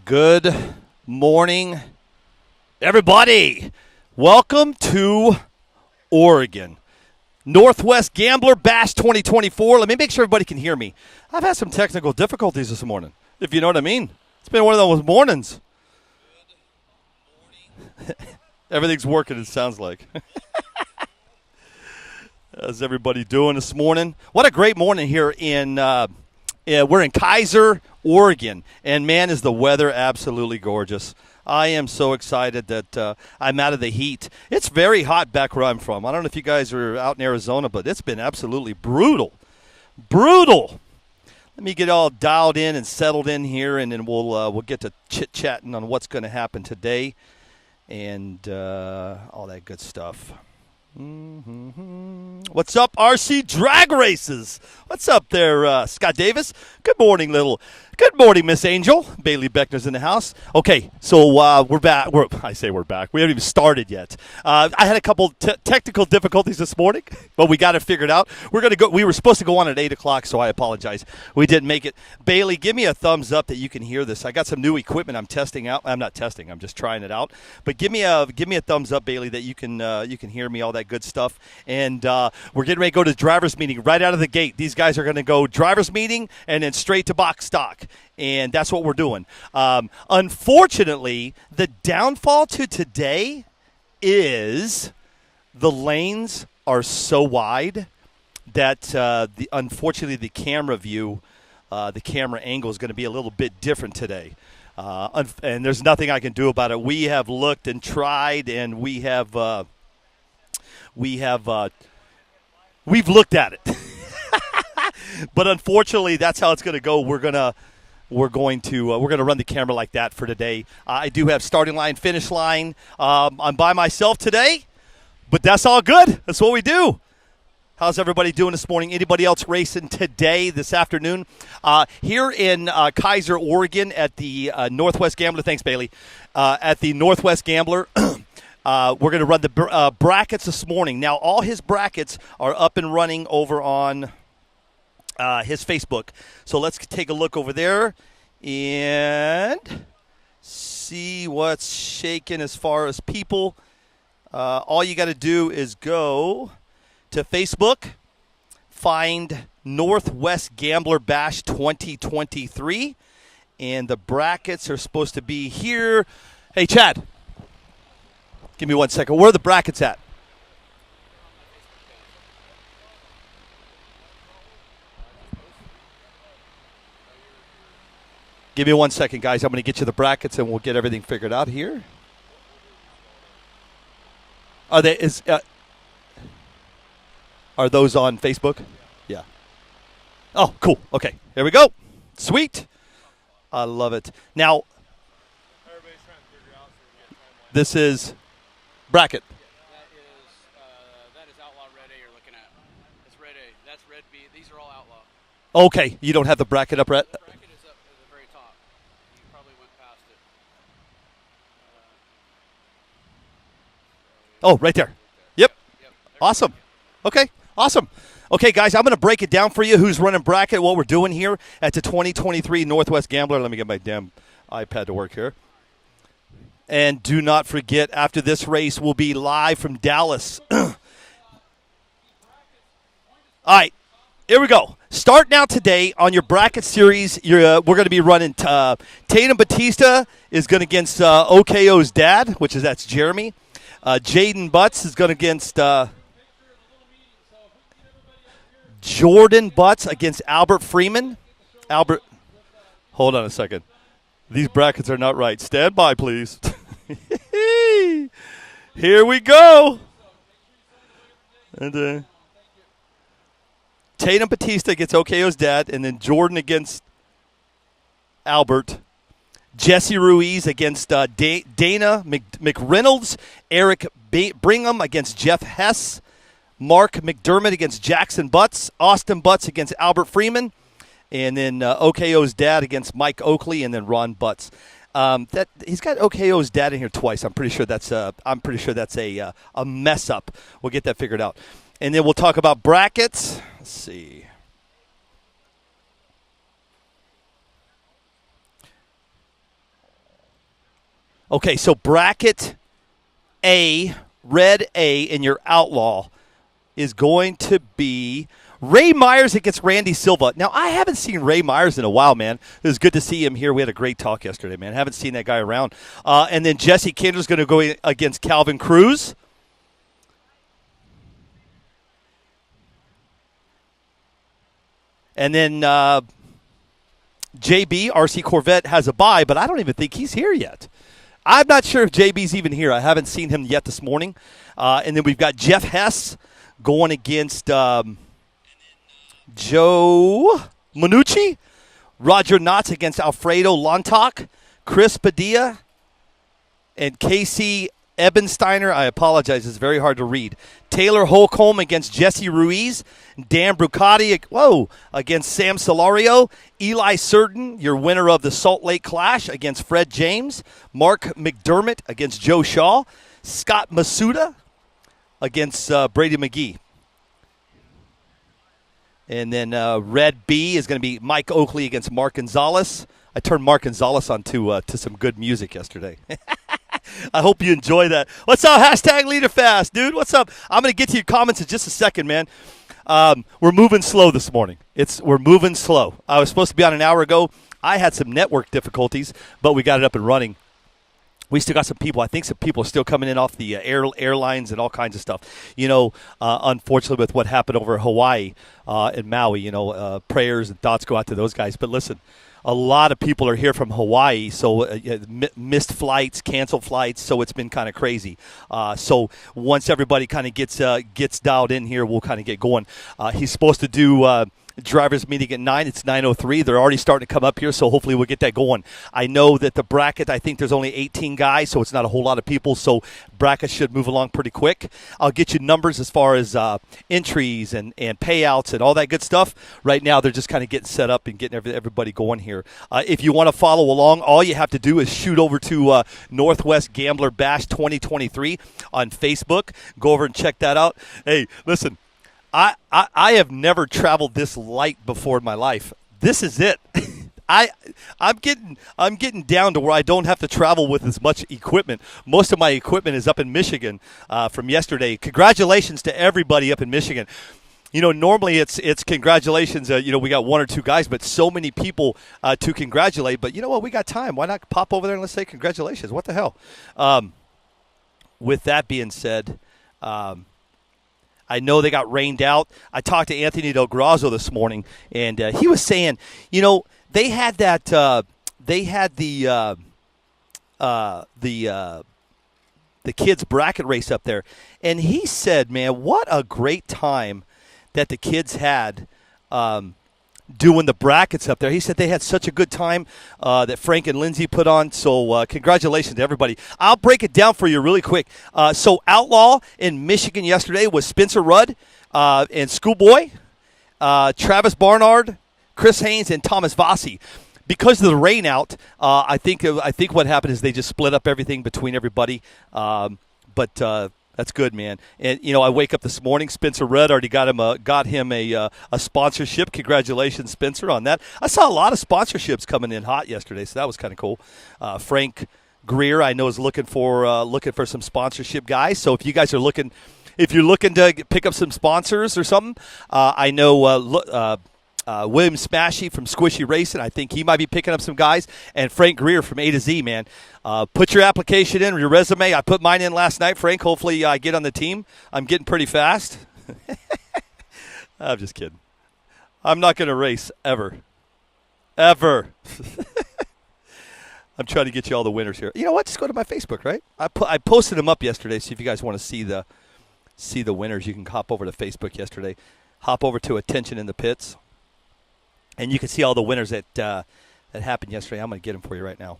Good morning, everybody. Welcome to Oregon. Northwest Gambler Bash 2024. Let me make sure everybody can hear me. I've had some technical difficulties this morning, if you know what I mean. It's been one of those mornings. Everything's working, it sounds like. How's everybody doing this morning? What a great morning here we're in Kaiser, Oregon, and man, is the weather absolutely gorgeous. I am so excited that I'm out of the heat. It's very hot back where I'm from. I don't know if you guys are out in Arizona, but it's been absolutely brutal. Brutal. Let me get all dialed in and settled in here, and then we'll get to chit-chatting on what's going to happen today and all that good stuff. What's up, RC Drag Races? What's up there, Scott Davis? Good morning, Good morning, Miss Angel. Bailey Beckner's in the house. Okay, so we're back. I say we're back. We haven't even started yet. I had a couple technical difficulties this morning, but we got it figured out. We're gonna go. We were supposed to go on at 8 o'clock, so I apologize. We didn't make it. Bailey, give me a thumbs up that you can hear this. I got some new equipment I'm testing out. I'm not testing. I'm just trying it out. But give me a thumbs up, Bailey, that you can hear me, all that good stuff. And we're getting ready to go to driver's meeting right out of the gate. These guys are going to go driver's meeting and then straight to box stock. And that's what we're doing. Unfortunately, the downfall to today is the lanes are so wide that unfortunately the camera view, the camera angle is going to be a little bit different today. And there's nothing I can do about it. We have looked and tried, and we've looked at it. But unfortunately, that's how it's going to go. We're going to run the camera like that for today. I do have starting line, finish line. I'm by myself today, but that's all good. That's what we do. How's everybody doing this morning? Anybody else racing today, this afternoon? Here in Kaiser, Oregon at the Northwest Gambler. Thanks, Bailey. At the Northwest Gambler, we're going to run the brackets this morning. Now, all his brackets are up and running over on his Facebook. So let's take a look over there and see what's shaking as far as people. All you got to do is go to Facebook, find Northwest Gambler Bash 2023, and the brackets are supposed to be here. Hey, Chad, give me 1 second. Where are the brackets at? Give me 1 second, guys. I'm going to get you the brackets, and we'll get everything figured out here. Are those on Facebook? Yeah. Oh, cool. Okay, here we go. Sweet. I love it. Now, everybody's trying to figure out this is bracket. That is Outlaw Red A you're looking at. That's Red A. That's Red B. These are all Outlaw. Okay, you don't have the bracket up, Brett? Oh, right there. Yep. Awesome. Okay, awesome. Okay, guys, I'm going to break it down for you who's running bracket, what we're doing here at the 2023 Northwest Gambler. Let me get my damn iPad to work here. And do not forget, after this race, we'll be live from Dallas. All right, here we go. Start now today on your bracket series. We're going to be running Tatum Batista is going against OKO's dad, that's Jeremy. Jaden Butts is going against Jordan Butts against Albert Freeman. Albert, hold on a second. These brackets are not right. Stand by, please. Here we go. And Tatum Batista against OKO's dad, and then Jordan against Albert. Jesse Ruiz against Dana McReynolds. Eric Brigham against Jeff Hess. Mark McDermott against Jackson Butts. Austin Butts against Albert Freeman. And then OKO's dad against Mike Oakley, and then Ron Butts. He's got OKO's dad in here twice. I'm pretty sure that's a mess up. We'll get that figured out. And then we'll talk about brackets. Let's see. Okay, so bracket A, red A in your Outlaw is going to be Ray Myers against Randy Silva. Now, I haven't seen Ray Myers in a while, man. It was good to see him here. We had a great talk yesterday, man. Haven't seen that guy around. And then Jesse Kinder's going to go against Calvin Cruz. And then JB, RC Corvette, has a bye, but I don't even think he's here yet. I'm not sure if JB's even here. I haven't seen him yet this morning. And then we've got Jeff Hess going against Joe Manucci. Roger Knotts against Alfredo Lontoc. Chris Padilla and Casey Ebensteiner. I apologize. It's very hard to read. Taylor Holcomb against Jesse Ruiz. Dan Brucati against Sam Solario. Eli Certain, your winner of the Salt Lake Clash, against Fred James. Mark McDermott against Joe Shaw. Scott Masuda against Brady McGee. And then red B is going to be Mike Oakley against Mark Gonzalez. I turned Mark Gonzalez on to some good music yesterday. I hope you enjoy that. What's up, hashtag LeaderFast, dude? What's up? I'm going to get to your comments in just a second, man. We're moving slow this morning. We're moving slow. I was supposed to be on an hour ago. I had some network difficulties, but we got it up and running. We still got some people. I think some people are still coming in off the airlines and all kinds of stuff. Unfortunately, with what happened over Hawaii and Maui, prayers and thoughts go out to those guys. But listen, a lot of people are here from Hawaii, so missed flights, canceled flights, so it's been kind of crazy. So once everybody kind of gets dialed in here, we'll kind of get going. He's supposed to do drivers meeting at 9. It's 9:03. They're already starting to come up here, so hopefully we'll get that going. I know that the bracket, I think there's only 18 guys, so it's not a whole lot of people, so bracket should move along pretty quick. I'll get you numbers as far as entries and payouts and all that good stuff. Right now, they're just kind of getting set up and getting everybody going here. If you want to follow along, all you have to do is shoot over to Northwest Gambler Bash 2023 on Facebook. Go over and check that out. Hey, listen. I have never traveled this light before in my life. This is it. I'm getting down to where I don't have to travel with as much equipment. Most of my equipment is up in Michigan from yesterday. Congratulations to everybody up in Michigan. Normally it's congratulations. We got one or two guys, but so many people to congratulate. But you know what? We got time. Why not pop over there and let's say congratulations? What the hell? With that being said, I know they got rained out. I talked to Anthony Del Grasso this morning, and he was saying, they had that. They had the kids bracket race up there, and he said, "Man, what a great time that the kids had doing the brackets up there." He said they had such a good time that Frank and Lindsay put on. So congratulations to everybody. I'll break it down for you really quick. So Outlaw in Michigan yesterday was Spencer Rudd and Schoolboy, Travis Barnard, Chris Haynes, and Thomas Vossi. Because of the rain out, I think what happened is they just split up everything between everybody. But that's good, man. And I wake up this morning. Spencer Rudd already got him a sponsorship. Congratulations, Spencer, on that. I saw a lot of sponsorships coming in hot yesterday, so that was kind of cool. Frank Greer, I know, is looking for some sponsorship guys. So if you guys are looking to pick up some sponsors or something, I know. William Smashy from Squishy Racing, I think he might be picking up some guys, and Frank Greer from A to Z, man. Put your application in, your resume. I put mine in last night, Frank. Hopefully I get on the team. I'm getting pretty fast. I'm just kidding. I'm not going to race ever. Ever. I'm trying to get you all the winners here. You know what? Just go to my Facebook, right? I posted them up yesterday, so if you guys want to see the winners, you can hop over to Facebook yesterday. Hop over to Attention in the Pits. And you can see all the winners that happened yesterday. I'm going to get them for you right now.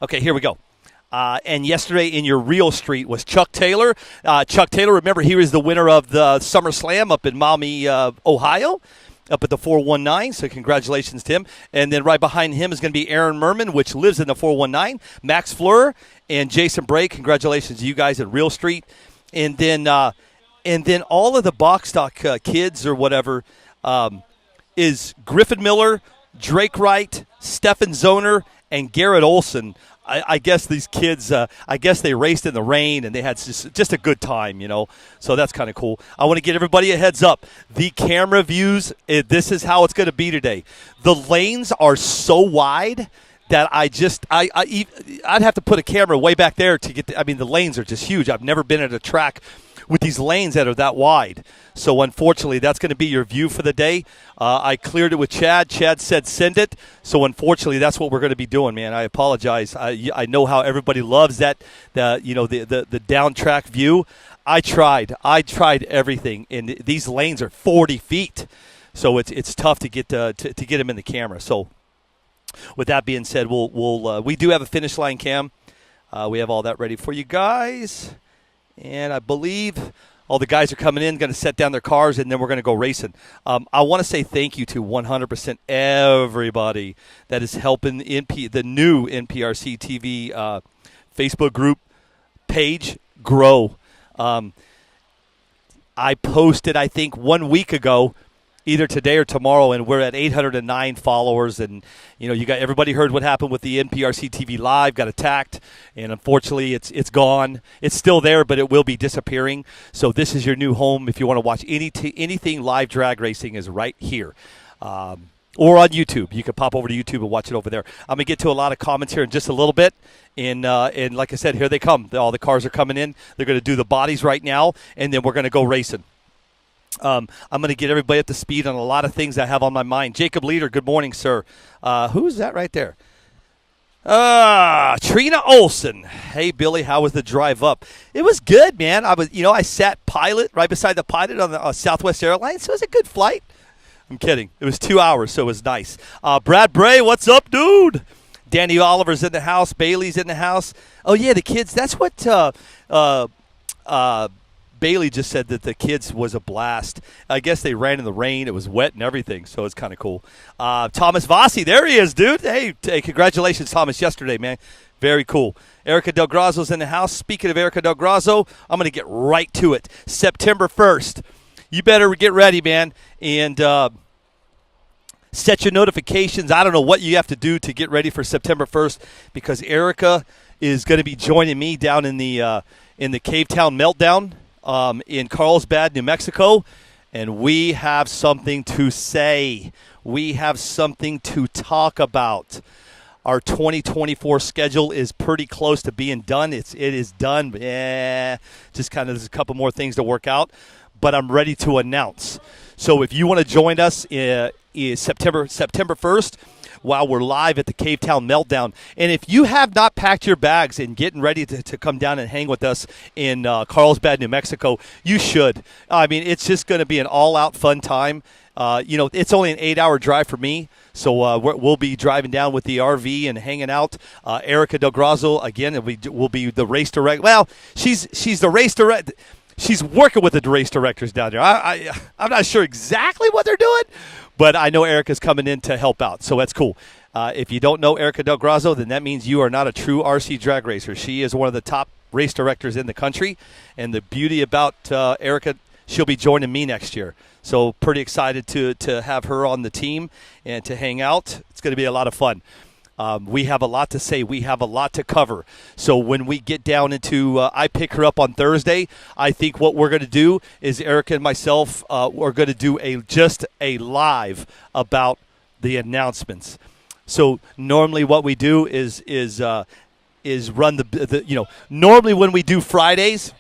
Okay, here we go. And yesterday in your real street was Chuck Taylor. Chuck Taylor, remember, he was the winner of the Summer Slam up in Maumee, Ohio, up at the 419, so congratulations to him. And then right behind him is going to be Aaron Merman, which lives in the 419. Max Fleur and Jason Bray, congratulations to you guys at Real Street. And then all of the box stock kids or whatever, is Griffin Miller, Drake Wright, Stefan Zoner, and Garrett Olson. I guess these kids, I guess they raced in the rain and they had just a good time, So that's kind of cool. I want to get everybody a heads up. The camera views, this is how it's going to be today. The lanes are so wide that I'd have to put a camera way back there to get the lanes are just huge. I've never been at a track with these lanes that are that wide. So unfortunately, that's going to be your view for the day. I cleared it with Chad. Chad said send it. So unfortunately, that's what we're going to be doing, man. I apologize. I know how everybody loves that, the down track view. I tried everything, and these lanes are 40 feet. So it's tough to get to get them in the camera. So with that being said, we do have a finish line cam. We have all that ready for you guys. And I believe all the guys are coming in, going to set down their cars, and then we're going to go racing. I want to say thank you to 100% everybody that is helping the new NPRC TV Facebook group page grow. I posted, I think, 1 week ago, either today or tomorrow, and we're at 809 followers. And you got everybody heard what happened with the NPRC TV Live, got attacked, and unfortunately it's gone. It's still there, but it will be disappearing. So this is your new home. If you want to watch anything live drag racing, is right here. Or on YouTube. You can pop over to YouTube and watch it over there. I'm going to get to a lot of comments here in just a little bit. And like I said, here they come. All the cars are coming in. They're going to do the bodies right now, and then we're going to go racing. I'm going to get everybody up to speed on a lot of things I have on my mind. Jacob Leader, good morning, sir. Who is that right there? Trina Olson. Hey, Billy, how was the drive up? It was good, man. I sat pilot right beside the pilot on the Southwest Airlines, so it was a good flight. I'm kidding. It was 2 hours, so it was nice. Brad Bray, what's up, dude? Danny Oliver's in the house. Bailey's in the house. Oh, yeah, the kids. That's what Bailey just said, that the kids was a blast. I guess they ran in the rain. It was wet and everything, so it's kind of cool. Thomas Vossi, there he is, dude. Hey, congratulations, Thomas, yesterday, man. Very cool. Erica Del Grazzo's in the house. Speaking of Erica Del Grazzo, I'm going to get right to it. September 1st. You better get ready, man, and set your notifications. I don't know what you have to do to get ready for September 1st, because Erica is going to be joining me down in the Cavetown Meltdown in Carlsbad, New Mexico, and we have something to say. We have something to talk about. Our 2024 schedule is pretty close to being done. It is done. Just kind of there's a couple more things to work out, but I'm ready to announce. So if you want to join us September 1st, while we're live at the Cavetown Meltdown. And if you have not packed your bags and getting ready to come down and hang with us in Carlsbad, New Mexico, you should. I mean, it's just going to be an all-out fun time. It's only an 8-hour drive for me, so we'll be driving down with the RV and hanging out. Erica Del Grazzo, again, will be the race director. Well, she's the race director. She's working with the race directors down there. I'm not sure exactly what they're doing, but I know Erica's coming in to help out, so that's cool. If you don't know Erica Del Grazzo, then that means you are not a true RC drag racer. She is one of the top race directors in the country, and the beauty about Erica, she'll be joining me next year. So pretty excited to have her on the team and to hang out. It's going to be a lot of fun. We have a lot to say. We have a lot to cover. So when we get down into I pick her up on Thursday, I think what we're going to do is Erica and myself are going to do just a live about the announcements. So normally what we do is run normally when we do Fridays,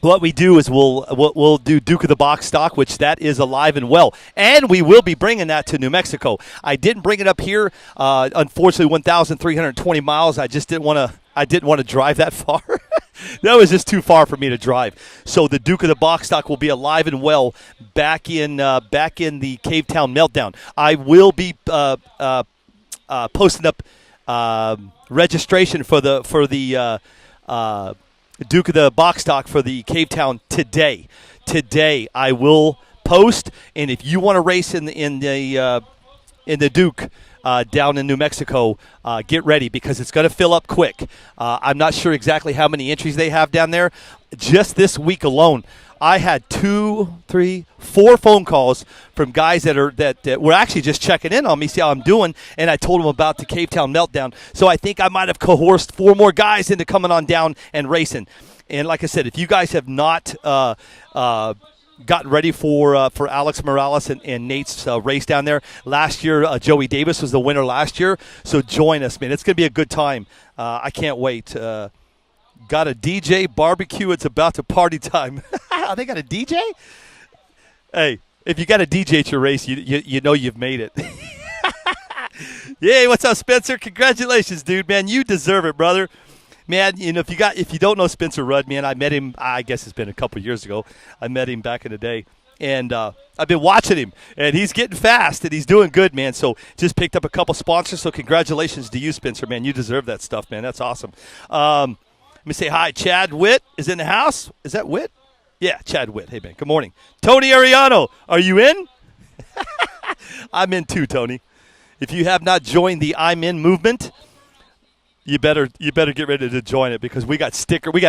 what we do is we'll do Duke of the Box stock, which that is alive and well, and we will be bringing that to New Mexico. I didn't bring it up here, unfortunately, 1,320 miles. I just didn't want to drive that far. That was just too far for me to drive. So the Duke of the Box stock will be alive and well back in the Cavetown Meltdown. I will be posting up registration for the Duke of the Box stock for the Cavetown today. Today I will post, and if you want to race in the Duke down in New Mexico, get ready because it's going to fill up quick. I'm not sure exactly how many entries they have down there. Just this week alone, I had 2, 3, 4 phone calls from guys that were actually just checking in on me, see how I'm doing, and I told them about the Cave Town Meltdown. So I think I might have coerced 4 more guys into coming on down and racing. And like I said, if you guys have not gotten ready for Alex Morales and Nate's race down there. Last year, Joey Davis was the winner last year. So join us, man. It's going to be a good time. I can't wait. Got a DJ barbecue. It's about to party time. They got a DJ? Hey, if you got a DJ at your race, you know you've made it. Yay, what's up, Spencer? Congratulations, dude, man. You deserve it, brother. Man, you know, if you don't know Spencer Rudd, man, I met him, I guess it's been a couple years ago. I met him back in the day. And I've been watching him, and he's getting fast, and he's doing good, man. So just picked up a couple sponsors, so congratulations to you, Spencer, man. You deserve that stuff, man. That's awesome. Let me say hi. Chad Witt is in the house. Is that Witt? Yeah, Chad Witt. Hey, man, good morning. Tony Ariano, are you in? I'm in too, Tony. If you have not joined the I'm in movement, you better get ready to join it, because we got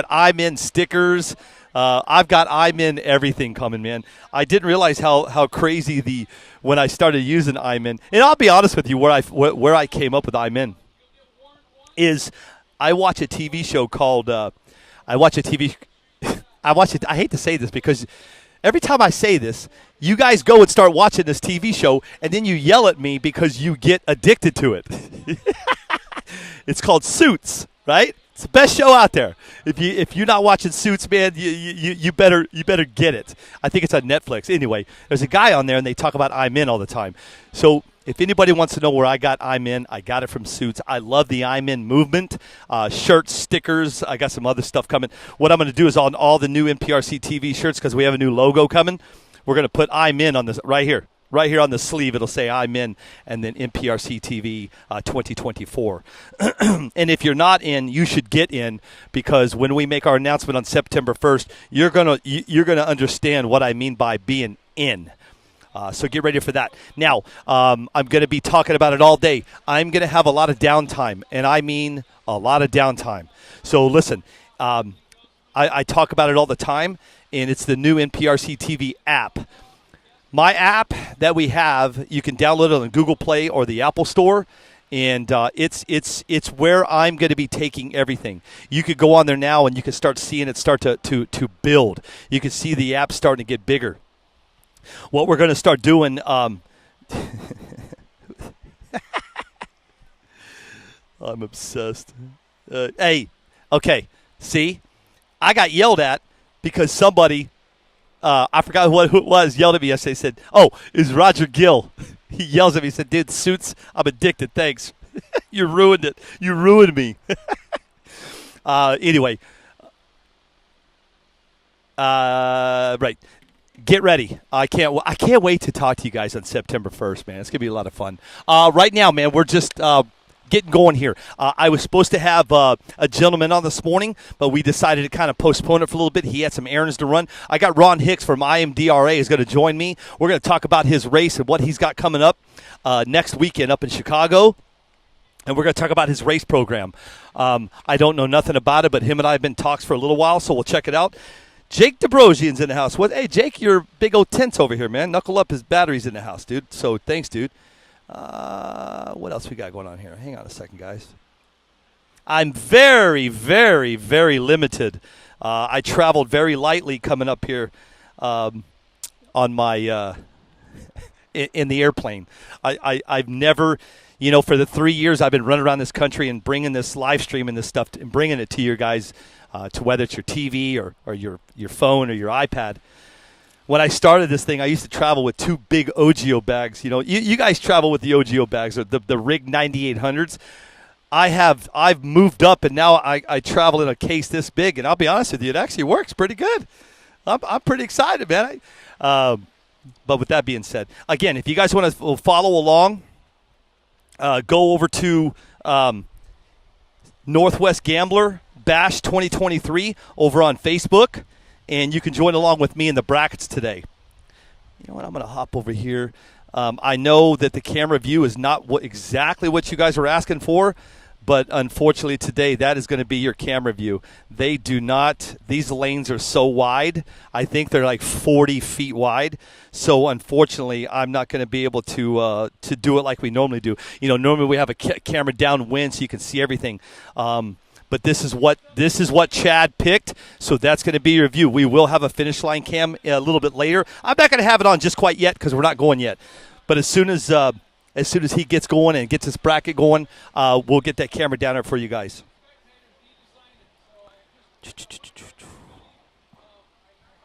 I'm in stickers. I've got I'm in everything coming, man. I didn't realize how crazy when I started using I'm in. And I'll be honest with you, where I came up with I'm in is I watch a TV show called I hate to say this, because every time I say this, you guys go and start watching this TV show, and then you yell at me because you get addicted to it. It's called Suits, right? It's the best show out there. If you're not watching Suits, man, you better get it. I think it's on Netflix. Anyway, there's a guy on there, and they talk about I'm in all the time. So if anybody wants to know where I got I'm in, I got it from Suits. I love the I'm in movement, shirts, stickers. I got some other stuff coming. What I'm going to do is on all the new NPRC TV shirts, because we have a new logo coming, we're going to put I'm in on this right here. Right here on the sleeve, it'll say I'm in, and then NPRC TV 2024. And if you're not in, you should get in, because when we make our announcement on September 1st, you're gonna understand what I mean by being in. So get ready for that. Now, I'm going to be talking about it all day. I'm going to have a lot of downtime, and I mean a lot of downtime. So listen, I talk about it all the time, and it's the new NPRC TV app. My app that we have, you can download it on Google Play or the Apple Store, and it's where I'm going to be taking everything. You could go on there now, and you can start seeing it start to build. You can see the app starting to get bigger. What we're going to start doing, I'm obsessed. Hey, okay, see, I got yelled at because somebody. I forgot who it was, yelled at me yesterday. Said, "Oh, it's Roger Gill." He yells at me. He said, "Dude, Suits, I'm addicted. Thanks. You ruined it. You ruined me." Anyway, right. Get ready. I can't wait to talk to you guys on September 1st, man. It's gonna be a lot of fun. Right now, man, we're just getting going here. I was supposed to have a gentleman on this morning, but we decided to kind of postpone it for a little bit. He had some errands to run. I got Ron Hicks from IMDRA is going to join me. We're going to talk about his race and what he's got coming up next weekend up in Chicago. And we're going to talk about his race program. I don't know nothing about it, but him and I have been talks for a little while, so we'll check it out. Jake Dobrosian's in the house. Hey, Jake, your big old tent's over here, man. Knuckle up, his battery's in the house, dude. So thanks, dude. What else we got going on here? Hang on a second, guys. I'm very, very, very limited. I traveled very lightly coming up here on my in the airplane. I've never, for the 3 years I've been running around this country and bringing this live stream and this stuff and bringing it to you guys, to whether it's your TV or your phone or your iPad. When I started this thing, I used to travel with 2 big OGIO bags. You guys travel with the OGIO bags, or the Rig 9800s. I've moved up, and now I travel in a case this big. And I'll be honest with you, it actually works pretty good. I'm pretty excited, man. But with that being said, again, if you guys want to follow along, go over to Northwest Gambler Bash 2023 over on Facebook. And you can join along with me in the brackets today. You know what? I'm going to hop over here. I know that the camera view is not exactly what you guys were asking for, but unfortunately today that is going to be your camera view. They do not. These lanes are so wide. I think they're like 40 feet wide. So unfortunately, I'm not going to be able to do it like we normally do. Normally we have a camera downwind so you can see everything. But this is what Chad picked, so that's going to be your view. We will have a finish line cam a little bit later. I'm not going to have it on just quite yet because we're not going yet. But as soon as he gets going and gets his bracket going, we'll get that camera down there for you guys.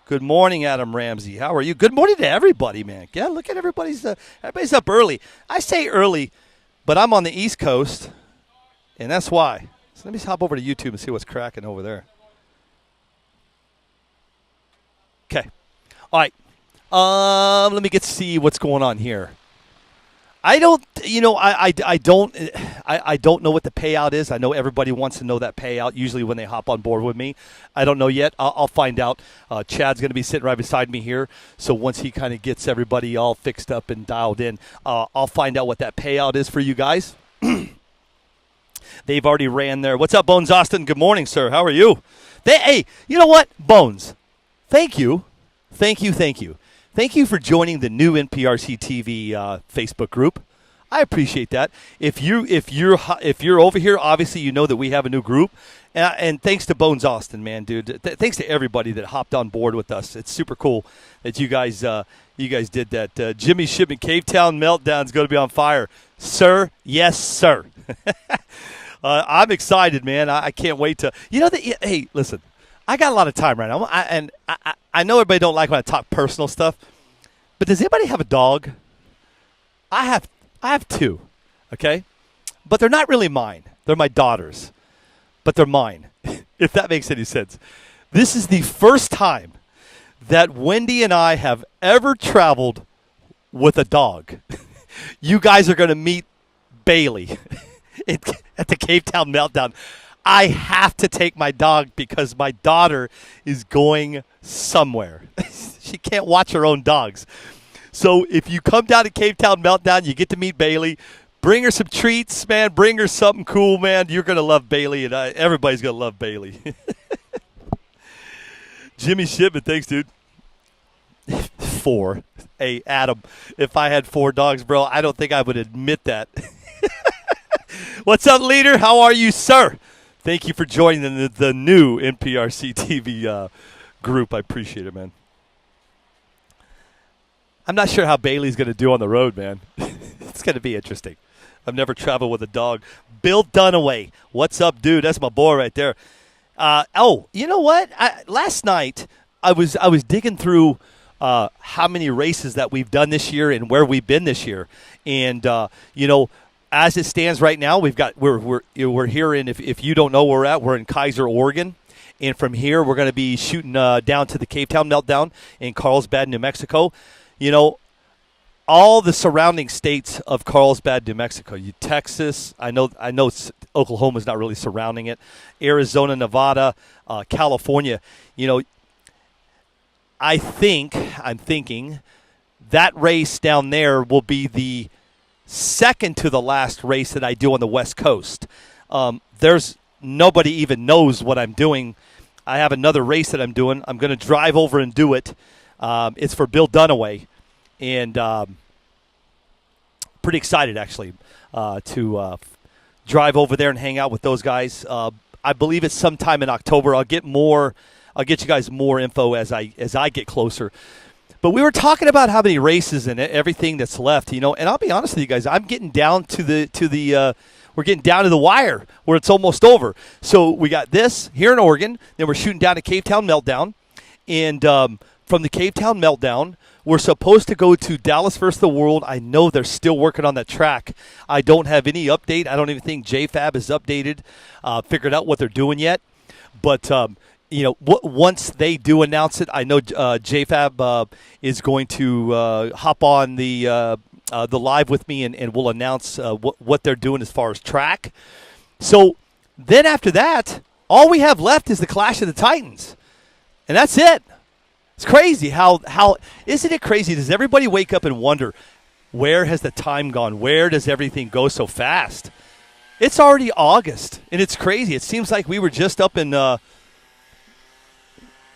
Good morning, Adam Ramsey. How are you? Good morning to everybody, man. Yeah, look at everybody's up early. I say early, but I'm on the East Coast, and that's why. So let me hop over to YouTube and see what's cracking over there. Okay. All right. Let me get to see what's going on here. I don't know what the payout is. I know everybody wants to know that payout usually when they hop on board with me. I don't know yet. I'll find out. Chad's going to be sitting right beside me here. So once he kind of gets everybody all fixed up and dialed in, I'll find out what that payout is for you guys. They've already ran there. What's up, Bones Austin? Good morning, sir. How are you? Hey, you know what? Bones, thank you. Thank you for joining the new NPRC TV Facebook group. I appreciate that. If you're over here, obviously you know that we have a new group. And thanks to Bones Austin, man, dude. Thanks to everybody that hopped on board with us. It's super cool that you guys did that. Jimmy Shipman Cave Town Meltdown is going to be on fire, sir. Yes, sir. I'm excited, man. I can't wait to. Hey, listen. I got a lot of time right now, I know everybody don't like when I talk personal stuff, but does anybody have a dog? I have two, okay? But they're not really mine. They're my daughter's, but they're mine, if that makes any sense. This is the first time that Wendy and I have ever traveled with a dog. You guys are going to meet Bailey at the Cave Town Meltdown. I have to take my dog because my daughter is going somewhere. She can't watch her own dogs. So if you come down to Cave Town Meltdown, you get to meet Bailey. Bring her some treats, man. Bring her something cool, man. You're going to love Bailey, and everybody's going to love Bailey. Jimmy Shipman, thanks, dude. 4. Hey, Adam, if I had 4 dogs, bro, I don't think I would admit that. What's up, leader? How are you, sir? Thank you for joining the new NPRC TV group. I appreciate it, man. I'm not sure how Bailey's going to do on the road, man. It's going to be interesting. I've never traveled with a dog. Bill Dunaway. What's up, dude? That's my boy right there. You know what? Last night I was digging through how many races that we've done this year and where we've been this year. And, as it stands right now, we're here in, if you don't know where we're at, we're in Kaiser, Oregon. And from here, we're going to be shooting down to the Cave Town Meltdown in Carlsbad, New Mexico. All the surrounding states of Carlsbad, New Mexico. Texas, I know Oklahoma's not really surrounding it. Arizona, Nevada, California. I'm thinking that race down there will be the second to the last race that I do on the West Coast. There's nobody even knows what I'm doing. I have another race that I'm doing. I'm going to drive over and do it. It's for Bill Dunaway, and pretty excited actually to drive over there and hang out with those guys. I believe it's sometime in October. I'll get you guys more info as I get closer. But we were talking about how many races and everything that's left, and I'll be honest with you guys, I'm getting down we're getting down to the wire where it's almost over. So we got this here in Oregon, then we're shooting down to Cave Town Meltdown, and from the Cave Town Meltdown, we're supposed to go to Dallas versus the World. I know they're still working on that track. I don't have any update. I don't even think JFab is updated, figured out what they're doing yet. But once they do announce it, I know JFab is going to hop on the live with me and we'll announce what they're doing as far as track. So then after that, all we have left is the Clash of the Titans, and that's it. It's crazy how isn't it crazy? Does everybody wake up and wonder where has the time gone? Where does everything go so fast? It's already August, and it's crazy. It seems like we were just up in where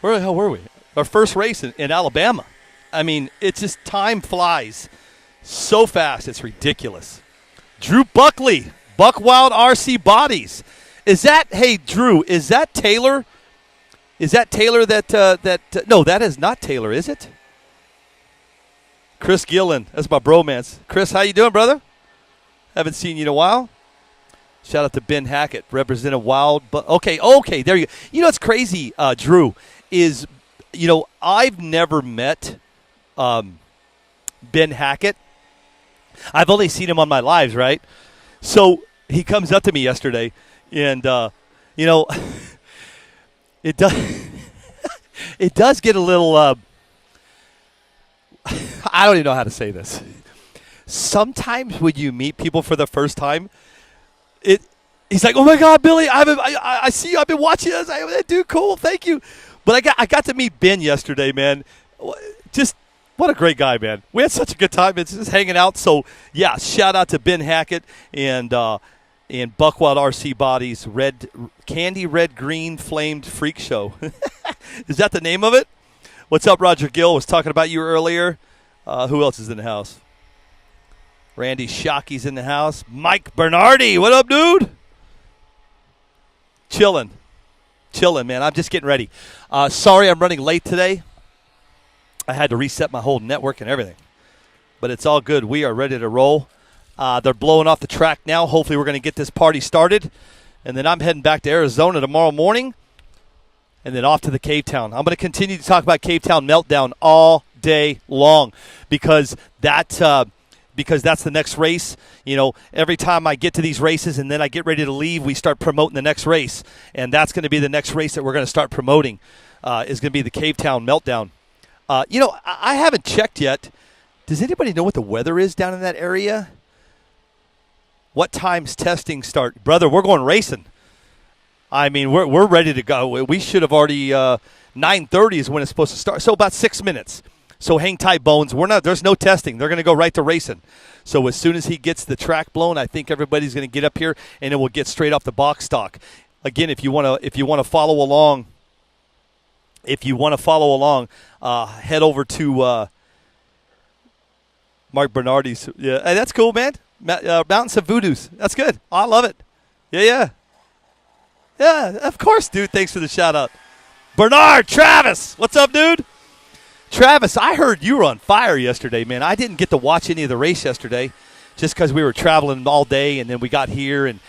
the hell were we? Our first race in Alabama. I mean, it's just time flies so fast. It's ridiculous. Drew Buckley, Buck Wild RC Bodies. Is that, hey, Drew, is that Taylor? Is that Taylor no, that is not Taylor, is it? Chris Gillen, that's my bromance. Chris, how you doing, brother? Haven't seen you in a while. Shout out to Ben Hackett, representing Wild. Okay, there you go. You know what's crazy, Drew, is, I've never met Ben Hackett. I've only seen him on my lives, right? So he comes up to me yesterday, and, it does it does get a little, I don't even know how to say this. Sometimes when you meet people for the first time, he's like, oh my God, Billy, I see you. I've been watching this. Dude, cool, thank you. But I got to meet Ben yesterday, man. Just what a great guy, man. We had such a good time. It's just hanging out. So yeah, shout out to Ben Hackett and Buckwild RC Bodies, Candy Red Green Flamed Freak Show. Is that the name of it? What's up, Roger Gill? Was talking about you earlier. Who else is in the house? Randy Shockey's in the house. Mike Bernardi, what up, dude? Chilling, man. I'm just getting ready. Sorry I'm running late today. I had to reset my whole network and everything. But it's all good. We are ready to roll. They're blowing off the track now. Hopefully we're going to get this party started. And then I'm heading back to Arizona tomorrow morning. And then off to the Cave Town. I'm going to continue to talk about Cave Town Meltdown all day long because that's the next race. Every time I get to these races and then I get ready to leave, we start promoting the next race. And that's going to be the next race that we're going to start promoting is going to be the Cave Town Meltdown. I haven't checked yet. Does anybody know what the weather is down in that area? What time's testing start? Brother, we're going racing. I mean, we're ready to go. We should have already 9:30 is when it's supposed to start. So about 6 minutes. So hang tight, Bones. There's no testing. They're going to go right to racing. So as soon as he gets the track blown, I think everybody's going to get up here and it will get straight off the box stock. Again, if you want to follow along, head over to Mark Bernardi's. Yeah, hey, that's cool, man. Mountains of Voodoos. That's good. I love it. Yeah. Yeah, of course, dude. Thanks for the shout-out. Bernard, Travis, what's up, dude? Travis, I heard you were on fire yesterday, man. I didn't get to watch any of the race yesterday just because we were traveling all day, and then we got here and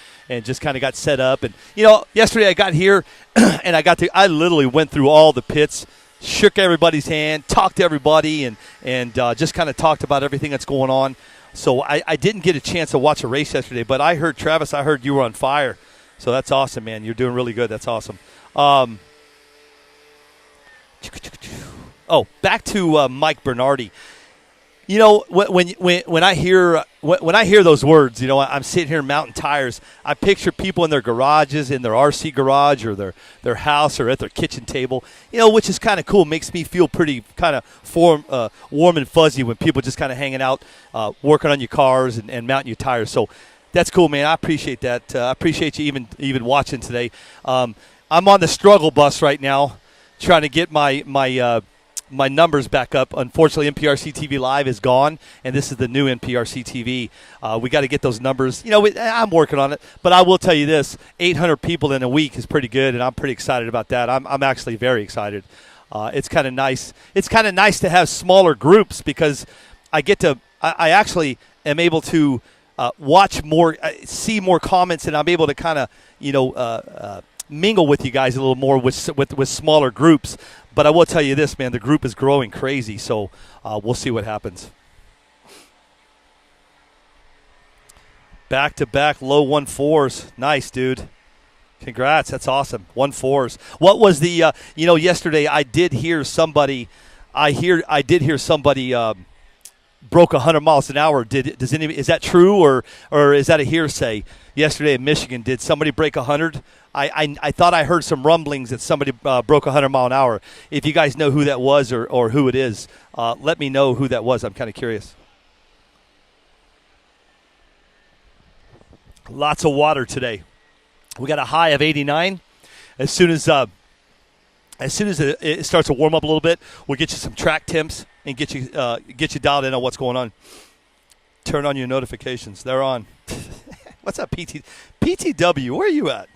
just kind of got set up. And, yesterday I got here, and I literally went through all the pits, shook everybody's hand, talked to everybody, and just kind of talked about everything that's going on. So I didn't get a chance to watch a race yesterday, but I heard, Travis, you were on fire. So that's awesome, man. You're doing really good. That's awesome. Back to Mike Bernardi. When I hear those words, I'm sitting here in Mountain Tires. I picture people in their garages, in their RC garage, or their house, or at their kitchen table. Which is kind of cool. Makes me feel pretty kind of warm and fuzzy when people just kind of hanging out, working on your cars and mounting your tires. So that's cool, man. I appreciate that. I appreciate you even watching today. I'm on the struggle bus right now, trying to get my numbers back up. Unfortunately, NPRC TV Live is gone, and this is the new NPRC TV. We got to get those numbers. I'm working on it, but I will tell you this: 800 people in a week is pretty good, and I'm pretty excited about that. I'm actually very excited. It's kind of nice. It's kind of nice to have smaller groups because I actually am able to watch more, see more comments, and I'm able to kind of mingle with you guys a little more with smaller groups. But I will tell you this, man, the group is growing crazy, so we'll see what happens. Back-to-back low 1.4s. Nice, dude. Congrats. That's awesome. 1.4s. What was the yesterday I did hear somebody broke 100 miles an hour. Is that true or is that a hearsay? Yesterday in Michigan, did somebody break 100? I thought I heard some rumblings that somebody broke 100 mile an hour. If you guys know who that was or who it is, let me know who that was. I'm kind of curious. Lots of water today. We got a high of 89. As soon as it starts to warm up a little bit, we'll get you some track temps and get you dialed in on what's going on. Turn on your notifications. They're on. What's up, PTW? Where are you at?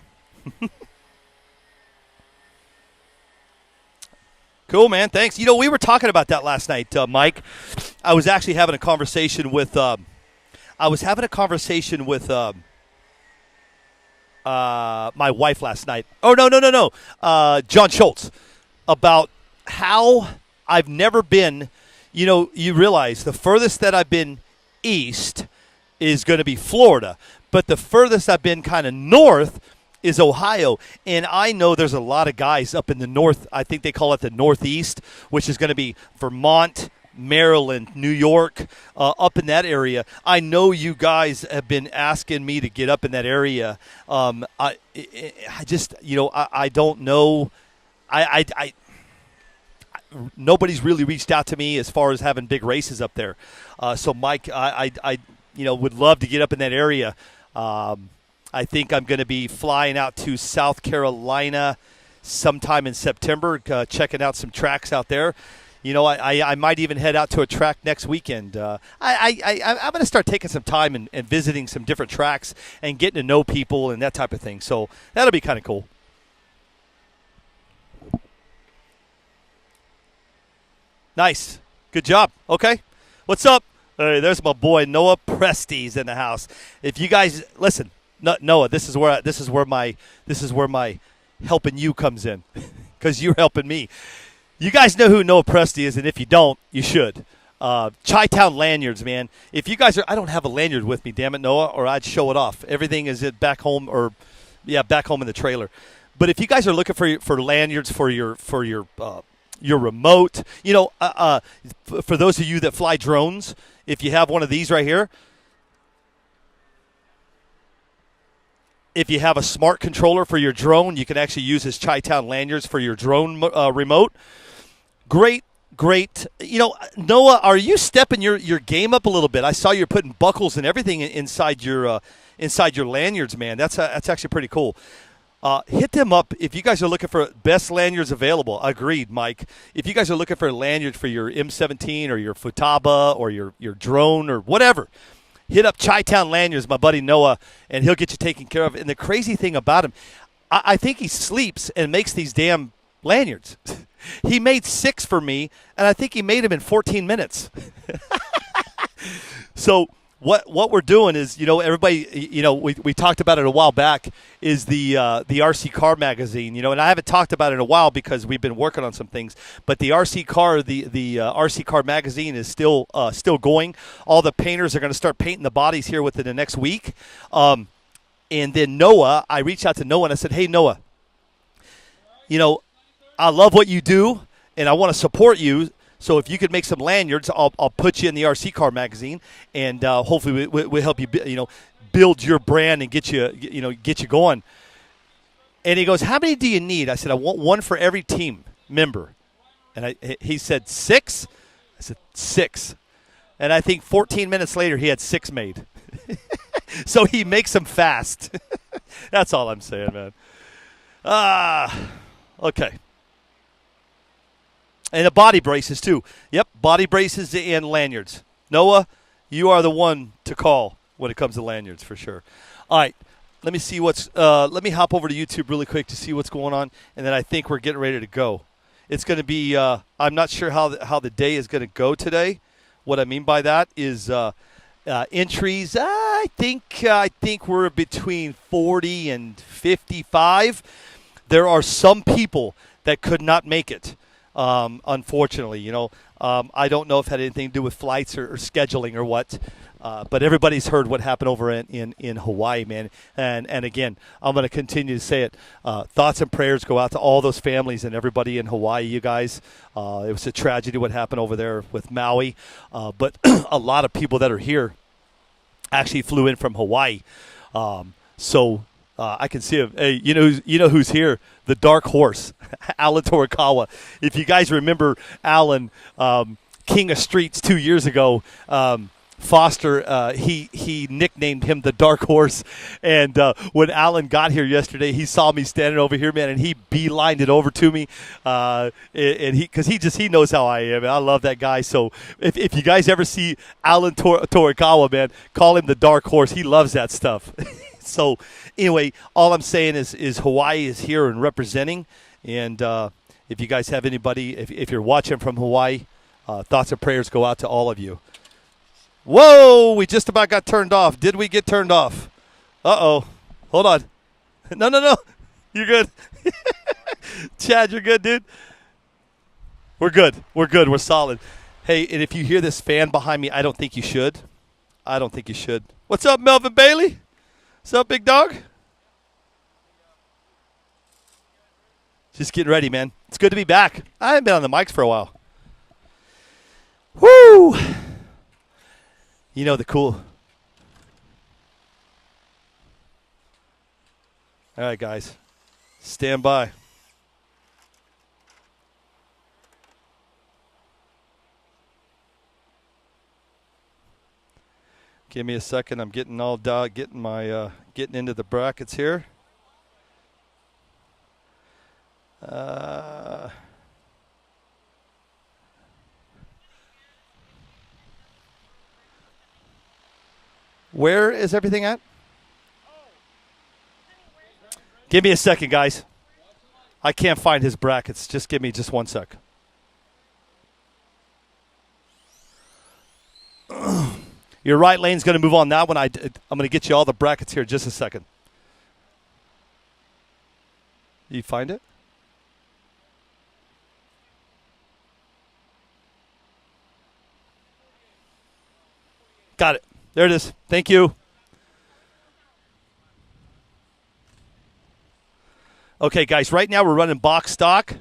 Cool, man. Thanks. We were talking about that last night, Mike. I was actually having a conversation with my wife last night. Oh, no. John Schultz, about how I've never been, you realize the furthest that I've been east is going to be Florida, but the furthest I've been kind of north is Ohio. And I know there's a lot of guys up in the north. I think they call it the Northeast, which is going to be Vermont, Maryland, New York, up in that area. I know you guys have been asking me to get up in that area. I just, I don't know. Nobody's really reached out to me as far as having big races up there. So Mike, I would love to get up in that area. I think I'm going to be flying out to South Carolina sometime in September, checking out some tracks out there. I might even head out to a track next weekend. I'm going to start taking some time and visiting some different tracks and getting to know people and that type of thing. So that'll be kind of cool. Nice. Good job. Okay. What's up? Hey, there's my boy Noah Presti's in the house. If you guys listen, Noah, this is where my helping you comes in, because you're helping me. You guys know who Noah Presti is, and if you don't, you should. Chi-Town lanyards, man. If you guys I don't have a lanyard with me, damn it, Noah, or I'd show it off. Everything is back home, back home in the trailer. But if you guys are looking for lanyards for your remote, for those of you that fly drones, if you have one of these right here, if you have a smart controller for your drone, you can actually use his Chi-Town lanyards for your drone remote. Great. Noah, are you stepping your game up a little bit? I saw you're putting buckles and everything inside your lanyards, man. That's actually pretty cool. Hit them up if you guys are looking for best lanyards available. Agreed, Mike. If you guys are looking for a lanyard for your M17 or your Futaba or your drone or whatever, hit up Chi-Town lanyards, my buddy Noah, and he'll get you taken care of. And the crazy thing about him, I think he sleeps and makes these damn lanyards. He made 6 for me, and I think he made them in 14 minutes. So what we're doing is, everybody, we talked about it a while back, is the RC Car magazine, and I haven't talked about it in a while because we've been working on some things, but the RC Car, the RC Car magazine is still going. All the painters are going to start painting the bodies here within the next week. And then Noah, I reached out to Noah and I said, hey, Noah, I love what you do and I want to support you. So if you could make some lanyards, I'll put you in the RC Car magazine, and hopefully we'll help you, build your brand and get you going. And he goes, "How many do you need?" I said, "I want one for every team member." And he said 6. I said 6, and I think 14 minutes later he had 6 made. So he makes them fast. That's all I'm saying, man. Okay. And the body braces, too. Yep, body braces and lanyards. Noah, you are the one to call when it comes to lanyards, for sure. All right, let me see let me hop over to YouTube really quick to see what's going on, and then I think we're getting ready to go. It's going to be, I'm not sure how the day is going to go today. What I mean by that is entries, I think we're between 40 and 55. There are some people that could not make it. Unfortunately, I don't know if it had anything to do with flights or scheduling or what, but everybody's heard what happened over in Hawaii, man. And again, I'm going to continue to say it. Thoughts and prayers go out to all those families and everybody in Hawaii, you guys. It was a tragedy what happened over there with Maui, but a lot of people that are here actually flew in from Hawaii. So I can see him. Hey, you know who's here? The dark horse, Alan Torikawa. If you guys remember Alan, King of Streets 2 years ago, Foster, he nicknamed him the Dark Horse, and when Alan got here yesterday, he saw me standing over here, man, and he beelined it over to me, and he knows how I am, and I love that guy. So if you guys ever see Alan Torikawa, man, call him the Dark Horse. He loves that stuff. So anyway, all I'm saying is Hawaii is here and representing, and if you guys have anybody, if you're watching from Hawaii, thoughts and prayers go out to all of you. Whoa, we just about got turned off. Did we get turned off? Uh-oh. Hold on. No. You're good. Chad, you're good, dude? We're good. We're solid. Hey, and if you hear this fan behind me, I don't think you should. What's up, Melvin Bailey? What's up, big dog? Just getting ready, man. It's good to be back. I haven't been on the mics for a while. Woo! You know the cool. All right, guys. Stand by. Give me a second. I'm getting all getting into the brackets here. Where is everything at? Give me a second, guys. I can't find his brackets. Just give me just 1 sec. Your right lane's going to move on that one. I'm going to get you all the brackets here in just a second. You find it? Got it. There it is. Thank you. Okay, guys, right now we're running box stock.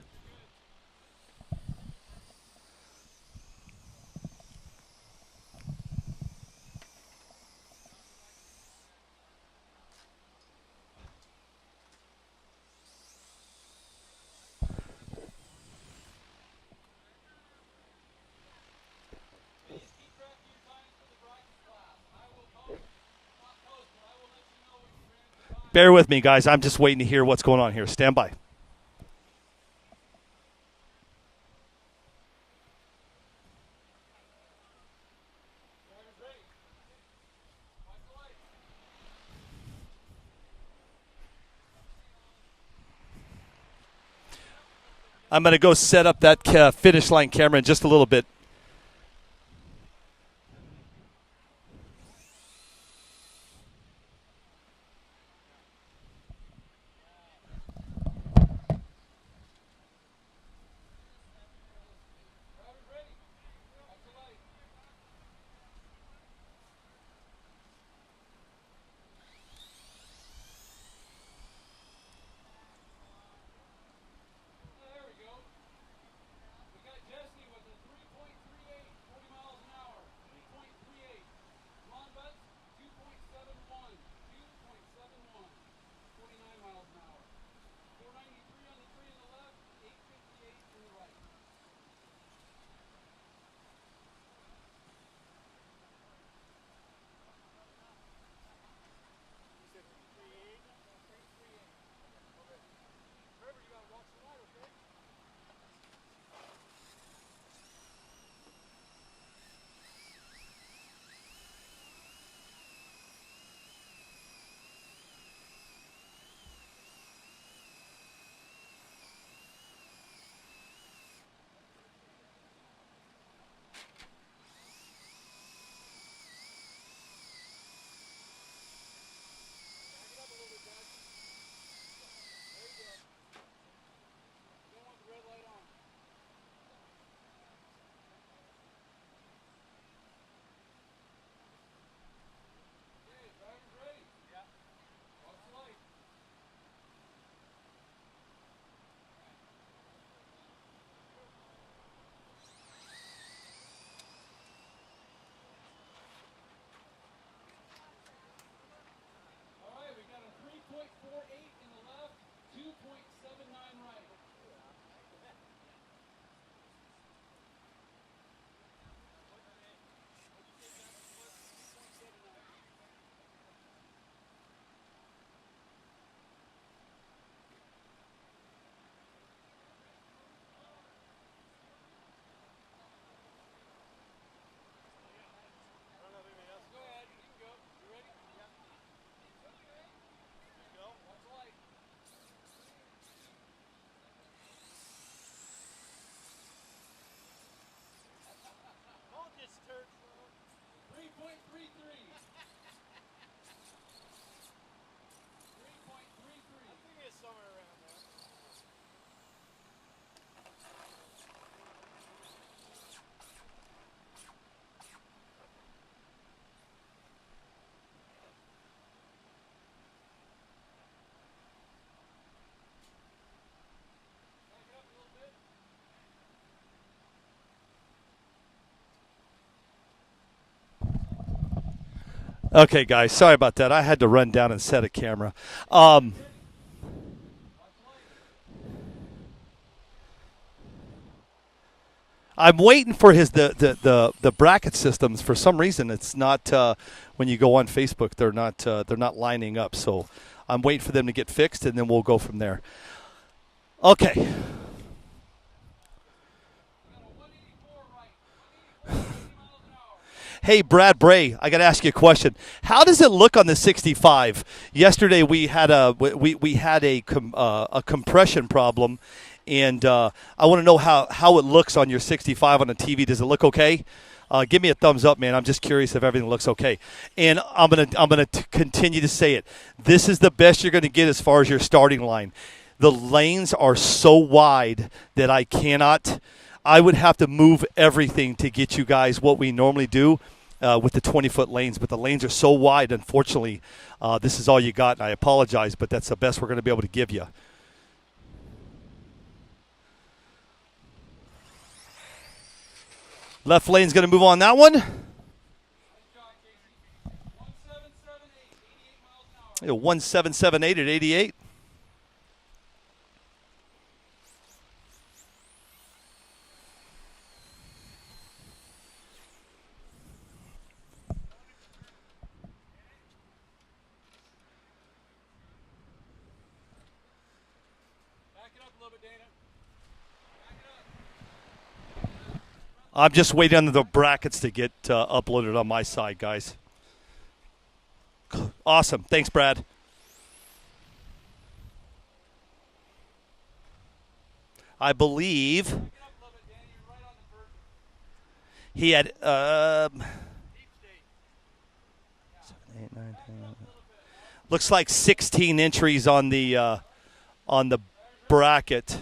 Bear with me, guys. I'm just waiting to hear what's going on here. Stand by. I'm going to go set up that finish line camera in just a little bit. think it's somewhere around there. Back it up a little bit. Okay, guys, sorry about that. I had to run down and set a camera. I'm waiting for the bracket systems. For some reason, it's not when you go on Facebook. They're not lining up. So I'm waiting for them to get fixed, and then we'll go from there. Okay. Hey, Brad Bray, I got to ask you a question. How does it look on the 65? Yesterday we had a compression problem, and I want to know how it looks on your 65 on the TV. Does it look okay? Give me a thumbs up, man. I'm just curious if everything looks okay. And I'm gonna continue to say it. This is the best you're gonna get as far as your starting line. The lanes are so wide that I would have to move everything to get you guys what we normally do with the 20-foot lanes. But the lanes are so wide, unfortunately, this is all you got. And I apologize, but that's the best we're going to be able to give you. Left lane's going to move on that one. 1778 at 88. I'm just waiting on the brackets to get uploaded on my side, guys. Awesome. Thanks, Brad. I believe he had 7, 8, 9, 10, looks like 16 entries on the bracket.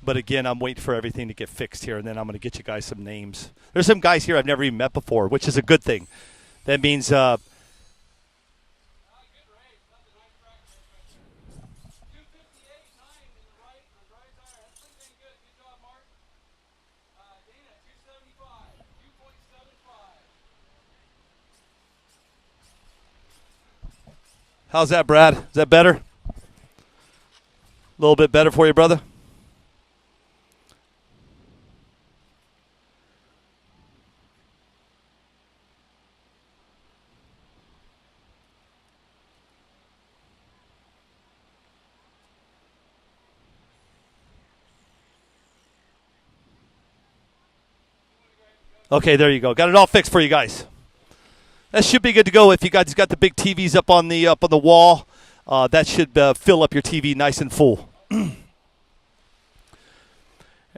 But again, I'm waiting for everything to get fixed here, and then I'm going to get you guys some names. There's some guys here I've never even met before, which is a good thing. That means how's that, Brad? Is that better? A little bit better for you, brother? Okay, there you go. Got it all fixed for you guys. That should be good to go. If you guys got the big TVs up on the wall, that should fill up your TV nice and full.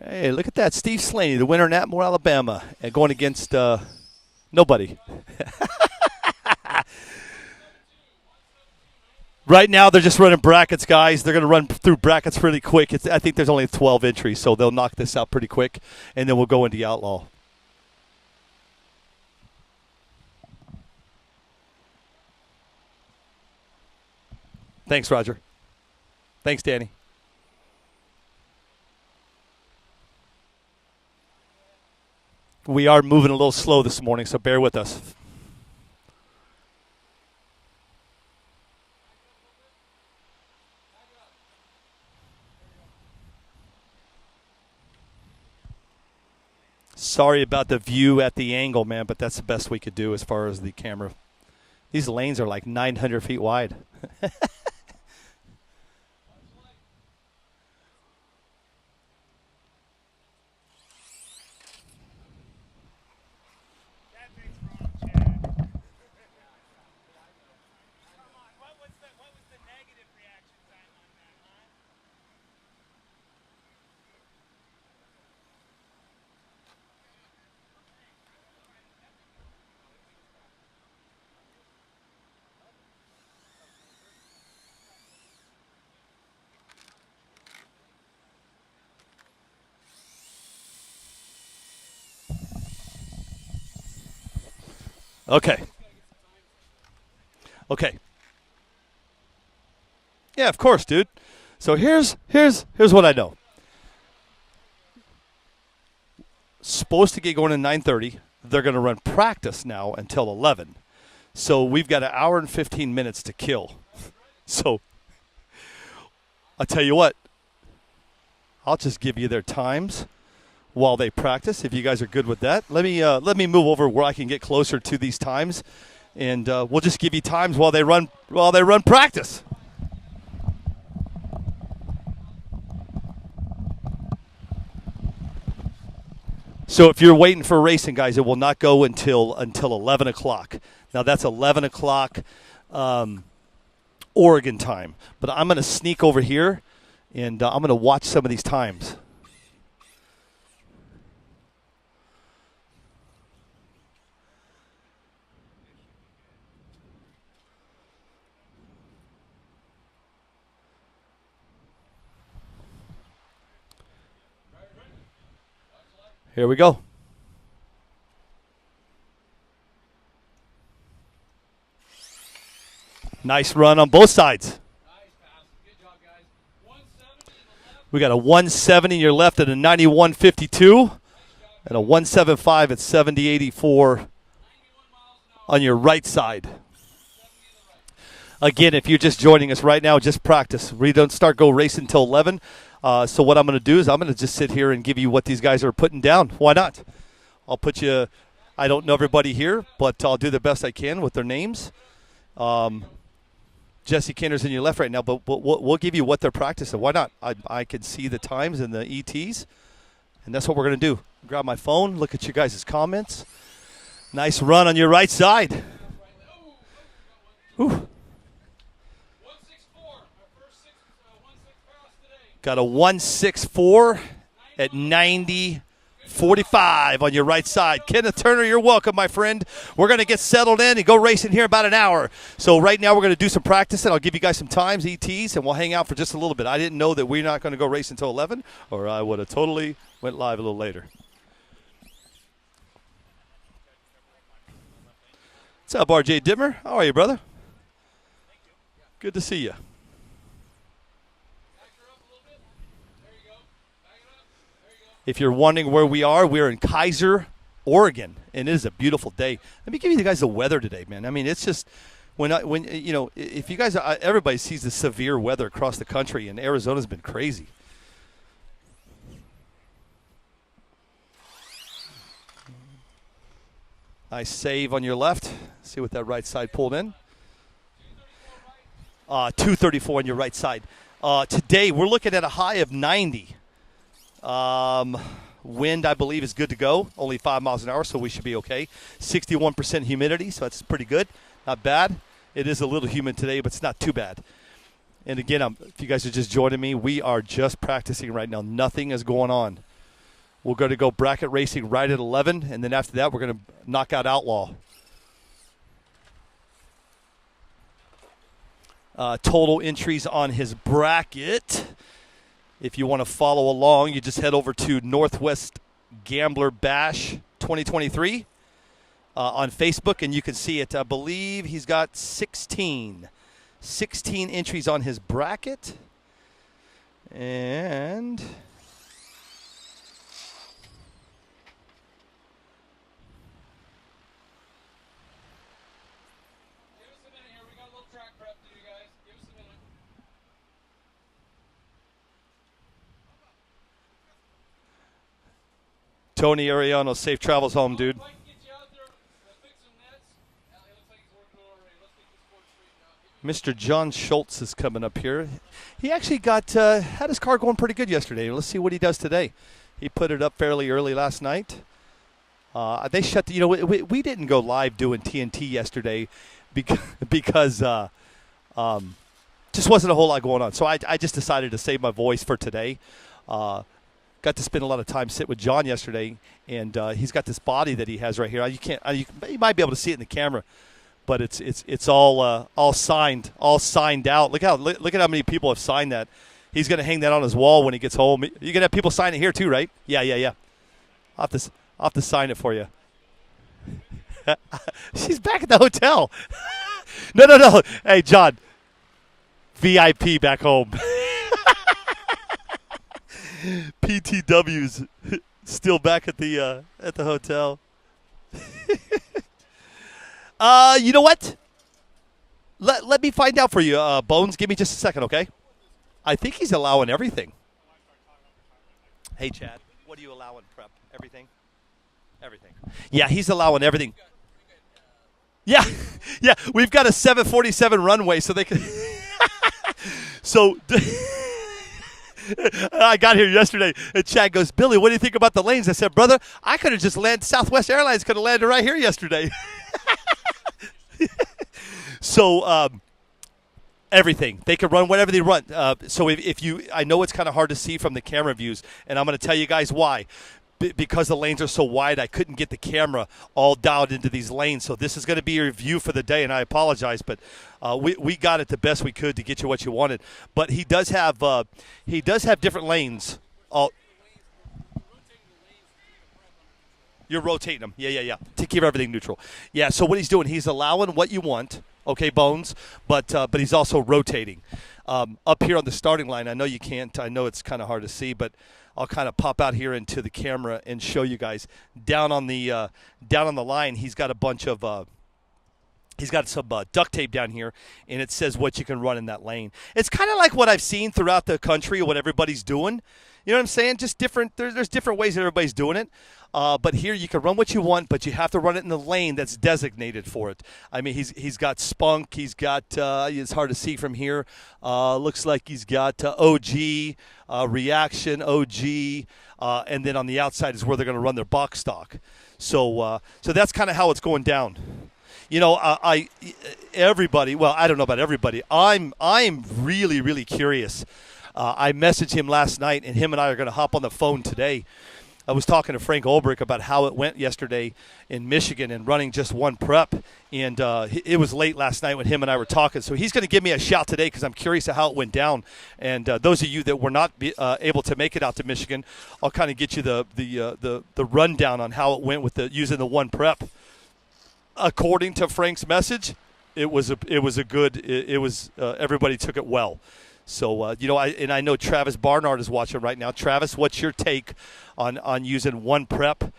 Hey, look at that, Steve Slaney, the winner in Atmore, Alabama, and going against nobody. Right now, they're just running brackets, guys. They're going to run through brackets pretty quick. I think there's only 12 entries, so they'll knock this out pretty quick, and then we'll go into the Outlaw. Thanks, Roger. Thanks, Danny. We are moving a little slow this morning, so bear with us. Sorry about the view at the angle, man, but that's the best we could do as far as the camera. These lanes are like 900 feet wide. Okay. Okay. Yeah, of course, dude. So here's what I know. Supposed to get going at 9:30. They're going to run practice now until 11. So we've got an hour and 15 minutes to kill. So I'll tell you what. I'll just give you their times while they practice. If you guys are good with that, let me move over where I can get closer to these times, and we'll just give you times while they run practice. So if you're waiting for racing, guys, it will not go until 11 o'clock. Now that's 11 o'clock Oregon time. But I'm going to sneak over here, and I'm going to watch some of these times. Here we go. Nice run on both sides. We got a 170 in your left and a 91.52 and a 175 at 70.84 on your right side. Again, if you're just joining us right now, just practice. We don't go racing until 11. So what I'm going to do is I'm going to just sit here and give you what these guys are putting down. Why not? I'll put you – I don't know everybody here, but I'll do the best I can with their names. Jesse Kinner's in your left right now, but we'll give you what they're practicing. Why not? I can see the times and the ETs, and that's what we're going to do. Grab my phone, look at you guys' comments. Nice run on your right side. Whew. Got a 164 at 90.45 on your right side. Kenneth Turner, you're welcome, my friend. We're going to get settled in and go racing here in about an hour. So right now we're going to do some practice, and I'll give you guys some times, ETs, and we'll hang out for just a little bit. I didn't know that we're not going to go race until 11, or I would have totally went live a little later. What's up, RJ Dimmer? How are you, brother? Good to see you. If you're wondering where we are, we're in Kaiser, Oregon, and it is a beautiful day. Let me give you guys the weather today, man. I mean, it's just when you know, if you guys, everybody sees the severe weather across the country, and Arizona's been crazy. Nice save on your left. See what that right side pulled in. 234 on your right side. Today we're looking at a high of 90. Wind, I believe, is good to go. Only 5 miles an hour, so we should be okay. 61% humidity, so that's pretty good. Not bad. It is a little humid today, but it's not too bad. And again, if you guys are just joining me, we are just practicing right now. Nothing is going on. We're going to go bracket racing right at 11, and then after that, we're going to knock out Outlaw. Total entries on his bracket. If you want to follow along, you just head over to Northwest Gambler Bash 2023 on Facebook, and you can see it. I believe he's got 16 entries on his bracket. And Tony Ariano, safe travels home, dude. Mr. John Schultz is coming up here. He actually had his car going pretty good yesterday. Let's see what he does today. He put it up fairly early last night. They shut we didn't go live doing TNT yesterday because just wasn't a whole lot going on. So I just decided to save my voice for today. Got to spend a lot of time sitting with John yesterday, and he's got this body that he has right here. You might be able to see it in the camera, but it's all signed out. Look at how many people have signed that. He's going to hang that on his wall when he gets home. You're going to have people sign it here too, right? Yeah. I'll have to sign it for you. She's back at the hotel. No, no, no. Hey, John, VIP back home. PTW's still back at the hotel. You know what? Let me find out for you, Bones. Give me just a second, okay? I think he's allowing everything. Hey, Chad, what do you allow in prep? Everything? Everything. Yeah, he's allowing everything. Yeah, yeah. We've got a 747 runway, so they can. So I got here yesterday, and Chad goes, "Billy, what do you think about the lanes?" I said, "Brother, I could have just landed. Southwest Airlines could have landed right here yesterday." So everything. They can run whatever they run. So if you, I know it's kind of hard to see from the camera views, and I'm going to tell you guys why. Because the lanes are so wide, I couldn't get the camera all dialed into these lanes. So this is going to be your view for the day, and I apologize, but we got it the best we could to get you what you wanted. But he does have different lanes. You're rotating them. Yeah. To keep everything neutral. Yeah, so what he's doing, he's allowing what you want, okay, Bones, but he's also rotating. Up here on the starting line, I know you can't. I know it's kind of hard to see, but I'll kind of pop out here into the camera and show you guys. Down on the line, he's got a bunch of he's got some duct tape down here, and it says what you can run in that lane. It's kind of like what I've seen throughout the country, what everybody's doing. You know what I'm saying? Just different. There's different ways that everybody's doing it. But here you can run what you want, but you have to run it in the lane that's designated for it. I mean, he's got spunk. He's got it's hard to see from here. Looks like he's got OG, reaction, OG, and then on the outside is where they're going to run their box stock. So that's kind of how it's going down. You know, everybody. Well, I don't know about everybody. I'm really, really curious. I messaged him last night, and him and I are going to hop on the phone today. I was talking to Frank Ulbrich about how it went yesterday in Michigan and running just one prep, and it was late last night when him and I were talking. So he's going to give me a shout today because I'm curious how it went down. And those of you that were not able to make it out to Michigan, I'll kind of get you the rundown on how it went with using the one prep. According to Frank's message, it was everybody took it well. So, you know, I know Travis Barnard is watching right now. Travis, what's your take on using one prep?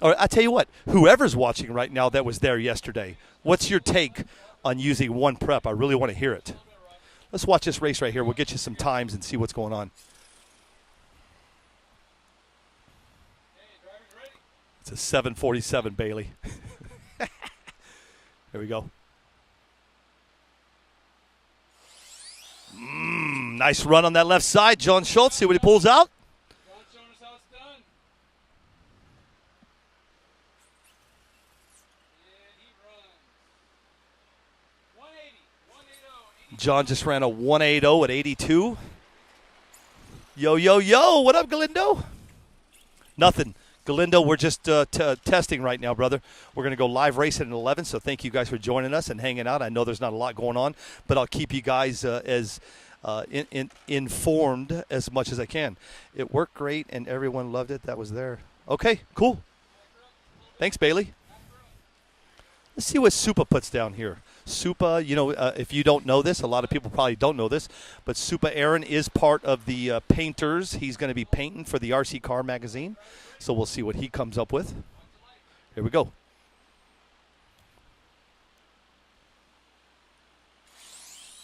Or I tell you what, whoever's watching right now that was there yesterday, what's your take on using one prep? I really want to hear it. Let's watch this race right here. We'll get you some times and see what's going on. It's a 747, Bailey. Here we go. Nice run on that left side. John Schultz, see what he pulls out. John's showing us how it's done. And he runs. 180. 180. John just ran a 180 at 82. Yo. What up, Galindo? Nothing. Galindo, we're just testing right now, brother. We're going to go live racing at 11, so thank you guys for joining us and hanging out. I know there's not a lot going on, but I'll keep you guys as informed as much as I can. It worked great, and everyone loved it that was there. Okay, cool. Thanks, Bailey. Let's see what Supa puts down here. Supa, you know, if you don't know this, a lot of people probably don't know this, but Supa Aaron is part of the painters. He's going to be painting for the RC Car magazine, so we'll see what he comes up with. Here we go.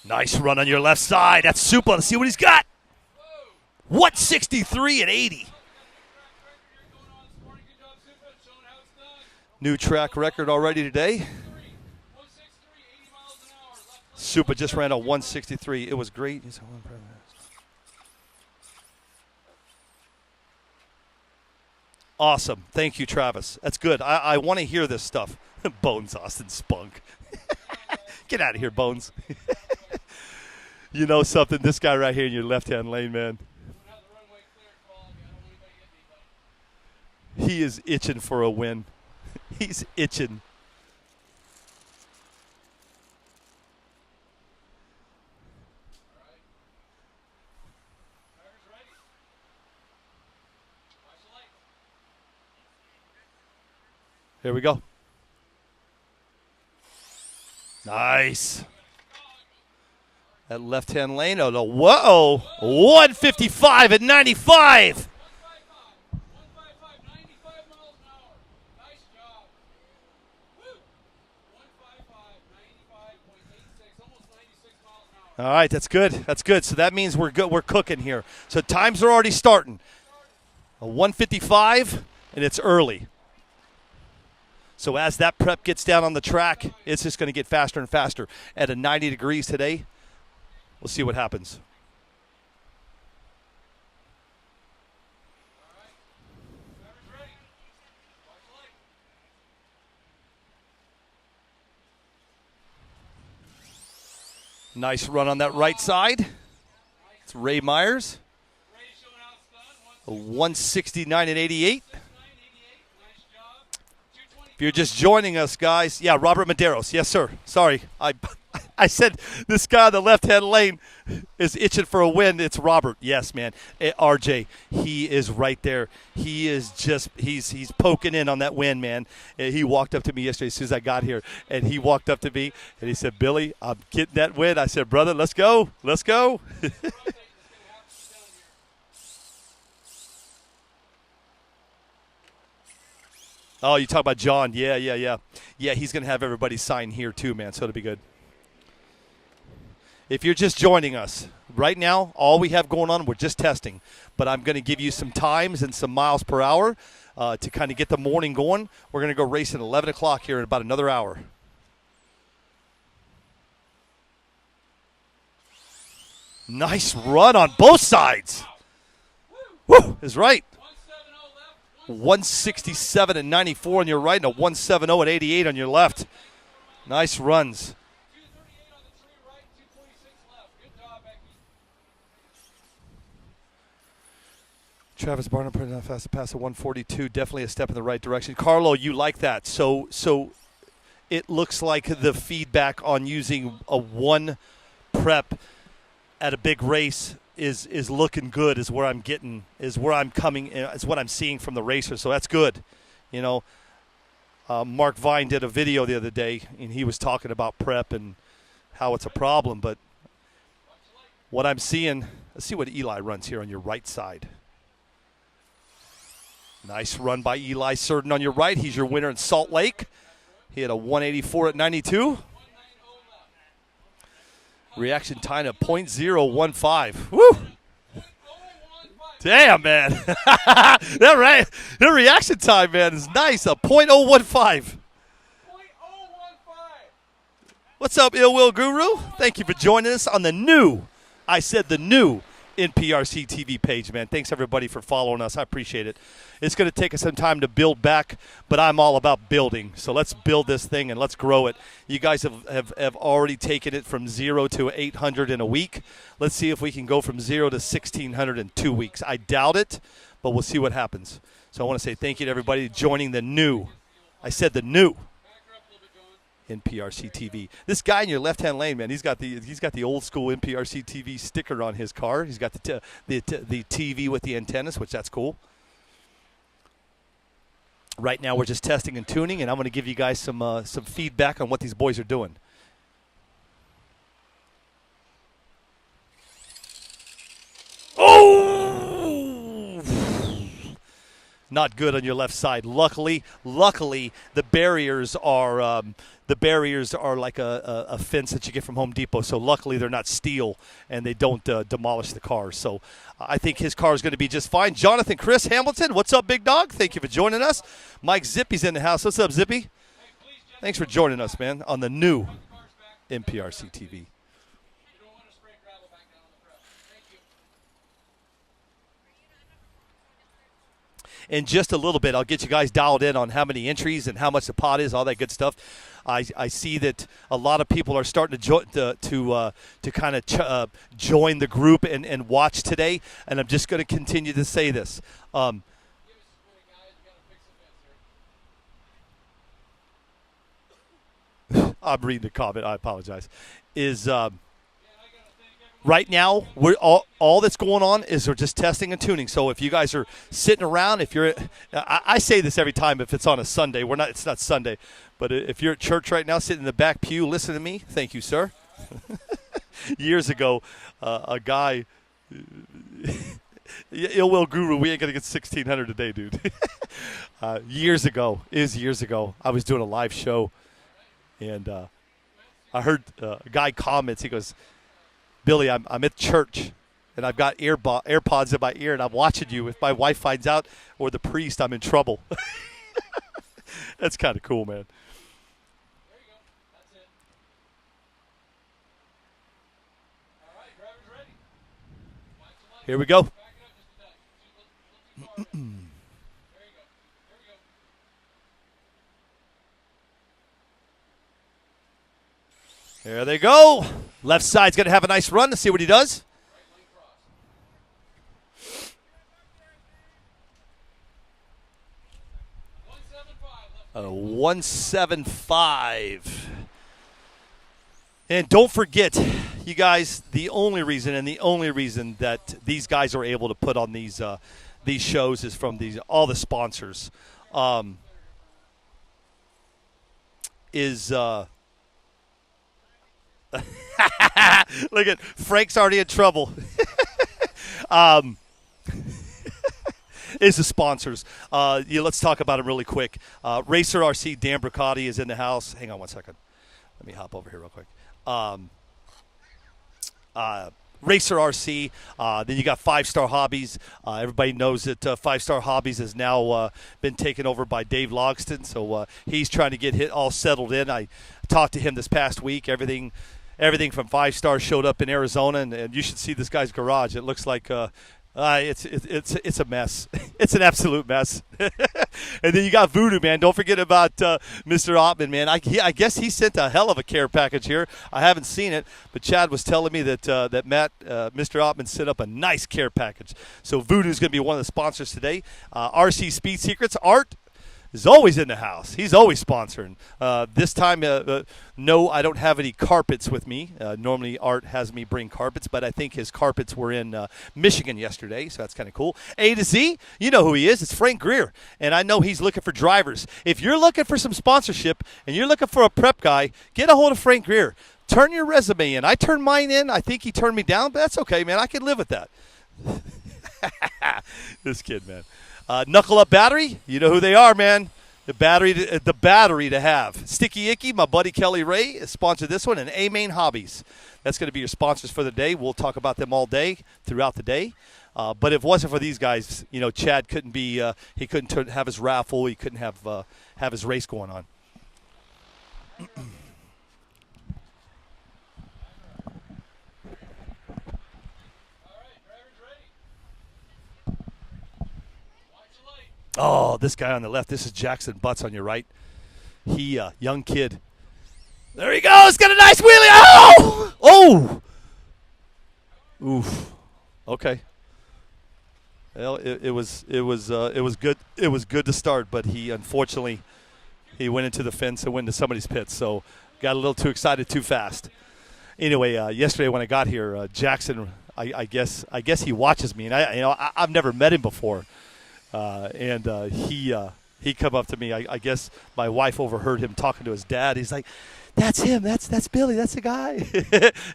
Nice run on your left side. That's Supa. Let's see what he's got. 163 at 80. New track record already today. Supa just ran a 163. It was great. Awesome. Thank you, Travis. That's good. I want to hear this stuff. Bones, Austin Spunk. Get out of here, Bones. You know something? This guy right here in your left-hand lane, man. He is itching for a win. He's itching. Here we go. Nice. That left-hand lane. Oh, no. Whoa. 155 at 95. 95 miles an hour. Nice job. Woo. 155, 95.86, almost 96 miles an hour. All right, that's good. That's good. So that means we're good. We're cooking here. So times are already starting. A 155, and it's early. So as that prep gets down on the track, it's just going to get faster and faster. At a 90 degrees today, we'll see what happens. Nice run on that right side. It's Ray Myers. 169 and 88. If you're just joining us, guys, yeah, Robert Medeiros. Yes, sir. Sorry. I said this guy on the left-hand lane is itching for a win. It's Robert. Yes, man. RJ, he is right there. He is just he's poking in on that win, man. He walked up to me yesterday as soon as I got here, and he walked up to me, and he said, Billy, I'm getting that win. I said, brother, let's go. Let's go. Oh, you talk about John. Yeah. Yeah, he's going to have everybody sign here too, man, so it'll be good. If you're just joining us, right now, all we have going on, we're just testing. But I'm going to give you some times and some miles per hour to kind of get the morning going. We're going to go racing at 11 o'clock here in about another hour. Nice run on both sides. Woo, is right. 167 and 94 on your right, and a 170 at 88 on your left. Nice runs. 238 on the tree right, 226 left. Good job, Becky. Travis Barnum put enough fast to pass at 142. Definitely a step in the right direction. Carlo, you like that. So it looks like the feedback on using a one prep at a big race is looking good, is where I'm getting, is where I'm coming, is what I'm seeing from the racers. So that's good. You know, Mark Vine did a video the other day, and he was talking about prep and how it's a problem. But what I'm seeing, let's see what Eli runs here on your right side. Nice run by Eli Surden on your right. He's your winner in Salt Lake. He had a 184 at 92. Reaction time of .015. Woo! Damn, man. that reaction time, man, is nice. A .015. What's up, Ill Will Guru? Thank you for joining us on the new NPRC TV page, man. Thanks, everybody, for following us. I appreciate it. It's going to take us some time to build back, but I'm all about building. So let's build this thing and let's grow it. You guys have already taken it from 0 to 800 in a week. Let's see if we can go from 0 to 1,600 in 2 weeks. I doubt it, but we'll see what happens. So I want to say thank you to everybody joining the new NPRC TV. This guy in your left-hand lane, man, he's got the old school NPRC TV sticker on his car. He's got the TV with the antennas, which that's cool. Right now, we're just testing and tuning, and I'm going to give you guys some feedback on what these boys are doing. Oh! Not good on your left side. Luckily, the barriers are like a fence that you get from Home Depot. So luckily, they're not steel and they don't demolish the cars. So I think his car is going to be just fine. Jonathan Chris Hamilton, what's up, big dog? Thank you for joining us. Mike Zippy's in the house. What's up, Zippy? Thanks for joining us, man, on the new NPRC TV. In just a little bit, I'll get you guys dialed in on how many entries and how much the pot is, all that good stuff. I see that a lot of people are starting to kind of join the group and watch today, and I'm just going to continue to say this. I'm reading the comment. I apologize. right now, we're all that's going on is we're just testing and tuning. So if you guys are sitting around, if you're, I say this every time if it's on a Sunday. It's not Sunday, but if you're at church right now, sitting in the back pew, listen to me. Thank you, sir. Years ago, a guy, Ill Will Guru, we ain't gonna get 1,600 today, dude. Years ago, I was doing a live show, and I heard a guy comments. He goes, Billy, I'm at church, and I've got AirPods in my ear, and I'm watching you. If my wife finds out, or the priest, I'm in trouble. That's kind of cool, man. There you go. That's it. All right, driver's ready. Watch the light. Here we go. Back it up just a touch. A little too far. There you go. Here we go. There they go. Left side's going to have a nice run. Let's see what he does. Right lane cross. 175 left. 175. And don't forget, you guys, the only reason that these guys are able to put on these shows is from all the sponsors. Look at Frank's already in trouble. Is the sponsors. Let's talk about them really quick. Racer RC, Dan Bricati is in the house. Hang on one second. Let me hop over here real quick. Racer RC. Then you got 5-Star Hobbies. Everybody knows that 5-Star Hobbies has now been taken over by Dave Logston. So he's trying to get all settled in. I talked to him this past week. Everything from 5-Star showed up in Arizona, and you should see this guy's garage. It looks like it's a mess. It's an absolute mess. And then you got Voodoo, man. Don't forget about Mr. Ottman, man. I guess he sent a hell of a care package here. I haven't seen it, but Chad was telling me that Matt, Mr. Ottman, sent up a nice care package. So Voodoo's going to be one of the sponsors today. RC Speed Secrets, Art is always in the house. He's always sponsoring. This time, no, I don't have any carpets with me. Normally, Art has me bring carpets, but I think his carpets were in Michigan yesterday, so that's kind of cool. A to Z, you know who he is. It's Frank Greer, and I know he's looking for drivers. If you're looking for some sponsorship and you're looking for a prep guy, get a hold of Frank Greer. Turn your resume in. I turned mine in. I think he turned me down, but that's okay, man. I can live with that. This kid, man. Knuckle Up Battery, you know who they are, man. The battery to have. Sticky Icky, my buddy Kelly Ray sponsored this one, and A-Main Hobbies. That's going to be your sponsors for the day. We'll talk about them all day, throughout the day. But if it wasn't for these guys, Chad couldn't be. He couldn't have his raffle. He couldn't have his race going on. Oh, this guy on the left. This is Jackson Butts on your right. He, young kid. There he goes. Got a nice wheelie. Oh! Oh! Oof. Okay. Well, it was good. It was good to start, but he unfortunately went into the fence and went into somebody's pit. So got a little too excited too fast. Anyway, yesterday when I got here, Jackson, I guess he watches me, and I've never met him before. He come up to me. I guess my wife overheard him talking to his dad. He's like, "That's him. That's Billy. That's the guy."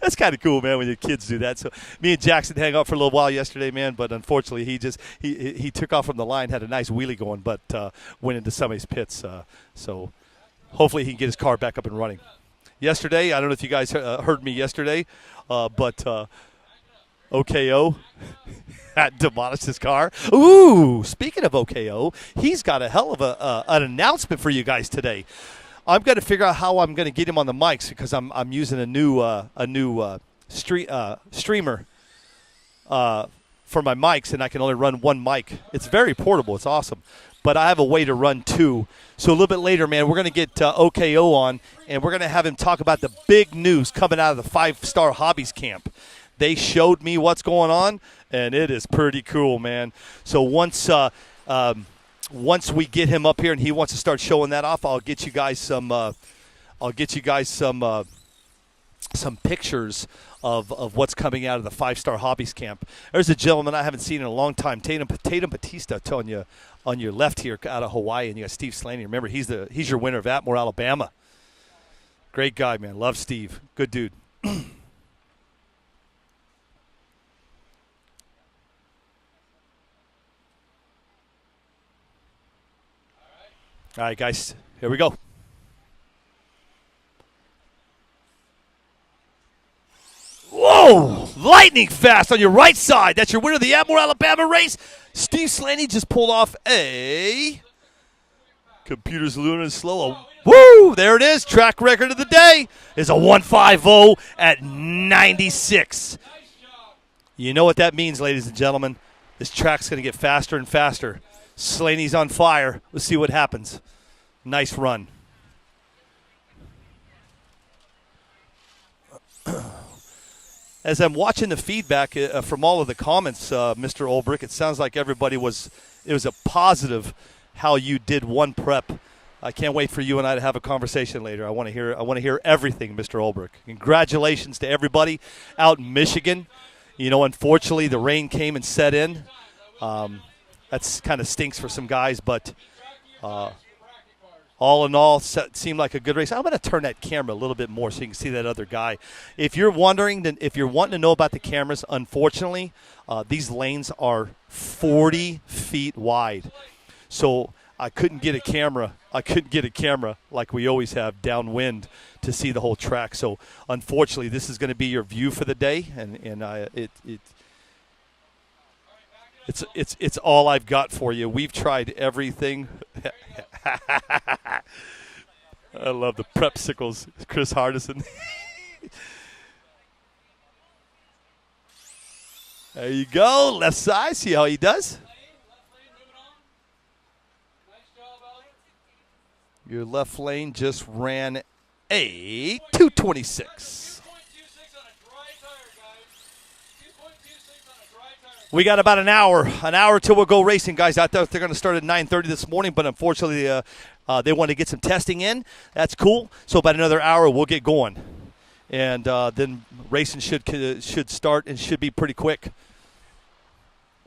That's kind of cool, man, when your kids do that. So me and Jackson hang out for a little while yesterday, man. But unfortunately, he took off from the line, had a nice wheelie going, but went into somebody's pits. So hopefully he can get his car back up and running. Yesterday, I don't know if you guys heard me yesterday, but OKO demolished his car. Ooh, speaking of OKO, he's got a hell of an announcement for you guys today. I'm going to figure out how I'm going to get him on the mics because I'm using a new streamer for my mics, and I can only run one mic. It's very portable. It's awesome. But I have a way to run two. So a little bit later, man, we're going to get OKO on, and we're going to have him talk about the big news coming out of the 5-Star Hobbies camp. They showed me what's going on, and it is pretty cool, man. So once we get him up here and he wants to start showing that off, I'll get you guys some some pictures of what's coming out of the 5-Star Hobbies camp. There's a gentleman I haven't seen in a long time, Tatum Batista, on your left here out of Hawaii, and you got Steve Slaney. Remember, he's your winner of Atmore, Alabama. Great guy, man. Love Steve. Good dude. All right, guys, here we go. Whoa! Lightning fast on your right side. That's your winner of the Atmore, Alabama race. Steve Slaney just pulled off a computer's lunar slow. Woo! There it is. Track record of the day is a 150 at 96. You know what that means, ladies and gentlemen. This track's going to get faster and faster. Slaney's on fire. Let's see what happens. Nice run. As I'm watching the feedback from all of the comments, Mr. Olbrich, it sounds like it was a positive how you did one prep. I can't wait for you and I to have a conversation later. I want to hear everything, Mr. Olbrich. Congratulations to everybody out in Michigan. You know, unfortunately, the rain came and set in. That's kind of stinks for some guys, but all in all, seemed like a good race. I'm going to turn that camera a little bit more so you can see that other guy. If you're wanting to know about the cameras, unfortunately, these lanes are 40 feet wide. So I couldn't get a camera like we always have downwind to see the whole track. So unfortunately, this is going to be your view for the day, and it's all I've got for you. We've tried everything. I love the prepsicles, Chris Hardison. There you go, left side. See how he does. Your left lane just ran a 226. We got about an hour till we'll go racing, guys. I thought they're going to start at 9:30 this morning, but unfortunately they want to get some testing in. That's cool. So about another hour, we'll get going. And then racing should start and should be pretty quick.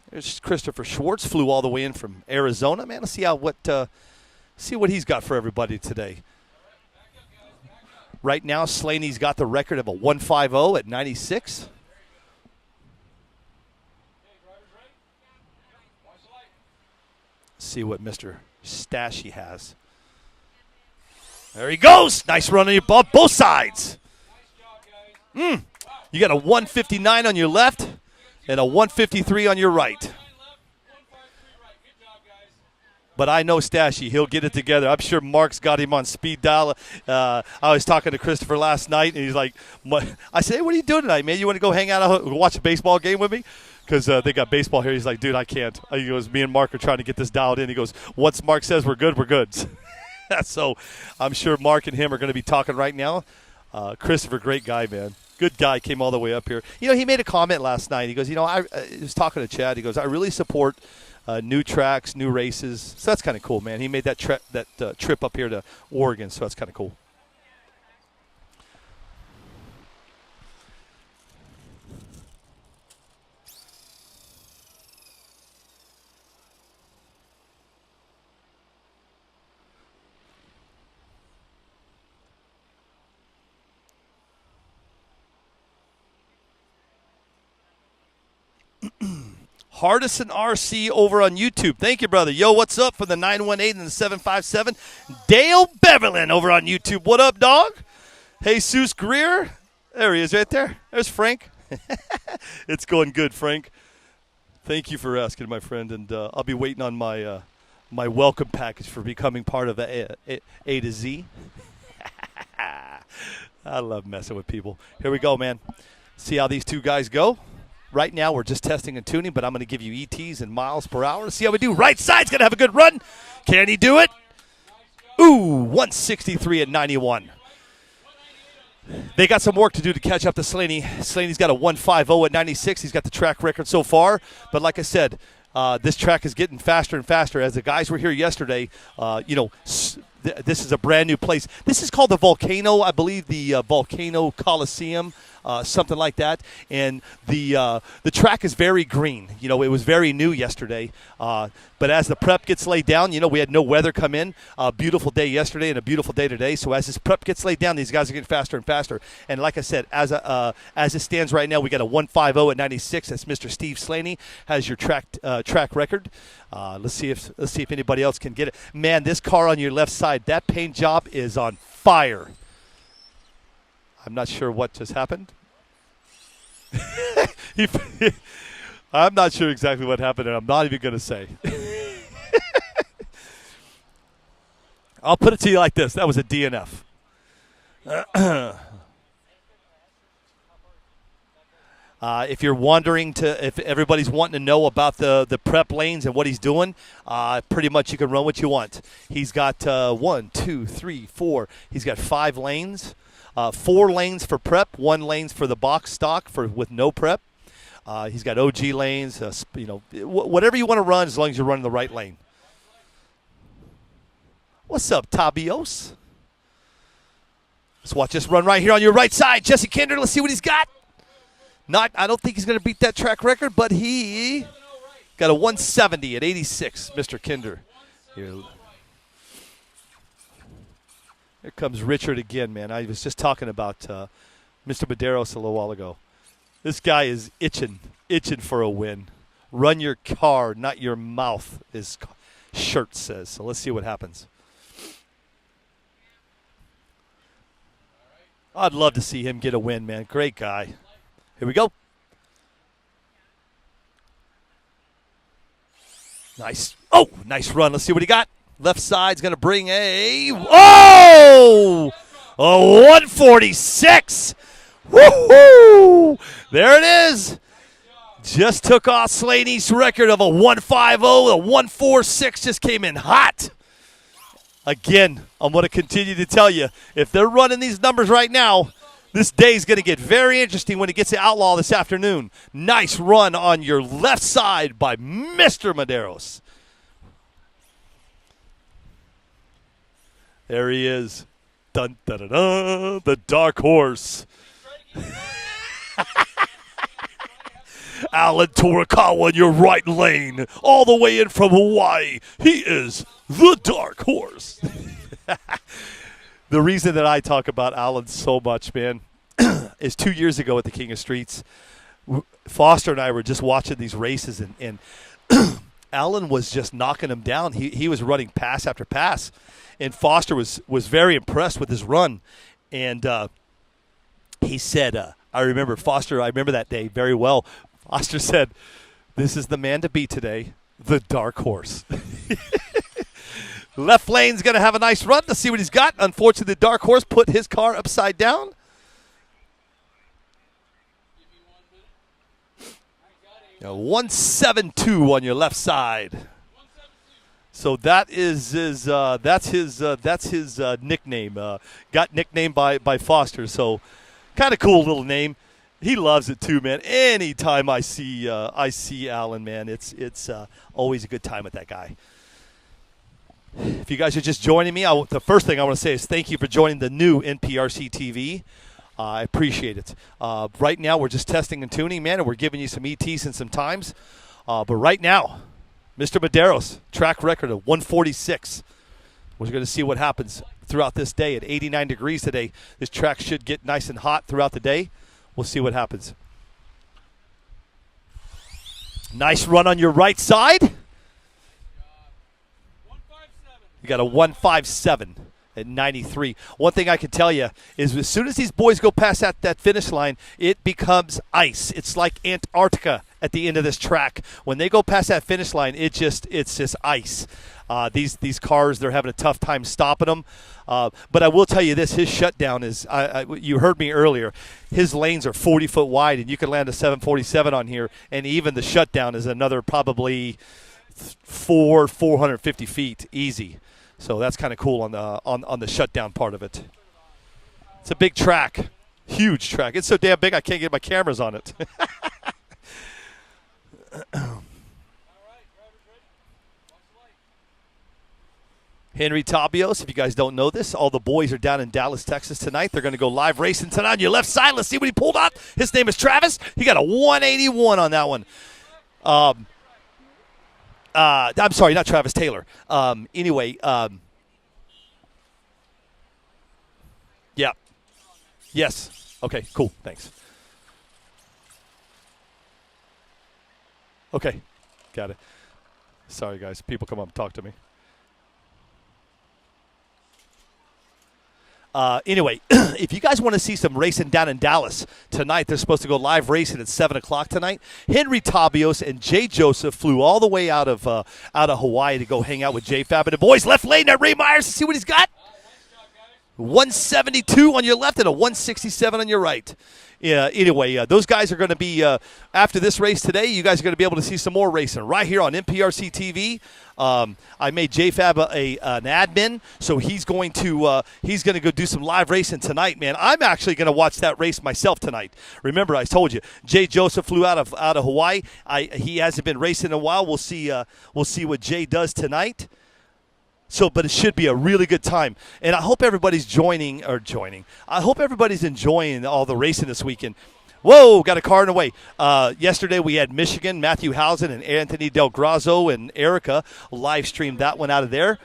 There's Christopher Schwartz, flew all the way in from Arizona. Man, let's see what he's got for everybody today. Right now, Slaney's got the record of a 150 at 96. See what Mr. Stashy has. There he goes. Nice run on your ball, both sides. You got a 159 on your left and a 153 on your right. But I know Stashy. He'll get it together. I'm sure Mark's got him on speed dial. I was talking to Christopher last night, and he's like, I said, hey, what are you doing tonight, man? You want to go hang out and watch a baseball game with me? Because they got baseball here. He's like, dude, I can't. He goes, me and Mark are trying to get this dialed in. He goes, once Mark says we're good, we're good. So I'm sure Mark and him are going to be talking right now. Christopher, great guy, man. Good guy, came all the way up here. You know, he made a comment last night. He goes, I was talking to Chad. He goes, I really support new tracks, new races. So that's kind of cool, man. He made that trip up here to Oregon, so that's kind of cool. Hardison RC over on YouTube. Thank you, brother. Yo, what's up for the 918 and the 757? Dale Beverlin over on YouTube. What up, dog? Jesus Greer. There he is right there. There's Frank. It's going good, Frank. Thank you for asking, my friend. And I'll be waiting on my my welcome package for becoming part of A to Z. I love messing with people. Here we go, man. See how these two guys go. Right now, we're just testing and tuning, but I'm going to give you ETs and miles per hour to see how we do. Right side's going to have a good run. Can he do it? Ooh, 163 at 91. They got some work to do to catch up to Slaney. Slaney's got a 150 at 96. He's got the track record so far. But like I said, this track is getting faster and faster. As the guys were here yesterday, This is a brand new place. This is called the Volcano, I believe, the Volcano Coliseum, something like that. And the track is very green. You know, it was very new yesterday. But as the prep gets laid down, you know, we had no weather come in. A beautiful day yesterday and a beautiful day today. So as this prep gets laid down, these guys are getting faster and faster. And like I said, as it stands right now, we got a 150 at 96. That's Mr. Steve Slaney has your track record. Let's see if anybody else can get it. Man, this car on your left side, that paint job is on fire. I'm not sure what just happened. I'm not sure exactly what happened, and I'm not even going to say. I'll put it to you like this. That was a DNF. If you're wondering if everybody's wanting to know about the prep lanes and what he's doing, pretty much you can run what you want. He's got 1, 2, 3, 4. He's got 5 lanes, 4 lanes for prep, 1 lanes for the box stock with no prep. He's got OG lanes, whatever you want to run as long as you're running the right lane. What's up, Tabios? Let's watch this run right here on your right side. Jesse Kinder, let's see what he's got. I don't think he's going to beat that track record, but he got a 170 at 86, Mr. Kinder. Here comes Richard again, man. I was just talking about Mr. Medeiros a little while ago. This guy is itching for a win. Run your car, not your mouth, his shirt says. So let's see what happens. I'd love to see him get a win, man. Great guy. Here we go. Nice. Oh, nice run. Let's see what he got. Left side's going to bring a 146. Woo-hoo! There it is. Just took off Slaney's record of a 150. The 146 just came in hot. Again, I'm going to continue to tell you, if they're running these numbers right now, this day is going to get very interesting when it gets to Outlaw this afternoon. Nice run on your left side by Mr. Medeiros. There he is. Dun, dun, dun, dun, the dark horse. Alan Torikawa in your right lane, all the way in from Hawaii. He is the dark horse. The reason that I talk about Alan so much, man, is 2 years ago at the King of Streets, Foster and I were just watching these races, and Alan was just knocking him down. He was running pass after pass, and Foster was very impressed with his run. And he said, I remember that day very well. Foster said, "This is the man to beat today, the dark horse." Left lane's going to have a nice run. Let's see what he's got. Unfortunately, the dark horse put his car upside down. Now, 172 on your left side. So that's his nickname. Got nicknamed by Foster. So kind of cool little name. He loves it too, man. Anytime I see Alan, man, it's always a good time with that guy. If you guys are just joining me, the first thing I want to say is thank you for joining the new NPRC TV. I appreciate it. Right now, we're just testing and tuning, man, and we're giving you some ETs and some times. But right now, Mr. Medeiros, track record of 146. We're going to see what happens throughout this day. At 89 degrees today, this track should get nice and hot throughout the day. We'll see what happens. Nice run on your right side. You got a 157 at 93. One thing I can tell you is as soon as these boys go past that finish line, it becomes ice. It's like Antarctica at the end of this track. When they go past that finish line, it's just ice. These cars, they're having a tough time stopping them. But I will tell you this, his shutdown is, you heard me earlier, his lanes are 40 foot wide, and you can land a 747 on here, and even the shutdown is another probably 450 feet easy. So that's kind of cool on the shutdown part of it. It's a big track, huge track. It's so damn big I can't get my cameras on it. Henry Tabios, if you guys don't know this, all the boys are down in Dallas, Texas tonight. They're going to go live racing tonight on your left side. Let's see what he pulled out. His name is Travis. He got a 181 on that one. I'm sorry, not Travis Taylor. Anyway, yeah. Yes. Okay, cool. Thanks. Okay, got it. Sorry, guys. People come up and talk to me. Anyway, if you guys want to see some racing down in Dallas tonight, they're supposed to go live racing at 7 o'clock tonight. Henry Tabios and Jay Joseph flew all the way out of Hawaii to go hang out with Jay Fab and the boys. Left lane at Ray Myers to see what he's got. 172 on your left and a 167 on your right. Yeah. Anyway, those guys are going to be after this race today. You guys are going to be able to see some more racing right here on NPRC TV. I made JFab an admin, so he's going to go do some live racing tonight. Man, I'm actually going to watch that race myself tonight. Remember, I told you, Jay Joseph flew out of Hawaii. He hasn't been racing in a while. We'll see what Jay does tonight. So, but it should be a really good time. And I hope everybody's joining. I hope everybody's enjoying all the racing this weekend. Whoa, got a car in the way. Yesterday we had Michigan, Matthew Housen and Anthony Del Grazo and Erica live streamed that one out of there.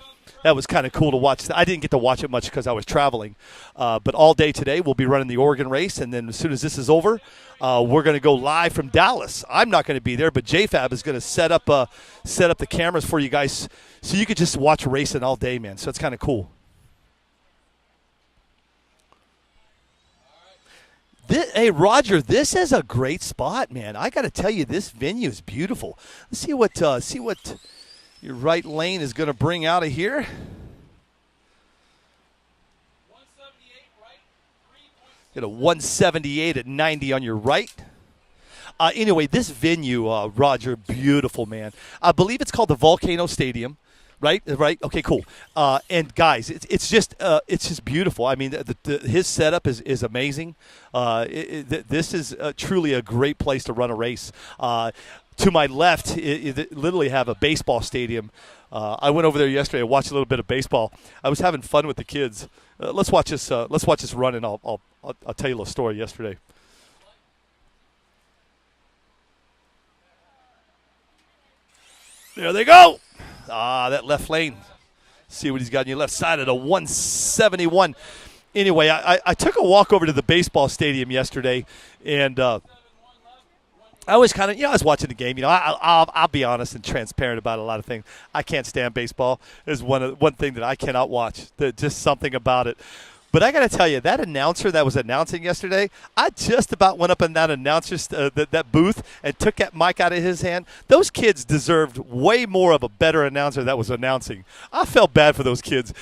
That was kind of cool to watch. I didn't get to watch it much because I was traveling. But all day today we'll be running the Oregon race. And then as soon as this is over, we're going to go live from Dallas. I'm not going to be there, but JFab is going to set up the cameras for you guys so you could just watch racing all day, man. So it's kind of cool. Hey, Roger, this is a great spot, man. I got to tell you, this venue is beautiful. Let's see what your right lane is going to bring out of here. 178 right, 3.6. Get a 178 at 90 on your right. Anyway, this venue, Roger, beautiful, man. I believe it's called the Volcano Stadium. Right. Okay, cool. And guys, it's just beautiful. I mean, his setup is amazing. This is truly a great place to run a race. To my left, it literally have a baseball stadium. I went over there yesterday. I watched a little bit of baseball. I was having fun with the kids. Let's watch this. Let's watch this run, and I'll tell you a little story yesterday. There they go. That left lane. See what he's got on your left side at a 171. Anyway, I took a walk over to the baseball stadium yesterday, and I was kind of, I was watching the game. I'll be honest and transparent about a lot of things. I can't stand baseball. There's one thing that I cannot watch. Just something about it. But I got to tell you, that announcer that was announcing yesterday, I just about went up in that announcer's that booth and took that mic out of his hand. Those kids deserved way more of a better announcer that was announcing. I felt bad for those kids.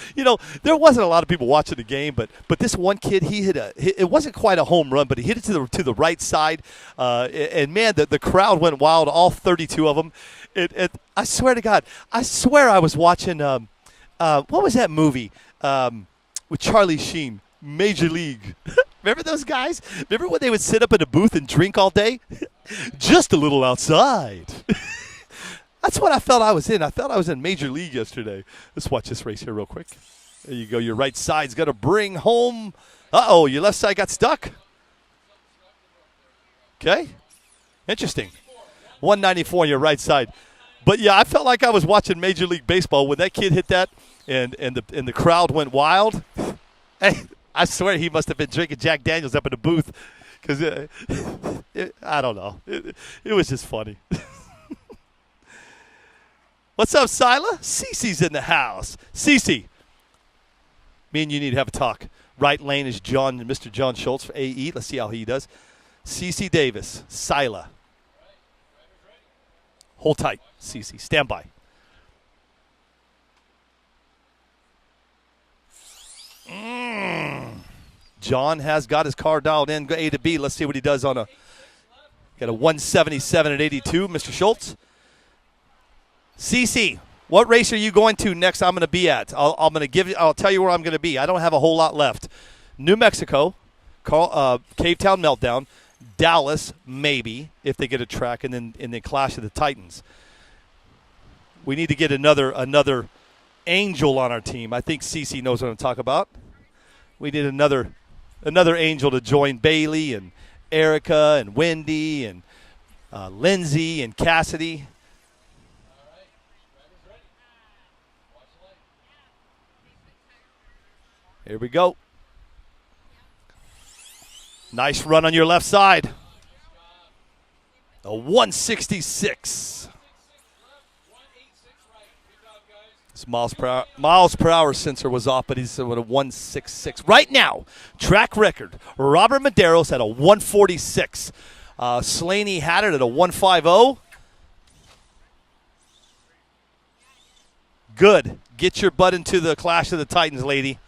There wasn't a lot of people watching the game, but this one kid, he hit it wasn't quite a home run, but he hit it to the right side. And man, the crowd went wild, all 32 of them. I swear to God, I was watching, what was that movie? With Charlie Sheen, Major League. Remember those guys? Remember when they would sit up in a booth and drink all day? Just a little outside. That's what I felt I was in. I felt I was in Major League yesterday. Let's watch this race here real quick. There you go. Your right side's got to bring home. Uh-oh, your left side got stuck. Okay. Interesting. 194 on your right side. But, yeah, I felt like I was watching Major League Baseball when that kid hit that. And the crowd went wild. Hey, I swear he must have been drinking Jack Daniels up in the booth because I don't know. It was just funny. What's up, Sila? Cece's in the house. Cece, me and you need to have a talk. Right lane is Mr. John Schultz for AE. Let's see how he does. Cece Davis, Sila. Hold tight, Cece. Stand by. John has got his car dialed in, A to B. Let's see what he does got a 177 at 82, Mr. Schultz. CC, what race are you going to next? I'm going to be at. I'll tell you where I'm going to be. I don't have a whole lot left. New Mexico, Cave Town Meltdown, Dallas, maybe if they get a track, and then Clash of the Titans. We need to get another angel on our team. I think Cece knows what I'm talking about. We need another angel to join Bailey and Erica and Wendy and Lindsay and Cassidy. All right. Driver's ready. Watch the light. Here we go. Nice run on your left side. A 166. 186 left, 186 right. Good job, guys. His miles per hour sensor was off, but he's at a 166. Right now, track record, Robert Medeiros at a 146. Slaney had it at a 150. Good. Get your butt into the Clash of the Titans, lady.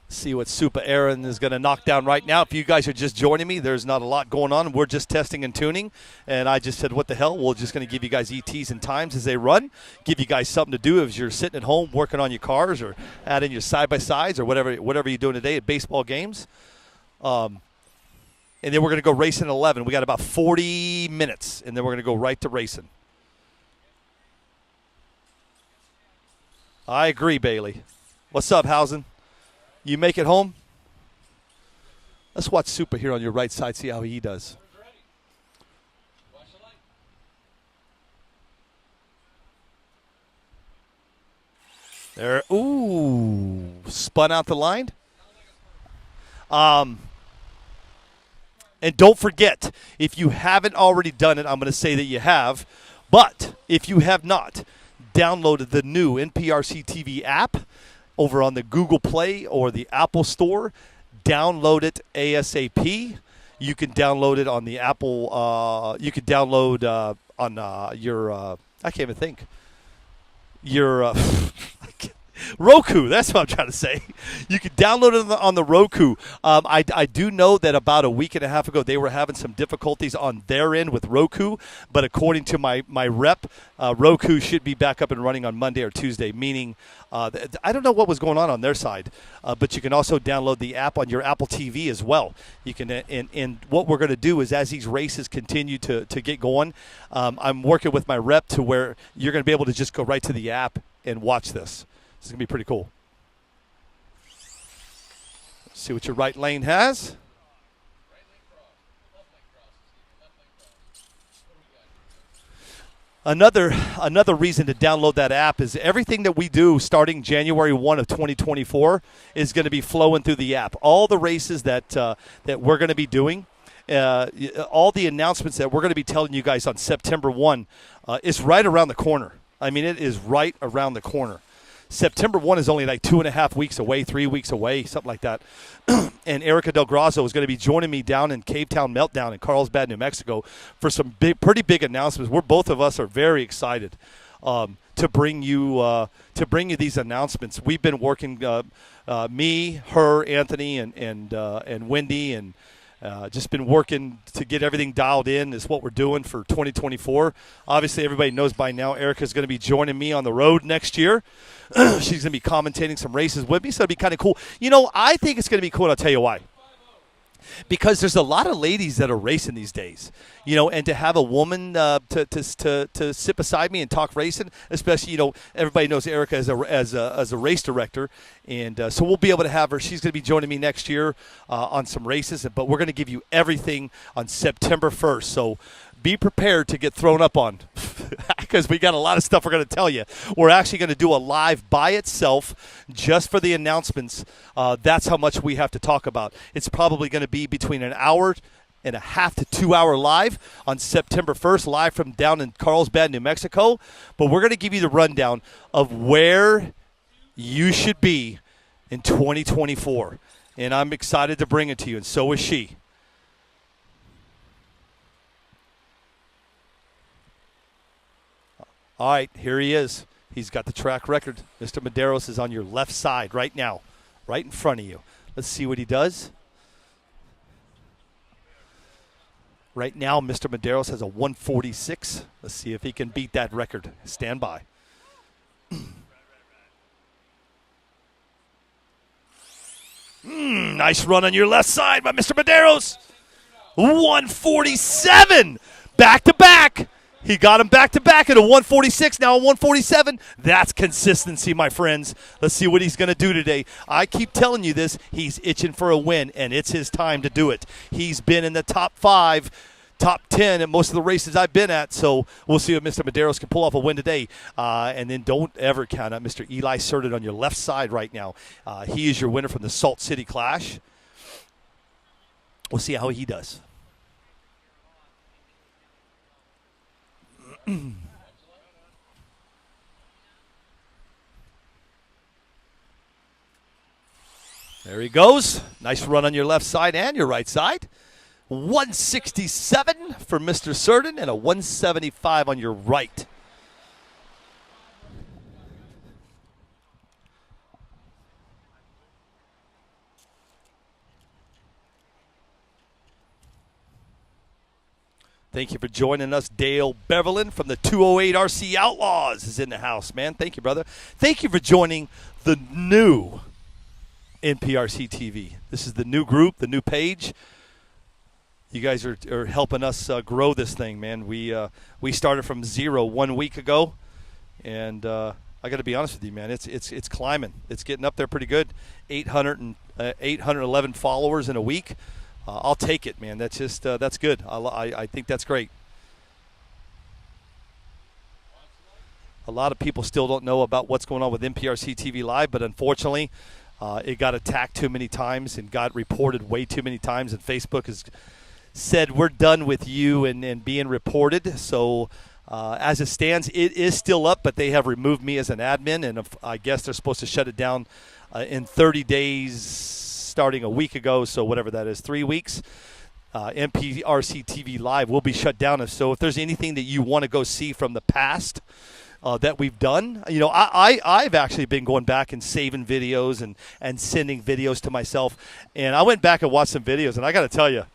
See what Super Aaron is going to knock down right now. If you guys are just joining me, there's not a lot going on. We're just testing and tuning. And I just said, what the hell? We're just going to give you guys ETs and times as they run. Give you guys something to do if you're sitting at home working on your cars or adding your side-by-sides or whatever you're doing today at baseball games. And then we're going to go racing at 11. We got about 40 minutes, and then we're going to go right to racing. I agree, Bailey. What's up, Housen? You make it home? Let's watch Super here on your right side, see how he does. Watch the light. There, ooh, spun out the line. And don't forget, if you haven't already done it, I'm going to say that you have. But if you have not downloaded the new NPRC TV app over on the Google Play or the Apple Store, download it ASAP. You can download it on the Apple. You can download on your. I can't even think. Your Roku. That's what I'm trying to say. You can download it on the Roku. I do know that about a week and a half ago they were having some difficulties on their end with Roku, but according to my rep, Roku should be back up and running on Monday or Tuesday, meaning I don't know what was going on their side, but you can also download the app on your Apple TV as well. You can, and what we're going to do is as these races continue to get going, I'm working with my rep to where you're going to be able to just go right to the app and watch this. This is going to be pretty cool. Let's see what your right lane has. Right leg cross. Left leg cross. Left leg cross. What do we got? Another reason to download that app is everything that we do starting January 1 of 2024 is going to be flowing through the app. All the races that we're going to be doing, all the announcements that we're going to be telling you guys on September 1 is right around the corner. I mean, it is right around the corner. September 1 is only like 2.5 weeks away, 3 weeks away, something like that. And Erica Del Grasso is going to be joining me down in Cave Town Meltdown in Carlsbad, New Mexico for some pretty big announcements. Both of us are very excited to bring you these announcements. We've been working, me, her, Anthony, and Wendy, and just been working to get everything dialed in is what we're doing for 2024. Obviously, everybody knows by now Erica's going to be joining me on the road next year. She's going to be commentating some races with me, so it'll be kind of cool. You know, I think it's going to be cool, and I'll tell you why. Because there's a lot of ladies that are racing these days, you know, and to have a woman to sit beside me and talk racing, especially, you know, everybody knows Erica as a race director, and so we'll be able to have her. She's going to be joining me next year on some races, but we're going to give you everything on September 1st. So be prepared to get thrown up on because we got a lot of stuff we're going to tell you. We're actually going to do a live by itself just for the announcements. That's how much we have to talk about. It's probably going to be between an hour and a half to 2 hour live on September 1st, live from down in Carlsbad, New Mexico. But we're going to give you the rundown of where you should be in 2024. And I'm excited to bring it to you, and so is she. All right, here he is. He's got the track record. Mr. Medeiros is on your left side right now, right in front of you. Let's see what he does. Right now, Mr. Medeiros has a 146. Let's see if he can beat that record. Stand by. Nice run on your left side by Mr. Medeiros. 147. Back to back. He got him back to back at a 146, now a 147. That's consistency, my friends. Let's see what he's going to do today. I keep telling you this. He's itching for a win, and it's his time to do it. He's been in the top 5, top 10 at most of the races I've been at, so we'll see if Mr. Medeiros can pull off a win today. And then don't ever count out Mr. Eli Cerdan on your left side right now. He is your winner from the Salt City Clash. We'll see how he does. There he goes. Nice run on your left side and your right side. 167 for Mr. Cerdan and a 175 on your right. Thank you for joining us. Dale Beverlin from the 208 RC Outlaws is in the house, man. Thank you, brother. Thank you for joining the new NPRC TV. This is the new group, the new page. You guys are helping us grow this thing, man. We started from 0 1 week ago, and I got to be honest with you, man. It's climbing. It's getting up there pretty good. 811 followers in a week. I'll take it, man. That's just that's good. I think that's great. A lot of people still don't know about what's going on with NPRC TV Live, but unfortunately, it got attacked too many times and got reported way too many times, and Facebook has said we're done with you and being reported. So as it stands, it is still up, but they have removed me as an admin, and I guess they're supposed to shut it down in 30 days. Starting a week ago, so whatever that is, 3 weeks. NPRC TV Live will be shut down. So if there's anything that you want to go see from the past that we've done, you know, I've actually been going back and saving videos and sending videos to myself. And I went back and watched some videos, and I got to tell you,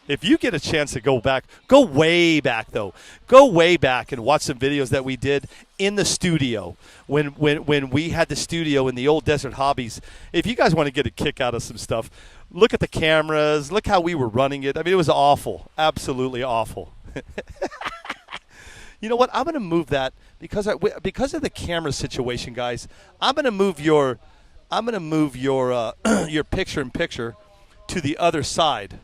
if you get a chance to go back, go way back, though. Go way back and watch some videos that we did in the studio when we had the studio in the old Desert Hobbies. If you guys want to get a kick out of some stuff, look at the cameras. Look how we were running it. I mean, it was awful. Absolutely awful. You know what? I'm going to move that because of the camera situation, guys. I'm going to move your your picture-in-picture to the other side.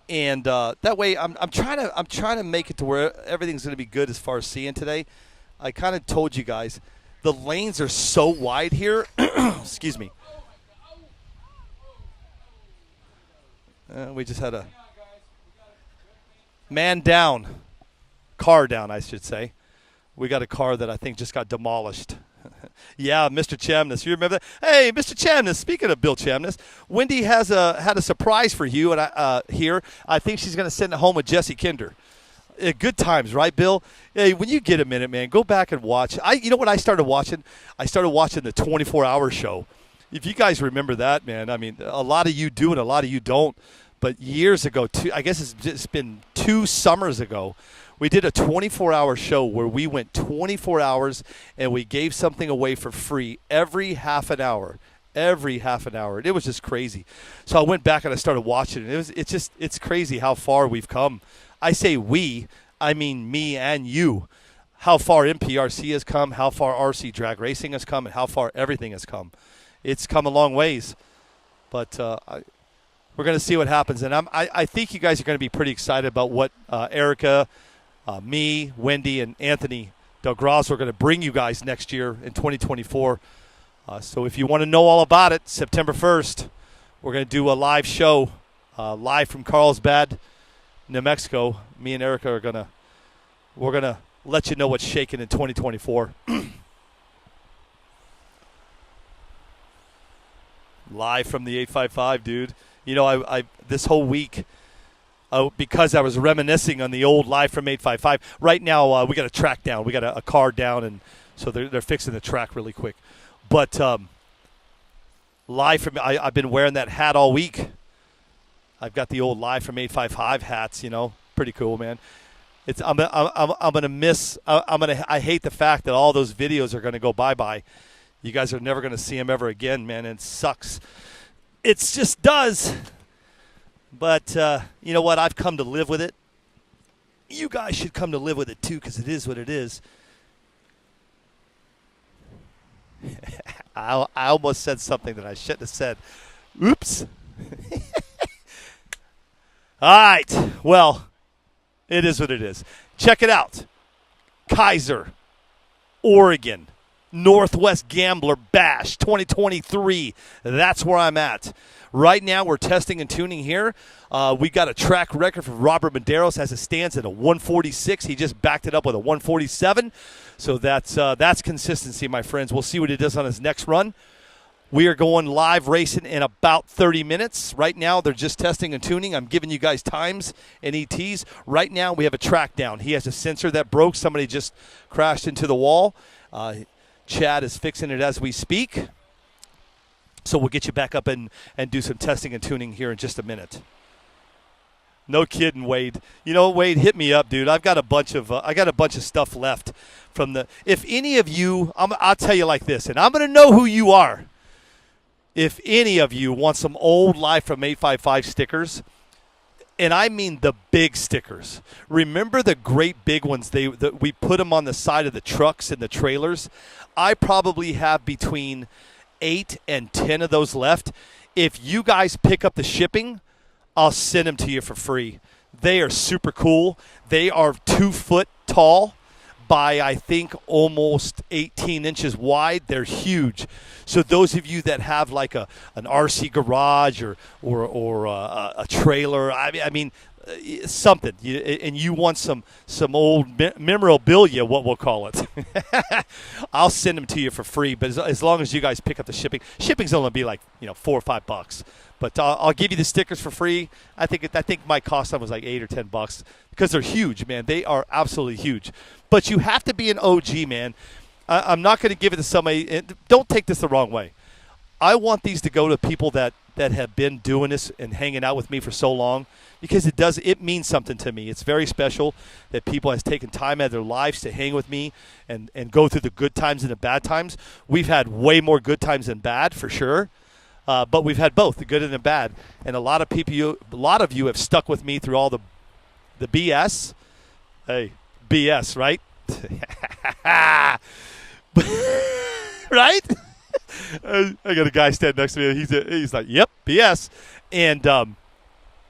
And that way, I'm trying to make it to where everything's going to be good as far as seeing today. I kind of told you guys, the lanes are so wide here. Excuse me. We just had a man down, car down, I should say. We got a car that I think just got demolished. Yeah, Mr. Chamness. You remember that? Hey, Mr. Chamness, speaking of Bill Chamness, Wendy had a surprise for you and here. I think she's going to send it home with Jesse Kinder. Good times, right, Bill? Hey, when you get a minute, man, go back and watch. You know what I started watching? I started watching the 24-hour show. If you guys remember that, man, I mean, a lot of you do and a lot of you don't. But years ago, I guess it's just been 2 summers ago, we did a 24-hour show where we went 24 hours and we gave something away for free every half an hour. It was just crazy. So I went back and I started watching it. It's crazy how far we've come. I say we, I mean me and you. How far NPRC has come, how far RC drag racing has come, and how far everything has come. It's come a long ways. But we're going to see what happens. And I think you guys are going to be pretty excited about what Erica, me, Wendy, and Anthony Del Grosso are going to bring you guys next year in 2024. So if you want to know all about it, September 1st, we're going to do a live show, live from Carlsbad, New Mexico. Me and Erica we're going to let you know what's shaking in 2024. Live from the 855, dude. You know, I this whole week, because I was reminiscing on the old Live from 855. Right now, we got a track down. We got a car down, and so they're fixing the track really quick. But Live from I've been wearing that hat all week. I've got the old Live from 855 hats. You know, pretty cool, man. I'm gonna miss. I hate the fact that all those videos are gonna go bye. You guys are never gonna see them ever again, man. And it sucks. It just does. But you know what? I've come to live with it. You guys should come to live with it too, because it is what it is. I almost said something that I shouldn't have said. Oops. All right. Well, it is what it is. Check it out. Kaiser, Oregon, Northwest Gambler Bash 2023. That's where I'm at. Right now, we're testing and tuning here. We got a track record from Robert Medeiros as it stands at a 146. He just backed it up with a 147. So that's consistency, my friends. We'll see what he does on his next run. We are going live racing in about 30 minutes. Right now, they're just testing and tuning. I'm giving you guys times and ETs. Right now, we have a track down. He has a sensor that broke. Somebody just crashed into the wall. Chad is fixing it as we speak. So we'll get you back up and do some testing and tuning here in just a minute. No kidding, Wade. You know, Wade, hit me up, dude. I've got a bunch of stuff left from the. If any of you, I'll tell you like this, and I'm going to know who you are. If any of you want some old Live from 855 stickers, and I mean the big stickers. Remember the great big ones? We put them on the side of the trucks and the trailers. I probably have between 8 and 10 of those left. If you guys pick up the shipping, I'll send them to you for free. They are super cool. They are 2 foot tall by, I think, almost 18 inches wide. They're huge. So those of you that have like an RC garage or a trailer, I mean something, and you want some old memorabilia, what we'll call it, I'll send them to you for free. But as long as you guys pick up the shipping, shipping's only be like $4 or $5. But I'll give you the stickers for free. I think my cost them was like $8 or $10 because they're huge, man. They are absolutely huge. But you have to be an OG, man. I'm not going to give it to somebody. And don't take this the wrong way. I want these to go to people that have been doing this and hanging out with me for so long, because it means something to me. It's very special that people has taken time out of their lives to hang with me and go through the good times and the bad times. We've had way more good times than bad, for sure. But we've had both, the good and the bad. And a lot of you have stuck with me through all the BS. Hey, BS, right? Right? I got a guy standing next to me. He's like, yep, BS. And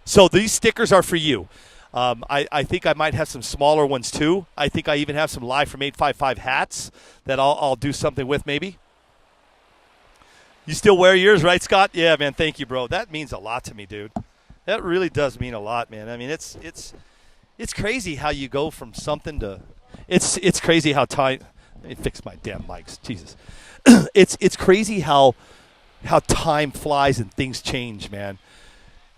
so these stickers are for you. I think I might have some smaller ones too. I think I even have some Live from 855 hats that I'll do something with maybe. You still wear yours, right, Scott? Yeah, man, thank you, bro. That means a lot to me, dude. That really does mean a lot, man. I mean, it's crazy how you go from something to it's crazy how time. Let me fix my damn mics. Jesus. It's crazy how time flies and things change, man.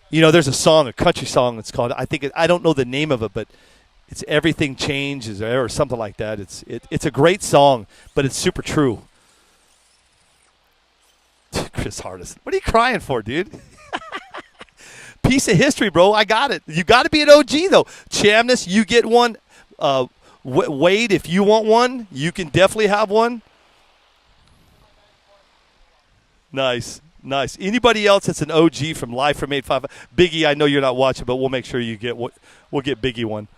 You know, there's a country song that's called, I don't know the name of it, but it's Everything Changes or something like that. It's a great song, but it's super true. Chris Hardison. What are you crying for, dude? Piece of history, bro. I got it. You got to be an OG, though. Chamness, you get one. Wade, if you want one, you can definitely have one. Nice. Anybody else that's an OG from Live from 855? Biggie, I know you're not watching, but we'll make sure you get we'll get Biggie one.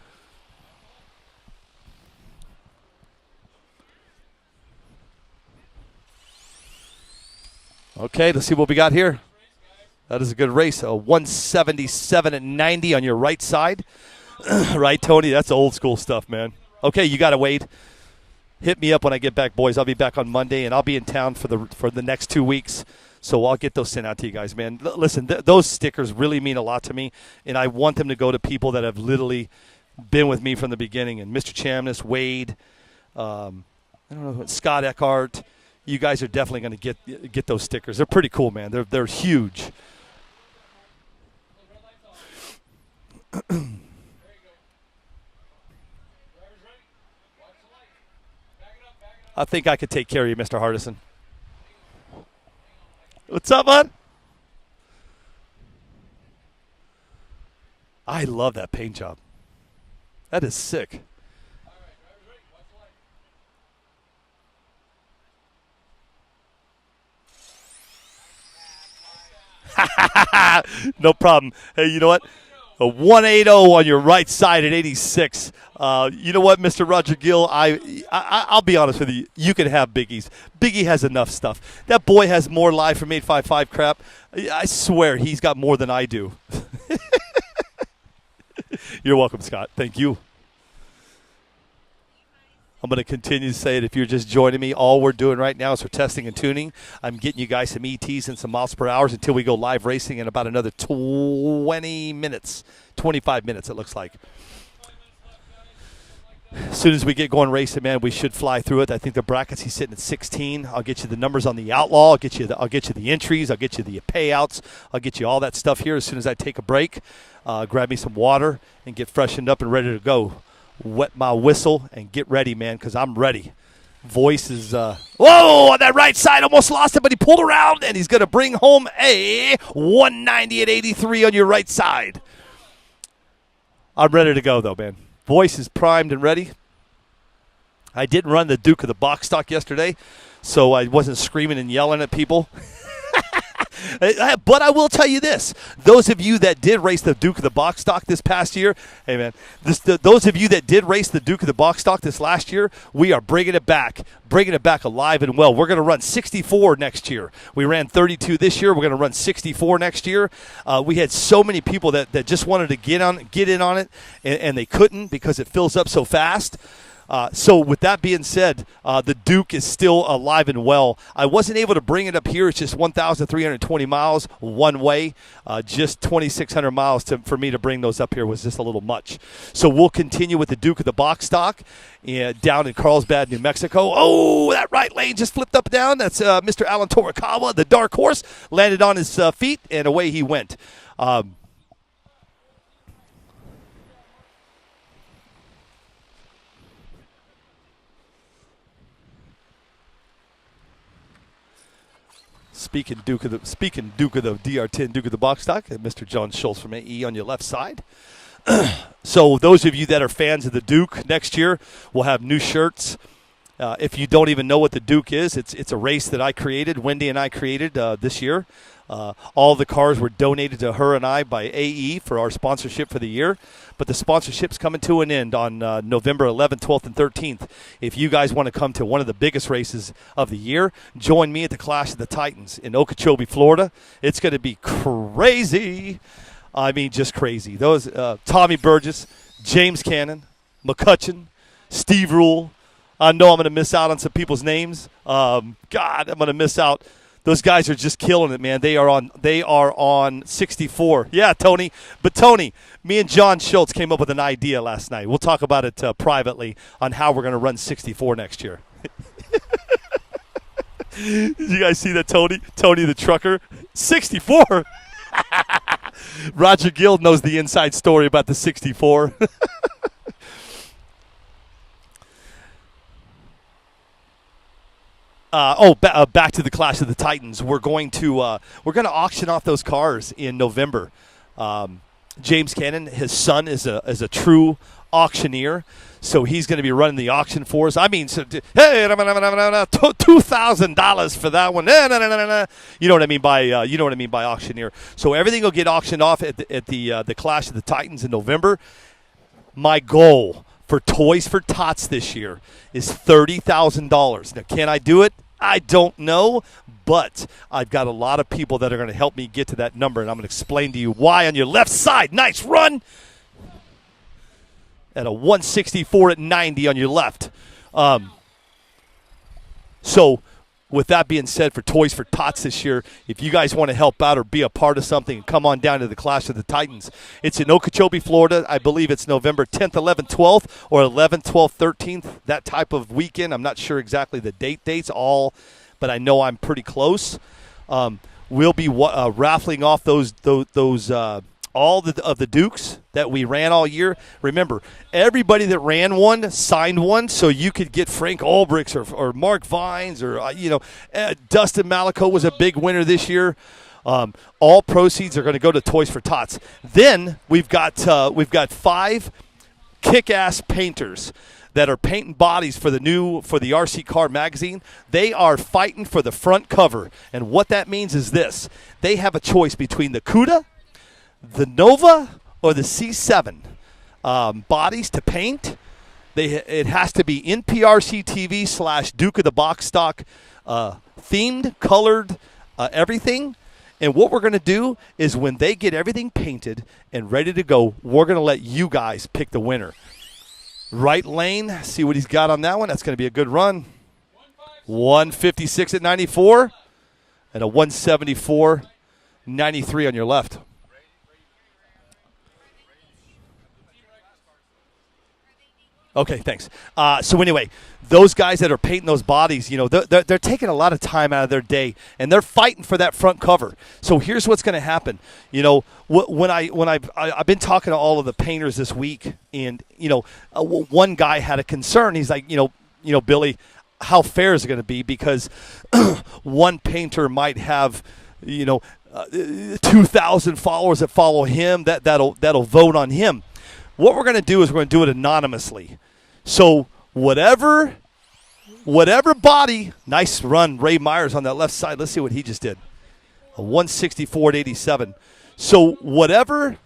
Okay, let's see what we got here. That is a good race. A 177.90 on your right side. Right, Tony? That's old school stuff, man. Okay, you got to Wade. Hit me up when I get back, boys. I'll be back on Monday, and I'll be in town for the next 2 weeks. So I'll get those sent out to you guys, man. Listen, those stickers really mean a lot to me, and I want them to go to people that have literally been with me from the beginning. And Mr. Chamness, Wade, I don't know, Scott Eckhart. You guys are definitely going to get those stickers. They're pretty cool, man. They're huge. I think I could take care of you, Mr. Hardison. What's up, bud? I love that paint job. That is sick. No problem. Hey, you know what? A 180 on your right side at 86. You know what, Mr. Roger Gill? I'll be honest with you. You can have Biggie's. Biggie has enough stuff. That boy has more live from 855 crap. I swear he's got more than I do. You're welcome, Scott. Thank you. I'm going to continue to say it if you're just joining me. All we're doing right now is we're testing and tuning. I'm getting you guys some ETs and some miles per hour until we go live racing in about another 20 minutes, 25 minutes it looks like. As soon as we get going racing, man, we should fly through it. I think the brackets, he's sitting at 16. I'll get you the numbers on the Outlaw. I'll get you the entries. I'll get you the payouts. I'll get you all that stuff here as soon as I take a break. Grab me some water and get freshened up and ready to go. Wet my whistle and get ready, man, because I'm ready. Voice is, whoa, on that right side, almost lost it, but he pulled around, and he's going to bring home a 190 at 83 on your right side. I'm ready to go, though, man. Voice is primed and ready. I didn't run the Duke of the box stock yesterday, so I wasn't screaming and yelling at people. But I will tell you this. Those of you that did race the Duke of the box stock this past year, hey, man, those of you that did race the Duke of the box stock this last year, we are bringing it back alive and well. We're going to run 64 next year. We ran 32 this year. We're going to run 64 next year. We had so many people that just wanted to get in on it, and they couldn't because it fills up so fast. So with that being said, the Duke is still alive and well. I wasn't able to bring it up here. It's just 1,320 miles one way. Just 2,600 miles for me to bring those up here was just a little much. So we'll continue with the Duke of the box stock down in Carlsbad, New Mexico. Oh, that right lane just flipped up and down. That's Mr. Alan Torikawa, the dark horse, landed on his feet, and away he went. Speaking Duke of the DR10 Duke of the box stock, and Mr. John Schultz from AE on your left side. So those of you that are fans of the Duke, next year we'll have new shirts. If you don't even know what the Duke is, it's a race that I created, Wendy and I created this year. All the cars were donated to her and I by AE for our sponsorship for the year. But the sponsorship's coming to an end on November 11th, 12th, and 13th. If you guys want to come to one of the biggest races of the year, join me at the Clash of the Titans in Okeechobee, Florida. It's going to be crazy. I mean, just crazy. Those Tommy Burgess, James Cannon, McCutcheon, Steve Rule. I know I'm going to miss out on some people's names. God, I'm going to miss out. Those guys are just killing it, man. They are on 64. Yeah, Tony. But Tony, me and John Schultz came up with an idea last night. We'll talk about it privately on how we're going to run 64 next year. Did you guys see that, Tony? Tony the trucker? 64. Roger Gill knows the inside story about the 64. Back to the Clash of the Titans. We're going to auction off those cars in November. James Cannon, his son, is a true auctioneer, so he's going to be running the auction for us. I mean, hey, $2,000 for that one. You know what I mean by auctioneer. So everything will get auctioned off at the Clash of the Titans in November. My goal for Toys for Tots this year is $30,000. Now, can I do it? I don't know, but I've got a lot of people that are going to help me get to that number, and I'm going to explain to you why on your left side. Nice run. At a 164 at 90 on your left. So with that being said, for Toys for Tots this year, if you guys want to help out or be a part of something, come on down to the Clash of the Titans. It's in Okeechobee, Florida. I believe it's November 10th, 11th, 12th, or 11th, 12th, 13th, that type of weekend. I'm not sure exactly the dates all, but I know I'm pretty close. We'll be raffling off those all of the Dukes that we ran all year. Remember, everybody that ran one signed one, so you could get Frank Ulbrichts or Mark Vines or Dustin Malico was a big winner this year. All proceeds are going to go to Toys for Tots. Then we've got 5 kick-ass painters that are painting bodies for the RC Car magazine. They are fighting for the front cover, and what that means is this: they have a choice between the CUDA, the Nova or the C7 bodies to paint. It has to be NPRC TV / Duke of the Box stock, themed, colored, everything. And what we're going to do is when they get everything painted and ready to go, we're going to let you guys pick the winner. Right lane, see what he's got on that one. That's going to be a good run. 156 at 94 and a 174.93 on your left. Okay, thanks. So anyway, those guys that are painting those bodies, you know, they're taking a lot of time out of their day, and they're fighting for that front cover. So here's what's going to happen. You know, when I've been talking to all of the painters this week, and you know, one guy had a concern. He's like, you know, Billy, how fair is it going to be? Because one painter might have, you know, 2,000 followers that follow him that'll vote on him. What we're going to do is we're going to do it anonymously. So whatever body, nice run, Ray Myers on that left side. Let's see what he just did. A 164.87. So whatever,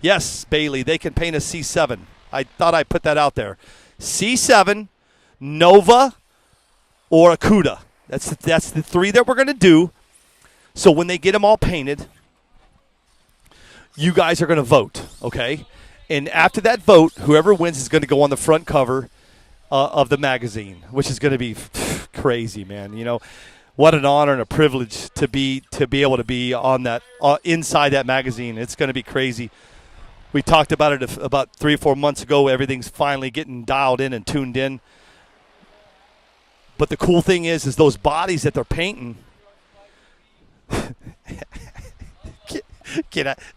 yes, Bailey, they can paint a C7. I thought I put that out there. C7, Nova, or a CUDA. That's the three that we're going to do. So when they get them all painted, you guys are going to vote, okay? And after that vote, whoever wins is going to go on the front cover of the magazine, which is going to be crazy, man. You know, what an honor and a privilege to be able to be on that inside that magazine. It's going to be crazy. We talked about it about 3 or 4 months ago. Everything's finally getting dialed in and tuned in. But the cool thing is those bodies that they're painting.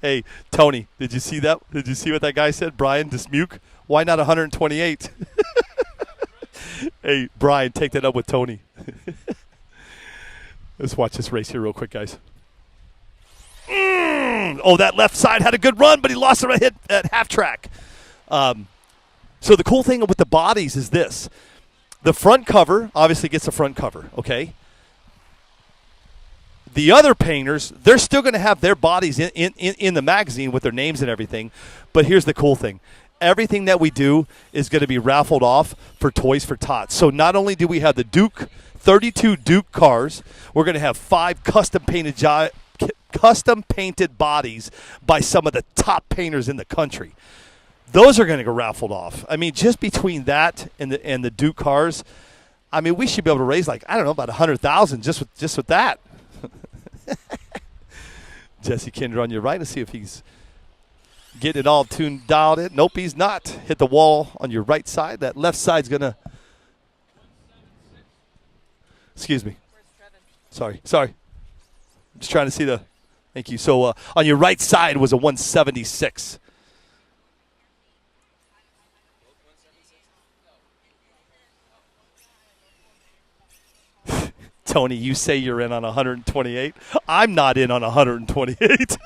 Hey, Tony, did you see that? Did you see what that guy said? Brian Dismuke? Why not 128? Hey, Brian, take that up with Tony. Let's watch this race here real quick, guys. Oh, that left side had a good run, but he lost it right hit at half track. So the cool thing with the bodies is this. The front cover obviously gets the front cover, okay? The other painters, they're still going to have their bodies in the magazine with their names and everything. But here's the cool thing. Everything that we do is going to be raffled off for Toys for Tots. So not only do we have the Duke, 32 Duke cars, we're going to have 5 custom painted bodies by some of the top painters in the country. Those are going to get raffled off. I mean, just between that and the Duke cars, I mean, we should be able to raise about 100,000 just with that. Jesse Kinder on your right. Let's see if he's getting it all dialed in. Nope, he's not. Hit the wall on your right side. That left side's going to. Excuse me. Sorry. I'm just trying to see the. Thank you. So on your right side was a 176. Tony, you say you're in on 128. I'm not in on 128.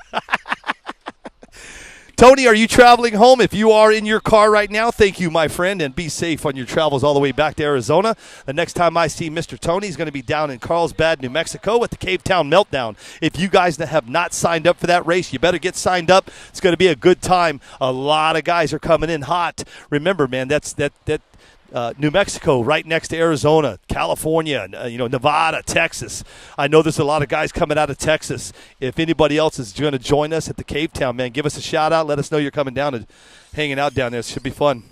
Tony, are you traveling home? If you are in your car right now, thank you, my friend, and be safe on your travels all the way back to Arizona. The next time I see Mr. Tony is going to be down in Carlsbad, New Mexico at the Cave Town Meltdown. If you guys have not signed up for that race, you better get signed up. It's going to be a good time. A lot of guys are coming in hot. Remember, man, that's New Mexico, right next to Arizona, California, Nevada, Texas. I know there's a lot of guys coming out of Texas. If anybody else is going to join us at the Cave Town, man, give us a shout out. Let us know you're coming down and hanging out down there. It should be fun.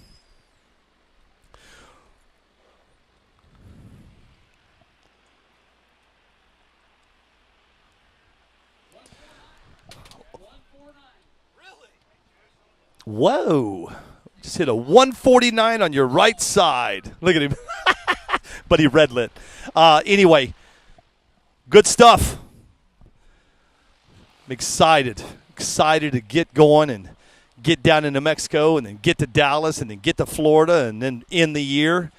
Whoa. Just hit a 149 on your right side. Look at him. But he red lit. Anyway, good stuff. I'm excited to get going and get down into Mexico and then get to Dallas and then get to Florida and then end the year.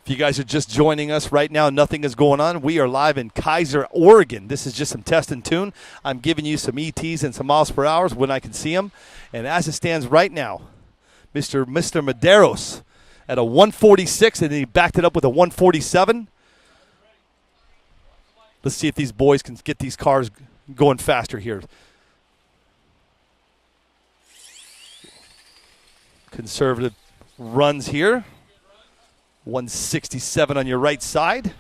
If you guys are just joining us right now, nothing is going on. We are live in Kaiser, Oregon. This is just some test and tune. I'm giving you some ETs and some miles per hour when I can see them. And as it stands right now, Mr. Medeiros at a 146, and then he backed it up with a 147. Let's see if these boys can get these cars going faster here. Conservative runs here. 167 on your right side.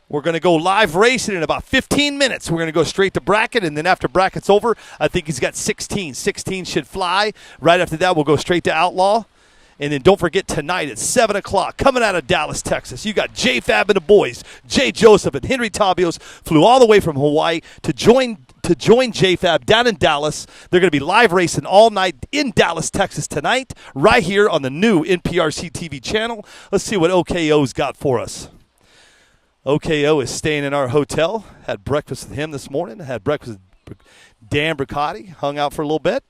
We're going to go live racing in about 15 minutes. We're going to go straight to bracket, and then after bracket's over, I think he's got 16. 16 should fly. Right after that, we'll go straight to Outlaw. And then don't forget tonight at 7 o'clock, coming out of Dallas, Texas, you got JFab and the boys. Jay Joseph and Henry Tabios flew all the way from Hawaii to join JFab down in Dallas. They're going to be live racing all night in Dallas, Texas tonight, right here on the new NPRC TV channel. Let's see what OKO's got for us. OKO is staying in our hotel. Had breakfast with him this morning. Had breakfast with Dan Bricotti. Hung out for a little bit.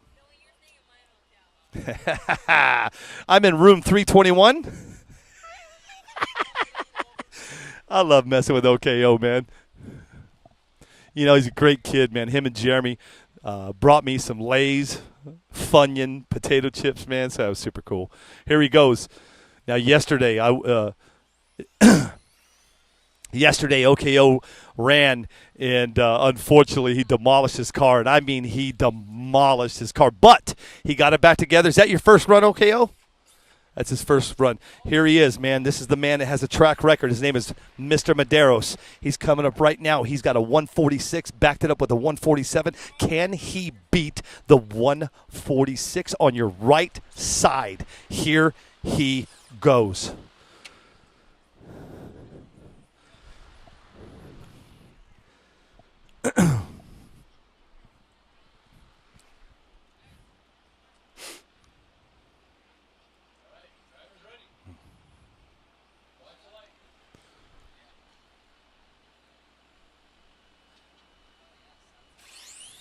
I'm in room 321. I love messing with OKO, man. You know, he's a great kid, man. Him and Jeremy brought me some Lay's, Funyun, potato chips, man. So that was super cool. Here he goes. Now, yesterday, OKO ran, and unfortunately, he demolished his car. And I mean, he demolished his car. But he got it back together. Is that your first run, OKO? That's his first run. Here he is, man. This is the man that has a track record. His name is Mr. Medeiros. He's coming up right now. He's got a 146, backed it up with a 147. Can he beat the 146 on your right side? Here he goes.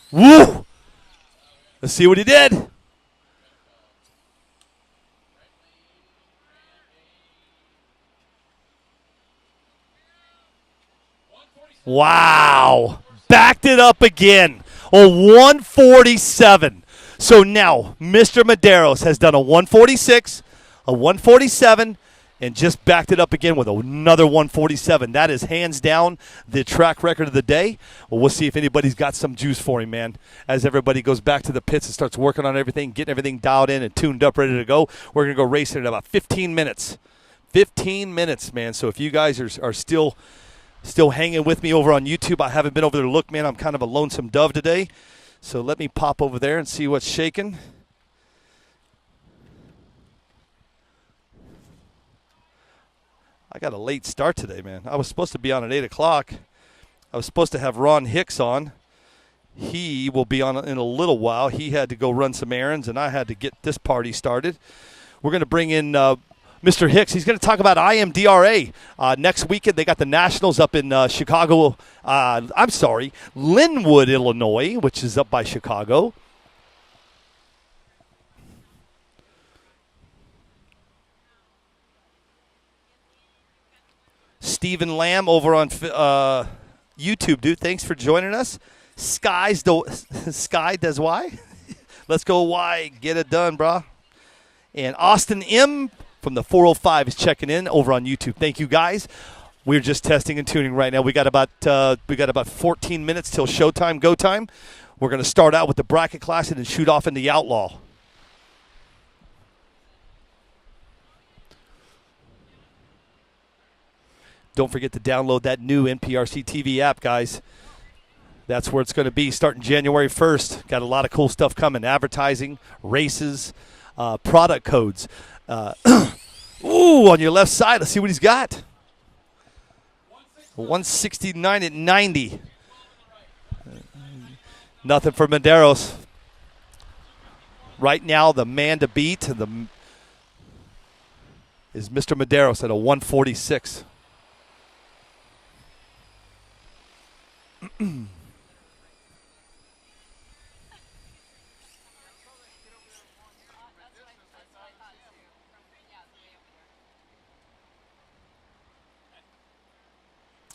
Woo! Let's see what he did. Wow. Backed it up again. A 147. So now, Mr. Medeiros has done a 146, a 147, and just backed it up again with another 147. That is hands down the track record of the day. Well, we'll see if anybody's got some juice for him, man. As everybody goes back to the pits and starts working on everything, getting everything dialed in and tuned up, ready to go. We're going to go racing in about 15 minutes. 15 minutes, man. So if you guys are still hanging with me over on YouTube, I haven't been over there to look, man. I'm kind of a lonesome dove today. So let me pop over there and see what's shaking. I got a late start today, man. I was supposed to be on at 8 o'clock. I was supposed to have Ron Hicks on. He will be on in a little while. He had to go run some errands, and I had to get this party started. We're going to bring in Mr. Hicks. He's going to talk about IMDRA. Next weekend, they got the Nationals up in Linwood, Illinois, which is up by Chicago. Stephen Lamb over on YouTube, dude. Thanks for joining us. Sky does Y. Let's go Y. Get it done, brah. And Austin M. from the 405 is checking in over on YouTube. Thank you, guys. We're just testing and tuning right now. We got about 14 minutes till showtime, go time. We're going to start out with the bracket class and then shoot off into the Outlaw. Don't forget to download that new NPRC TV app, guys. That's where it's going to be starting January 1st. Got a lot of cool stuff coming. Advertising, races, product codes. Ooh, on your left side, let's see what he's got. 169 at 90. Nothing for Medeiros. Right now, the man to beat is Mr. Medeiros at a 146.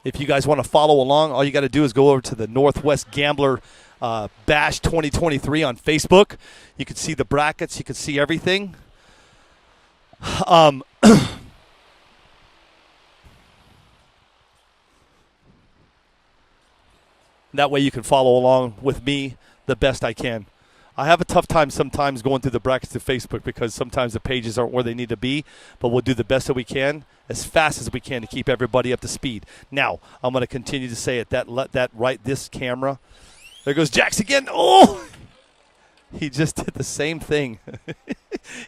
If you guys want to follow along, all you got to do is go over to the Northwest Gambler Bash 2023 on Facebook. You can see the brackets. You can see everything. Um, that way you can follow along with me the best I can. I have a tough time sometimes going through the brackets of Facebook because sometimes the pages aren't where they need to be, but we'll do the best that we can as fast as we can to keep everybody up to speed. Now, I'm going to continue to say it. This camera. There goes Jax again. Oh! He just did the same thing.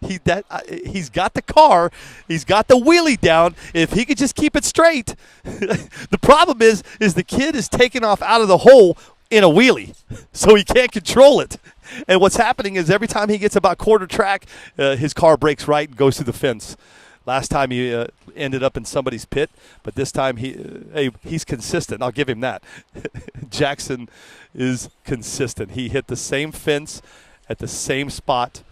He's got the car. He's got the wheelie down. If he could just keep it straight. The problem is the kid is taking off out of the hole in a wheelie, so he can't control it. And what's happening is every time he gets about quarter track, his car brakes right and goes through the fence. Last time he ended up in somebody's pit, but this time he's consistent. I'll give him that. Jackson is consistent. He hit the same fence at the same spot.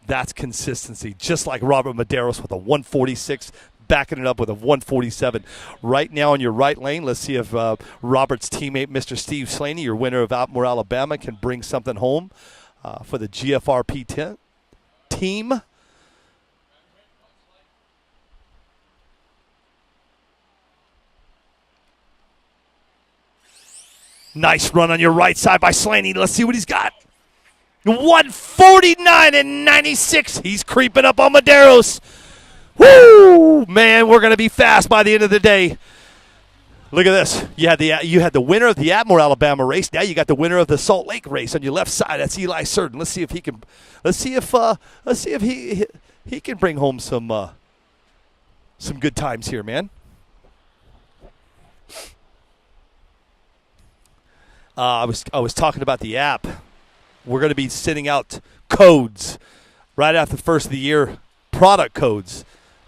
That's consistency, just like Robert Medeiros with a 146, backing it up with a 147. Right now in your right lane, let's see if Robert's teammate, Mr. Steve Slaney, your winner of Outlaw, Alabama, can bring something home for the GFRP team. Nice run on your right side by Slaney. Let's see what he's got. 149 and 96. He's creeping up on Medeiros. Woo! Man, we're going to be fast by the end of the day. Look at this. You had the winner of the Outlaw, Alabama race. Now you got the winner of the Salt Lake race on your left side. That's Eli Surden. Let's see if he can bring home some good times here, man. I was talking about the app. We're going to be sending out codes right after the first of the year, product codes,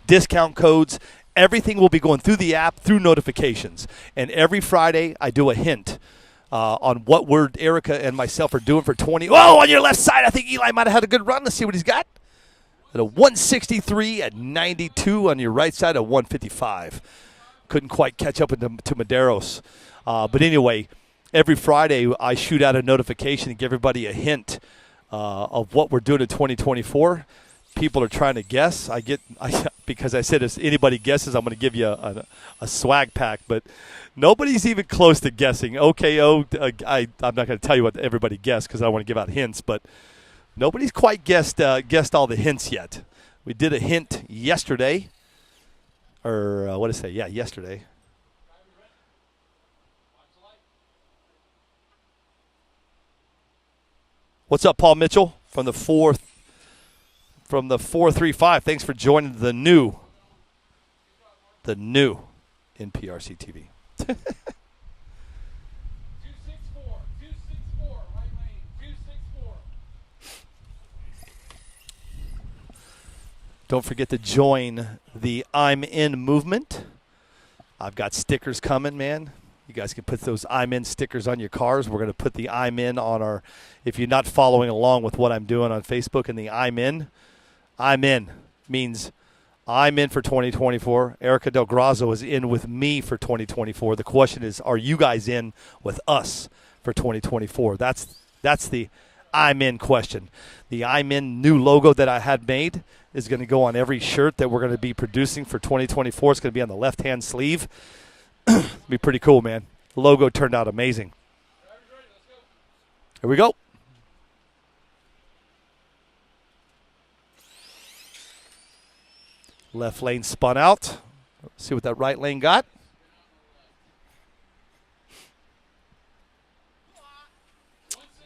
discount codes. Everything will be going through the app, through notifications. And every Friday, I do a hint on what Erica and myself are doing for 20. Oh, on your left side, I think Eli might have had a good run. Let's see what he's got. At a 163 at 92 on your right side, a 155. Couldn't quite catch up to Medeiros. But anyway, every Friday, I shoot out a notification and give everybody a hint of what we're doing in 2024. People are trying to guess. Because I said if anybody guesses, I'm going to give you a swag pack. But nobody's even close to guessing. OKO, I'm not going to tell you what everybody guessed because I don't want to give out hints. But nobody's quite guessed all the hints yet. We did a hint yesterday. Or what did I say? Yeah, yesterday. What's up, Paul Mitchell from the 435? Thanks for joining the new NPRC TV. 264, right lane, 264. Don't forget to join the I'm In movement. I've got stickers coming, man. You guys can put those I'm In stickers on your cars. We're going to put the I'm In on our, if you're not following along with what I'm doing on Facebook and the I'm In means I'm in for 2024. Erica Del Grazo is in with me for 2024. The question is, are you guys in with us for 2024? That's the I'm In question. The I'm In new logo that I had made is going to go on every shirt that we're going to be producing for 2024. It's going to be on the left-hand sleeve. It'll be pretty cool, man. The logo turned out amazing. Here we go. Left lane spun out. See what that right lane got.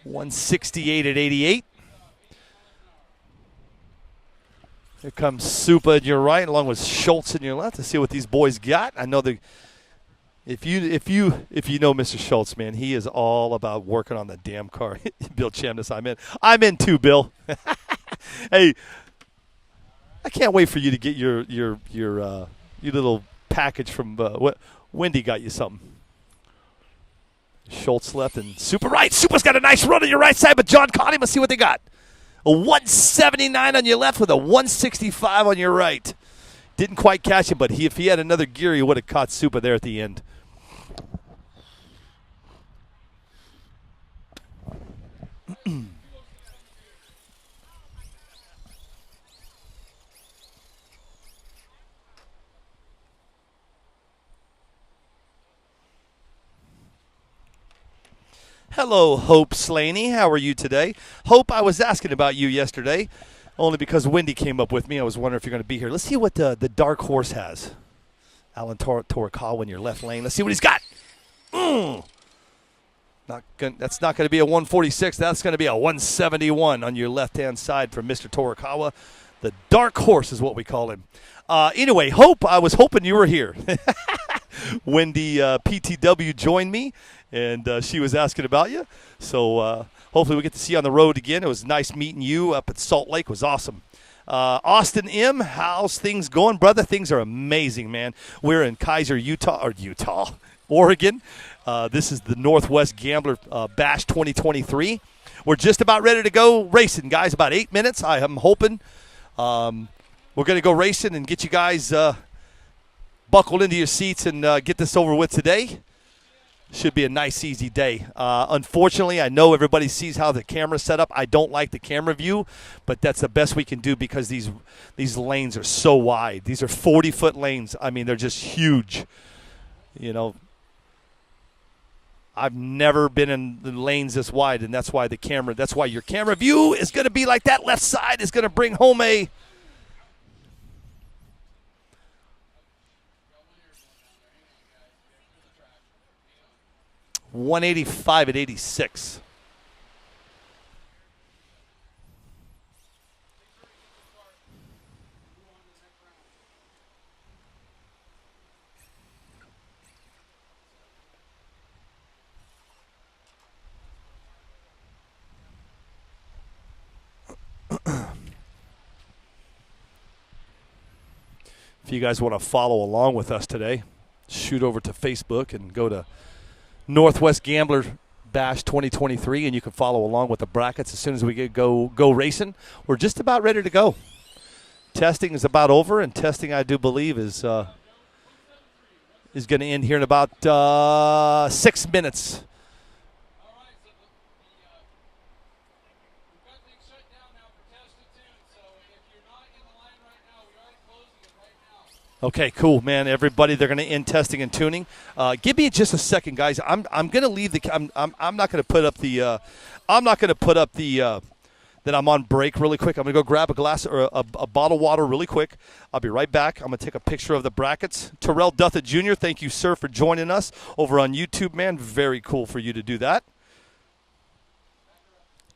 .168 at 88. Here comes Supa in your right, along with Schultz in your left. Let's see what these boys got. I know if you know Mr. Schultz, man, he is all about working on the damn car. Bill Chamness, I'm in too, Bill. Hey, I can't wait for you to get your little package from what Wendy got you something. Schultz left and Supa right. Supa's got a nice run on your right side, but John caught him. Let's see what they got. A 179 on your left with a 165 on your right. Didn't quite catch him, but if he had another gear, he would have caught Supa there at the end. Hello, Hope Slaney. How are you today? Hope, I was asking about you yesterday, only because Wendy came up with me. I was wondering if you're going to be here. Let's see what the dark horse has. Alan Torikawa in your left lane. Let's see what he's got. That's not going to be a 146. That's going to be a 171 on your left-hand side from Mr. Torikawa. The dark horse is what we call him. Anyway, Hope, I was hoping you were here. Wendy PTW joined me, and she was asking about you. So hopefully we get to see you on the road again. It was nice meeting you up at Salt Lake. It was awesome. Austin M., how's things going, brother? Things are amazing, man. We're in Kaiser, Oregon. This is the Northwest Gambler Bash 2023. We're just about ready to go racing, guys. About 8 minutes. I am hoping we're going to go racing and get you guys buckled into your seats and get this over with today. Should be a nice, easy day. Unfortunately, I know everybody sees how the camera's set up. I don't like the camera view, but that's the best we can do because these lanes are so wide. These are 40-foot lanes. I mean, they're just huge. You know, I've never been in the lanes this wide, and that's why your camera view is going to be like that. Left side is going to bring home a 185 at 86. If you guys want to follow along with us today, shoot over to Facebook and go to Northwest Gambler Bash 2023, and you can follow along with the brackets as soon as we go racing. We're just about ready to go. Testing is about over, and testing, I do believe, is going to end here in about 6 minutes. All right, so we've got things shut down now for test and tune. So if you're not in the line right now, we are closing it right now. Okay, cool, man. Everybody, they're going to end testing and tuning. Give me just a second, guys. I'm going to leave the. I'm not going to put up the. I'm not going to put up the. That I'm on break really quick. I'm going to go grab a glass or a bottle of water really quick. I'll be right back. I'm going to take a picture of the brackets. Terrell Duthett Jr., thank you, sir, for joining us over on YouTube, man. Very cool for you to do that.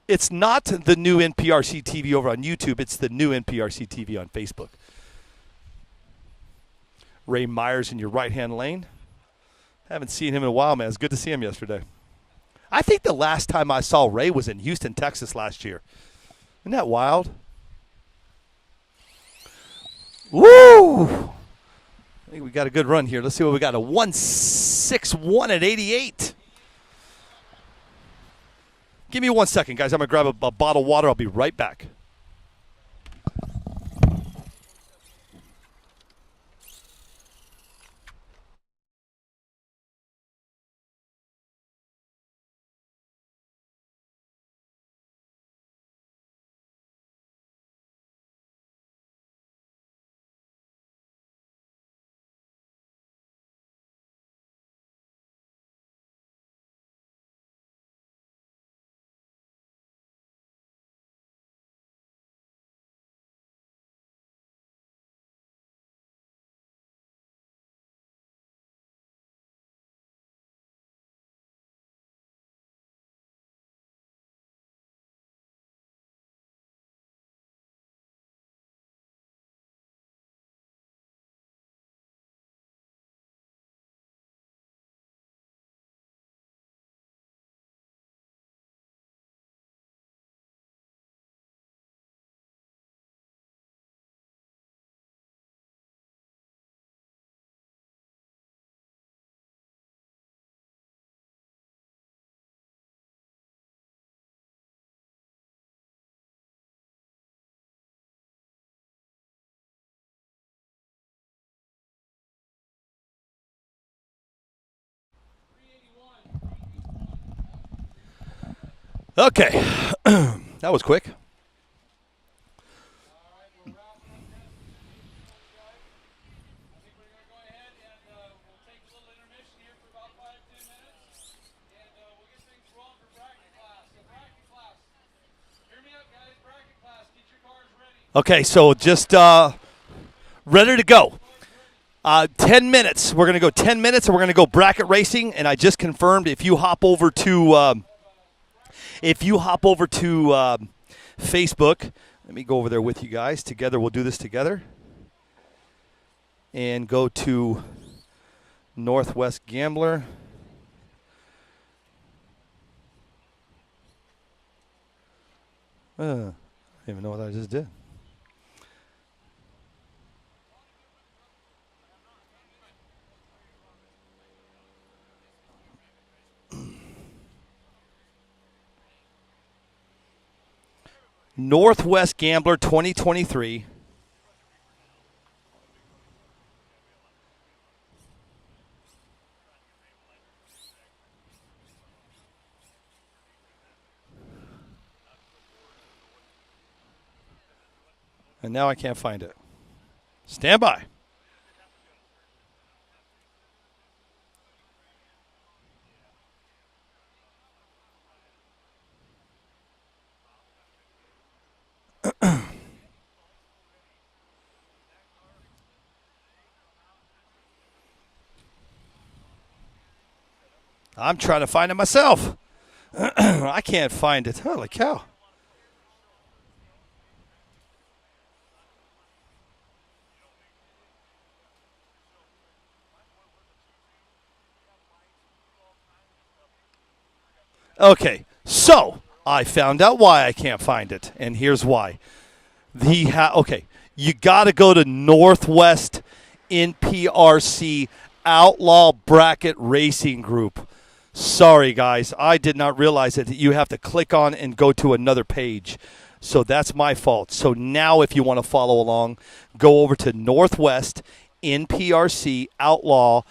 It's not the new NPRC TV over on YouTube. It's the new NPRC TV on Facebook. Ray Myers in your right-hand lane. Haven't seen him in a while, man. It's good to see him yesterday. I think the last time I saw Ray was in Houston, Texas last year. Isn't that wild? Woo! I think we got a good run here. Let's see what we got. A 161 at 88. Give me 1 second, guys. I'm going to grab a bottle of water. I'll be right back. Okay. That was quick. Okay, so just ready to go. 10 minutes. We're going to go 10 minutes, and we're going to go bracket racing. And I just confirmed if you hop over to Facebook, let me go over there with you guys. Together, we'll do this together. And go to Northwest Gambler. I don't even know what I just did. Northwest Gambler 2023. And now I can't find it. Stand by. I'm trying to find it myself. I can't find it. Holy cow. Okay, so I found out why I can't find it, and here's why. Okay, you got to go to Northwest NPRC Outlaw Bracket Racing Group. Sorry, guys, I did not realize that you have to click on and go to another page. So that's my fault. So now if you want to follow along, go over to Northwest NPRC Outlaw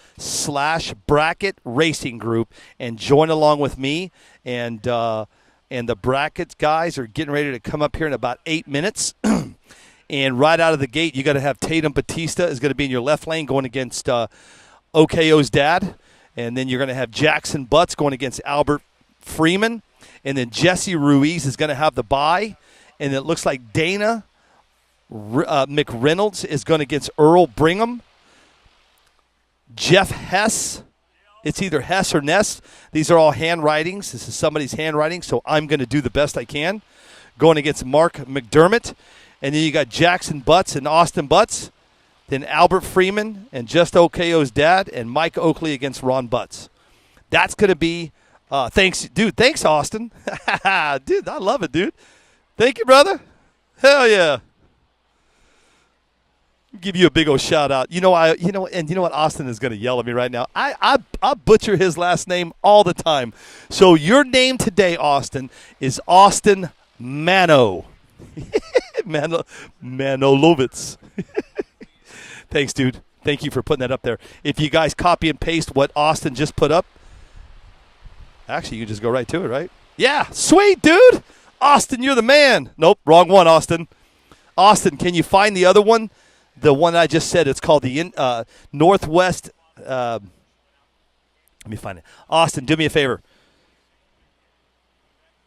/ Bracket Racing Group and join along with me. And the brackets guys are getting ready to come up here in about 8 minutes. And right out of the gate, you got to have Tatum Batista is going to be in your left lane going against OKO's dad. And then you're going to have Jackson Butts going against Albert Freeman. And then Jesse Ruiz is going to have the bye. And it looks like Dana McReynolds is going against Earl Brigham. Jeff Hess. It's either Hess or Ness. These are all handwritings. This is somebody's handwriting, so I'm going to do the best I can. Going against Mark McDermott. And then you got Jackson Butts and Austin Butts. Then Albert Freeman and Just OKO's dad. And Mike Oakley against Ron Butts. That's going to be thanks, dude. Thanks, Austin. Dude, I love it, dude. Thank you, brother. Hell yeah. Give you a big old shout out. You know what Austin is going to yell at me right now. I butcher his last name all the time. So your name today, Austin, is Austin Mano. Manolovitz. Thanks, dude. Thank you for putting that up there. If you guys copy and paste what Austin just put up, actually, you can just go right to it, right? Yeah, sweet, dude. Austin, you're the man. Nope, wrong one, Austin. Austin, can you find the other one? The one I just said, it's called the Northwest. Let me find it. Austin, do me a favor.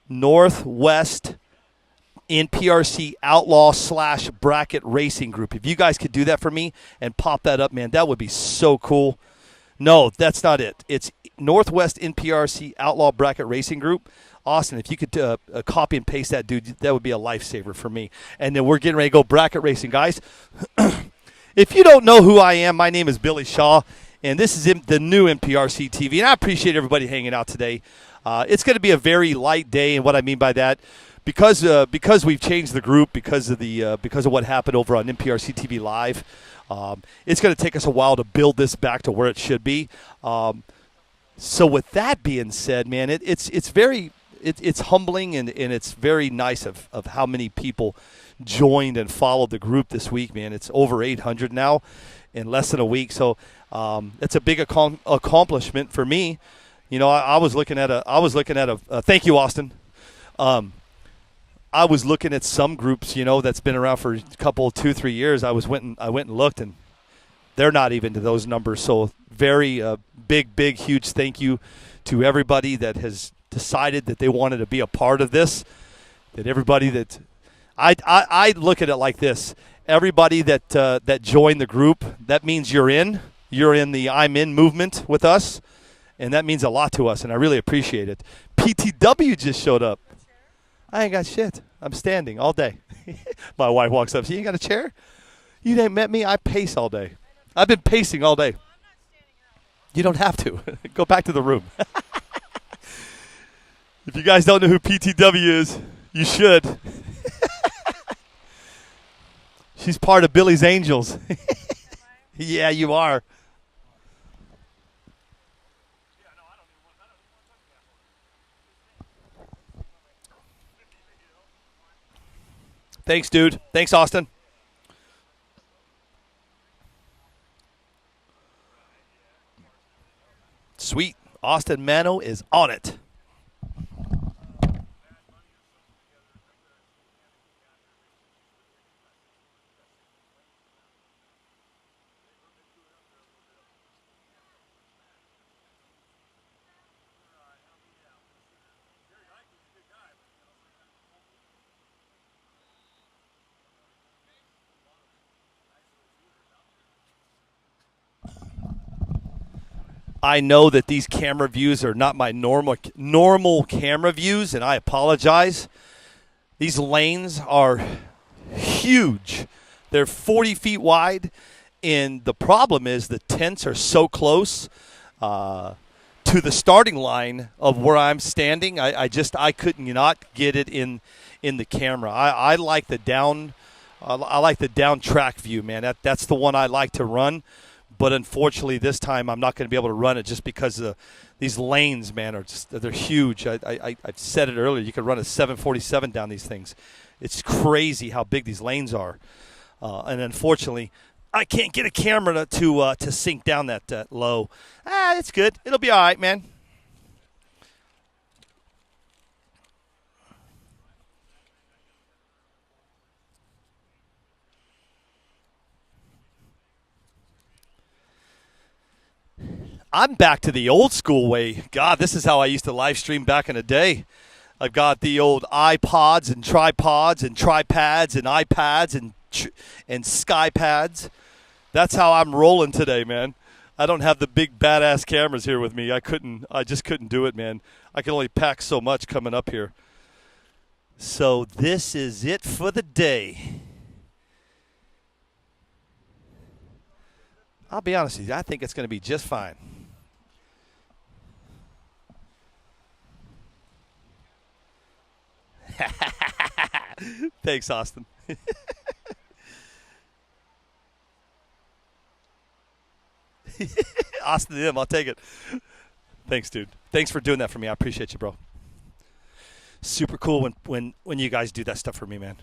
Northwest NPRC Outlaw / Bracket Racing Group. If you guys could do that for me and pop that up, man, that would be so cool. No, that's not it. It's Northwest NPRC Outlaw Bracket Racing Group. Austin, if you could copy and paste that, dude, that would be a lifesaver for me. And then we're getting ready to go bracket racing, guys. If you don't know who I am, my name is Billy Shaw, and this is the new NPRC TV. And I appreciate everybody hanging out today. It's going to be a very light day, and what I mean by that, because we've changed the group because of what happened over on NPRC TV Live. It's going to take us a while to build this back to where it should be. So with that being said, man, it's very humbling and it's very nice of how many people joined and followed the group this week, man. It's over 800 now in less than a week. So it's a big accomplishment for me. You know, I was looking at a thank you, Austin. I was looking at some groups, you know, that's been around for a couple, 2-3 years. I went and looked, and they're not even to those numbers. So very big, huge thank you to everybody that has decided that they wanted to be a part of this. That everybody that I look at it like this. Everybody that joined the group, that means you're in. You're in the I'm in movement with us, and that means a lot to us, and I really appreciate it. PTW just showed up. I ain't got shit. I'm standing all day. My wife walks up. You ain't got a chair? You ain't met me? I pace all day. I've been pacing all day. You don't have to. Go back to the room. If you guys don't know who PTW is, you should. She's part of Billy's Angels. Yeah, you are. Thanks, dude. Thanks, Austin. Sweet. Austin Mano is on it. I know that these camera views are not my normal camera views, and I apologize. These lanes are huge. They're 40 feet wide, and the problem is the tents are so close to the starting line of where I'm standing. I couldn't not get it in the camera. I like the down. I like the down track view, man. That's the one I like to run. But unfortunately, this time I'm not going to be able to run it just because these lanes, man, they're huge. I've said it earlier. You could run a 747 down these things. It's crazy how big these lanes are. And unfortunately, I can't get a camera to sink down that low. It's good. It'll be all right, man. I'm back to the old school way. God, this is how I used to live stream back in the day. I've got the old iPods and tripods and tripads and iPads and SkyPads. That's how I'm rolling today, man. I don't have the big badass cameras here with me. I just couldn't do it, man. I can only pack so much coming up here. So this is it for the day. I'll be honest with you. I think it's going to be just fine. Thanks, Austin. Austin M, I'll take it. Thanks, dude. Thanks for doing that for me. I appreciate you, bro. Super cool when you guys do that stuff for me, man.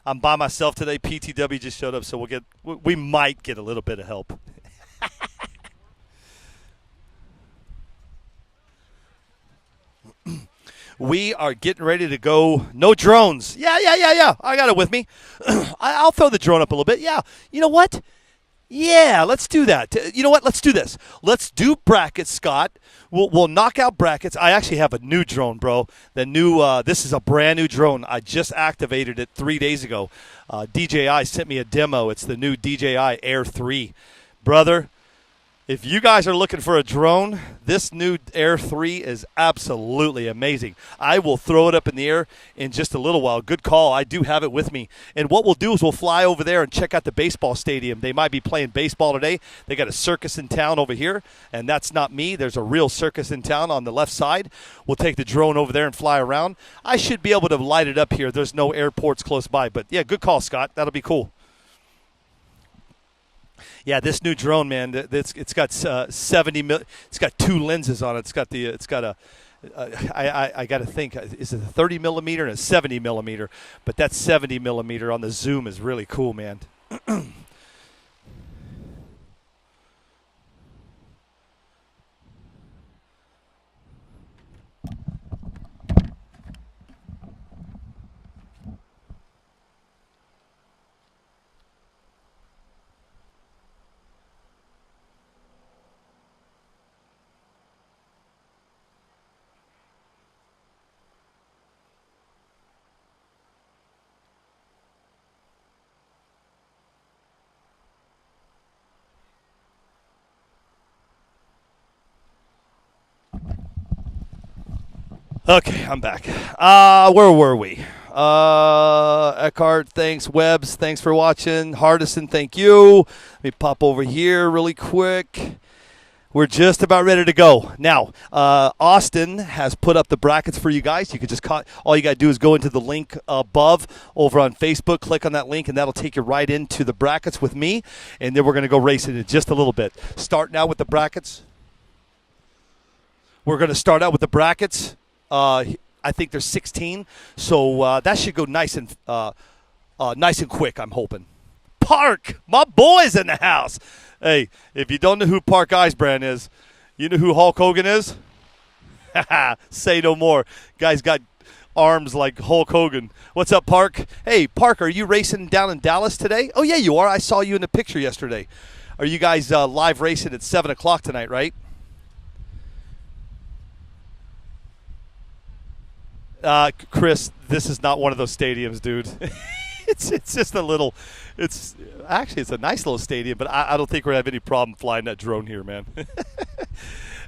I'm by myself today. PTW just showed up, so we might get a little bit of help. We are getting ready to go. No drones. Yeah. I got it with me. I'll throw the drone up a little bit. Yeah. You know what? Yeah, let's do that. You know what? Let's do this. Let's do brackets, Scott. We'll knock out brackets. I actually have a new drone, bro. This is a brand new drone. I just activated it 3 days ago. DJI sent me a demo. It's the new DJI Air 3. Brother, if you guys are looking for a drone, this new Air 3 is absolutely amazing. I will throw it up in the air in just a little while. Good call. I do have it with me. And what we'll do is we'll fly over there and check out the baseball stadium. They might be playing baseball today. They got a circus in town over here, and that's not me. There's a real circus in town on the left side. We'll take the drone over there and fly around. I should be able to light it up here. There's no airports close by. But, yeah, good call, Scott. That'll be cool. Yeah, this new drone, man. It's got 70 mil. It's got 2 lenses on it. I got to think. Is it a 30 millimeter and a 70 millimeter? But that 70 millimeter on the zoom is really cool, man. Okay, I'm back. Where were we? Eckhart, thanks. Webbs, thanks for watching. Hardison, thank you. Let me pop over here really quick. We're just about ready to go. Now, Austin has put up the brackets for you guys. You can just all you got to do is go into the link above over on Facebook, click on that link, and that'll take you right into the brackets with me. And then we're going to go racing in just a little bit. Start now with the brackets. We're going to start out with the brackets. I think there's 16, so that should go nice and quick, I'm hoping. Park, my boy's in the house. Hey, if you don't know who Park Eisbrand is, you know who Hulk Hogan is? Say no more. Guy's got arms like Hulk Hogan. What's up, Park? Hey, Park, are you racing down in Dallas today? Oh, yeah, you are. I saw you in the picture yesterday. Are you guys live racing at 7 o'clock tonight, right? Chris, this is not one of those stadiums, dude. it's just a little. It's a nice little stadium, but I don't think we're gonna have any problem flying that drone here, man.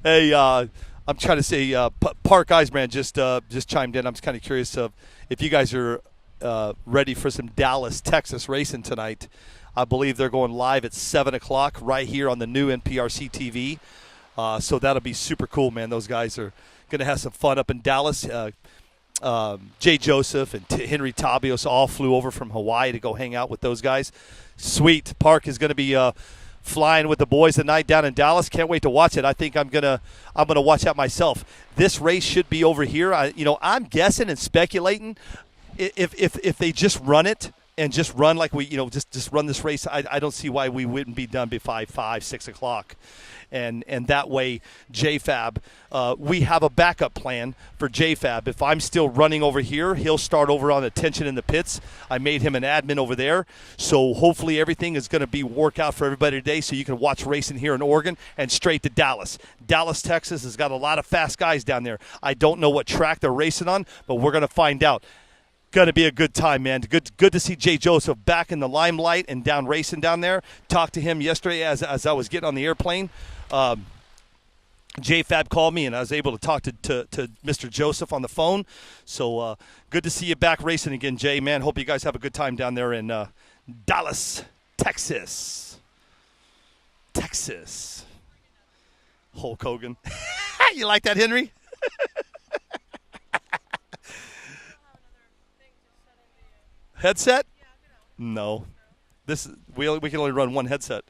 Hey, I'm trying to say, Park Eisbrand just chimed in. I'm just kind of curious of if you guys are ready for some Dallas, Texas racing tonight. I believe they're going live at 7 o'clock right here on the new NPRC TV. So that'll be super cool, man. Those guys are gonna have some fun up in Dallas. Jay Joseph and Henry Tabios all flew over from Hawaii to go hang out with those guys. Sweet. Park is going to be flying with the boys tonight down in Dallas. Can't wait to watch it. I think I'm gonna watch that myself. This race should be over here. I'm guessing and speculating if they just run it and just run like we just run this race. I don't see why we wouldn't be done by 5, 6 o'clock. And that way, JFab, we have a backup plan for JFab. If I'm still running over here, he'll start over on attention in the pits. I made him an admin over there. So hopefully everything is going to be work out for everybody today so you can watch racing here in Oregon and straight to Dallas. Dallas, Texas has got a lot of fast guys down there. I don't know what track they're racing on, but we're going to find out. Going to be a good time, man. Good to see Jay Joseph back in the limelight and down racing down there. Talked to him yesterday as I was getting on the airplane. JFab called me, and I was able to talk to Mr. Joseph on the phone. So good to see you back racing again, Jay. Man, hope you guys have a good time down there in Dallas, Texas. Hulk Hogan. You like that, Henry? Headset? No. We can only run one headset.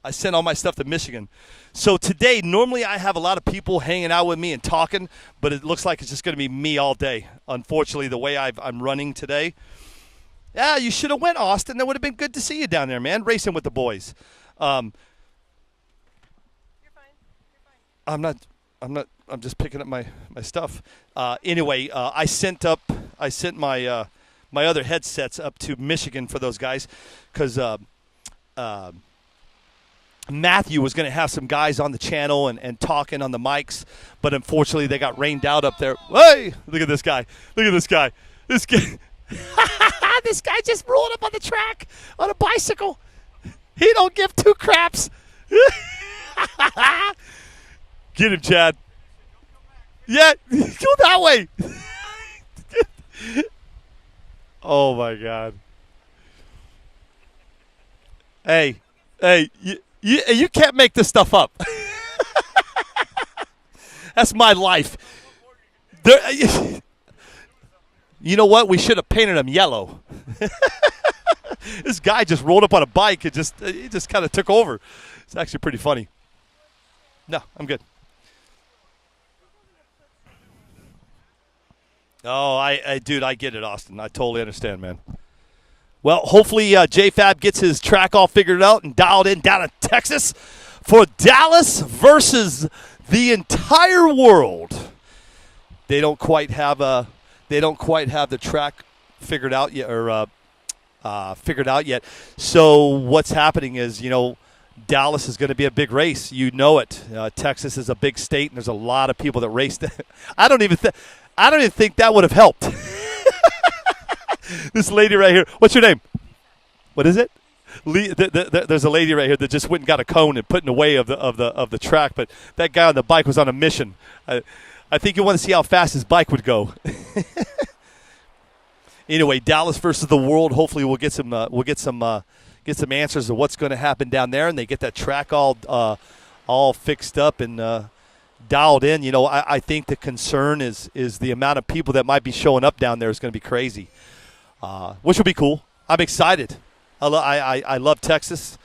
I sent all my stuff to Michigan. So today, normally I have a lot of people hanging out with me and talking, but it looks like it's just going to be me all day. Unfortunately, the way I'm running today. Yeah, you should have went, Austin. That would have been good to see you down there, man, racing with the boys. You're fine. I'm not. I'm just picking up my stuff. Anyway, I sent my my other headsets up to Michigan for those guys because Matthew was going to have some guys on the channel and talking on the mics, but unfortunately they got rained out up there. Hey, look at this guy. This guy. This guy just rolled up on the track on a bicycle. He don't give two craps. Get him, Chad. Yeah, go that way. Oh, my God. Hey, you can't make this stuff up. That's my life. You know what? We should have painted him yellow. This guy just rolled up on a bike and he just kind of took over. It's actually pretty funny. No, I'm good. Oh, dude, I get it, Austin. I totally understand, man. Well, hopefully JFab gets his track all figured out and dialed in down in Texas for Dallas versus the entire world. They don't quite have the track figured out yet, So what's happening is, Dallas is going to be a big race. You know it. Texas is a big state, and there's a lot of people that race. I don't even think that would have helped. This lady right here. What's your name? What is it? There's a lady right here that just went and got a cone and put in the way of the track. But that guy on the bike was on a mission. I think you want to see how fast his bike would go. Anyway, Dallas versus the world. Hopefully, we'll get some answers of what's going to happen down there, and they get that track all fixed up and dialed in. You know, I think the concern is the amount of people that might be showing up down there is going to be crazy, which will be cool. I'm excited. I love Texas,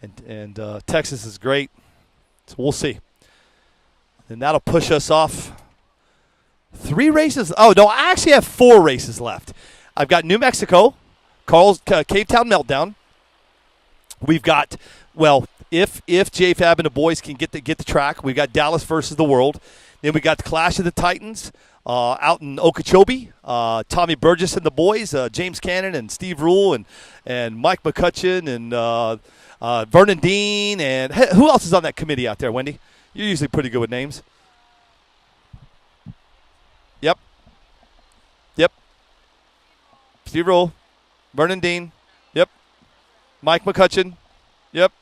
and Texas is great. So we'll see. And that'll push us off 3 races. Oh, no, I actually have 4 races left. I've got New Mexico, Cape Town Meltdown. We've got, well, if JFab and the boys can get the track, we've got Dallas versus the world. Then we got the Clash of the Titans out in Okeechobee. Tommy Burgess and the boys, James Cannon and Steve Rule and Mike McCutcheon and Vernon Dean. And who else is on that committee out there, Wendy? You're usually pretty good with names. Yep. Steve Rule, Vernon Dean. Yep. Mike McCutcheon. Yep.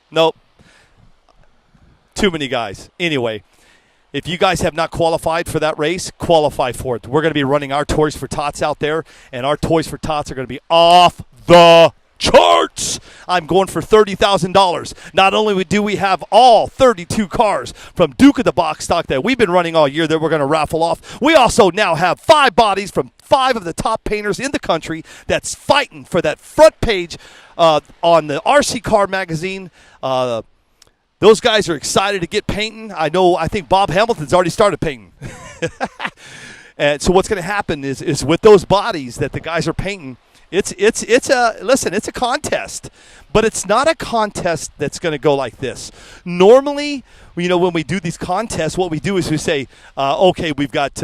Nope. Too many guys. Anyway, if you guys have not qualified for that race, qualify for it. We're going to be running our Toys for Tots out there, and our Toys for Tots are going to be off the charts. I'm going for $30,000. Not only do we have all 32 cars from Duke of the Box stock that we've been running all year that we're going to raffle off, we also now have 5 bodies from 5 of the top painters in the country that's fighting for that front page on the RC Car magazine. Those guys are excited to get painting. I think Bob Hamilton's already started painting. And so what's going to happen is with those bodies that the guys are painting, it's a contest, but it's not a contest that's going to go like this. Normally, you know, when we do these contests, what we do is we say, okay, we've got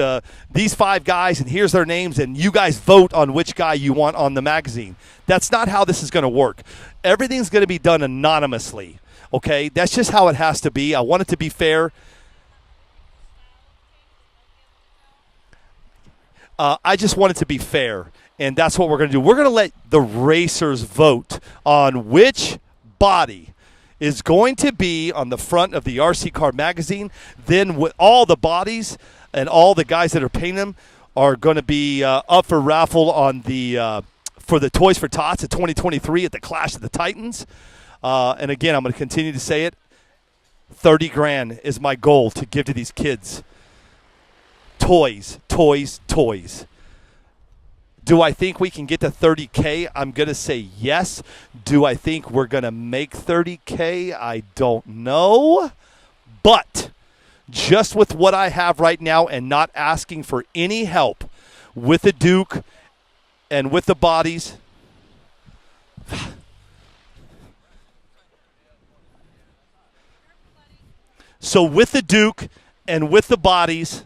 these 5 guys, and here's their names, and you guys vote on which guy you want on the magazine. That's not how this is going to work. Everything's going to be done anonymously, okay? That's just how it has to be. I want it to be fair. I just want it to be fair. And that's what we're going to do. We're going to let the racers vote on which body is going to be on the front of the RC Car magazine. Then with all the bodies and all the guys that are painting them are going to be up for raffle on the for the Toys for Tots of 2023 at the Clash of the Titans. And again, I'm going to continue to say it. $30,000 is my goal to give to these kids. Toys, toys, toys. Do I think we can get to $30K? I'm going to say yes. Do I think we're going to make $30K? I don't know. But just with what I have right now and not asking for any help with the Duke and with the bodies. So with the Duke and with the bodies,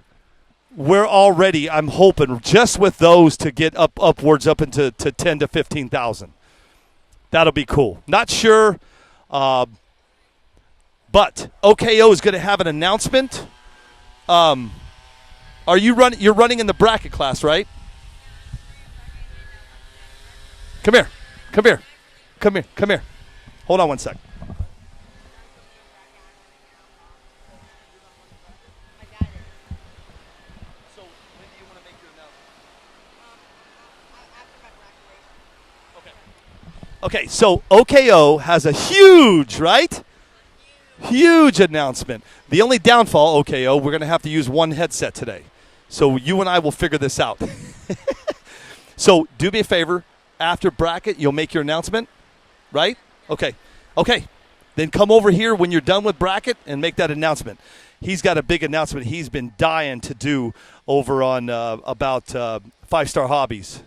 we're already, I'm hoping, just with those to get upwards up into 10 to 15,000. That'll be cool. Not sure, but OKO is going to have an announcement. Are you running? You're running in the bracket class, right? Come here. Come here. Come here. Come here. Hold on one sec. Okay, so OKO has a huge, right? Huge announcement. The only downfall, OKO, we're going to have to use one headset today. So you and I will figure this out. So do me a favor. After bracket, you'll make your announcement, right? Okay. Okay. Then come over here when you're done with bracket and make that announcement. He's got a big announcement he's been dying to do over on about 5-Star Hobbies.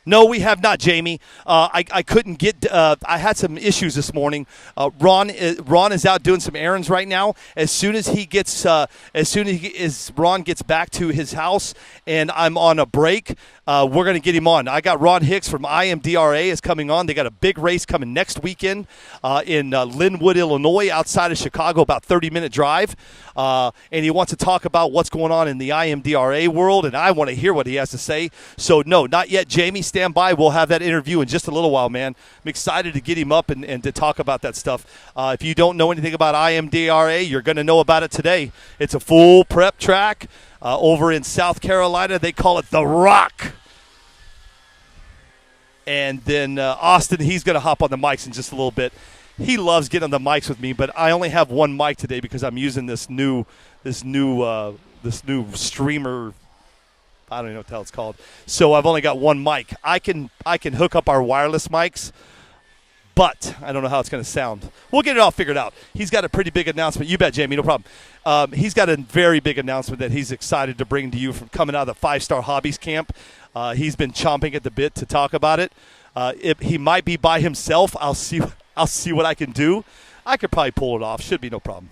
No, we have not, Jamie. I couldn't get. I had some issues this morning. Ron is out doing some errands right now. As soon as Ron gets back to his house, and I'm on a break, we're going to get him on. I got Ron Hicks from IMDRA is coming on. They got a big race coming next weekend in Linwood, Illinois, outside of Chicago, about 30-minute drive. And he wants to talk about what's going on in the IMDRA world, and I want to hear what he has to say. So, no, not yet, Jamie. Stand by. We'll have that interview in just a little while, man. I'm excited to get him up and to talk about that stuff. If you don't know anything about IMDRA, you're going to know about it today. It's a full prep track. Over in South Carolina, they call it The Rock. And then Austin, he's going to hop on the mics in just a little bit. He loves getting on the mics with me, but I only have one mic today because I'm using this new streamer. I don't even know what the hell it's called. So I've only got one mic. I can hook up our wireless mics, but I don't know how it's going to sound. We'll get it all figured out. He's got a pretty big announcement. You bet, Jamie, no problem. He's got a very big announcement that he's excited to bring to you from coming out of the 5-Star Hobbies camp. He's been chomping at the bit to talk about it. He might be by himself. I'll see what I can do. I could probably pull it off. Should be no problem.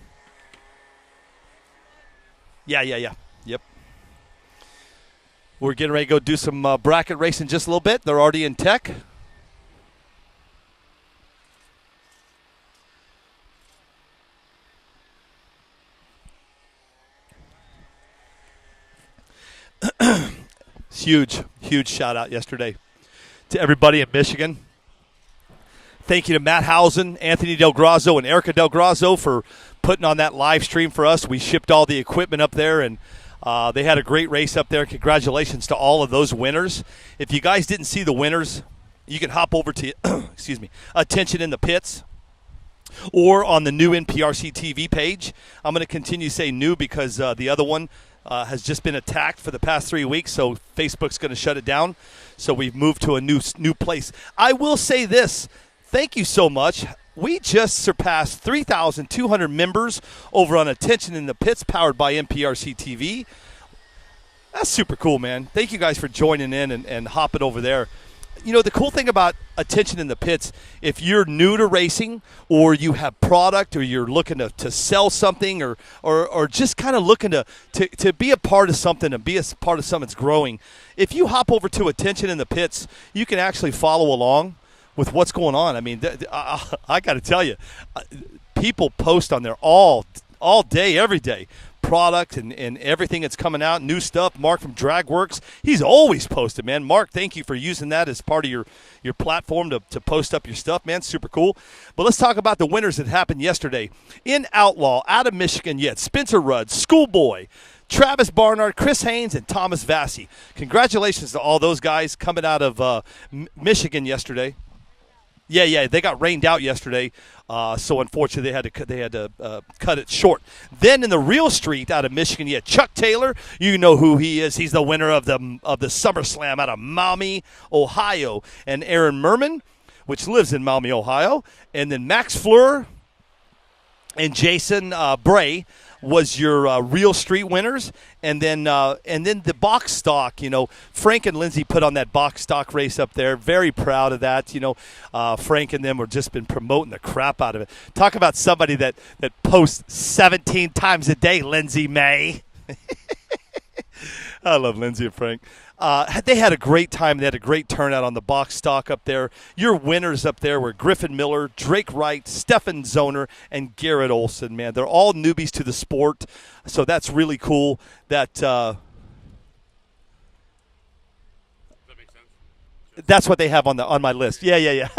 Yeah. Yep. We're getting ready to go do some bracket racing in just a little bit. They're already in tech. Huge shout out yesterday to everybody in Michigan. Thank you to Matt Housen, Anthony Del Grazo, and Erica Del Grazo for putting on that live stream for us. We shipped all the equipment up there, and they had a great race up there. Congratulations to all of those winners. If you guys didn't see the winners, you can hop over to Attention in the Pits or on the new NPRC TV page. I'm going to continue to say new because the other one has just been attacked for the past 3 weeks, so Facebook's going to shut it down. So we've moved to a new place. I will say this. Thank you so much. We just surpassed 3,200 members over on Attention in the Pits, powered by NPRC TV. That's super cool, man. Thank you guys for joining in and hopping over there. You know, the cool thing about Attention in the Pits, if you're new to racing or you have product or you're looking to sell something or just kind of looking to be a part of something and be a part of something that's growing, if you hop over to Attention in the Pits, you can actually follow along with what's going on. I mean, I got to tell you, people post on there all day, every day. Product and everything that's coming out, new stuff. Mark from Dragworks, he's always posted, man. Mark, thank you for using that as part of your platform to post up your stuff, man. Super cool. But let's talk about the winners that happened yesterday. In Outlaw, out of Michigan, yet Spencer Rudd, Schoolboy, Travis Barnard, Chris Haynes, and Thomas Vassy. Congratulations to all those guys coming out of Michigan yesterday. Yeah, they got rained out yesterday, so unfortunately they had to cut it short. Then in the real street out of Michigan, you had Chuck Taylor. You know who he is. He's the winner of the SummerSlam out of Maumee, Ohio, and Aaron Merman, which lives in Maumee, Ohio, and then Max Fleur and Jason Bray was your real street winners, and then the box stock. You know, Frank and Lindsay put on that box stock race up there. Very proud of that. You know, Frank and them were just been promoting the crap out of it. Talk about somebody that posts 17 times a day, Lindsay May. I love Lindsay and Frank. They had a great time. They had a great turnout on the box stock up there. Your winners up there were Griffin Miller, Drake Wright, Stefan Zoner, and Garrett Olson, man. They're all newbies to the sport, so that's really cool. That Does that make sense? that's what they have on my list. Yeah.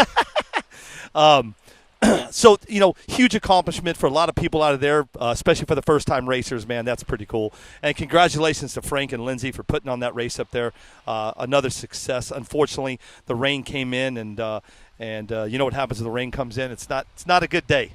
So, you know, huge accomplishment for a lot of people out of there, especially for the first-time racers, man. That's pretty cool. And congratulations to Frank and Lindsay for putting on that race up there. Another success. Unfortunately, the rain came in, and you know what happens when the rain comes in. It's not a good day.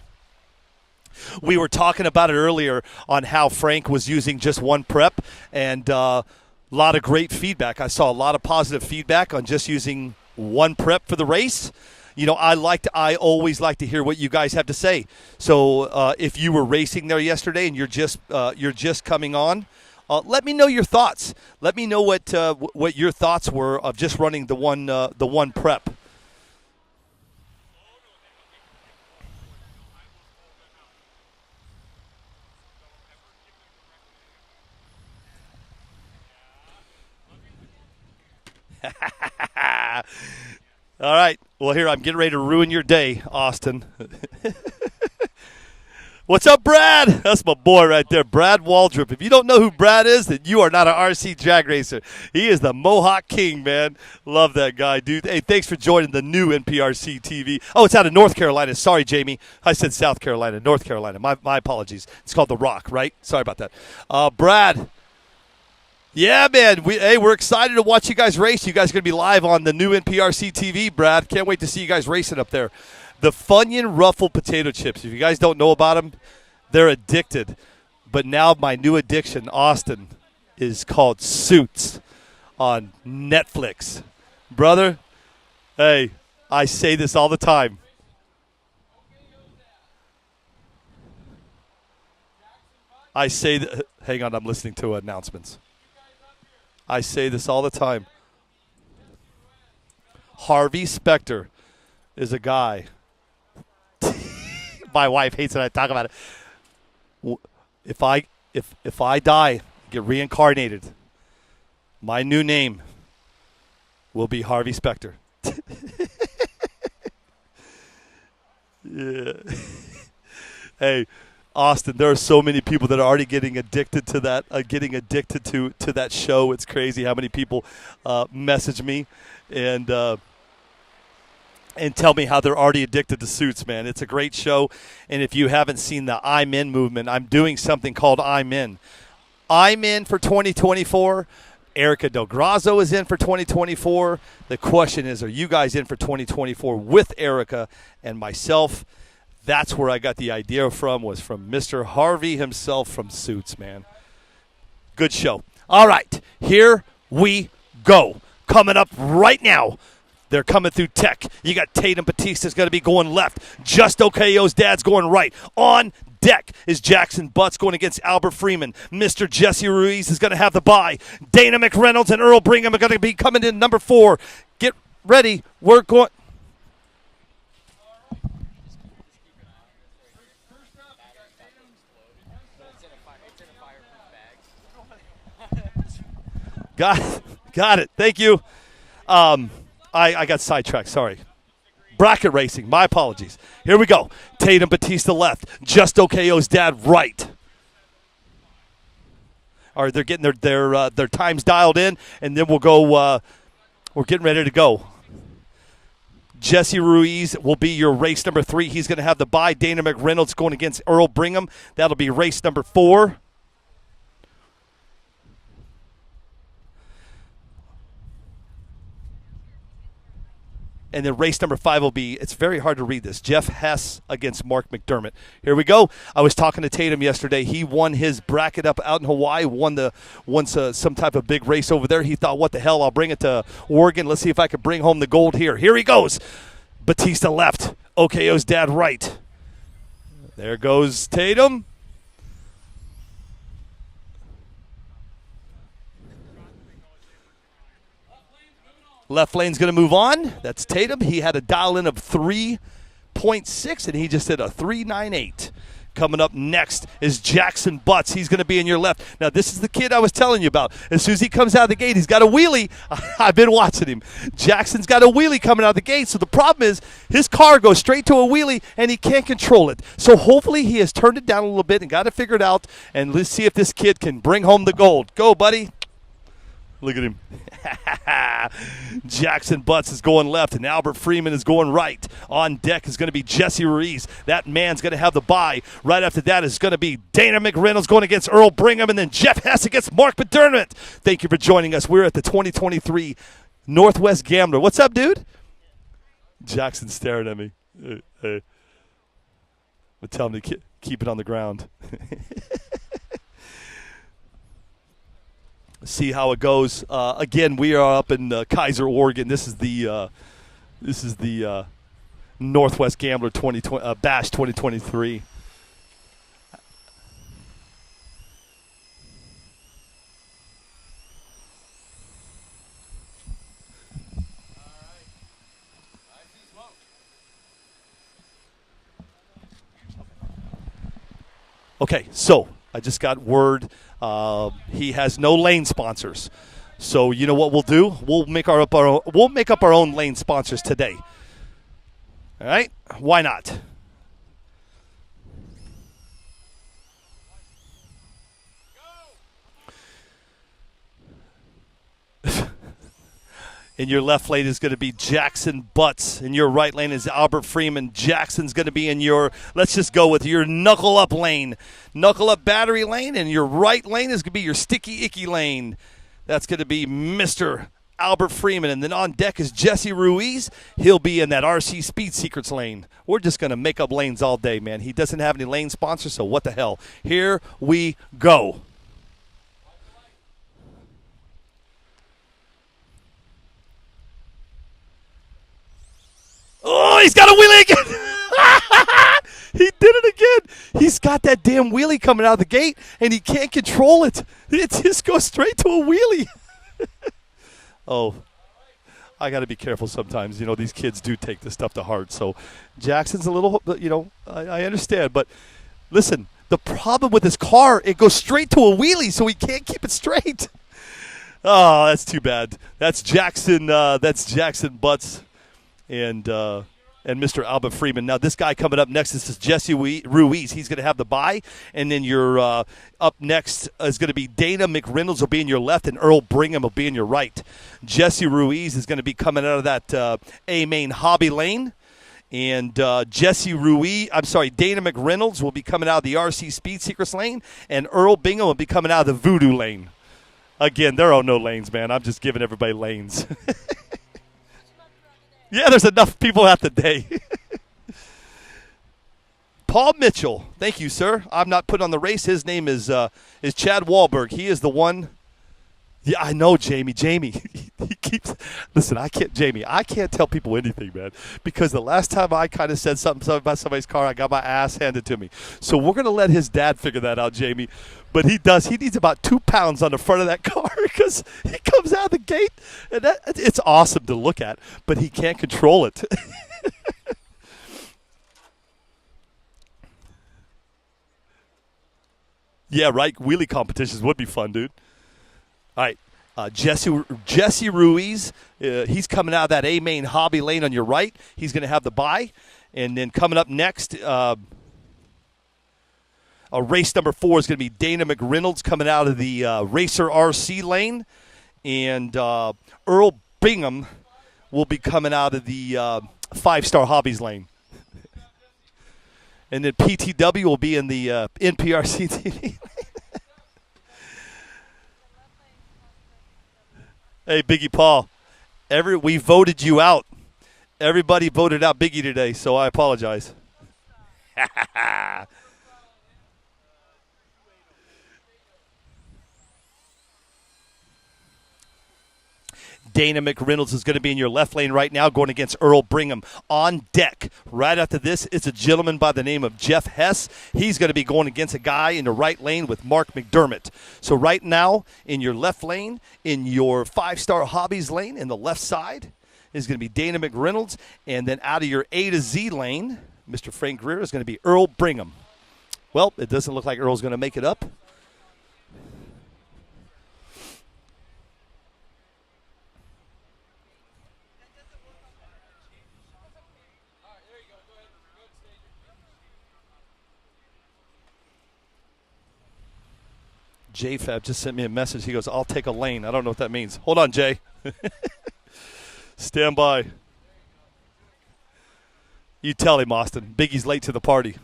We were talking about it earlier on how Frank was using just one prep, and a lot of great feedback. I saw a lot of positive feedback on just using one prep for the race. You know, I always like to hear what you guys have to say. So if you were racing there yesterday and you're just coming on, let me know your thoughts. Let me know what your thoughts were of just running the one prep. All right. Well, here, I'm getting ready to ruin your day, Austin. What's up, Brad? That's my boy right there, Brad Waldrop. If you don't know who Brad is, then you are not an RC drag racer. He is the Mohawk King, man. Love that guy, dude. Hey, thanks for joining the new NPRC TV. Oh, it's out of North Carolina. Sorry, Jamie. I said South Carolina, North Carolina. My apologies. It's called The Rock, right? Sorry about that. Brad. Yeah, man. We're excited to watch you guys race. You guys are going to be live on the new NPRC TV, Brad. Can't wait to see you guys racing up there. The Funyun Ruffle potato chips. If you guys don't know about them, they're addicted. But now my new addiction, Austin, is called Suits on Netflix. Brother, hey, I say this all the time. I say that. Hang on, I'm listening to announcements. I say this all the time. Harvey Specter is a guy. My wife hates when I talk about it. If I die, get reincarnated, my new name will be Harvey Specter. Yeah. Hey, Austin, there are so many people that are already getting addicted to that, to that show. It's crazy how many people message me and tell me how they're already addicted to Suits, man. It's a great show. And if you haven't seen the I'm In movement, I'm doing something called I'm In. I'm in for 2024. Erica Del Grazo is in for 2024. The question is, are you guys in for 2024 with Erica and myself? That's where I got the idea from, was from Mr. Harvey himself from Suits, man. Good show. All right, here we go. Coming up right now. They're coming through Tech. You got Tatum Batista's going to be going left. Just OKO's dad's going right. On deck is Jackson Butts going against Albert Freeman. Mr. Jesse Ruiz is going to have the bye. Dana McReynolds and Earl Brigham are going to be coming in number 4. Get ready. We're going. Got it. Thank you. I got sidetracked. Sorry. Bracket racing. My apologies. Here we go. Tatum Batista left. Just OKO's dad right. All right, they're getting their times dialed in, and then we'll go. We're getting ready to go. Jesse Ruiz will be your race number 3. He's going to have the bye. Dana McReynolds going against Earl Brigham. That'll be race number 4. And then race number 5 will be, it's very hard to read this, Jeff Hess against Mark McDermott. Here we go. I was talking to Tatum yesterday. He won his bracket up out in Hawaii, won some type of big race over there. He thought, what the hell, I'll bring it to Oregon. Let's see if I can bring home the gold here. Here he goes. Batista left. OKO's dad right. There goes Tatum. Left lane's going to move on. That's Tatum. He had a dial-in of 3.6, and he just did a 3.98. Coming up next is Jackson Butts. He's going to be in your left. Now, this is the kid I was telling you about. As soon as he comes out of the gate, he's got a wheelie. I've been watching him. Jackson's got a wheelie coming out of the gate, so the problem is his car goes straight to a wheelie, and he can't control it. So hopefully he has turned it down a little bit and got it figured out, and let's see if this kid can bring home the gold. Go, buddy. Look at him. Jackson Butts is going left, and Albert Freeman is going right. On deck is going to be Jesse Ruiz. That man's going to have the bye. Right after that is going to be Dana McReynolds going against Earl Brigham, and then Jeff Hess against Mark McDermott. Thank you for joining us. We're at the 2023 Northwest Gambler. What's up, dude? Jackson's staring at me. Hey. I'm telling him to keep it on the ground. See how it goes. Again, we are up in Kaiser, Oregon. This is the Northwest Gambler Bash 2023. Okay, so I just got word he has no lane sponsors. So you know what we'll do? We'll make up our own lane sponsors today. All right? Why not? In your left lane is going to be Jackson Butts. In your right lane is Albert Freeman. Jackson's going to be in your, let's just go with your knuckle up lane. Knuckle up battery lane. And your right lane is going to be your sticky icky lane. That's going to be Mr. Albert Freeman. And then on deck is Jesse Ruiz. He'll be in that RC Speed Secrets lane. We're just going to make up lanes all day, man. He doesn't have any lane sponsors, so what the hell. Here we go. Oh, he's got a wheelie again. He did it again. He's got that damn wheelie coming out of the gate, and he can't control it. It just goes straight to a wheelie. Oh, I got to be careful sometimes. You know, these kids do take this stuff to heart. So Jackson's a little, you know, I understand. But listen, the problem with this car, it goes straight to a wheelie, so he can't keep it straight. Oh, that's too bad. That's Jackson Butts. And Mr. Albert Freeman. Now, this guy coming up next, this is Jesse Ruiz. He's going to have the bye. And then your up next is going to be Dana McReynolds will be in your left, and Earl Brigham will be in your right. Jesse Ruiz is going to be coming out of that A-Main Hobby lane. And Dana McReynolds will be coming out of the RC Speed Secrets lane. And Earl Bingham will be coming out of the Voodoo lane. Again, there are no lanes, man. I'm just giving everybody lanes. Yeah, there's enough people at the day. Paul Mitchell. Thank you, sir. I'm not put on the race. His name is Chad Wahlberg. He is the one. Yeah, I know, Jamie. He keeps. Listen, I can't tell people anything, man, because the last time I kind of said something about somebody's car, I got my ass handed to me. So we're going to let his dad figure that out, Jamie. But he does. He needs about 2 pounds on the front of that car because he comes out of the gate, and it's awesome to look at, but he can't control it. Yeah, right. Wheelie competitions would be fun, dude. All right. Jesse Ruiz, he's coming out of that A-Main Hobby lane on your right. He's going to have the bye. And then coming up next, race number 4 is going to be Dana McReynolds coming out of the Racer RC lane. And Earl Bingham will be coming out of the 5 Star Hobbies lane. And then PTW will be in the NPRC TV. Hey, Biggie Paul, we voted you out. Everybody voted out Biggie today, so I apologize. Dana McReynolds is going to be in your left lane right now going against Earl Brigham. On deck, right after this, it's a gentleman by the name of Jeff Hess. He's going to be going against a guy in the right lane with Mark McDermott. So right now, in your left lane, in your 5 Star Hobbies lane, in the left side, is going to be Dana McReynolds. And then out of your A to Z lane, Mr. Frank Greer is going to be Earl Brigham. Well, it doesn't look like Earl's going to make it up. JFab just sent me a message. He goes, I'll take a lane. I don't know what that means. Hold on, Jay. Stand by. You tell him, Austin. Biggie's late to the party.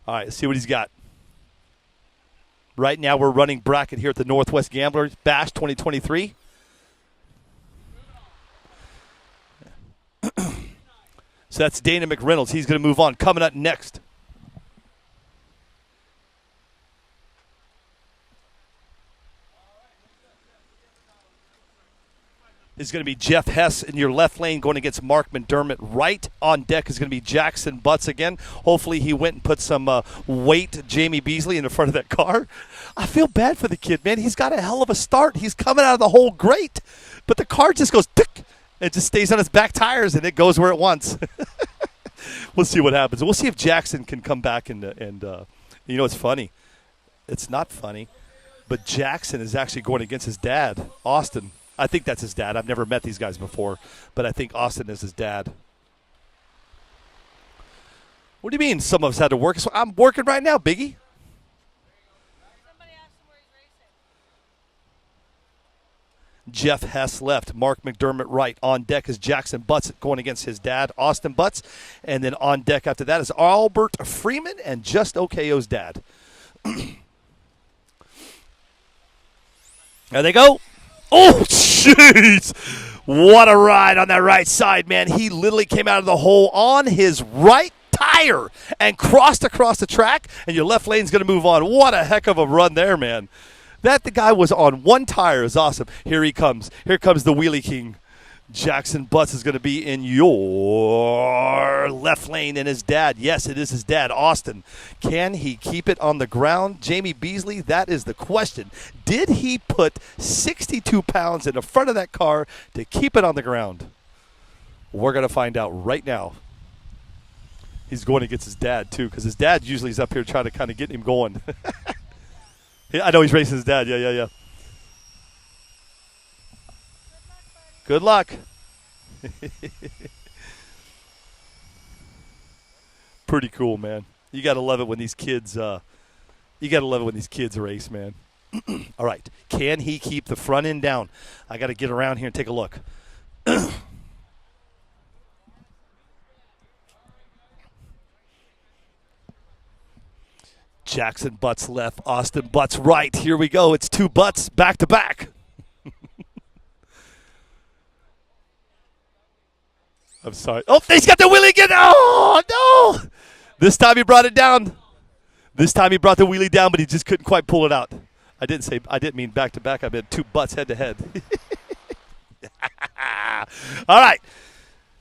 All right, let's see what he's got. Right now we're running bracket here at the Northwest Gamblers Bash 2023. So that's Dana McReynolds. He's going to move on. Coming up next. Is going to be Jeff Hess in your left lane going against Mark McDermott. Right on deck is going to be Jackson Butts again. Hopefully he went and put some weight, Jamie Beasley, in the front of that car. I feel bad for the kid, man. He's got a hell of a start. He's coming out of the hole great. But the car just goes tick. It just stays on its back tires, and it goes where it wants. We'll see what happens. We'll see if Jackson can come back and you know, it's funny. It's not funny. But Jackson is actually going against his dad, Austin. I think that's his dad. I've never met these guys before, but I think Austin is his dad. What do you mean some of us had to work? So I'm working right now, Biggie. Somebody asked him where he's racing. Jeff Hess left. Mark McDermott right. On deck is Jackson Butts going against his dad, Austin Butts. And then on deck after that is Albert Freeman and Just OKO's dad. There they go. Oh, jeez. What a ride on that right side, man. He literally came out of the hole on his right tire and crossed across the track, and your left lane's going to move on. What a heck of a run there, man. The guy was on one tire is awesome. Here he comes. Here comes the Wheelie King. Jackson Butts is going to be in your left lane, and his dad, yes, it is his dad, Austin. Can he keep it on the ground? Jamie Beasley, that is the question. Did he put 62 pounds in the front of that car to keep it on the ground? We're going to find out right now. He's going against his dad, too, because his dad usually is up here trying to kind of get him going. Yeah, I know he's racing his dad. Yeah. Good luck. Pretty cool, man. You got to love it when these kids race, man. All right. Can he keep the front end down? I got to get around here and take a look. Jackson Butts left, Austin Butts right. Here we go. It's two Butts back to back. I'm sorry. Oh, he's got the wheelie again. Oh, no. This time he brought it down. This time he brought the wheelie down, but he just couldn't quite pull it out. I didn't mean back to back. I meant two Butts head to head. All right.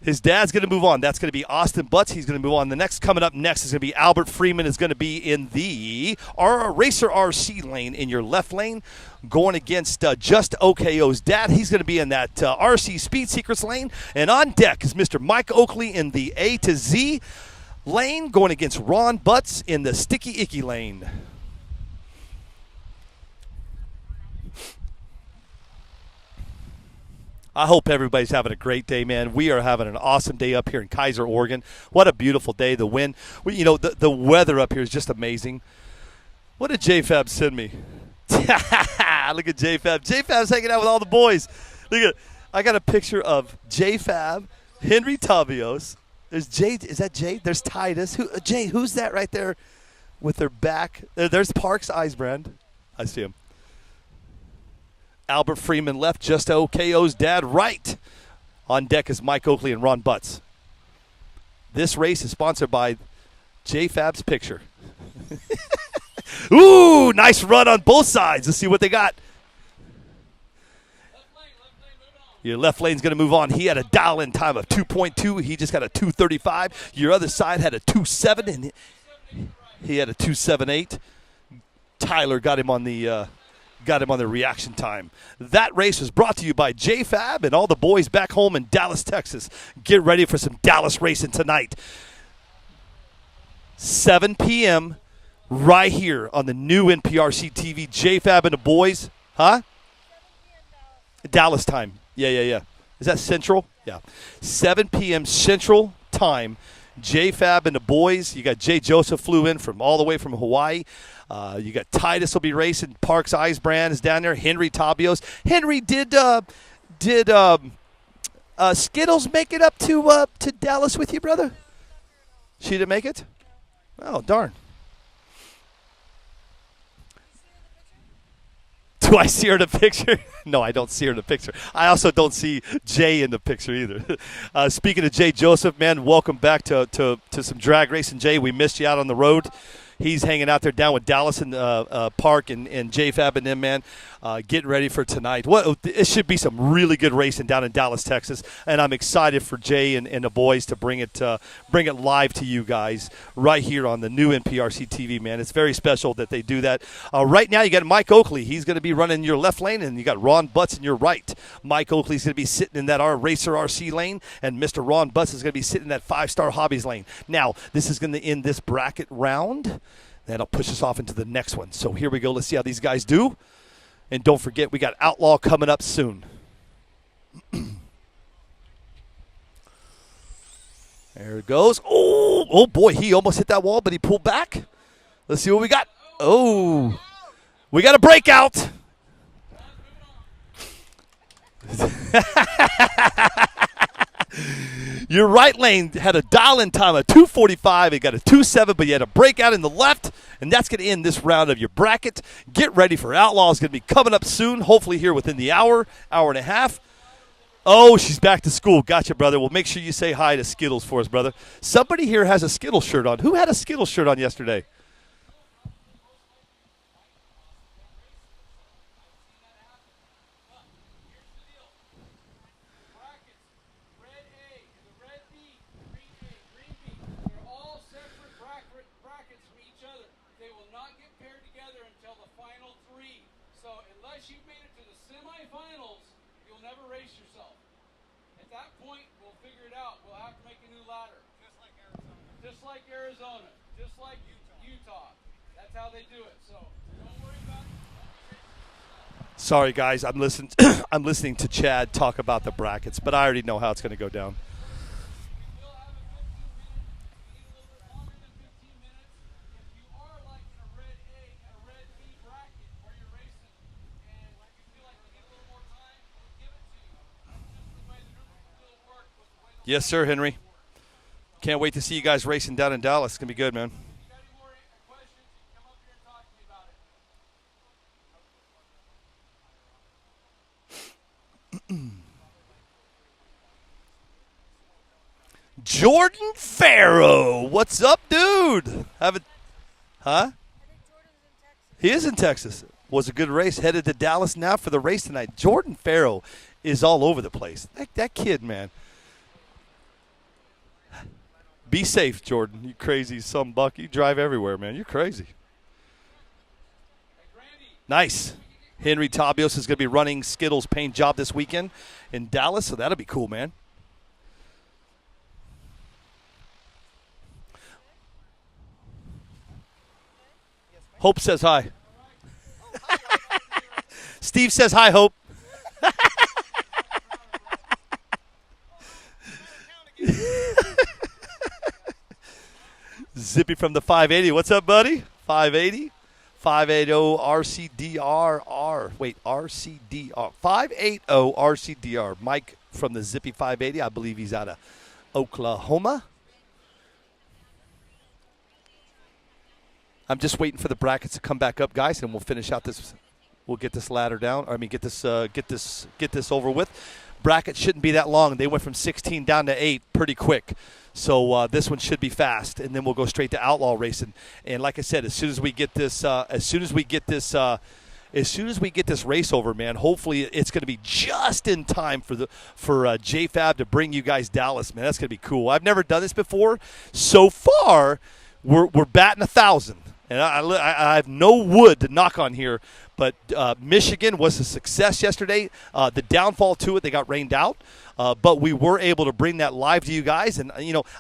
His dad's going to move on. That's going to be Austin Butts. He's going to move on. The next coming up next is going to be Albert Freeman is going to be in the Racer RC lane in your left lane going against Just OKO's dad. He's going to be in that RC Speed Secrets lane. And on deck is Mr. Mike Oakley in the A to Z lane going against Ron Butts in the Sticky Icky lane. I hope everybody's having a great day, man. We are having an awesome day up here in Kaiser, Oregon. What a beautiful day. The wind, the weather up here is just amazing. What did JFab send me? Look at JFab. JFab's hanging out with all the boys. I got a picture of JFab, Henry Tavios. There's Jay. Is that Jay? There's Titus. Jay, who's that right there with their back? There's Parks Eisbrand. I see him. Albert Freeman left, Just OKO's dad right. On deck is Mike Oakley and Ron Butts. This race is sponsored by JFab's Picture. Ooh, nice run on both sides. Let's see what they got. Left lane, moving on. Your left lane's going to move on. He had a dial-in time of 2.2. He just got a 2:35. Your other side had a 2.7, and he had a 2.78. Tyler got him on the reaction time. That race was brought to you by JFab and all the boys back home in Dallas, Texas. Get ready for some Dallas racing tonight. 7 p.m. right here on the new NPRC TV. JFab and the boys. Huh? Dallas time. Yeah. Is that Central? Yeah. 7 p.m. Central time. JFab and the boys. You got Jay Joseph flew in from all the way from Hawaii. You got Titus will be racing. Parks Eisbrand is down there. Henry Tabios. Henry, did Skittles make it up to Dallas with you, brother? She didn't make it? Oh, darn. Do I see her in the picture? No, I don't see her in the picture. I also don't see Jay in the picture either. Speaking of Jay Joseph, man, welcome back to some drag racing. Jay, we missed you out on the road. He's hanging out there down with Dallas and Park and JFab and them, man. Getting ready for tonight. It should be some really good racing down in Dallas, Texas, and I'm excited for Jay and the boys to bring it live to you guys right here on the new NPRC TV, man. It's very special that they do that. Right now, you got Mike Oakley. He's going to be running your left lane, and you got Ron Butts in your right. Mike Oakley's going to be sitting in that Racer RC lane, and Mr. Ron Butts is going to be sitting in that 5-Star Hobbies lane. Now, this is going to end this bracket round. That'll push us off into the next one. So here we go. Let's see how these guys do. And don't forget, we got Outlaw coming up soon. There it goes. Oh, boy, he almost hit that wall, but he pulled back. Let's see what we got. Oh, we got a breakout. Your right lane had a dial-in time of 2:45. It got a 2:07, but you had a breakout in the left, and that's going to end this round of your bracket. Get ready for Outlaw. It's going to be coming up soon, hopefully here within the hour and a half. Oh, she's back to school. Gotcha, brother. Well, make sure you say hi to Skittles for us, brother. Somebody here has a Skittles shirt on. Who had a Skittles shirt on yesterday? Just like Arizona, just like Utah. That's how they do it. So don't worry about it. Sorry, guys. I'm listening. I'm listening to Chad talk about the brackets, but I already know how it's going to go down. We will have a 15 minutes. We need a little bit longer than 15 minutes. If you are like in a red A and a red B bracket where you're racing and you feel like you need a little more time, we'll give it to you. That's just the way the numbers will work with the way the Yes, sir, Henry. Can't wait to see you guys racing down in Dallas. It's going to be good, man. If you got any more questions, you can come up here and talk to me about it. Jordan Farrow. What's up, dude? Huh? I think Jordan's in Texas. He is in Texas. Was a good race. Headed to Dallas now for the race tonight. Jordan Farrow is all over the place. That kid, man. Be safe, Jordan. You crazy some buck. You drive everywhere, man. You're crazy. Nice. Henry Tabios is going to be running Skittles' paint job this weekend in Dallas, so that'll be cool, man. Hope says hi. Steve says hi, Hope. Zippy from the 580. What's up, buddy? 580. 580 RCDR. Wait, RCDR. 580 RCDR. Mike from the Zippy 580. I believe he's out of Oklahoma. I'm just waiting for the brackets to come back up, guys, and we'll finish out this. We'll get this ladder down. Get this over with. Brackets shouldn't be that long. They went from 16 down to 8 pretty quick. So this one should be fast, and then we'll go straight to Outlaw racing. And like I said, as soon as we get this race over, man, hopefully it's going to be just in time for JFab to bring you guys Dallas, man. That's going to be cool. I've never done this before. So far, we're batting 1,000, and I have no wood to knock on here. But Michigan was a success yesterday. The downfall to it, they got rained out. But we were able to bring that live to you guys. And,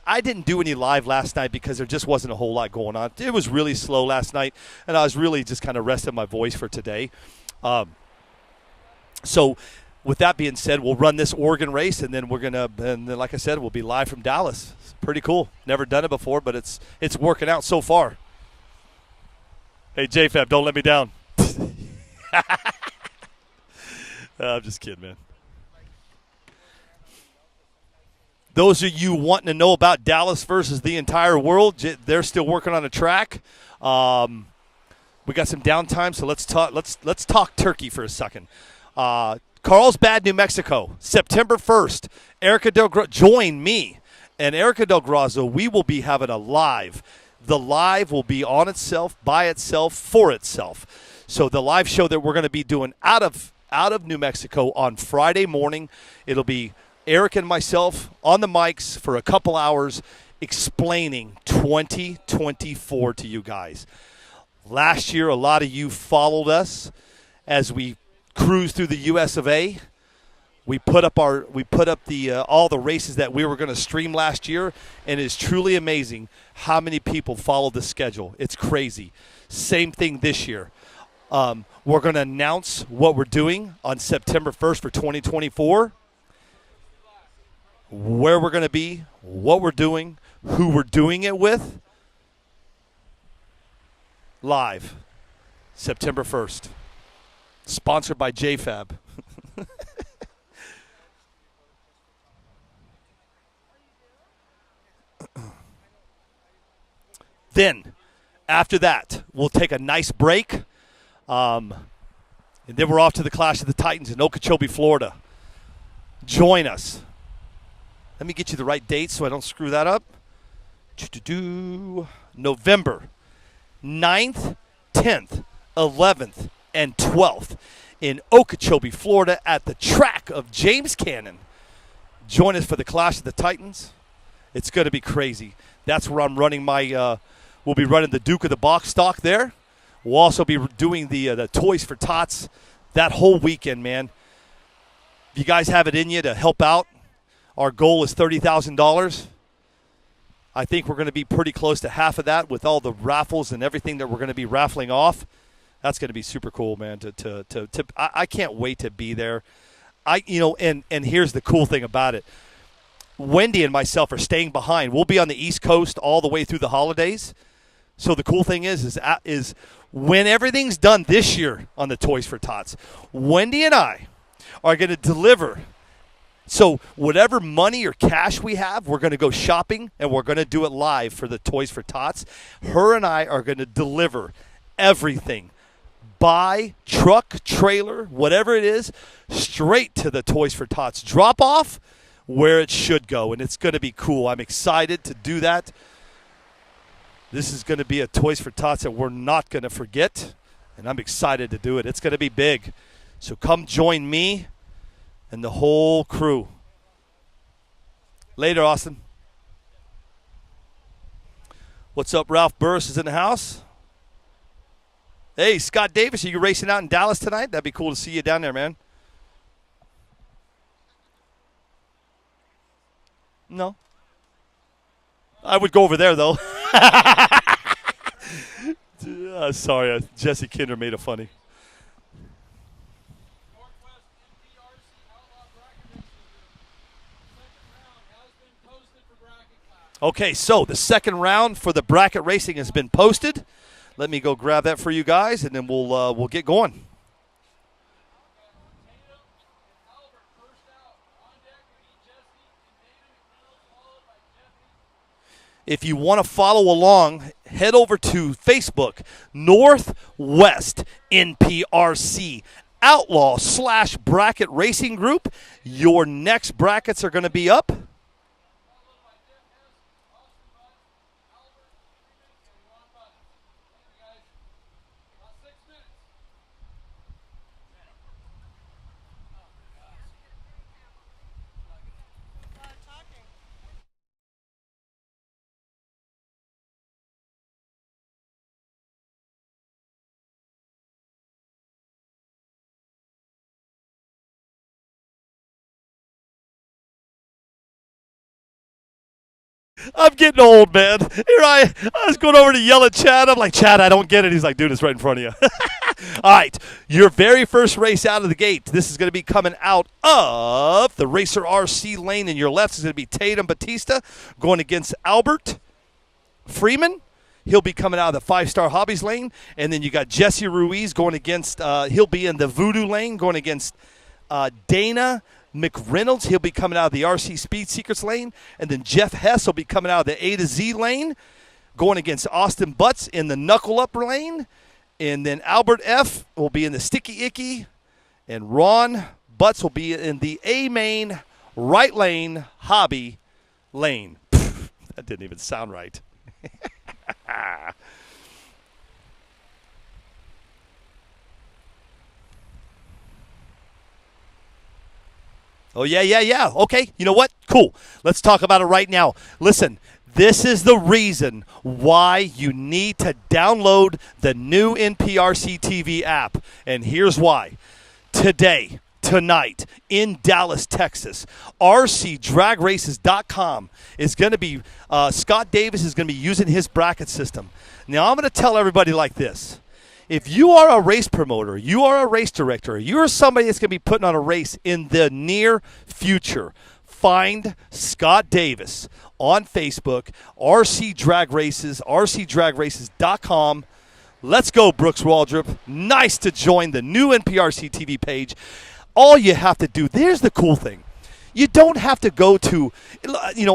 I didn't do any live last night because there just wasn't a whole lot going on. It was really slow last night, and I was really just kind of resting my voice for today. So with that being said, we'll run this Oregon race, and then like I said, we'll be live from Dallas. It's pretty cool. Never done it before, but it's working out so far. Hey, JFab, don't let me down. I'm just kidding, man. Those of you wanting to know about Dallas versus the entire world, they're still working on a track. We got some downtime, so let's talk turkey for a second. Carlsbad, New Mexico, September 1st. Erica join me and Erica Del Grazo. We will be having a live. The live will be on itself, by itself, for itself. So the live show that we're going to be doing out of New Mexico on Friday morning, it'll be Eric and myself on the mics for a couple hours explaining 2024 to you guys. Last year, a lot of you followed us as we cruised through the US of A. We put up all the races that we were going to stream last year, and it's truly amazing how many people followed the schedule. It's crazy. Same thing this year. We're going to announce what we're doing on September 1st for 2024, where we're going to be, what we're doing, who we're doing it with. Live, September 1st. Sponsored by JFab. Then, after that, we'll take a nice break. And then we're off to the Clash of the Titans in Okeechobee, Florida. Join us. Let me get you the right date so I don't screw that up. November 9th, 10th, 11th, and 12th in Okeechobee, Florida at the track of James Cannon. Join us for the Clash of the Titans. It's going to be crazy. That's where I'm running my we'll be running the Duke of the Box stock there. We'll also be doing the Toys for Tots that whole weekend, man. If you guys have it in you to help out, our goal is $30,000. I think we're going to be pretty close to half of that with all the raffles and everything that we're going to be raffling off. That's going to be super cool, man. I can't wait to be there. And here's the cool thing about it. Wendy and myself are staying behind. We'll be on the East Coast all the way through the holidays. So the cool thing is when everything's done this year on the Toys for Tots, Wendy and I are going to deliver. So whatever money or cash we have, we're going to go shopping, and we're going to do it live for the Toys for Tots. Her and I are going to deliver everything, by truck, trailer, whatever it is, straight to the Toys for Tots. Drop off where it should go, and it's going to be cool. I'm excited to do that. This is going to be a Toys for Tots that we're not going to forget, and I'm excited to do it. It's going to be big. So come join me and the whole crew. Later, Austin. What's up, Ralph Burris is in the house. Hey, Scott Davis, are you racing out in Dallas tonight? That'd be cool to see you down there, man. No. I would go over there, though. Sorry, Jesse Kinder made it funny. Northwest NPRC Outlaw Bracket Racing Group. Second round has been posted for bracket class. Okay, so the second round for the bracket racing has been posted. Let me go grab that for you guys, and then we'll get going. Tatum and Albert first out. On deck will be Jesse and David McReynolds, followed by Jeffy. If you want to follow along, head over to Facebook, Northwest NPRC Outlaw / Bracket Racing Group. Your next brackets are going to be up. Followed by Jeff Hess, Austin Butts, Albert Freeman, and Ron Butts. Thank you, guys. About 6 minutes. Talking. I'm getting old, man. Here I was going over to yell at Chad. I'm like, Chad, I don't get it. He's like, dude, it's right in front of you. All right, your very first race out of the gate. This is going to be coming out of the Racer RC lane. In your left is going to be Tatum Batista going against Albert Freeman. He'll be coming out of the 5-Star Hobbies lane. And then you got Jesse Ruiz going against, he'll be in the Voodoo lane going against Dana McReynolds. He'll be coming out of the RC Speed Secrets lane. And then Jeff Hess will be coming out of the A to Z lane going against Austin Butts in the Knuckle Up lane. And then Albert F. will be in the Sticky Icky. And Ron Butts will be in the A main right lane hobby lane. Pfft, that didn't even sound right. Oh, yeah. Okay, you know what? Cool. Let's talk about it right now. Listen, this is the reason why you need to download the new NPRC TV app. And here's why. Today, tonight, in Dallas, Texas, RCDragRaces.com is going to be, Scott Davis is going to be using his bracket system. Now, I'm going to tell everybody like this. If you are a race promoter, you are a race director, you're somebody that's going to be putting on a race in the near future, find Scott Davis on Facebook, RC Drag Races, rcdragraces.com. Let's go, Brooks Waldrop. Nice to join the new NPRC TV page. All you have to do, there's the cool thing. You don't have to go to,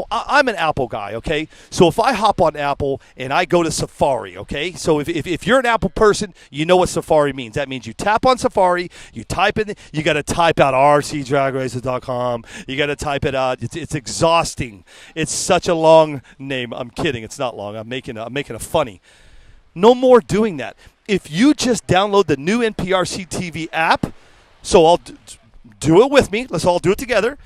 I'm an Apple guy, okay? So if I hop on Apple and I go to Safari, okay? So if you're an Apple person, you know what Safari means. That means you tap on Safari, you type in, you got to type out rcdragraces.com. You got to type it out. It's exhausting. It's such a long name. I'm kidding. It's not long. I'm making it funny. No more doing that. If you just download the new NPRC TV app, so I'll do it with me. Let's all do it together.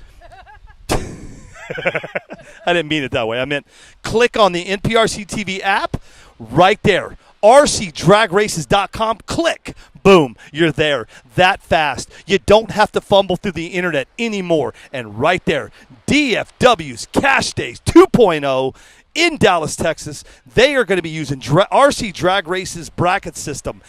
I didn't mean it that way. I meant click on the NPRC TV app right there. rcdragraces.com. Click. Boom. You're there that fast. You don't have to fumble through the internet anymore. And right there, DFW's Cash Days 2.0 in Dallas, Texas. They are going to be using RC Drag Races bracket system.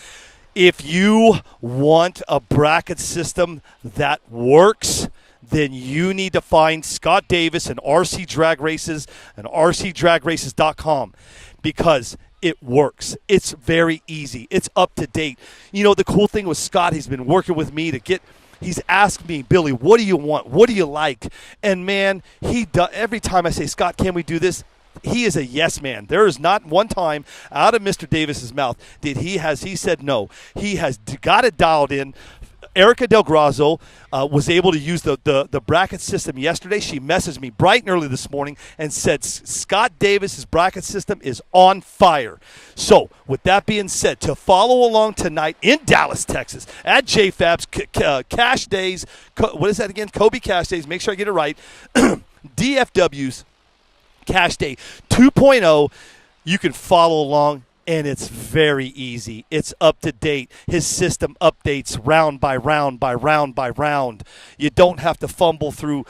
If you want a bracket system that works, then you need to find Scott Davis and RC Drag Races and rcdragraces.com because it works. It's very easy. It's up to date. You know, the cool thing with Scott, he's been working with me he's asked me, Billy, what do you want? What do you like? And man, every time I say, Scott, can we do this? He is a yes man. There is not one time out of Mr. Davis's mouth that he said no. He has got it dialed in. Erica Del Grazo was able to use the bracket system yesterday. She messaged me bright and early this morning and said Scott Davis's bracket system is on fire. So, with that being said, to follow along tonight in Dallas, Texas, at JFab's Cash Days, what is that again? Kobe Cash Days. Make sure I get it right. DFW's Cash Day 2.0. You can follow along, and it's very easy. It's up to date. His system updates round by round by round by round. You don't have to fumble through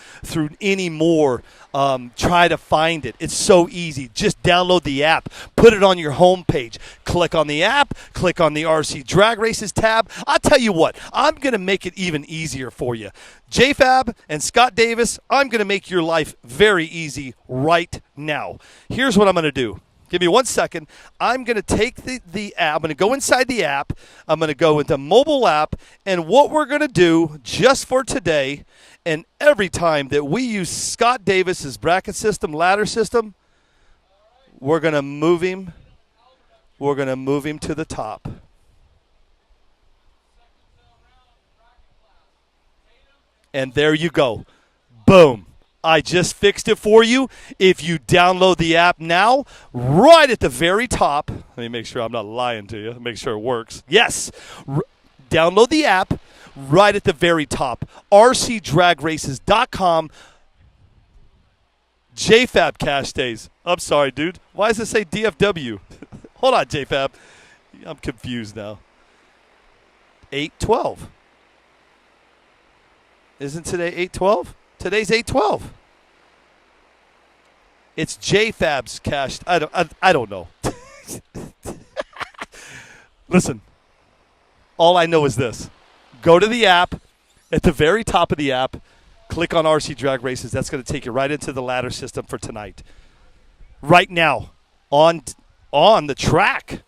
any more. Try to find it. It's so easy. Just download the app. Put it on your homepage. Click on the app. Click on the RC Drag Races tab. I'll tell you what. I'm going to make it even easier for you. JFab and Scott Davis, I'm going to make your life very easy right now. Here's what I'm going to do. Give me 1 second. I'm going to take the app. I'm going to go inside the app. I'm going to go into mobile app. And what we're going to do just for today and every time that we use Scott Davis's bracket system, ladder system, we're going to move him. We're going to move him to the top. And there you go. Boom. I just fixed it for you. If you download the app now, right at the very top, let me make sure I'm not lying to you, make sure it works. Yes, download the app right at the very top, rcdragraces.com, JFab Cash Days. I'm sorry, dude. Why does it say DFW? Hold on, JFab. I'm confused now. 8/12. Isn't today 8/12? Today's 8/12. It's JFab's cash. I don't know. Listen, all I know is this. Go to the app. At the very top of the app, click on RC Drag Races. That's going to take you right into the ladder system for tonight. Right now, on the track,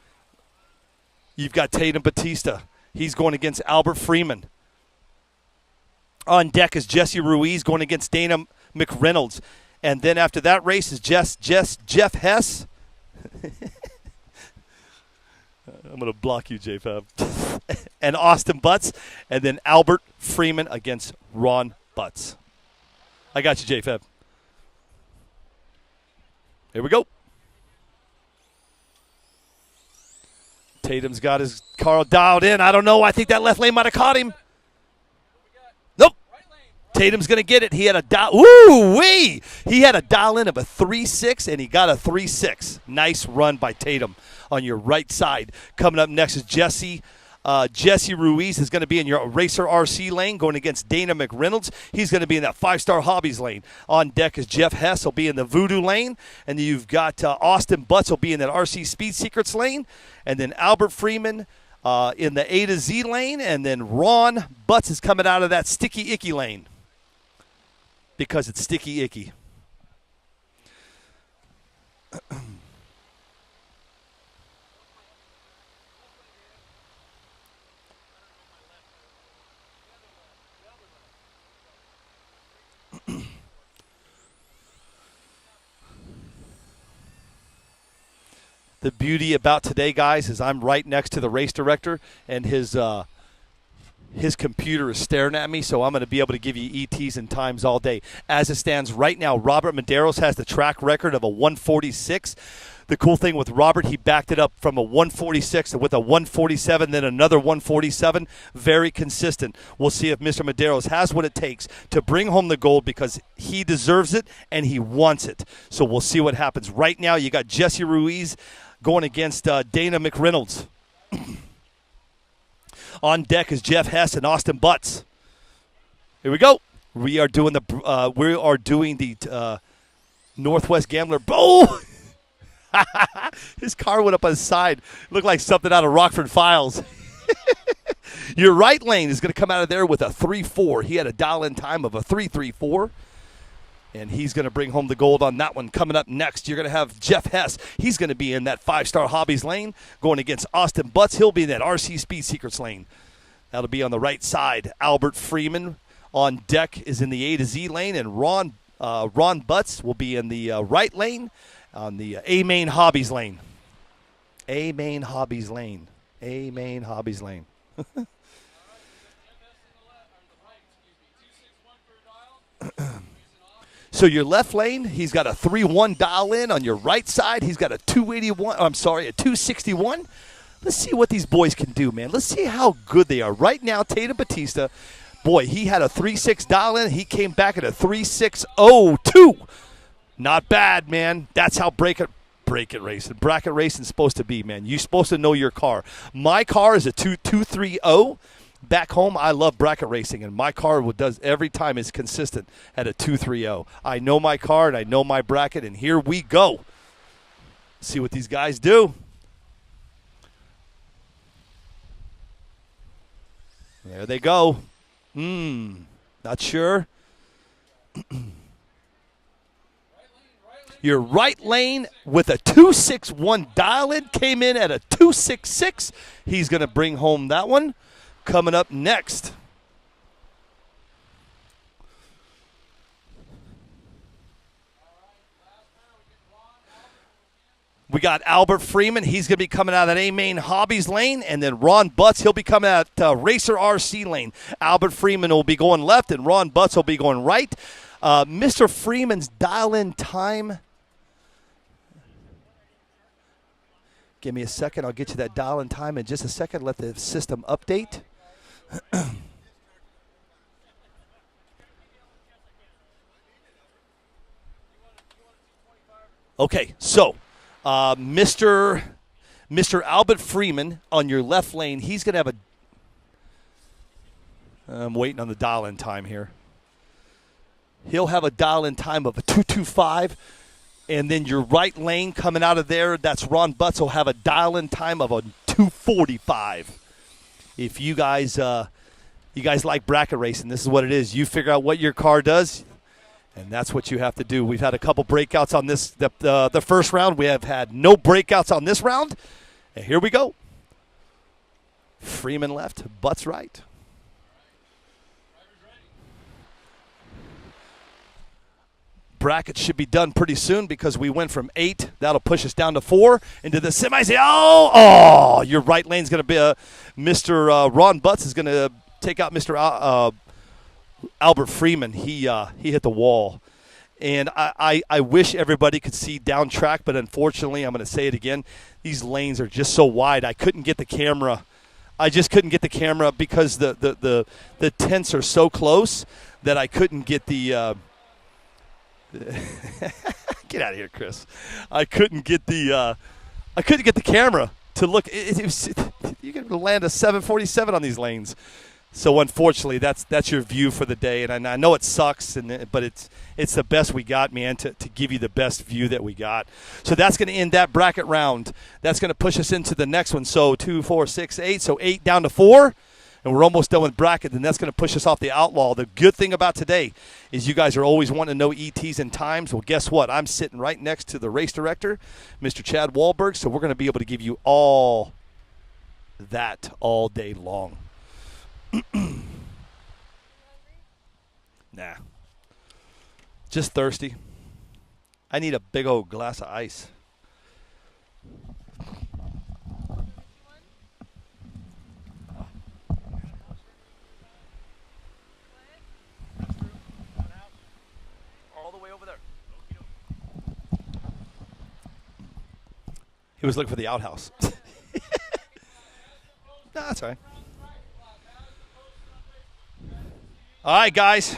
you've got Tatum Batista. He's going against Albert Freeman. On deck is Jesse Ruiz going against Dana McReynolds. And then after that race is Jeff Hess. I'm going to block you, JFab. And Austin Butts. And then Albert Freeman against Ron Butts. I got you, JFab. Here we go. Tatum's got his car dialed in. I don't know. I think that left lane might have caught him. Nope. Tatum's going to get it. He had a dial. Ooh-wee! He had a dial in of a 3.6, and he got a 3.6. Nice run by Tatum on your right side. Coming up next is Jesse. Jesse Ruiz is going to be in your Racer RC lane going against Dana McReynolds. He's going to be in that 5-Star Hobbies lane. On deck is Jeff Hess. He'll be in the Voodoo lane. And then you've got Austin Butts will be in that RC Speed Secrets lane. And then Albert Freeman, in the A to Z lane, and then Ron Butts is coming out of that sticky icky lane because it's sticky icky. The beauty about today, guys, is I'm right next to the race director, and his computer is staring at me, so I'm going to be able to give you ETs and times all day. As it stands right now, Robert Medeiros has the track record of a 146. The cool thing with Robert, he backed it up from a 146 with a 147, then another 147. Very consistent. We'll see if Mr. Medeiros has what it takes to bring home the gold because he deserves it and he wants it. So we'll see what happens. Right now, you got Jesse Ruiz going against Dana McReynolds. On deck is Jeff Hess and Austin Butts. Here we go. We are doing the Northwest Gambler. Oh! His car went up on his side. Looked like something out of Rockford Files. Your right lane is going to come out of there with a 3.4. He had a dial-in time of a 3.34. And he's going to bring home the gold on that one. Coming up next, you're going to have Jeff Hess. He's going to be in that 5-Star Hobbies lane going against Austin Butts. He'll be in that RC Speed Secrets lane. That'll be on the right side. Albert Freeman on deck is in the A to Z lane, and Ron Butts will be in the right lane on the A-Main Hobbies lane. A-Main Hobbies lane. A-Main Hobbies lane. So your left lane, he's got a 3-1 dial in. On your right side, he's got a 261. Let's see what these boys can do, man. Let's see how good they are. Right now, Tatum Batista, boy, he had a 3.6 dial in. He came back at a 3.602. Not bad, man. That's how bracket racing is supposed to be, man. You're supposed to know your car. My car is a 2.230. Back home, I love bracket racing, and my car does every time is consistent at a 2.30. I know my car, and I know my bracket, and here we go. See what these guys do. There they go. Not sure. Your right lane with a 2.61 dial-in came in at a 2.66. He's going to bring home that one. Coming up next, we got Albert Freeman. He's going to be coming out of that A-Main Hobbies lane. And then Ron Butts, he'll be coming out Racer RC lane. Albert Freeman will be going left, and Ron Butts will be going right. Mr. Freeman's dial-in time. Give me a second. I'll get you that dial-in time in just a second. Let the system update. Okay, so Mr. Albert Freeman on your left lane, he's going to have I'm waiting on the dial-in time here. He'll have a dial-in time of a 2.25, and then your right lane coming out of there, that's Ron Butts, will have a dial-in time of a 2.45. If you guys like bracket racing, this is what it is. You figure out what your car does, and that's what you have to do. We've had a couple breakouts on this, the first round. We have had no breakouts on this round, and here we go. Freeman left, Butts right. Bracket should be done pretty soon because we went from 8. That'll push us down to 4 into the semis. Oh, your right lane's going to be Mr. Ron Butts is going to take out Mr. Albert Freeman. He hit the wall. And I wish everybody could see down track, but unfortunately, I'm going to say it again, these lanes are just so wide. I couldn't get the camera. I just couldn't get the camera because the tents are so close that I couldn't get the get out of here, Chris. I couldn't get the camera to look. You're going to land a 747 on these lanes. So unfortunately, that's your view for the day, and I know it sucks, but it's the best we got, man, to give you the best view that we got. So that's going to end that bracket round. That's going to push us into the next one. So 2, 4, 6, 8. So 8 down to 4, and we're almost done with bracket. And that's going to push us off the Outlaw. The good thing about today is you guys are always wanting to know ETs and times. Well, guess what? I'm sitting right next to the race director, Mr. Chad Wahlberg. So we're going to be able to give you all that all day long. Nah. Just thirsty. I need a big old glass of ice. All the way over there. He was looking for the outhouse. No, that's all right. All right, guys.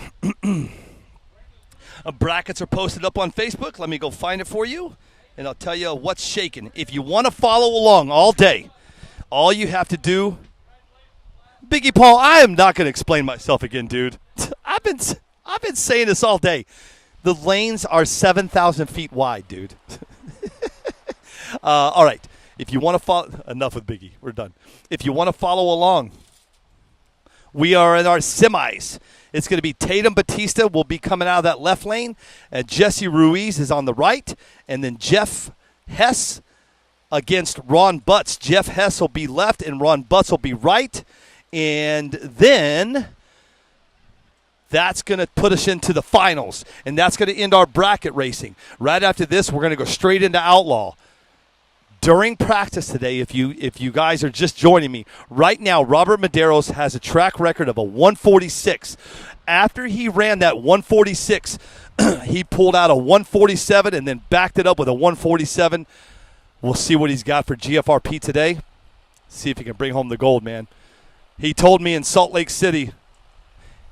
Brackets are posted up on Facebook. Let me go find it for you, and I'll tell you what's shaking. If you want to follow along all day, all you have to do, Biggie Paul, I am not going to explain myself again, dude. I've been saying this all day. The lanes are 7,000 feet wide, dude. All right. If you want to follow, enough with Biggie. We're done. If you want to follow along, we are in our semis. It's going to be Tatum Batista will be coming out of that left lane, and Jesse Ruiz is on the right, and then Jeff Hess against Ron Butts. Jeff Hess will be left, and Ron Butts will be right, and then that's going to put us into the finals, and that's going to end our bracket racing. Right after this, we're going to go straight into Outlaw. During practice today, if you guys are just joining me, right now Robert Medeiros has a track record of a 146. After he ran that 146, he pulled out a 147 and then backed it up with a 147. We'll see what he's got for GFRP today. See if he can bring home the gold, man. He told me in Salt Lake City.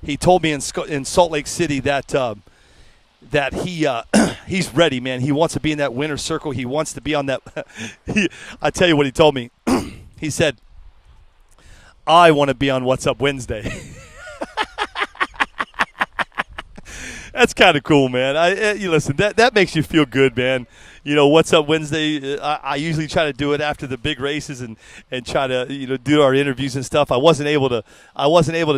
In Salt Lake City that that he's ready, man. He wants to be in that winner's circle. He wants to be on that. I tell you what he told me. He said, I want to be on What's Up Wednesday. That's kind of cool, man. You listen, that makes you feel good, man. You know, What's Up Wednesday, I usually try to do it after the big races and try to, do our interviews and stuff. I wasn't able to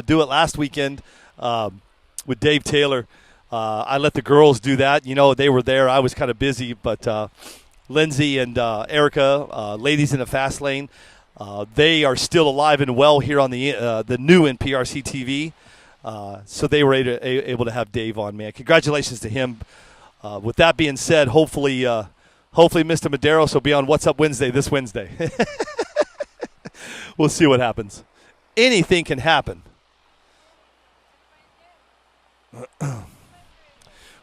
do it last weekend with Dave Taylor. I let the girls do that. They were there. I was kind of busy, but Lindsay and Erica, ladies in the fast lane, they are still alive and well here on the new NPRC TV. So they were able to have Dave on, man. Congratulations to him. With that being said, hopefully Mr. Medeiros will be on What's Up Wednesday this Wednesday. We'll see what happens. Anything can happen.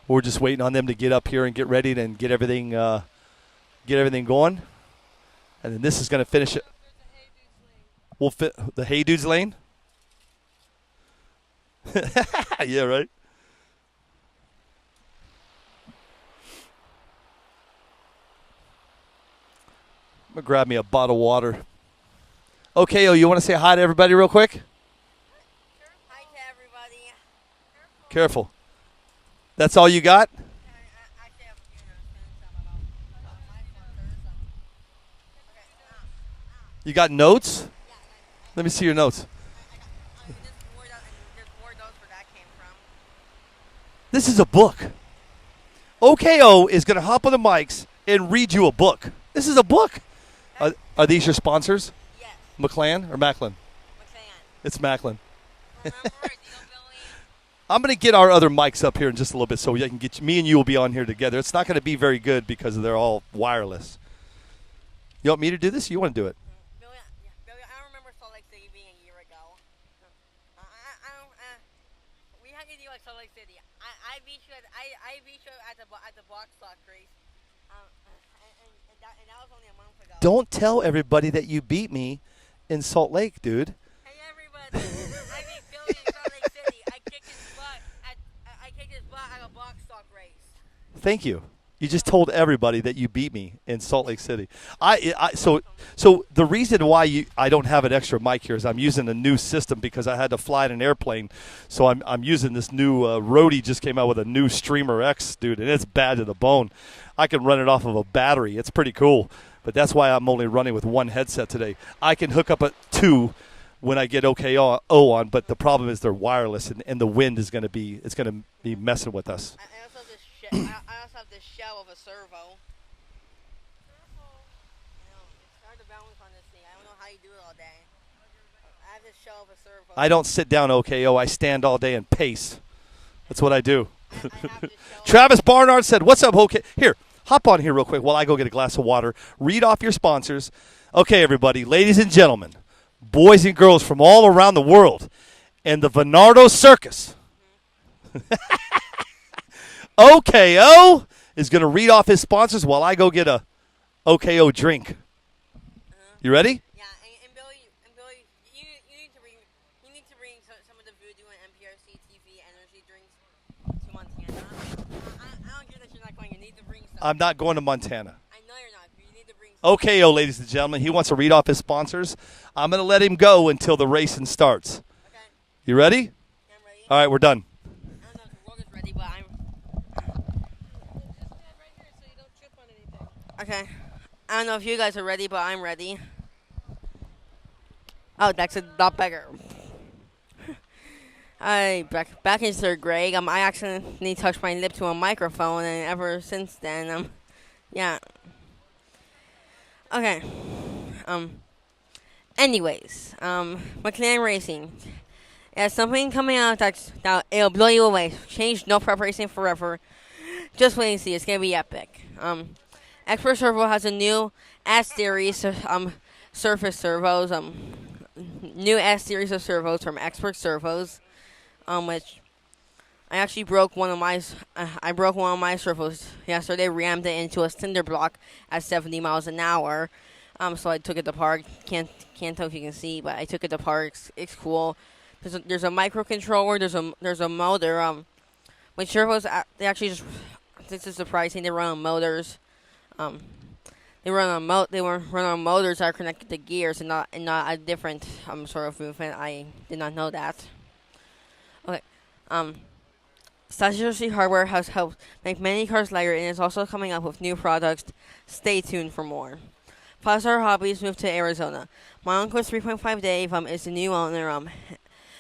We're just waiting on them to get up here and get ready and get everything going. And then this is going to finish it. We'll fit the Hey Dudes lane. Yeah, right. I'm going to grab me a bottle of water. Okay, you want to say hi to everybody real quick? Hi to everybody. Careful. That's all you got? Actually, I'm some about my sponsors. You got notes? Let me see your notes. There's more notes where that came from. This is a book. OKO is going to hop on the mics and read you a book. This is a book. Are these your sponsors? Yes. McLaren or Macklin? McLean. It's Macklin. Remember, Billy? I'm going to get our other mics up here in just a little bit so I can get me and you will be on here together. It's not going to be very good because they're all wireless. You want me to do this? Or you want to do it? Billy, I don't remember Salt Lake City being a year ago. We had to do like Salt Lake City. I beat you at the box stock race. And that was only a month ago. Don't tell everybody that you beat me in Salt Lake, dude. Hey everybody! I beat Billy in Salt Lake City. I kicked his butt at a box stock race. Thank you. You just told everybody that you beat me in Salt Lake City. So the reason why I don't have an extra mic here is I'm using a new system because I had to fly in an airplane. So I'm using this new Rode just came out with a new Streamer X, dude, and it's bad to the bone. I can run it off of a battery. It's pretty cool. But that's why I'm only running with one headset today. I can hook up at two when I get OKO on, but the problem is they're wireless, and the wind is going to be messing with us. I also have this I also have this shell of a servo. It's hard to balance on this thing. I don't know how you do it all day. I have this shell of a servo. I don't sit down OKO. I stand all day and pace. That's what I do. I have this shell. Travis Barnard said, "What's up, OK?" Here, hop on here real quick while I go get a glass of water. Read off your sponsors. Okay, everybody, ladies and gentlemen, boys and girls from all around the world, and the Venardo Circus. OKO is going to read off his sponsors while I go get a OKO drink. You ready? Yeah, and Billy, you need to bring some of the Voodoo and MPRC TV energy drinks to Montana. I don't care that you're not going. You need to bring some. I'm not going to Montana. I know you're not. But you need to bring some. OKO, ladies and gentlemen. He wants to read off his sponsors. I'm going to let him go until the racing starts. Okay. You ready? Yeah, I'm ready. All right, we're done. I don't know if the world is ready, but I'm. Just stand right here so you don't trip on anything. Okay. I don't know if you guys are ready, but I'm ready. Oh, that's a lot better. Back in third grade, I accidentally touched my lip to a microphone, and ever since then, yeah. Okay. Anyways, McLaren Racing. There's something coming out that it'll blow you away. Change no prep racing forever. Just wait and see. It's gonna be epic. Expert Servo has a new S series surface servos. New S series of servos from Expert Servos. Which I actually broke one of my servos yesterday. Rammed it into a cinder block at 70 miles an hour. So I took it to park. Can't tell if you can see, but I took it to park. It's cool. There's a microcontroller. There's a motor. With servos, they actually just, this is surprising. They run on motors. They run on motors that are connected to gears and not a different sort of movement. I did not know that. Okay. Statutory hardware has helped make many cars lighter and is also coming up with new products. Stay tuned for more. Star Hobbies moved to Arizona. My uncle 3.5 Dave is the new owner.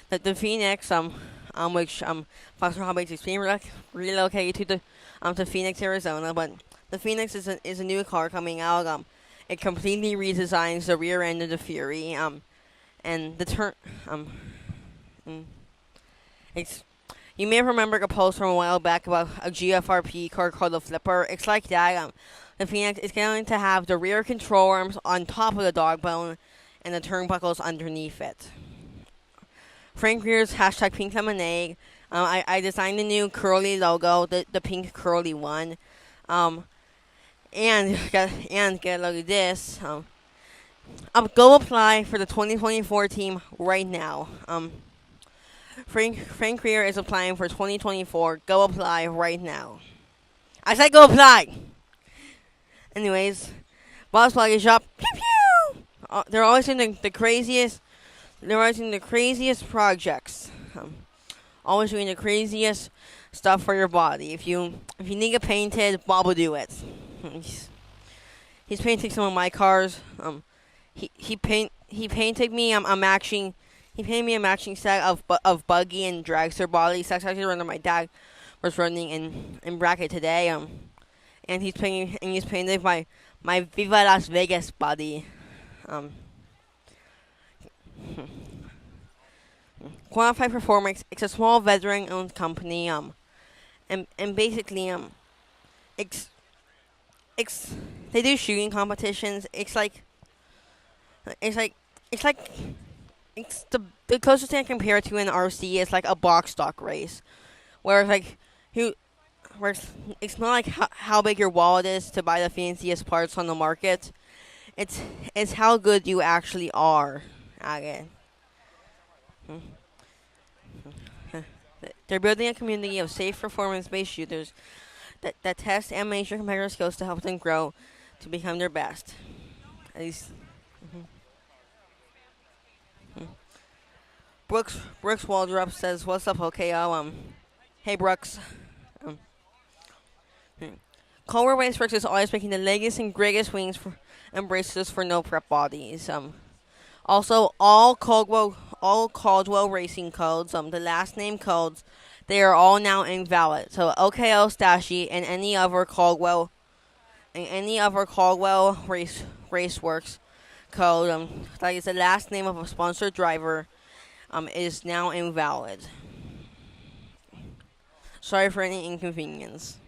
The Phoenix which Star Hobbies is being relocated to Phoenix, Arizona, but the Phoenix is a new car coming out. It completely redesigns the rear end of the Fury. And the turn you may remember a post from a while back about a GFRP car called the Flipper. It's like that. The Phoenix is going to have the rear control arms on top of the dog bone and the turnbuckles underneath it. Frank Greer's # Pink Lemonade. I designed the new curly logo, the pink curly one. And get a look at this. Go apply for the 2024 team right now. Frank Greer is applying for 2024. Go apply right now. I said go apply. Anyways, Bob's Buggy Shop. Pew pew. They're always doing the craziest. They're always doing the craziest projects. Always doing the craziest stuff for your body. If you need it painted, Bob will do it. He's painting some of my cars. He painted me He painted me a matching set of buggy and dragster bodies. That's actually the one that my dad was running in bracket today. And he's painted my Viva Las Vegas body. Qualified Performance. It's a small veteran-owned company. And basically it's they do shooting competitions. It's the closest thing I compare it to in RC is like a box stock race, where it's not like how big your wallet is to buy the fanciest parts on the market. It's how good you actually are at it. They're building a community of safe performance-based shooters that test and major competitor skills to help them grow to become their best. At least. Brooks Waldrop says, "What's up, OKO? Hey Brooks. Um, Culver Raceworks is always making the latest and greatest wings and braces for no prep bodies. Also, all Caldwell racing codes, the last name codes, they are all now invalid. So OKO Stashy and any other Caldwell Raceworks code, that is the last name of a sponsored driver, is now invalid. Sorry for any inconvenience.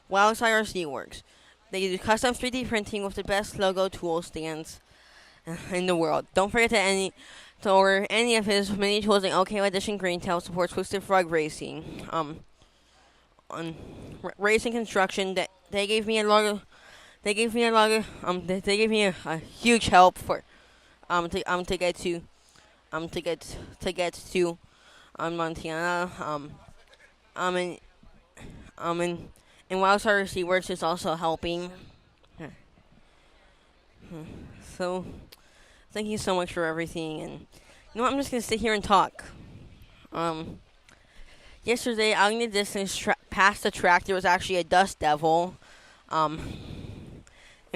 Wildside RC Works. They do custom 3D printing with the best logo tool stands in the world. Don't forget to order any of his mini tools in OKO Edition Greentail supports Twisted Frog Racing. On racing construction, that they gave me a huge help for to get to Montana. And Wildside RC Works is also helping. So, thank you so much for everything. And you know what? I'm just gonna sit here and talk. Yesterday, out in the distance, past the track, there was actually a dust devil. And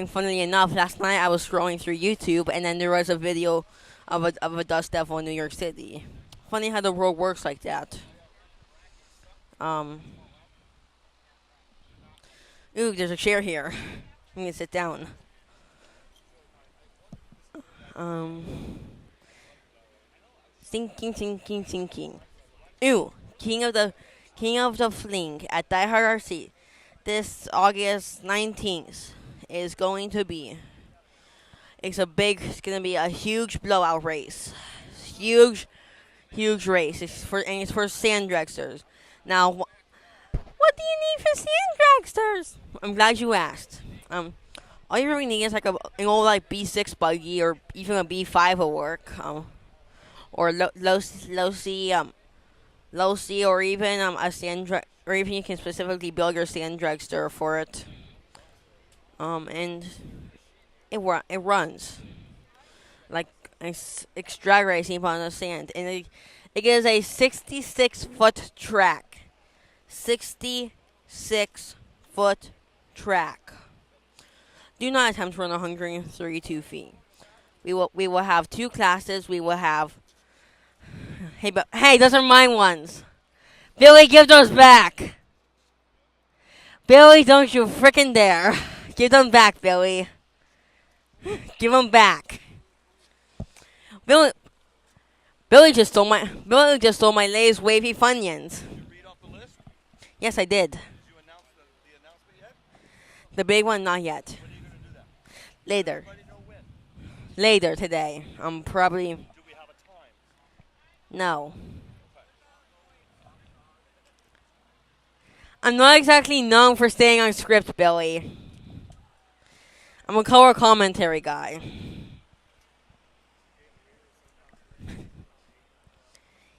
funnily enough, last night I was scrolling through YouTube, and then there was a video of a dust devil in New York City. Funny how the world works like that. Ooh, there's a chair here. I'm gonna sit down. Thinking. Ooh, King of the Fling at Die Hard RC. This August 19th is going to be. It's gonna be a huge blowout race. Huge race. It's for sand dragsters. Now, what do you need for sand dragsters? I'm glad you asked. All you really need is like an old B6 buggy or even a B5 will work. Or low C, or even a sand or even you can specifically build your sand dragster for it. And it runs like it's drag racing on the sand, and it is a 66-foot track. 66-foot track. Do not attempt to run 132 feet. We will have two classes. We will have. Hey, those are mine ones. Billy, give those back. Billy, don't you frickin' dare. Give them back, Billy. Give them back. Billy just stole my Lay's wavy Funyuns. Did you read off the list? Yes, I did. Did you announce the announcement yet? The big one, not yet. When are you going to do that? Later. Everybody know when? Later today. Probably. Do we have a time? No. I'm not exactly known for staying on script, Billy. I'm a color commentary guy.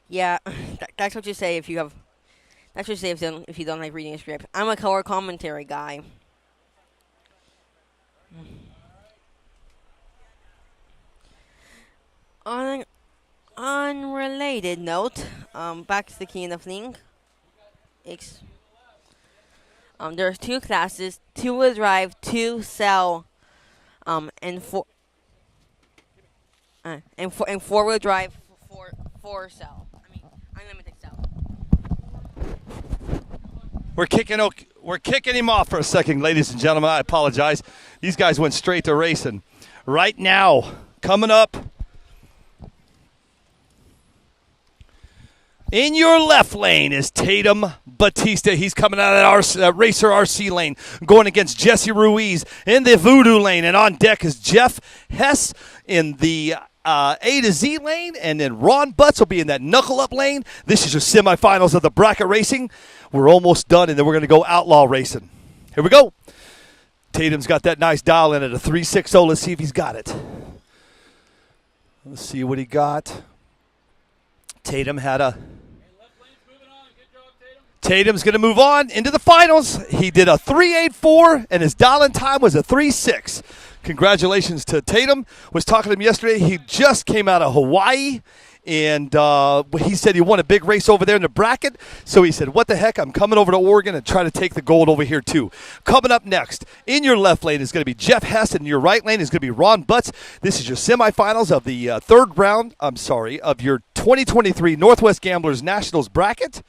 Yeah, that's what you say if you have. That's what you say if you don't like reading a script. I'm a color commentary guy. On an unrelated note, back to the King of Fling. There's two classes: two-wheel drive, two-cell, and four-wheel drive, four-cell. Unlimited cell. We're kicking him off for a second, ladies and gentlemen. I apologize. These guys went straight to racing. Right now, coming up. In your left lane is Tatum Batista. He's coming out of that Racer RC lane, going against Jesse Ruiz in the Voodoo lane. And on deck is Jeff Hess in the A to Z lane, and then Ron Butts will be in that knuckle up lane. This is your semifinals of the bracket racing. We're almost done, and then we're going to go outlaw racing. Here we go. Tatum's got that nice dial in at a 360. Let's see if he's got it. Let's see what he got. Tatum had a Tatum's going to move on into the finals. He did a 3.84, and his dial-in time was a 3.6. Congratulations to Tatum. Was talking to him yesterday. He just came out of Hawaii, and he said he won a big race over there in the bracket. So he said, what the heck, I'm coming over to Oregon and try to take the gold over here too. Coming up next, in your left lane is going to be Jeff Hess, and in your right lane is going to be Ron Butts. This is your semifinals of the third round, of your 2023 Northwest Gamblers Nationals bracket.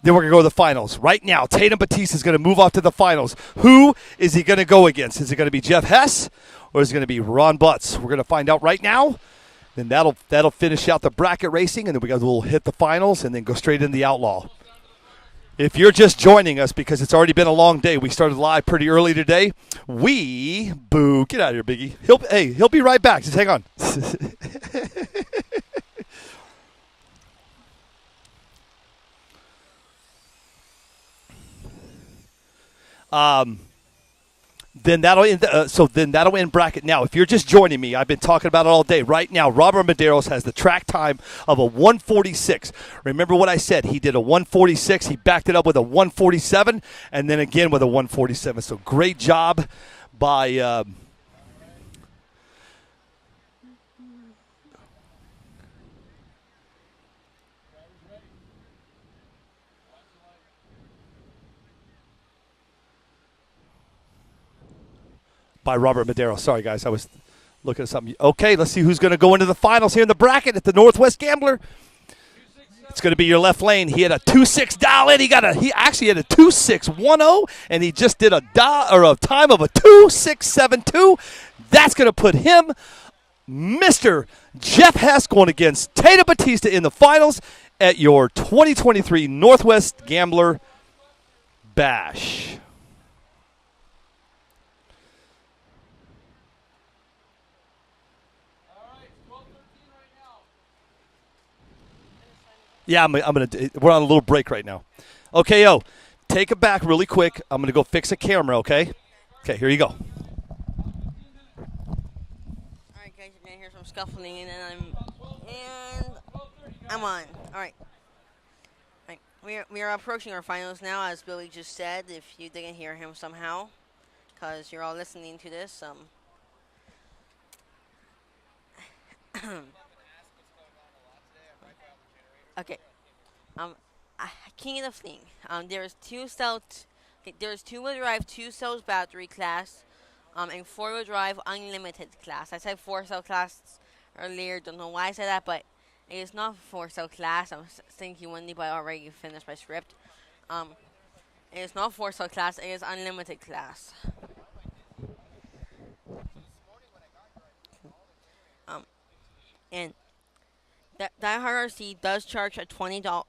Then we're going to go to the finals. Right now, Tatum Batiste is going to move off to the finals. Who is he going to go against? Is it going to be Jeff Hess or is it going to be Ron Butts? We're going to find out right now. Then that'll finish out the bracket racing, and then we'll hit the finals and then go straight into the Outlaw. If you're just joining us because it's already been a long day, we started live pretty early today. Get out of here, Biggie. He'll be right back. Just hang on. Then that'll end bracket. Now, if you're just joining me, I've been talking about it all day. Right now, Robert Medeiros has the track time of a 146. Remember what I said? He did a 146. He backed it up with a 147, and then again with a 147. So great job by Robert Madero. Sorry, guys. I was looking at something. Okay, let's see who's going to go into the finals here in the bracket at the Northwest Gambler. It's going to be your left lane. He had a 2.6 dial in. He actually had a 2.610, and he just did a time of a 2.672. That's going to put him, Mr. Jeff Hess, going against Tatum Batiste in the finals at your 2023 Northwest Gambler Bash. Yeah, we're on a little break right now. Okay, take it back really quick. I'm going to go fix a camera, okay? Okay, here you go. All right, guys, you're going to hear some scuffling, and then I'm on. All right. We are approaching our finals now, as Billy just said, if you didn't hear him somehow, because you're all listening to this. Okay. King of the Fling. There's two-wheel drive, two-cells battery class, and four-wheel drive unlimited class. I said four-cell class earlier. Don't know why I said that, but it is not four-cell class. I was thinking Wendy, but I already finished my script. It is not four-cell class. It is unlimited class. And Die Hard RC does charge a $20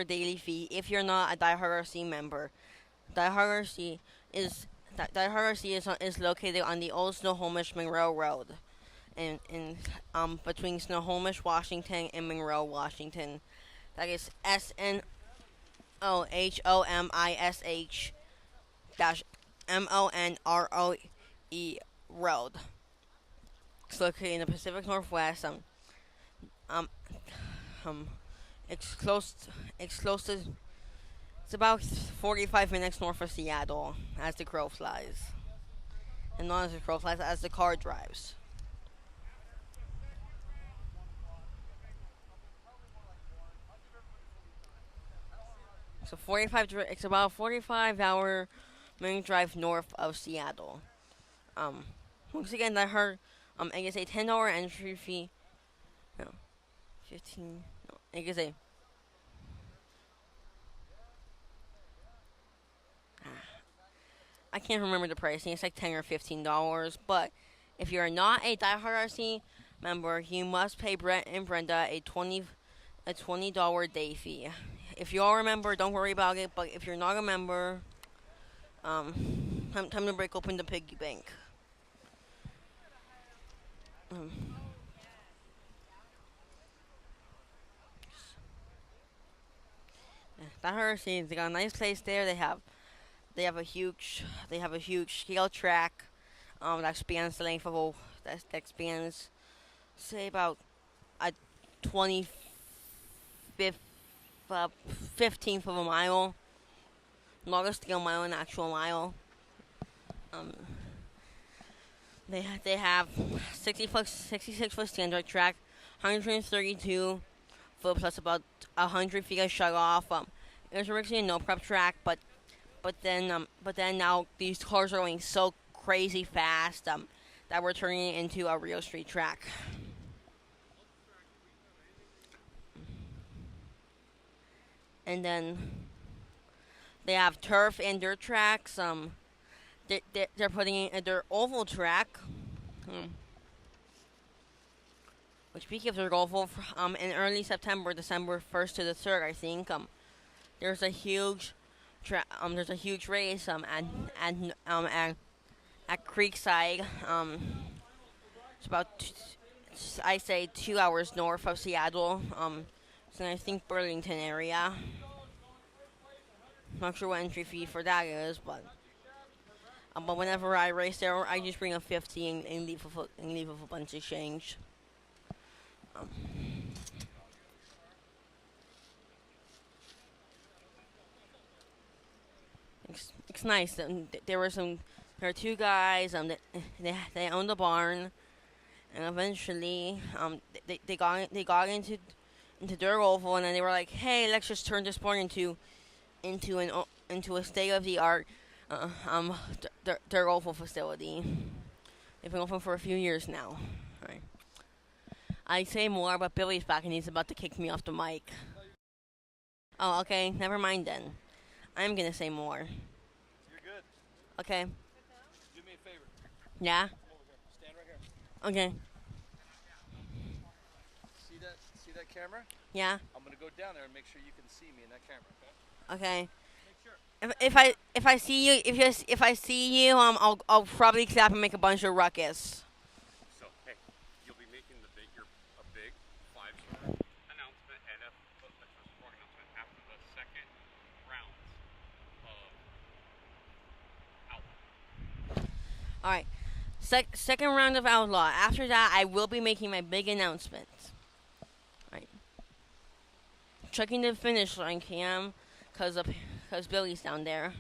daily fee if you're not a Die Hard RC member. Die Hard RC is located on the old Snohomish Monroe Road, in between Snohomish, Washington, and Monroe, Washington. That is SNOHOMISH MONROE Road. It's located in the Pacific Northwest. It's close to. It's about 45 minutes north of Seattle, as the crow flies, and not as the crow flies, as the car drives. So it's about a 45-hour main drive north of Seattle. Once again, I heard it is a $10 entry fee. No, 15. No, it is a. I can't remember the pricing. It's like $10 or $15. But if you're not a Die Hard RC member, you must pay Brent and Brenda a $20 day fee. If you all remember, don't worry about it. But if you're not a member, time to break open the piggy bank. Die Hard RC, they got a nice place there. They have a huge scale track that spans the length of that spans, say, about a 25 uh, 15th of a mile, longest scale mile and actual mile. Um, they have 66 foot standard track, 132 foot plus about 100 feet of shut off. It was originally a no prep track, but then now these cars are going so crazy fast that we're turning it into a real street track. And then they have turf and dirt tracks. They're putting in their oval track, which speaking of their oval, in early September, December 1st to the 3rd, I think. There's a huge there's a huge race at Creekside. It's about I say 2 hours north of Seattle. It's in I think Burlington area. Not sure what entry fee for that is, but whenever I race there, I just bring a 50 and leave with a bunch of change. It's nice. There are two guys. They own the barn, and eventually, they got into their oval, and then they were like, "Hey, let's just turn this barn into a state of the art, their oval facility." They've been open for a few years now. Right. I'd say more, but Billy's back and he's about to kick me off the mic. Oh, okay. Never mind then. I'm gonna say more. You're good. Okay. Do me a favor. Yeah? Come over here. Stand right here. Okay. See that camera? Yeah? I'm gonna go down there and make sure you can see me in that camera, okay? Okay. Make sure. If I see you if I see you I'll probably clap and make a bunch of ruckus. So, hey, you'll be making a big 5-star announcement and a support announcement after the second round of Outlaw. All right. Second round of Outlaw. After that, I will be making my big announcement. All right. Checking the finish line, Cam, because Billy's down there.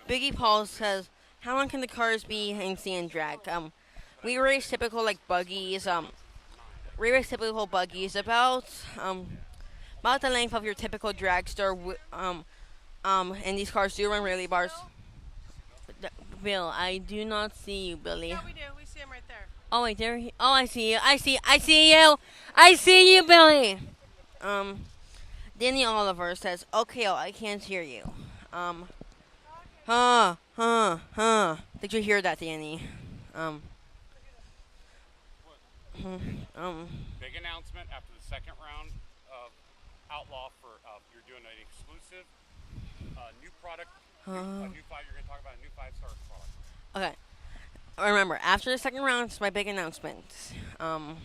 Biggie Paul says, "How long can the cars be in sand drag?" We race typical buggies. We race typical buggies about the length of your typical dragster. And these cars do run rally bars. Bill, I do not see you, Billy. Yeah, we do. We see him right there. Oh wait, there. Oh, I see you. I see you. I see you, Billy. Danny Oliver says, "Okay, I can't hear you." Did you hear that, Danny? Big announcement after the second round of Outlaw for you're doing an exclusive new product. A new five. You're gonna talk about a new 5-star product. Okay. Remember, after the second round, it's my big announcement. Tell them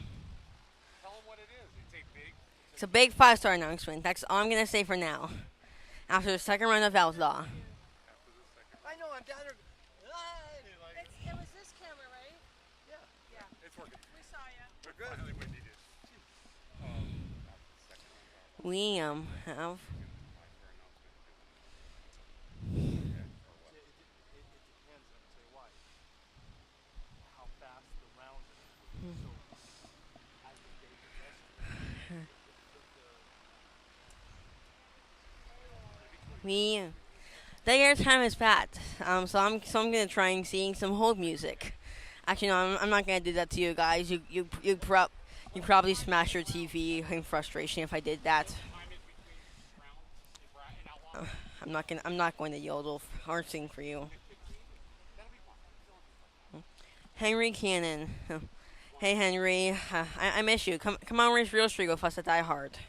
what it is. It's a big 5-star announcement. That's all I'm gonna say for now. After the second round of Outlaw. I know, I'm down there. It was this camera, right? Yeah. It's working. We saw you. We're good. Finally, Wendy did. We have. The air time is bad, so I'm gonna try and sing some hold music. Actually, no, I'm not gonna do that to you guys. You probably smash your TV in frustration if I did that. I'm not going to yodel or sing for you. Henry Cannon. Hey Henry, I miss you. Come on, race Real Street with us at Die Hard.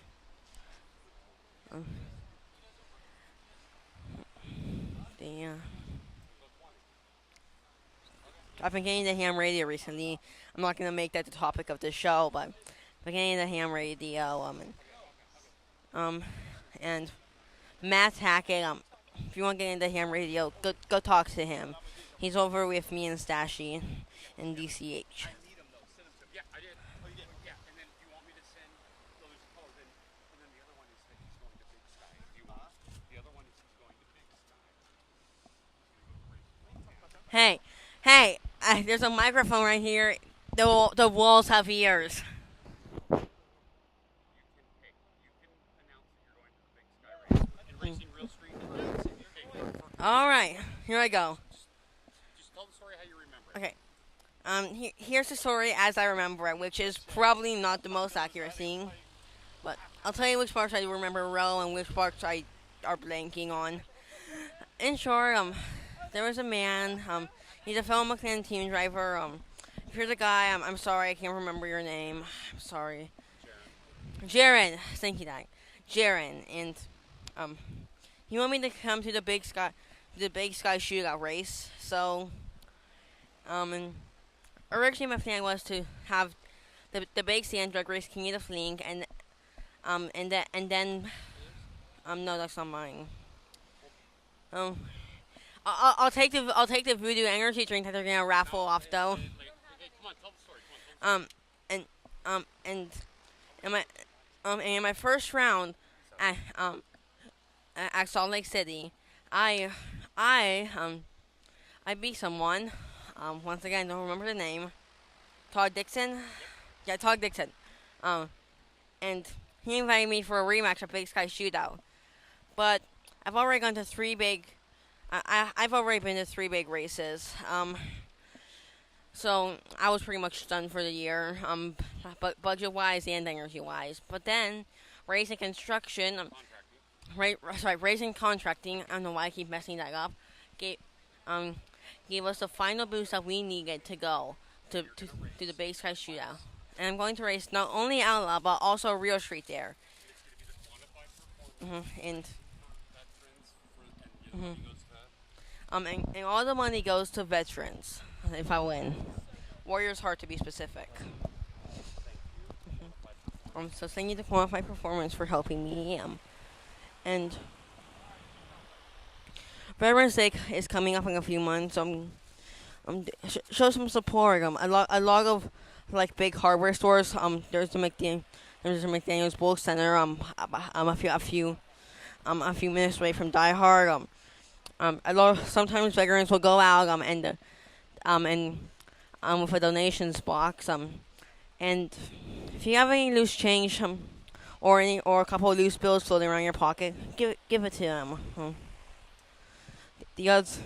I've been getting the ham radio recently. I'm not gonna make that the topic of this show, but I've been getting the ham radio. And Matt Hackett. If you want to get into ham radio, go talk to him. He's over with me and Stashy in DCH. Yeah, I did. Oh, you did. Yeah, and then you want me to Hey, hey, there's a microphone right here. The walls have ears. You can, hey, you can announce that you're going to the Big Sky Race in Real Street. Hey, All right, here I go. just tell the story how you remember it. Okay. Here's the story as I remember it, which is probably not the most accurate thing, but I'll tell you which parts I remember well and which parts I are blanking on. In short, there was a man. He's a fellow McLaren team driver. If you're the guy, I'm sorry, I can't remember your name. I'm sorry. Jaron. Thank you, Doc. Jaron, and um, he wanted me to come to the Big Sky Shootout race. So, and originally my plan was to have the Big Sand Drag Race King of the Fling, and then no, that's not mine. Um, I'll take the Voodoo Energy drink that they're gonna raffle off though. Hey, come on, tell the story. Come on, tell the story. And in my first round at Salt Lake City, I I beat someone. Once again, don't remember the name. Todd Dixon. Yeah, Todd Dixon. And he invited me for a rematch at Big Sky Shootout. But I've already gone to three big. I've already been to three big races. So I was pretty much done for the year. But budget-wise and energy-wise. But then racing construction. Racing contracting. I don't know why I keep messing that up. Gave us the final boost that we needed to go to the Big Sky Shootout. And I'm going to race not only Outlaw but also Real Street there. And and all the money goes to veterans if I win. Warriors Heart to be specific. So thank you to Qualify Performance for helping me. And Veterans Day is coming up in a few months. Show some support. A lot of like big hardware stores. There's the McDaniel's Bulk Center. A few minutes away from Die Hard. Sometimes veterans will go out with a donations box. And if you have any loose change or a couple of loose bills floating around your pocket, give it to them. The odds.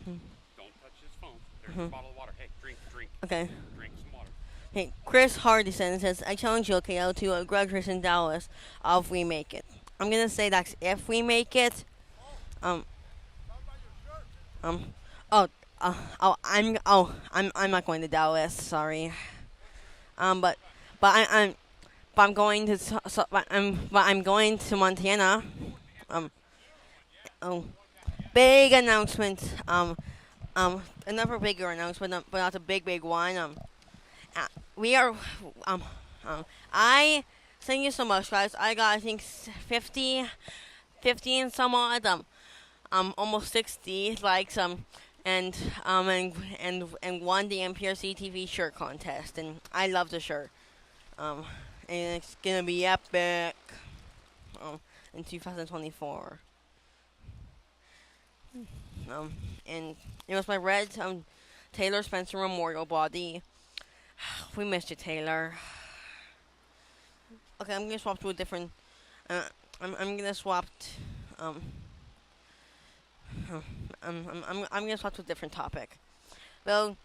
Don't touch his phone. There's a bottle of water. Hey, drink. Okay. Drink some water. Hey, Chris Hardison says, I challenge you, KO, to a grudge race in Dallas if we make it. I'm gonna say that's if we make it. I'm not going to Dallas. Sorry. But I'm going to Montana. Big announcement. Another bigger announcement, but not a big one. We are. I thank you so much, guys. I got I think 50 and some odd. Almost 60 likes. And won the MPRC TV shirt contest, and I love the shirt. And it's gonna be epic. In 2024. And it was my red Taylor Spencer Memorial body. We missed you, Taylor. Okay, I'm gonna swap to a different. I'm gonna swap. I'm gonna swap to a different topic. Well,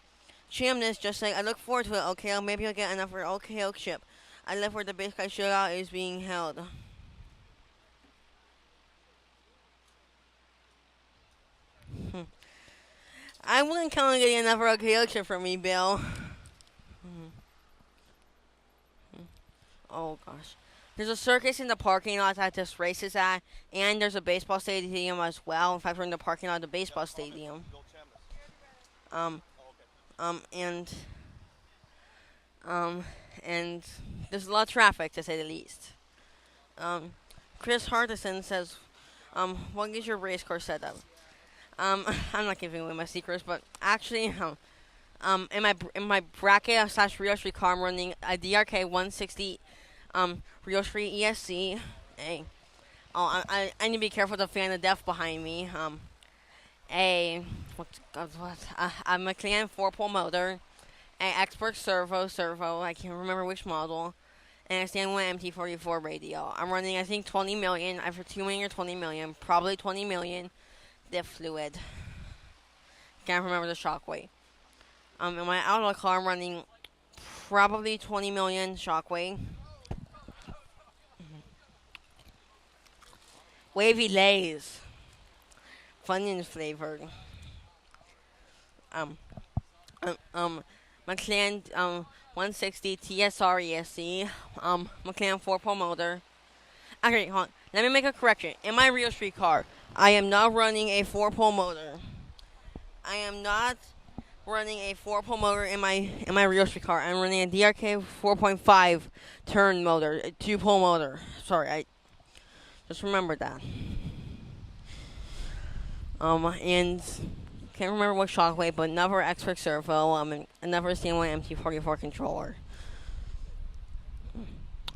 Chimness just saying, I look forward to it. Okay, maybe I'll get enough for OKO ship. I live where the Big Sky Shootout is being held. I wouldn't count on getting another OKO chip from me, Bill. Oh gosh. There's a circus in the parking lot that this race is at, and there's a baseball stadium as well. In fact, we're in the parking lot of the baseball stadium. And there's a lot of traffic, to say the least. Chris Hardison says, what is your race car setup? I'm not giving away my secrets, but actually, in my bracket / Real Street car, I'm running a DRK 160 Real Street ESC. Hey, I need to be careful with the fan of death behind me. a a McLaren 4-pole motor, an expert servo. I can't remember which model, and a Stanway MT44 radio. I'm running, I think, 20 million. Either 2 million or 20 million. Probably 20 million. Diff fluid. Can't remember the shockwave. In my Outlaw car, I'm running probably 20 million shockwave. Wavy Lays. Funyuns flavored. McLaren 160 TSR ESC. McLaren 4-pole motor. Okay, hold on. Let me make a correction. In my real street car, I am not running a 4-pole motor. I am not running a 4-pole motor in my real street car. I'm running a DRK 4.5 turn motor, a 2-pole motor. Sorry, I just remembered that. And can't remember what shockwave, but another expert servo, and another CM1 MT44 controller.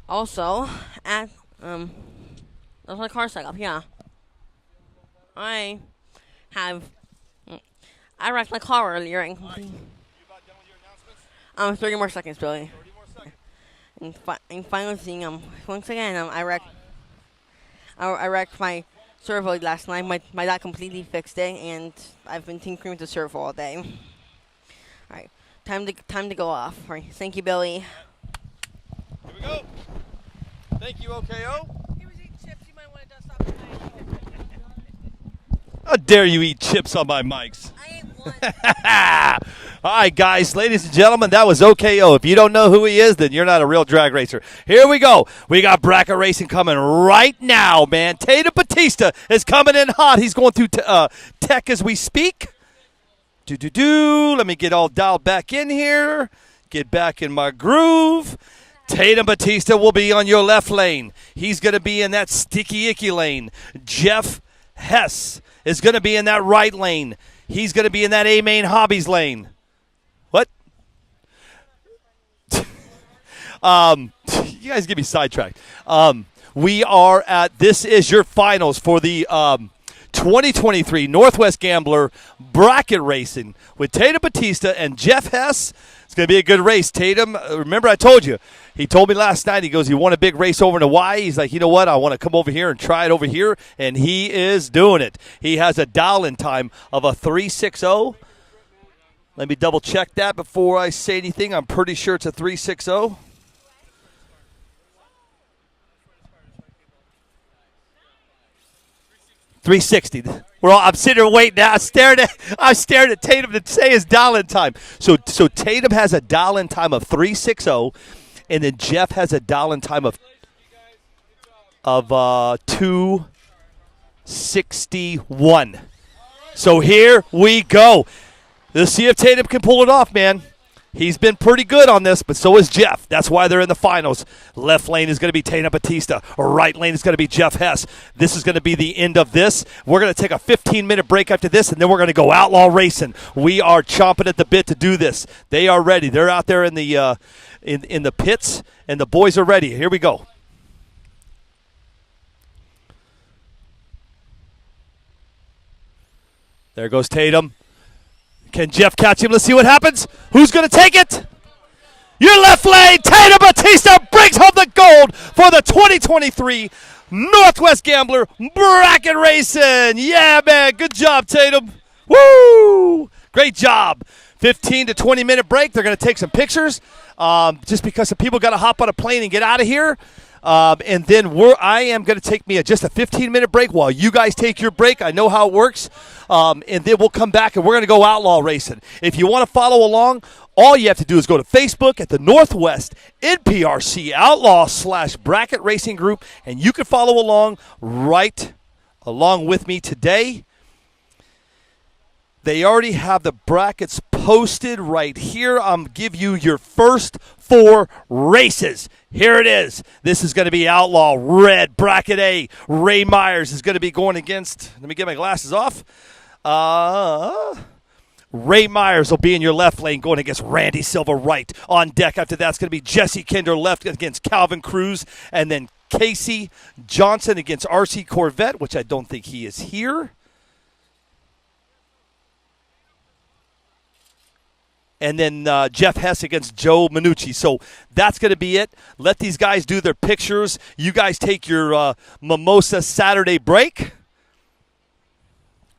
Also, at that's my car setup. Yeah, I wrecked my car earlier and You about done with your announcements? 30 more seconds, Billy. 30 more seconds. And final thing, once again, I wrecked my servo last night. My dad completely fixed it, and I've been tinkering with the servo all day. All right, time to go off. All right, thank you, Billy. Here we go. Thank you, OKO. He was eating chips. You might want to dust off the knife. How dare you eat chips on my mics? I ate one. All right, guys, ladies and gentlemen, that was OKO. If you don't know who he is, then you're not a real drag racer. Here we go. We got bracket racing coming right now, man. Tatum Batista is coming in hot. He's going through tech as we speak. Let me get all dialed back in here. Get back in my groove. Tatum Batista will be on your left lane. He's going to be in that sticky icky lane. Jeff Hess is going to be in that right lane. He's going to be in that A-Main Hobbies lane. What? You guys get me sidetracked. We are at, this is your finals for the 2023 Northwest Gambler Bracket Racing with Tatum Batista and Jeff Hess. It's going to be a good race. Tatum, remember I told you, he told me last night, he goes, you want a big race over in Hawaii? He's like, you know what, I want to come over here and try it over here, and he is doing it. He has a dial-in time of a 3.60. Let me double-check that before I say anything. I'm pretty sure it's a 3.60. $3.60. I'm sitting here waiting now. I'm staring at Tatum to say his dial-in time. So Tatum has a dial-in time of 3.60, and then Jeff has a dial-in time of 2.61. So here we go. Let's see if Tatum can pull it off, man. He's been pretty good on this, but so is Jeff. That's why they're in the finals. Left lane is going to be Tatum Batista. Right lane is going to be Jeff Hess. This is going to be the end of this. We're going to take a 15-minute break after this, and then we're going to go outlaw racing. We are chomping at the bit to do this. They are ready. They're out there in the in the pits, and the boys are ready. Here we go. There goes Tatum. Can Jeff catch him? Let's see what happens. Who's going to take it? Your left lane, Tatum Batista brings home the gold for the 2023 Northwest Gambler Bracket Racing. Yeah, man. Good job, Tatum. Woo! Great job. 15 to 20-minute break. They're going to take some pictures just because some people got to hop on a plane and get out of here. And then I am going to take me just a 15-minute break while you guys take your break. I know how it works. And then we'll come back, and we're going to go outlaw racing. If you want to follow along, all you have to do is go to Facebook at the Northwest NPRC Outlaw / Bracket Racing Group, and you can follow along right along with me today. They already have the brackets posted right here. I'm give you your first 4 races. Here it is. This is going to be Outlaw Red Bracket A. Ray Myers is going to be going against, let me get my glasses off. Ray Myers will be in your left lane going against Randy Silva right. On deck after that's going to be Jesse Kinder left against Calvin Cruz. And then Casey Johnson against RC Corvette, which I don't think he is here. and then Jeff Hess against Joe Minucci. So that's going to be it. Let these guys do their pictures. You guys take your Mimosa Saturday break.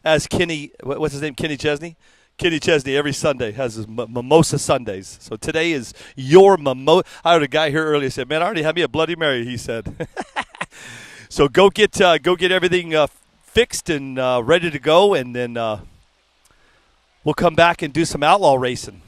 As Kenny, what's his name? Kenny Chesney? Kenny Chesney every Sunday has his Mimosa Sundays. So today is your Mimosa. I heard a guy here earlier say, man, I already had me a Bloody Mary, he said. So go get everything fixed and ready to go, and then we'll come back and do some outlaw racing.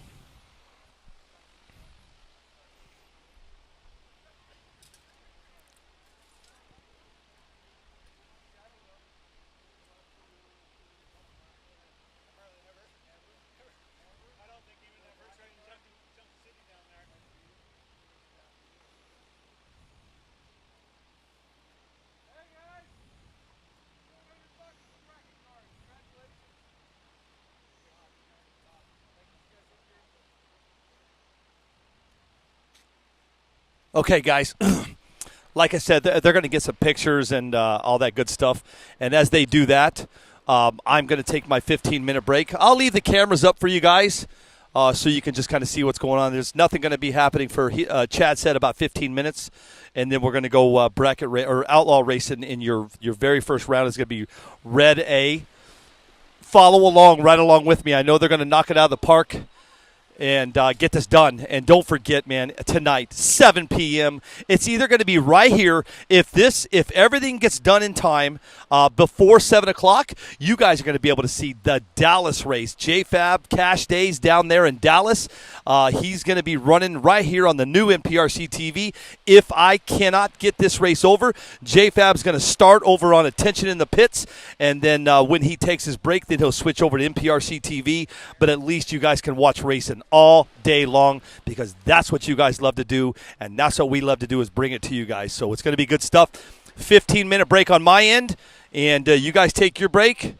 Okay, guys. Like I said, they're going to get some pictures and all that good stuff. And as they do that, I'm going to take my 15-minute break. I'll leave the cameras up for you guys so you can just kind of see what's going on. There's nothing going to be happening for, Chad said, about 15 minutes. And then we're going to go bracket or outlaw racing in your very first round is going to be Red A. Follow along, right along with me. I know they're going to knock it out of the park and get this done. And don't forget, man, tonight, 7 p.m., it's either going to be right here. If everything gets done in time before 7 o'clock, you guys are going to be able to see the Dallas race. JFab Cash Days down there in Dallas. He's going to be running right here on the new NPRC TV. If I cannot get this race over, JFab's going to start over on Attention in the Pits, and then when he takes his break, then he'll switch over to NPRC TV. But at least you guys can watch racing all day long because that's what you guys love to do, and that's what we love to do is bring it to you guys. So it's going to be good stuff. 15-minute break on my end, and you guys take your break.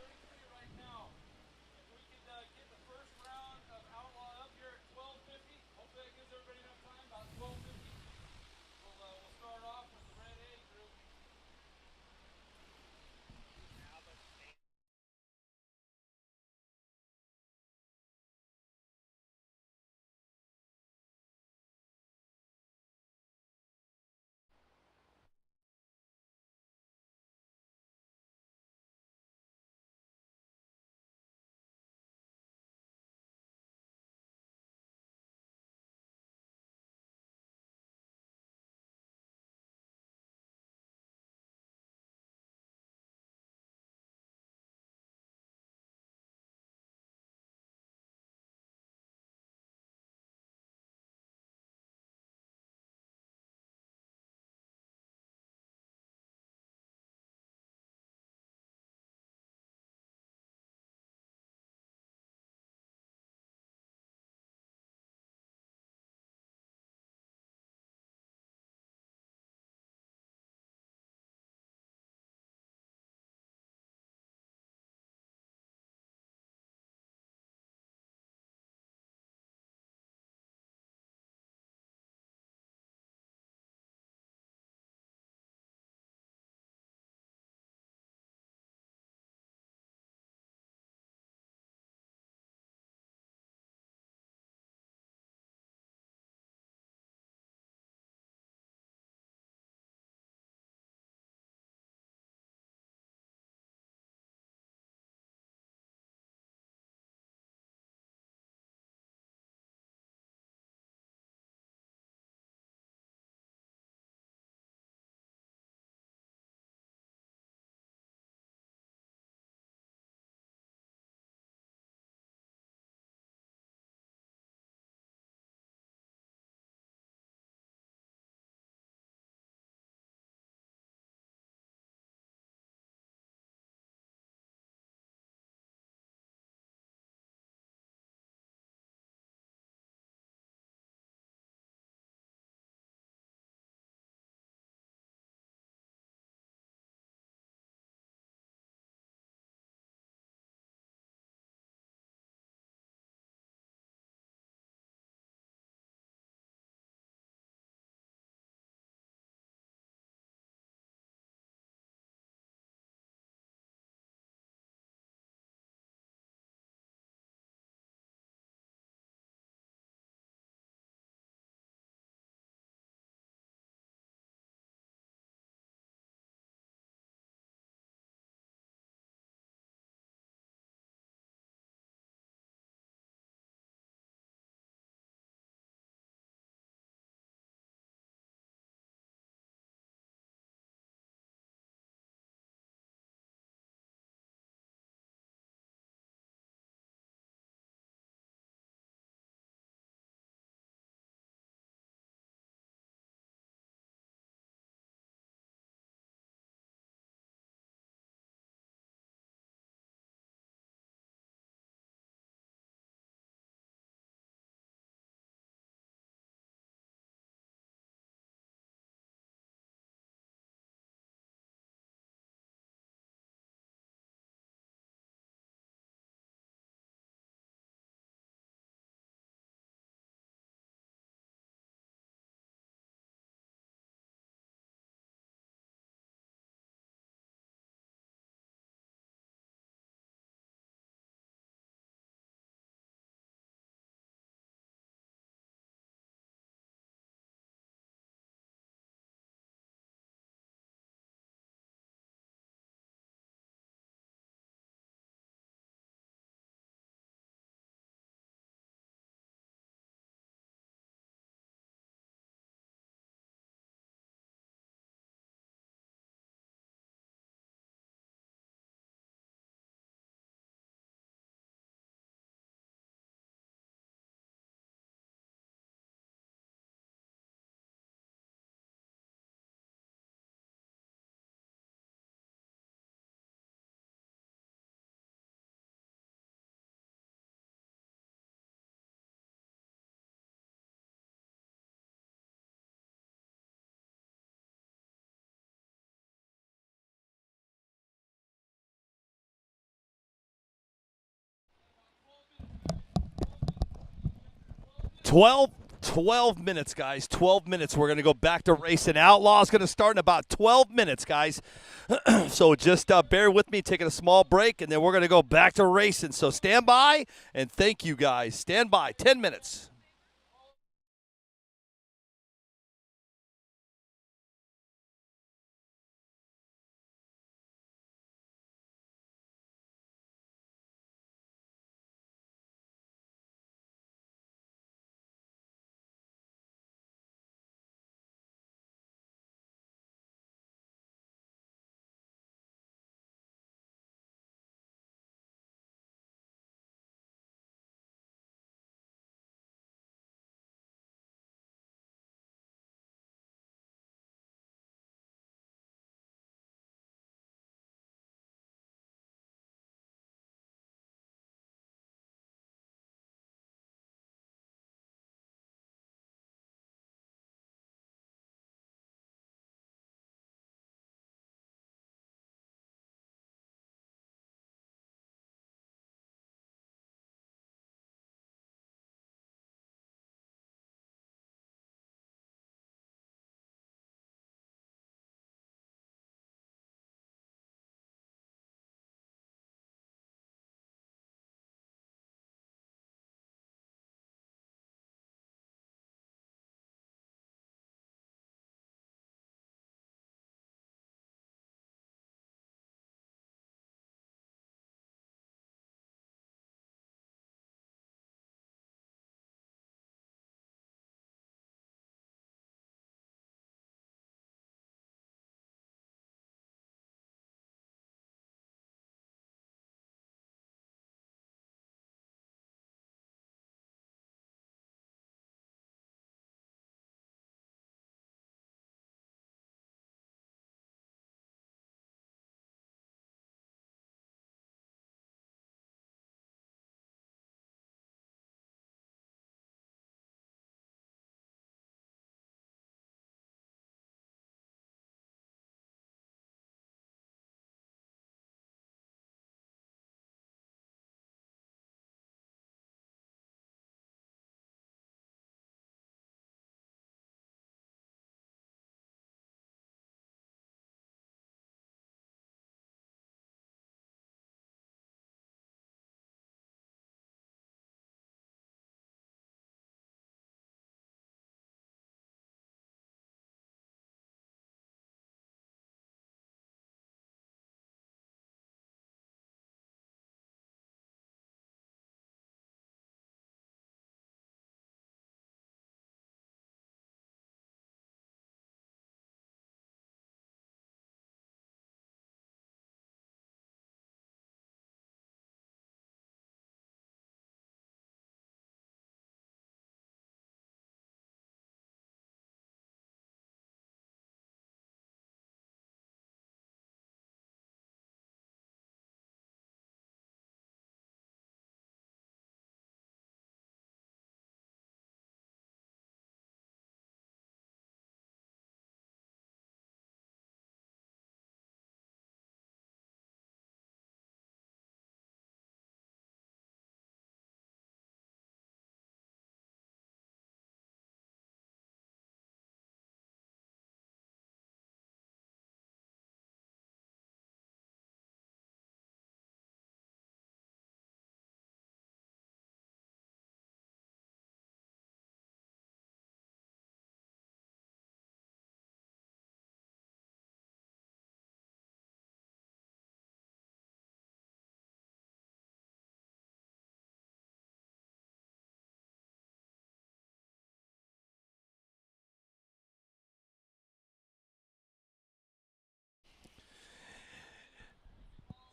12 minutes, guys. 12 minutes. We're going to go back to racing. Outlaw is going to start in about 12 minutes, guys. So just bear with me, taking a small break, and then we're going to go back to racing. So stand by, and thank you, guys. Stand by. 10 minutes.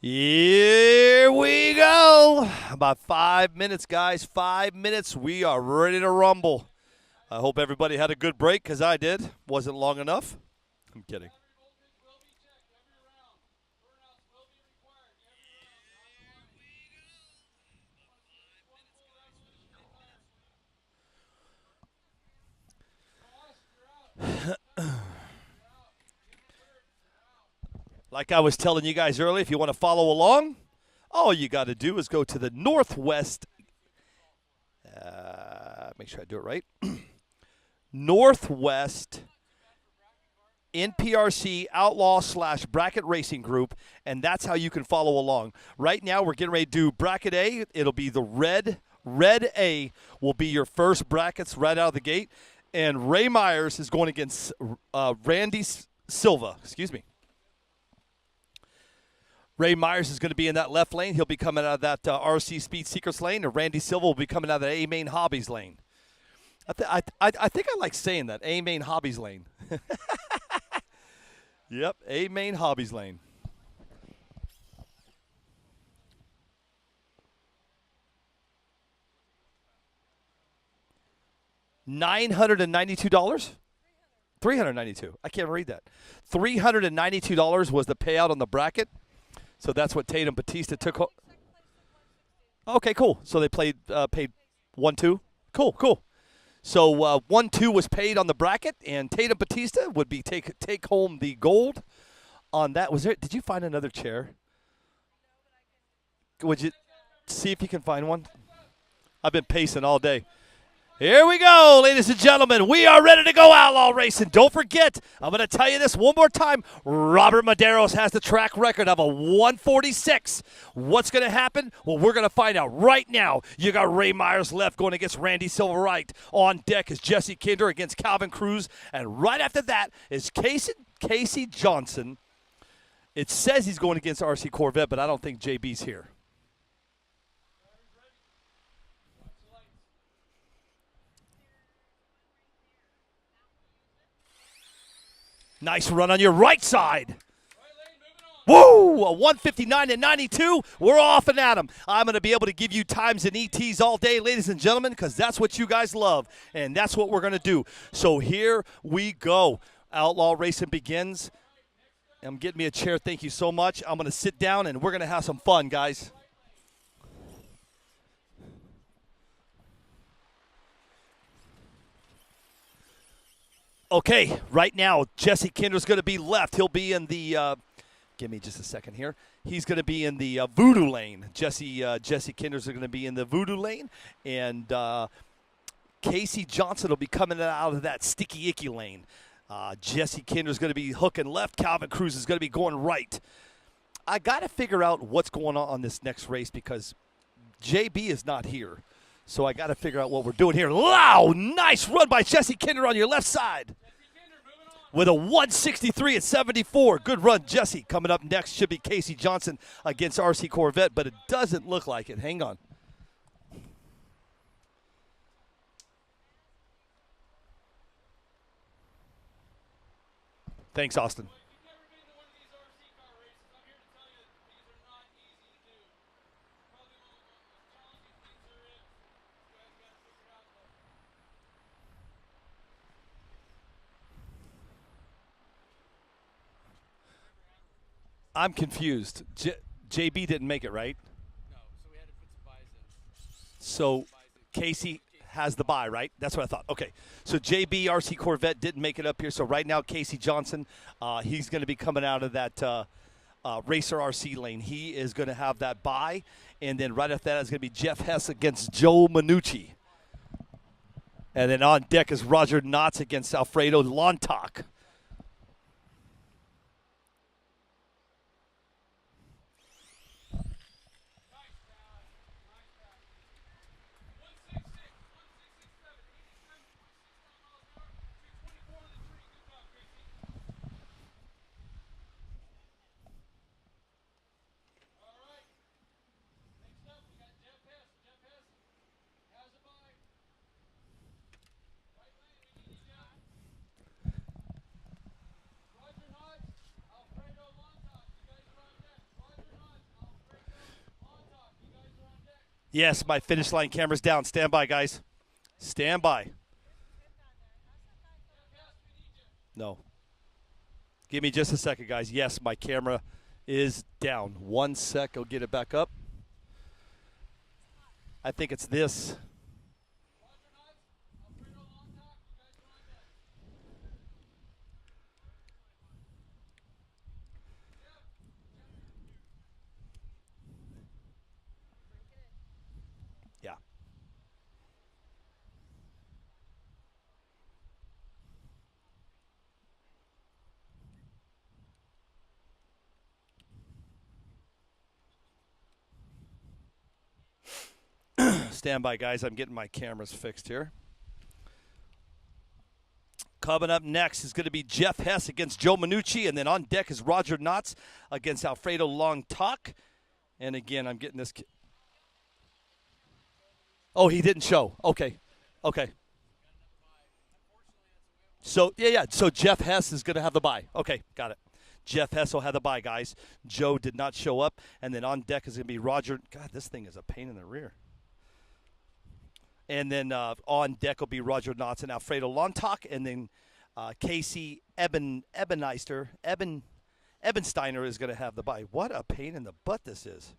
Here we go. About 5 minutes, guys. 5 minutes. We are ready to rumble. I hope everybody had a good break, because I did. Wasn't long enough. I'm kidding. Will be checked every round. Burnouts will be required every round. One full resolution at a time. Ross, you're out. Like I was telling you guys earlier, if you want to follow along, all you got to do is go to the Northwest Make sure I do it right. Northwest NPRC Outlaw / Bracket Racing Group, and that's how you can follow along. Right now, we're getting ready to do Bracket A. It'll be the red A will be your first brackets right out of the gate, and Ray Myers is going against Randy Silva. Excuse me. Ray Myers is going to be in that left lane. He'll be coming out of that RC Speed Secrets lane, and Randy Silva will be coming out of the A Main Hobbies lane. I think I like saying that, A Main Hobbies lane. Yep, A Main Hobbies lane. $992? $392. I can't read that. $392 was the payout on the bracket. So that's what Tatum Batista took home. Okay, cool. So they paid 1-2. Cool. So 1-2 was paid on the bracket, and Tatum Batista would be take home the gold on that. Was there? Did you find another chair? Would you see if you can find one? I've been pacing all day. Here we go, ladies and gentlemen. We are ready to go outlaw racing. Don't forget, I'm going to tell you this one more time. Robert Maderos has the track record of a 146. What's going to happen? Well, we're going to find out right now. You got Ray Myers left going against Randy Silva right. On deck is Jesse Kinder against Calvin Cruz. And right after that is Casey Johnson. It says he's going against RC Corvette, but I don't think JB's here. Nice run on your right side. Woo! A 159 and 92. We're off and at 'em. I'm going to be able to give you times and ETs all day, ladies and gentlemen, because that's what you guys love, and that's what we're going to do. So here we go. Outlaw racing begins. I'm getting me a chair. Thank you so much. I'm going to sit down, and we're going to have some fun, guys. Okay, right now, Jesse Kinder's going to be left. He'll be in the give me just a second here. He's going to be in the voodoo lane. Jesse Kinder's going to be in the voodoo lane, and Casey Johnson will be coming out of that sticky icky lane. Jesse Kinder's going to be hooking left. Calvin Cruz is going to be going right. I got to figure out what's going on this next race because JB is not here. So I got to figure out what we're doing here. Wow, nice run by Jesse Kinder on your left side. With a 163 at 74. Good run, Jesse. Coming up next should be Casey Johnson against RC Corvette, but it doesn't look like it. Hang on. Thanks, Austin. I'm confused. JB didn't make it, right? No, so we had to put some buys in. So Casey has the bye, right? That's what I thought. Okay. So JB RC Corvette didn't make it up here. So right now, Casey Johnson, he's going to be coming out of that Racer RC lane. He is going to have that bye. And then right after that is going to be Jeff Hess against Joe Manucci. And then on deck is Roger Knotts against Alfredo Lontoc. Yes, my finish line camera's down. Stand by, guys. Stand by. No. Give me just a second, guys. Yes, my camera is down. 1 sec. I'll get it back up. I think it's this. Yeah. Stand by, guys. I'm getting my cameras fixed here. Coming up next is going to be Jeff Hess against Joe Minucci, and then on deck is Roger Knotts against Alfredo Longtalk. And again, I'm getting this. Oh, he didn't show. Okay. So, yeah. So Jeff Hess is going to have the bye. Okay, got it. Jeff Hess will have the bye, guys. Joe did not show up. And then on deck is going to be Roger. God, this thing is a pain in the rear. And then on deck will be Roger Knotts and Alfredo Longtalk. And then Casey Ebensteiner is going to have the bye. What a pain in the butt this is.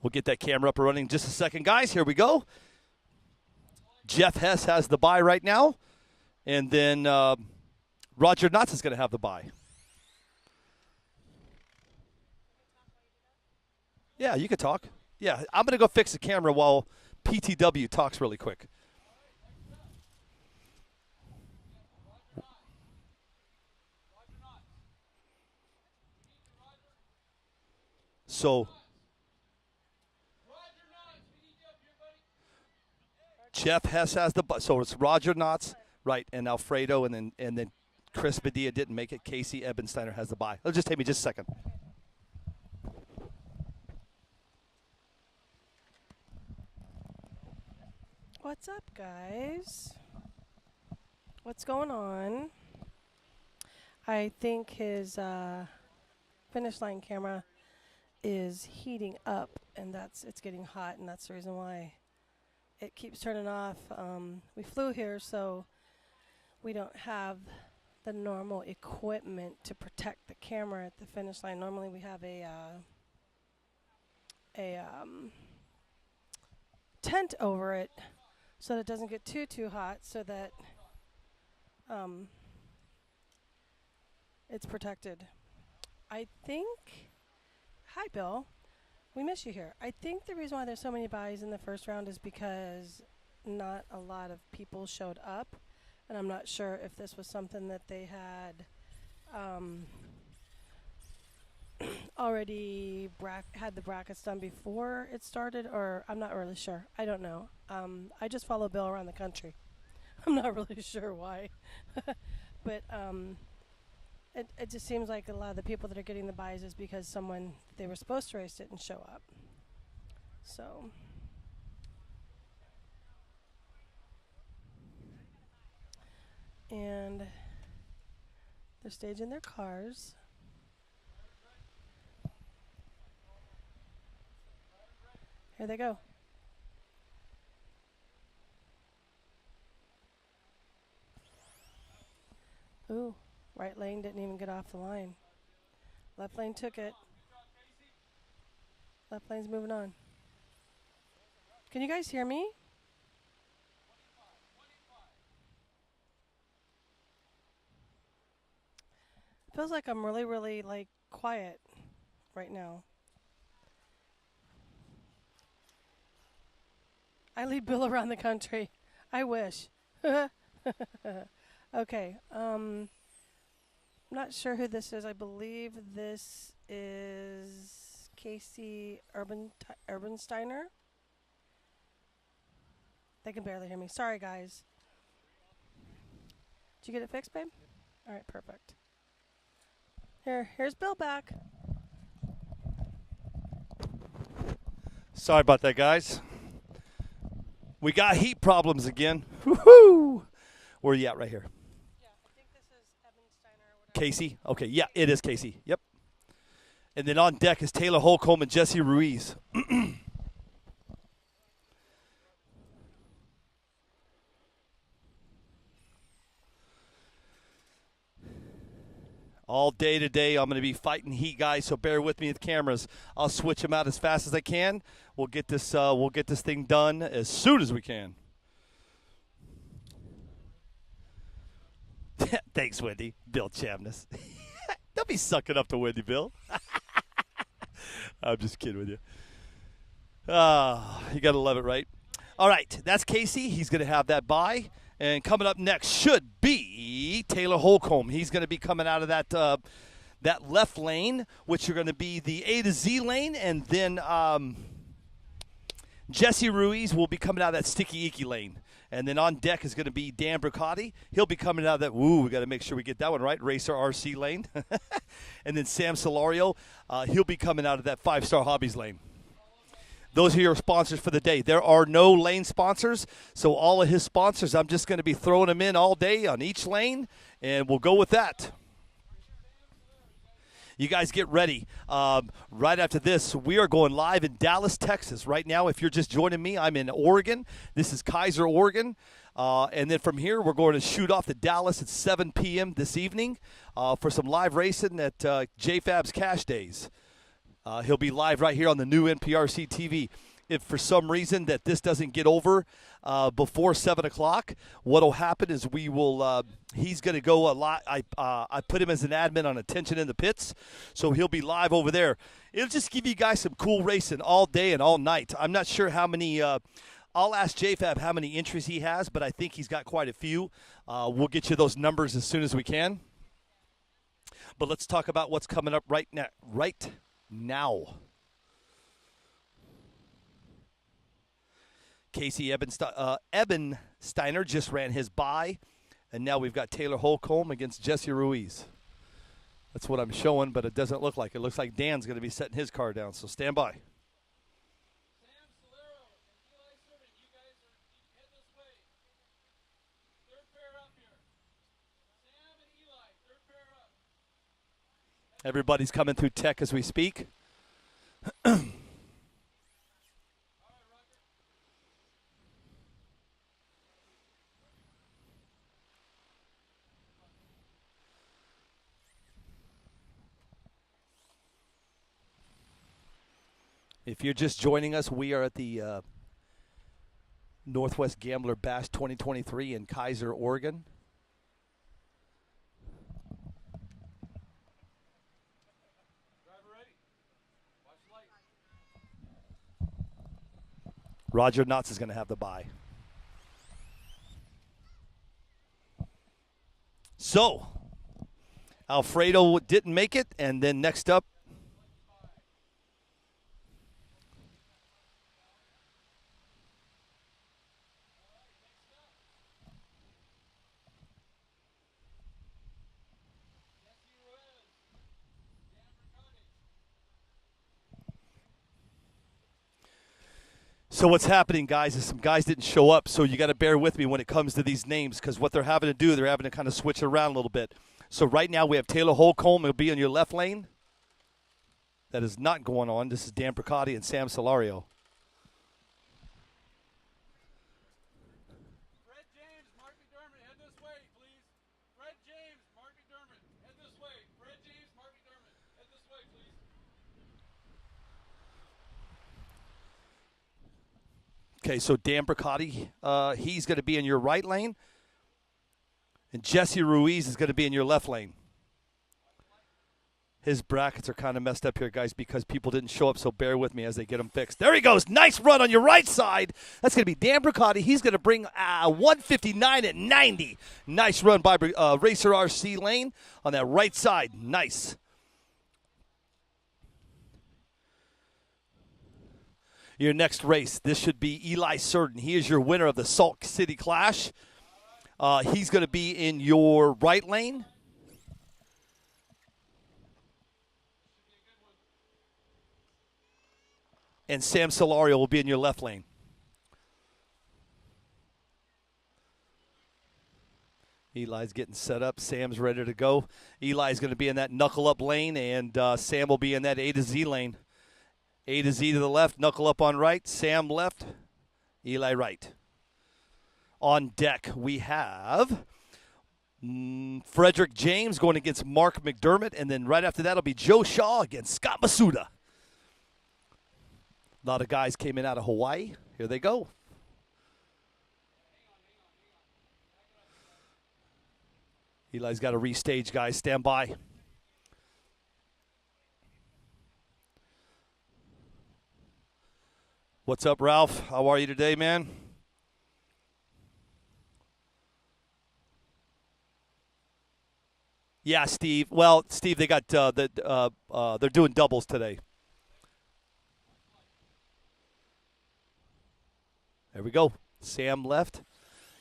We'll get that camera up and running in just a second, guys. Here we go. Jeff Hess has the bye right now. And then Roger Knotts is going to have the bye. Yeah, you could talk. Yeah, I'm going to go fix the camera while PTW talks really quick. So Jeff Hess has the bye. So it's Roger Knotts, right, and Alfredo, and then Chris Padilla didn't make it. Casey Ebensteiner has the bye. It'll just take me just a second. What's up, guys? What's going on? I think his finish line camera is heating up, and it's getting hot, and that's the reason why it keeps turning off. We flew here, so we don't have the normal equipment to protect the camera at the finish line. Normally, we have a tent over it so that it doesn't get too hot, so that it's protected. I think. Hi, Bill. We miss you here. I think the reason why there's so many buys in the first round is because not a lot of people showed up, and I'm not sure if this was something that they had already had the brackets done before it started, or I'm not really sure. I don't know. I just follow Bill around the country. I'm not really sure why. But it just seems like a lot of the people that are getting the buys is because they were supposed to race didn't show up. So and they're staging their cars. Here they go. Ooh, right lane didn't even get off the line. Left lane took it. Left lane's moving on. Can you guys hear me? Feels like I'm really like quiet right now. I lead Bill around the country. I wish. Okay. Not sure who this is. I believe this is Casey Urbansteiner. They can barely hear me. Sorry, guys. Did you get it fixed, babe? All right, perfect. Here's Bill back. Sorry about that, guys. We got heat problems again. Woohoo! Where are you at right here? Yeah, I think this is Ebensteiner or whatever. Casey? Okay, yeah, it is Casey. Yep. And then on deck is Taylor Holcomb and Jesse Ruiz. All day today, I'm going to be fighting heat, guys. So bear with me with the cameras. I'll switch them out as fast as I can. We'll get this thing done as soon as we can. Thanks, Wendy. Bill Chamness. Don't be sucking up to Wendy, Bill. I'm just kidding with you. You got to love it, right? All right, that's Casey. He's going to have that bye. And coming up next should be Taylor Holcomb. He's going to be coming out of that left lane, which are going to be the A to Z lane, and then Jesse Ruiz will be coming out of that sticky icky lane. And then on deck is going to be Dan Bricotti. He'll be coming out of that, we got to make sure we get that one right, Racer RC lane. And then Sam Solario, he'll be coming out of that 5-Star Hobbies lane. Those are your sponsors for the day. There are no lane sponsors, so all of his sponsors, I'm just going to be throwing them in all day on each lane, and we'll go with that. You guys get ready. Right after this, we are going live in Dallas, Texas. Right now, if you're just joining me, I'm in Oregon. This is Kaiser, Oregon. And then from here, we're going to shoot off to Dallas at 7 p.m. this evening for some live racing at JFab's Cash Days. He'll be live right here on the new NPRC TV. If for some reason that this doesn't get over before 7 o'clock, what will happen is we will he's going to go a lot. I put him as an admin on Attention in the Pits, so he'll be live over there. It'll just give you guys some cool racing all day and all night. I'm not sure how many I'll ask JFab how many entries he has, but I think he's got quite a few. We'll get you those numbers as soon as we can. But let's talk about what's coming up right now. Casey Ebensteiner just ran his bye, and now we've got Taylor Holcomb against Jesse Ruiz. That's what I'm showing, but it doesn't look like it. It looks like Dan's going to be setting his car down, so stand by. Sam Solero and Eli Sermon, you guys head this way. Third pair up here. Sam and Eli, third pair up. Everybody's coming through tech as we speak. If you're just joining us, we are at the Northwest Gambler Bash 2023 in Kaiser, Oregon. Driver ready. Watch light. Roger Knotts is going to have the bye. So, Alfredo didn't make it, and then next up, so what's happening, guys, is some guys didn't show up, so you got to bear with me when it comes to these names, because what they're having to do, they're having to kind of switch it around a little bit. So right now we have Taylor Holcomb. He'll be in your left lane. That is not going on. This is Dan Bricotti and Sam Solario. Fred James, Mark McDermott, head this way, please. Fred James, Mark McDermott, head this way. Fred James, Mark McDermott, head this way, please. Okay, so Dan Bricotti, he's going to be in your right lane. And Jesse Ruiz is going to be in your left lane. His brackets are kind of messed up here, guys, because people didn't show up, so bear with me as they get them fixed. There he goes. Nice run on your right side. That's going to be Dan Bricotti. He's going to bring 159 at 90. Nice run by Racer RC lane on that right side. Nice. Your next race, this should be Eli Surden. He is your winner of the Salt City Clash. He's going to be in your right lane. And Sam Solario will be in your left lane. Eli's getting set up. Sam's ready to go. Eli's going to be in that knuckle-up lane, and Sam will be in that A to Z lane. A to Z to the left, knuckle up on right, Sam left, Eli right. On deck, we have Frederick James going against Mark McDermott, and then right after that will be Joe Shaw against Scott Masuda. A lot of guys came in out of Hawaii. Here they go. Eli's got to restage, guys. Stand by. What's up, Ralph? How are you today, man? Yeah, Steve. Well, Steve, they got they're doing doubles today. There we go. Sam left.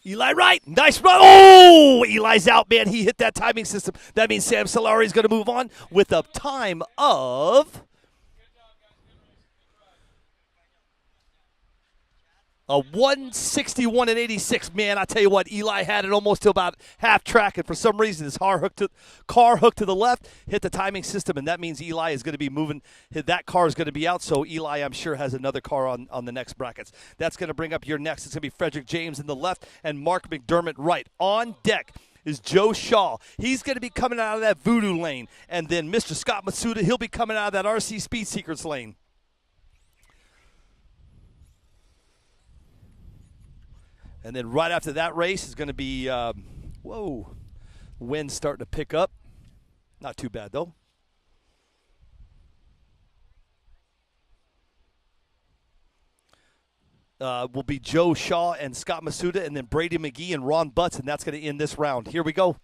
Eli right. Nice run. Oh, Eli's out, man. He hit that timing system. That means Sam Solari is going to move on with a time of a 161 and 86. Man, I tell you what, Eli had it almost to about half track, and for some reason his car hooked to the left, hit the timing system, and that means Eli is going to be moving. That car is going to be out, so Eli, I'm sure, has another car on the next brackets. That's going to bring up your next. It's going to be Frederick James in the left and Mark McDermott right. On deck is Joe Shaw. He's going to be coming out of that Voodoo lane, and then Mr. Scott Masuda, he'll be coming out of that RC Speed Secrets lane. And then right after that race is going to be, wind starting to pick up. Not too bad, though. Will be Joe Shaw and Scott Masuda, and then Brady McGee and Ron Butts, and that's going to end this round. Here we go.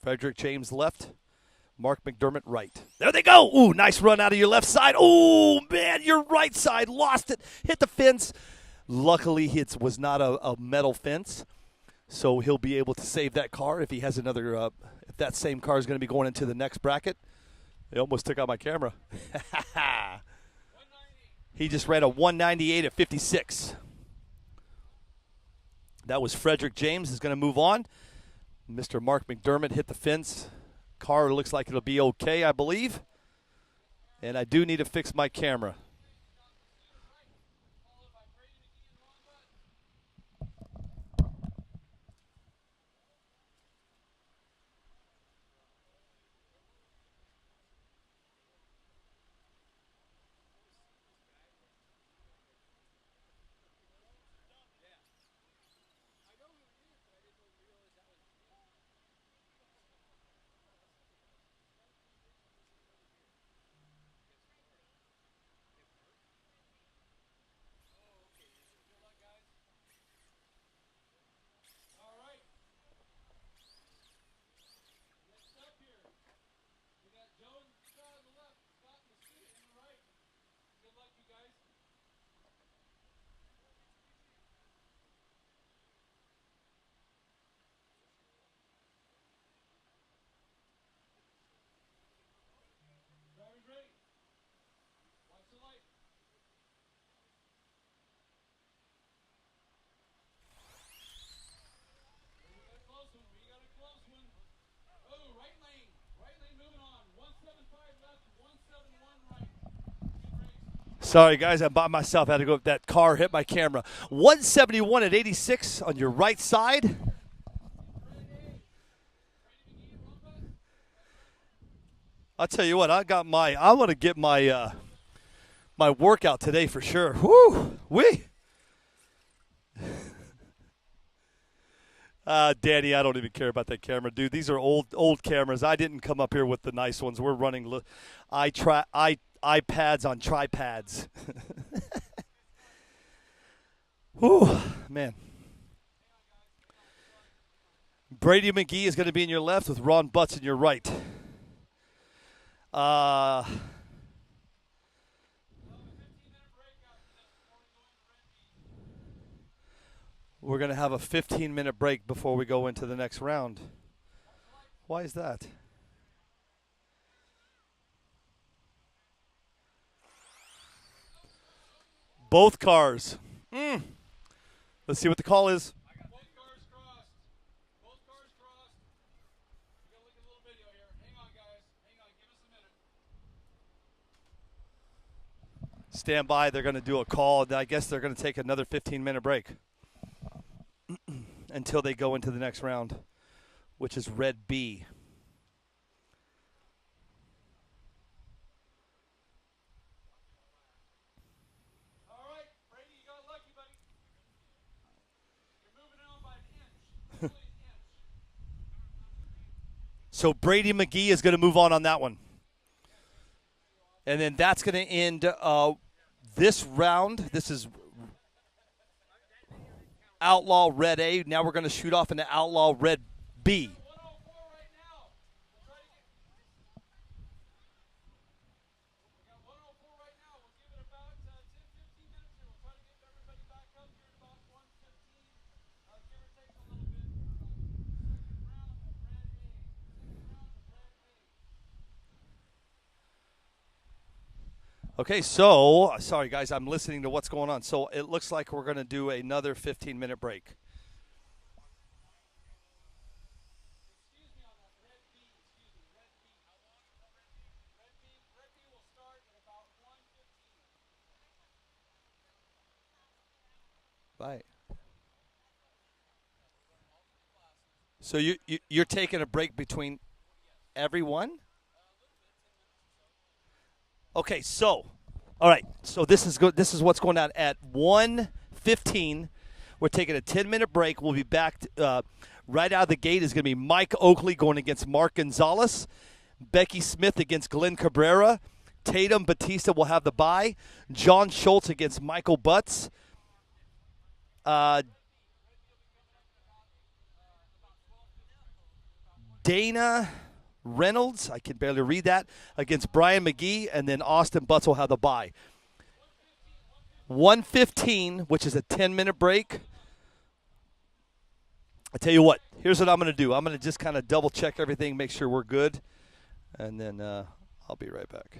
Frederick James left. Mark McDermott right. There they go. Ooh, nice run out of your left side. Ooh, man, your right side lost it. Hit the fence. Luckily, it was not a metal fence, so he'll be able to save that car if he has another. If that same car is going to be going into the next bracket. They almost took out my camera. He just ran a 198 at 56. That was Frederick James is going to move on. Mr. Mark McDermott hit the fence. Car looks like it'll be okay, I believe. And I do need to fix my camera. Sorry, guys, I'm by myself. I had to go. That car hit my camera. 171 at 86 on your right side. I'll tell you what. I want to get my my workout today for sure. Woo, wee. Danny, I don't even care about that camera, dude. These are old cameras. I didn't come up here with the nice ones. We're running iPads on tripods. Whew, man. Brady McGee is going to be in your left with Ron Butts in your right. We're going to have a 15-minute break before we go into the next round. Why is that? Both cars. Let's see what the call is. Both cars crossed. Both cars crossed. We gotta look at a little video here. Hang on, guys. Hang on. Give us a minute. Stand by. They're going to do a call. I guess they're going to take another 15-minute break until they go into the next round, which is red B. All right, Brady, you got lucky, buddy. You're moving it on by an inch. Only an inch. So Brady McGee is going to move on that one. And then that's going to end this round, this is Outlaw Red A. Now we're going to shoot off into Outlaw Red B. 104 right now. We'll try to get. We got 104 right now. We'll give it about 10, 15 minutes here. We'll try to get everybody back up here at about 1:15, give or take a little bit. Second round of Red A. Second round of Red A. Okay, so, sorry guys, I'm listening to what's going on. So it looks like we're going to do another 15-minute break. Excuse me on that. Red B. Excuse me. Red B. How long is Red B? Red B will start at about 1:15. Right. So you're taking a break between everyone? Okay, so, all right. So this is good. This is what's going on at 1:15. We're taking a 10-minute break. We'll be back right out of the gate. Is going to be Mike Oakley going against Mark Gonzalez, Becky Smith against Glenn Cabrera, Tatum Batista will have the bye, John Schultz against Michael Butts. Dana Reynolds, I can barely read that, against Brian McGee, and then Austin Butts will have the bye. 1:15, which is a 10-minute break. I tell you what, here's what I'm going to do. I'm going to just kind of double check everything, make sure we're good, and then I'll be right back.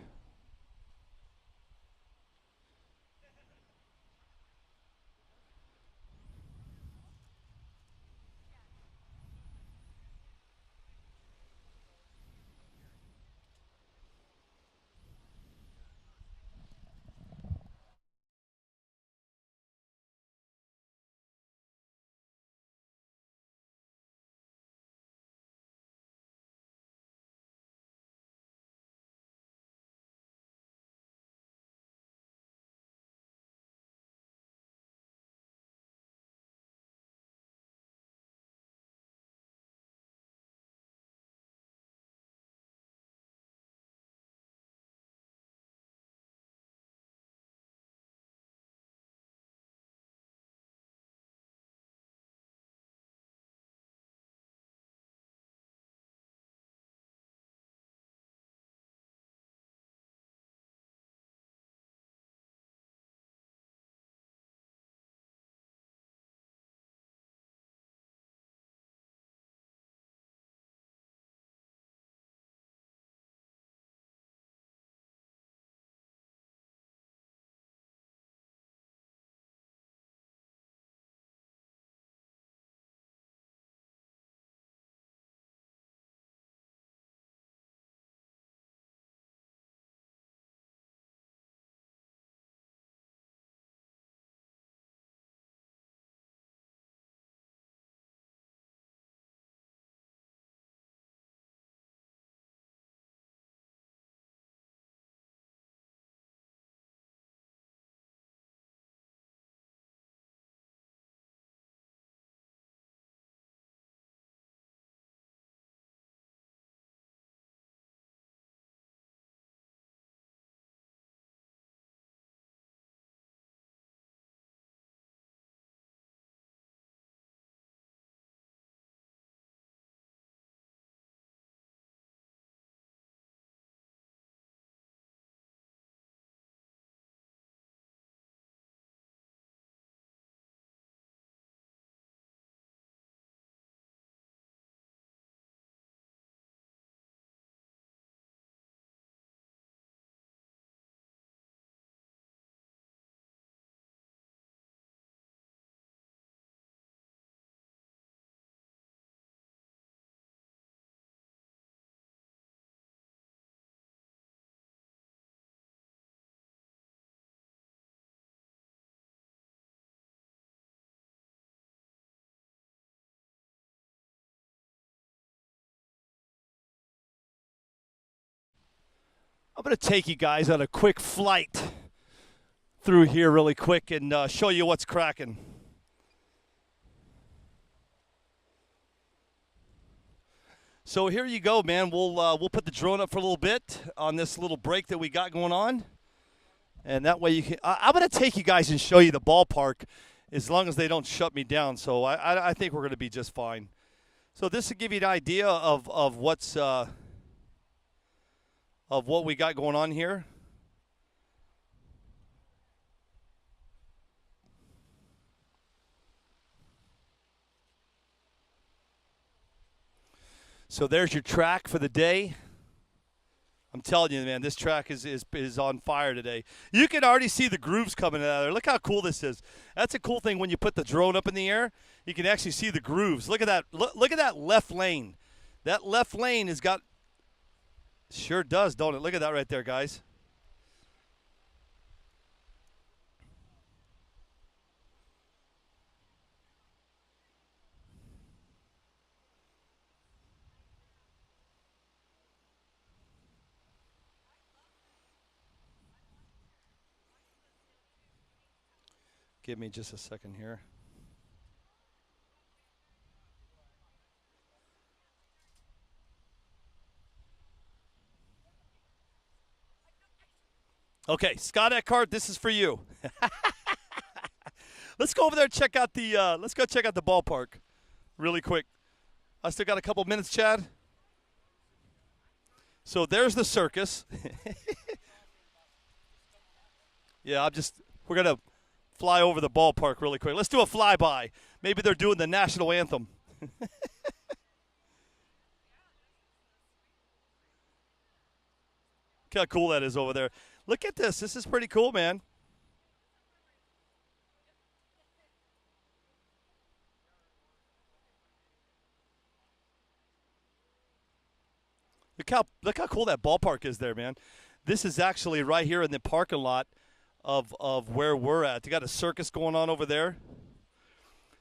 I'm going to take you guys on a quick flight through here really quick and show you what's cracking. So here you go, man. We'll put the drone up for a little bit on this little break that we got going on. And that way you can. I'm going to take you guys and show you the ballpark, as long as they don't shut me down. So I think we're going to be just fine. So this will give you an idea of what's of what we got going on here. So there's your track for the day. I'm telling you, man, this track is on fire today. You can already see the grooves coming out of there. Look how cool this is. That's a cool thing when you put the drone up in the air. You can actually see the grooves. Look at that. Look at that left lane. That left lane has got – sure does, don't it? Look at that right there, guys. Give me just a second here. Okay, Scott Eckhart, this is for you. Let's go over there and check out the let's go check out the ballpark really quick. I still got a couple minutes, Chad. So there's the circus. Yeah, we're going to fly over the ballpark really quick. Let's do a flyby. Maybe they're doing the national anthem. Look how cool that is over there. Look at this. This is pretty cool, man. Look how cool that ballpark is there, man. This is actually right here in the parking lot of where we're at. You got a circus going on over there.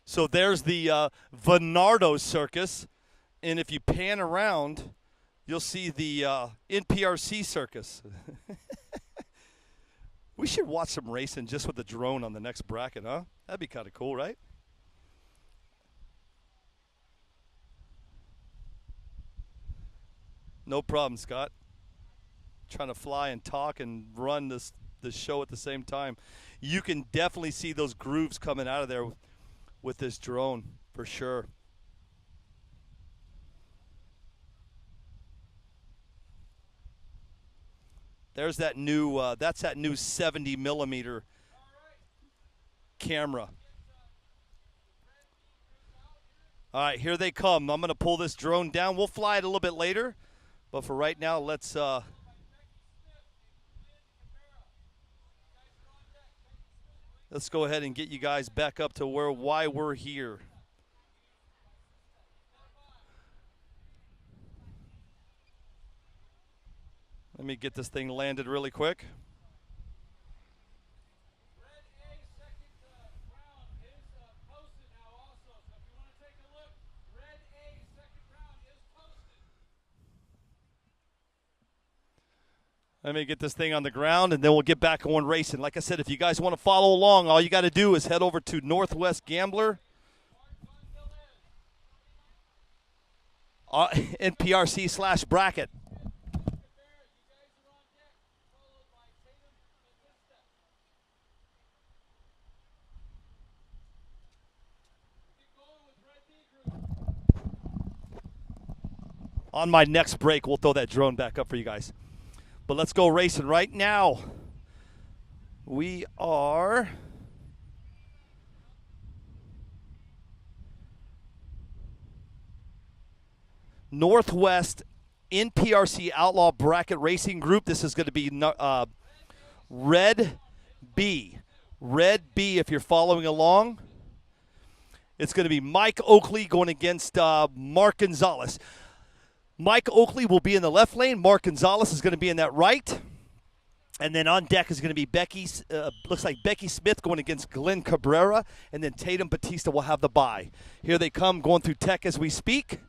So there's the Venardo Circus, and if you pan around, you'll see the NPRC Circus. We should watch some racing just with the drone on the next bracket, huh? That'd be kind of cool, right? No problem, Scott. Trying to fly and talk and run this show at the same time. You can definitely see those grooves coming out of there with this drone for sure. There's that new that's that new 70 millimeter camera. All right, here they come. I'm going to pull this drone down. We'll fly it a little bit later, but for right now, let's go ahead and get you guys back up to why we're here. Let me get this thing landed really quick. Red A second round is posted now also. So if you want to take a look, Red A second round is posted. Let me get this thing on the ground, and then we'll get back on racing. Like I said, if you guys want to follow along, all you got to do is head over to Northwest Gambler, NPRC/bracket. On my next break, we'll throw that drone back up for you guys. But let's go racing right now. We are Northwest NPRC Outlaw Bracket Racing Group. This is going to be Red B. Red B, if you're following along. It's going to be Mike Oakley going against Mark Gonzalez. Mike Oakley will be in the left lane. Mark Gonzalez is going to be in that right. And then on deck is going to be looks like Becky Smith going against Glenn Cabrera. And then Tatum Batista will have the bye. Here they come going through tech as we speak.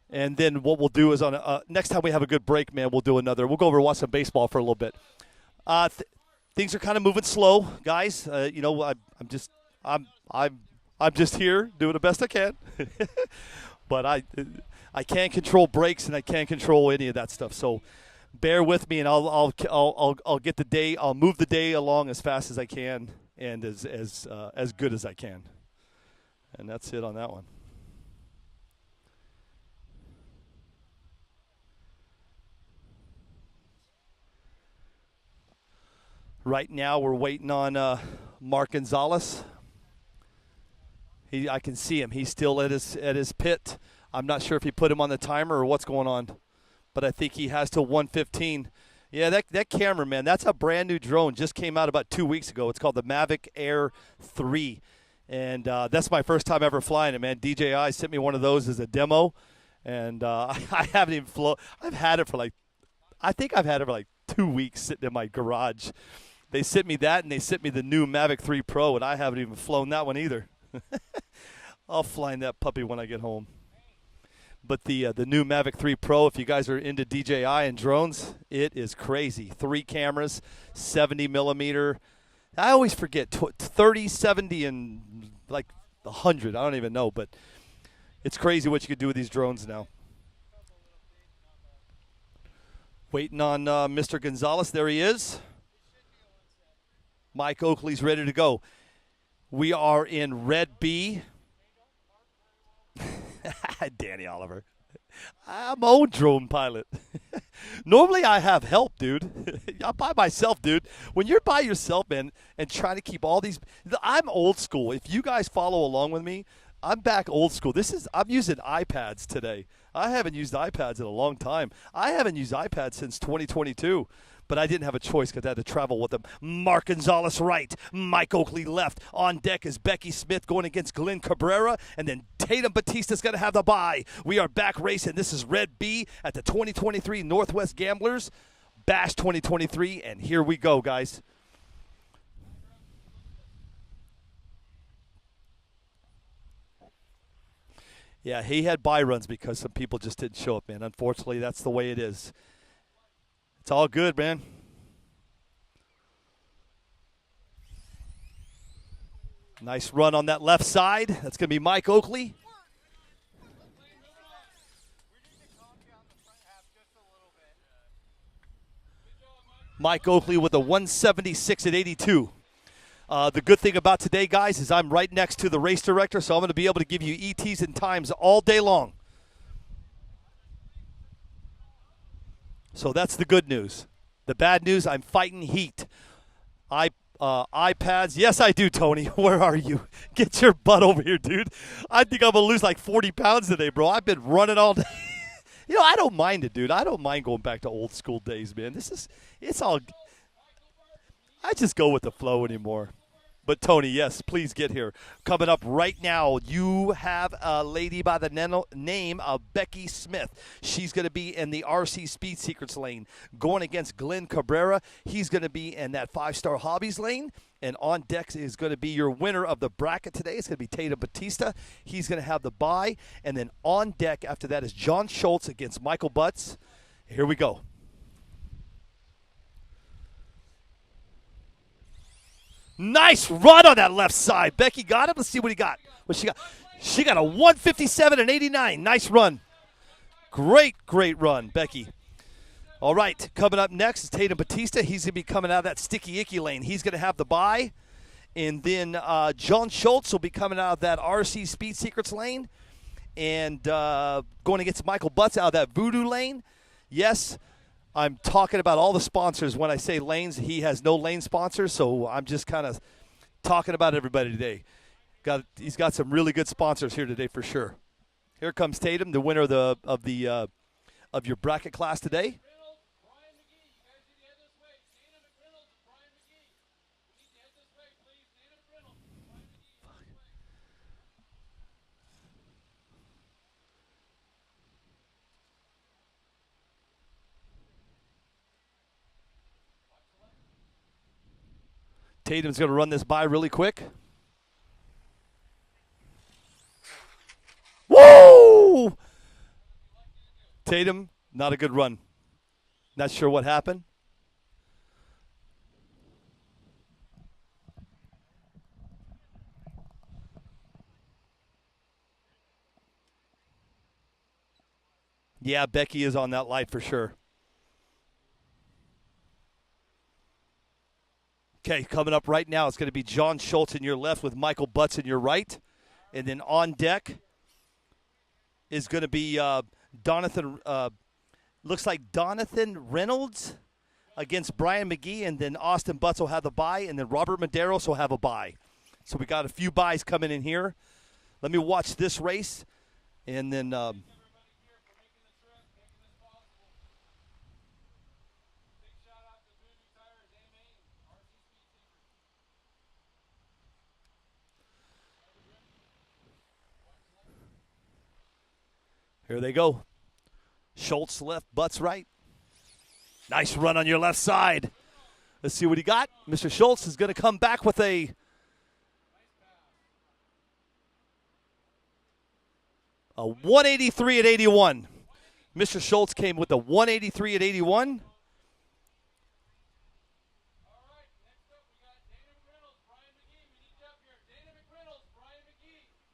And then what we'll do is next time we have a good break, man, we'll go over and watch some baseball for a little bit. Things are kind of moving slow, guys. I'm just here doing the best I can. But I can't control brakes and I can't control any of that stuff. So bear with me, and I'll get the day. I'll move the day along as fast as I can and as good as I can. And that's it on that one. Right now we're waiting on Mark Gonzalez. I can see him. He's still at his pit. I'm not sure if he put him on the timer or what's going on, but I think he has till 1:15. Yeah, that camera, man, that's a brand new drone. Just came out about 2 weeks ago. It's called the Mavic Air 3, and that's my first time ever flying it, man. DJI sent me one of those as a demo, and I haven't even flown. I think I've had it for like 2 weeks sitting in my garage. They sent me that, and they sent me the new Mavic 3 Pro, and I haven't even flown that one either. I'll fly in that puppy when I get home. But the new Mavic 3 Pro, if you guys are into DJI and drones, it is crazy. 3 cameras, 70 millimeter. I always forget 30, 70, and like 100. I don't even know, but it's crazy what you could do with these drones now. Waiting on Mr. Gonzalez. There he is. Mike Oakley's ready to go. We are in Red B. Danny Oliver. I'm my own drone pilot. Normally I have help, dude. I'm by myself, dude. When you're by yourself, man, and trying to keep all these, I'm old school. If you guys follow along with me, I'm back old school. I'm using iPads today. I haven't used iPads in a long time. I haven't used iPads since 2022. But I didn't have a choice because I had to travel with them. Mark Gonzalez right, Mike Oakley left. On deck is Becky Smith going against Glenn Cabrera, and then Tatum Batista's going to have the bye. We are back racing. This is Red B at the 2023 Northwest Gamblers Bash 2023, and here we go, guys. Yeah, he had bye runs because some people just didn't show up, man. Unfortunately, that's the way it is. It's all good, man. Nice run on that left side. That's going to be Mike Oakley. Mike Oakley with a 176 at 82. The good thing about today, guys, is I'm right next to the race director, so I'm going to be able to give you ETs and times all day long. So that's the good news. The bad news, I'm fighting heat. iPads. Yes, I do, Tony. Where are you? Get your butt over here, dude. I think I'm going to lose like 40 pounds today, bro. I've been running all day. I don't mind it, dude. I don't mind going back to old school days, man. It's all, I just go with the flow anymore. But, Tony, yes, please get here. Coming up right now, you have a lady by the name of Becky Smith. She's going to be in the RC Speed Secrets lane. Going against Glenn Cabrera. He's going to be in that 5-Star Hobbies lane. And on deck is going to be your winner of the bracket today. It's going to be Tatum Batista. He's going to have the bye. And then on deck after that is John Schultz against Michael Butts. Here we go. Nice run on that left side. Becky got him. Let's see what he got. What she got? She got a 157 and 89. Nice run. Great run, Becky. All right, coming up next is Tatum Batista. He's going to be coming out of that sticky icky lane. He's going to have the bye. And then John Schultz will be coming out of that RC Speed Secrets lane. And going against Michael Butts out of that Voodoo lane. Yes, I'm talking about all the sponsors. When I say lanes, he has no lane sponsors, so I'm just kind of talking about everybody today. He's got some really good sponsors here today for sure. Here comes Tatum, the winner of your bracket class today. Tatum's going to run this by really quick. Woo! Tatum, not a good run. Not sure what happened. Yeah, Becky is on that light for sure. Okay, coming up right now, it's going to be John Schultz in your left with Michael Butts in your right. And then on deck is going to be looks like Donathan Reynolds against Brian McGee, and then Austin Butts will have the bye, and then Robert Medeiros will have a bye. So we got a few buys coming in here. Let me watch this race, and then here they go. Schultz left, Butts right. Nice run on your left side. Let's see what he got. Mr. Schultz is going to come back with a 183 at 81. Mr. Schultz came with a 183 at 81.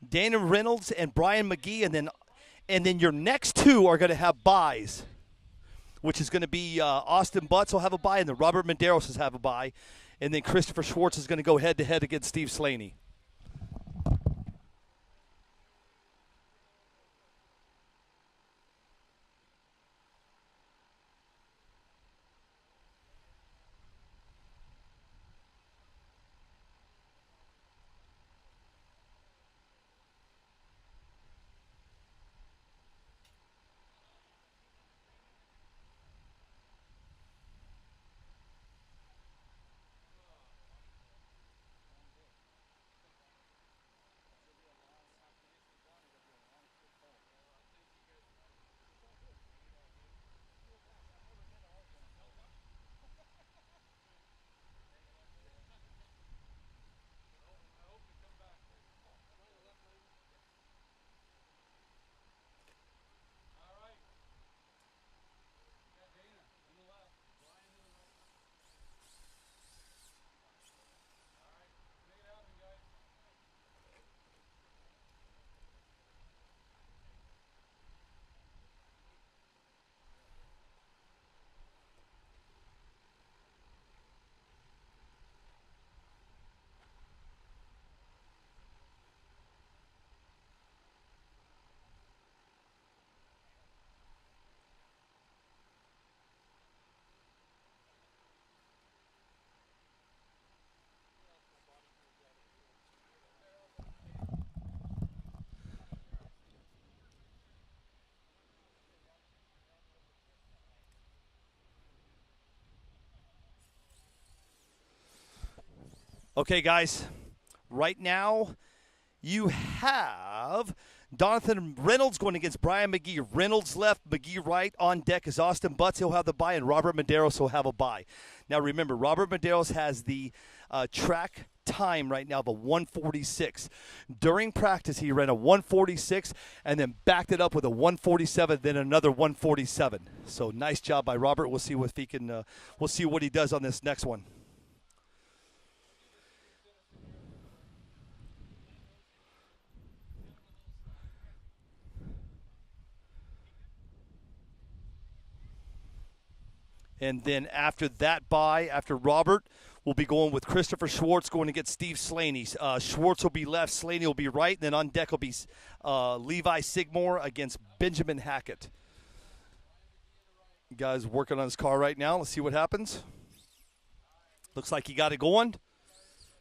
Dana Reynolds and Brian McGee, and then your next two are going to have buys, which is going to be Austin Butts will have a bye, and then Robert Medeiros will have a bye, and then Christopher Schwartz is going to go head-to-head against Steve Slaney. Okay, guys, right now you have Donathan Reynolds going against Brian McGee. Reynolds left, McGee right. On deck is Austin Butts. He'll have the bye, and Robert Medeiros will have a bye. Now, remember, Robert Medeiros has the track time right now of a 146. During practice, he ran a 146 and then backed it up with a 147, then another 147. So nice job by Robert. We'll see if he can. We'll see what he does on this next one. And then after that bye, after Robert, we'll be going with Christopher Schwartz going against Steve Slaney. Schwartz will be left, Slaney will be right, and then on deck will be Levi Sigmore against Benjamin Hackett. Guy's working on his car right now. Let's see what happens. Looks like he got it going.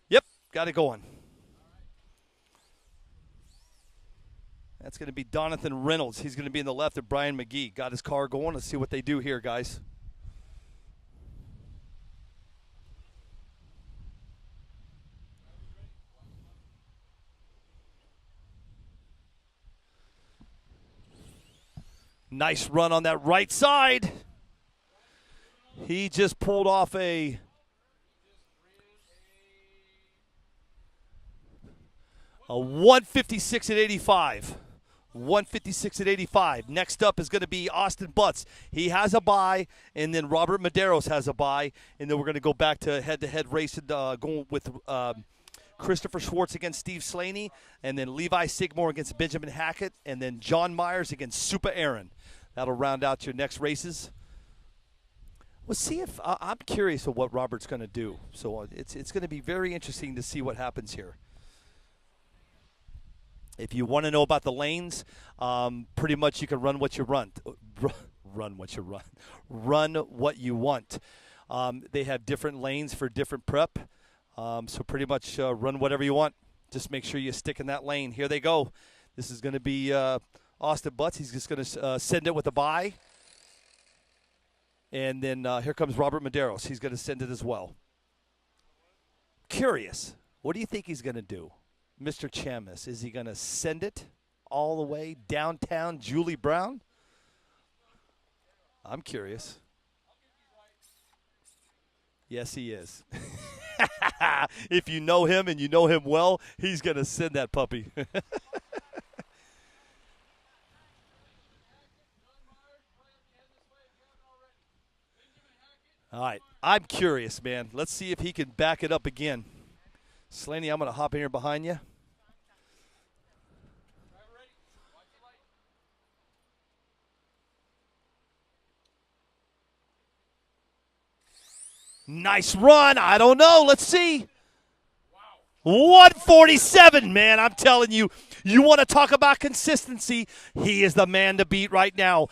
Yep, got it going. That's going to be Donathan Reynolds. He's going to be in the left of Brian McGee. Got his car going. Let's see what they do here, guys. Nice run on that right side. He just pulled off a 156 at 85. 156 at 85. Next up is going to be Austin Butts. He has a bye, and then Robert Medeiros has a bye, and then we're going to go back to head-to-head racing, going with Christopher Schwartz against Steve Slaney, and then Levi Sigmore against Benjamin Hackett, and then John Myers against Super Aaron. That'll round out your next races. We'll see if I'm curious of what Robert's going to do. So it's going to be very interesting to see what happens here. If you want to know about the lanes, pretty much you can run what you run. Run what you run. Run what you want. They have different lanes for different prep. So pretty much run whatever you want. Just make sure you stick in that lane. Here they go. This is going to be Austin Butts. He's just going to send it with a bye. And then here comes Robert Medeiros. He's going to send it as well. Curious. What do you think he's going to do? Mr. Chamis, is he going to send it all the way downtown Julie Brown? I'm curious. Yes, he is. If you know him and you know him well, he's going to send that puppy. All right, I'm curious, man. Let's see if he can back it up again. Slaney, I'm going to hop in here behind you. Nice run. I don't know. Let's see. 147, man. I'm telling you, you want to talk about consistency. He is the man to beat right now.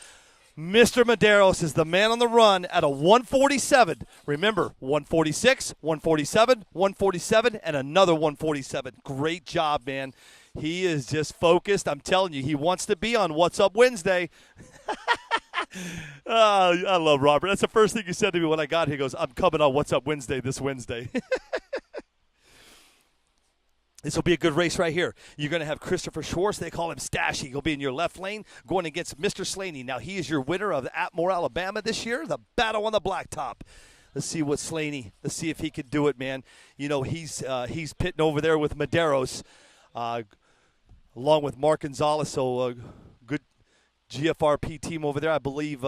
Mr. Medeiros is the man on the run at a 147. Remember, 146, 147, 147, and another 147. Great job, man. He is just focused. I'm telling you, he wants to be on What's Up Wednesday. I love Robert. That's the first thing he said to me when I got here. He goes, I'm coming on What's Up Wednesday this Wednesday. This will be a good race right here. You're going to have Christopher Schwartz. They call him Stashy. He'll be in your left lane going against Mr. Slaney. Now, he is your winner of Atmore, Alabama this year, the Battle on the Blacktop. Let's see what Slaney, let's see if he can do it, man. You know, he's pitting over there with Medeiros along with Mark Gonzalez. So good GFRP team over there. I believe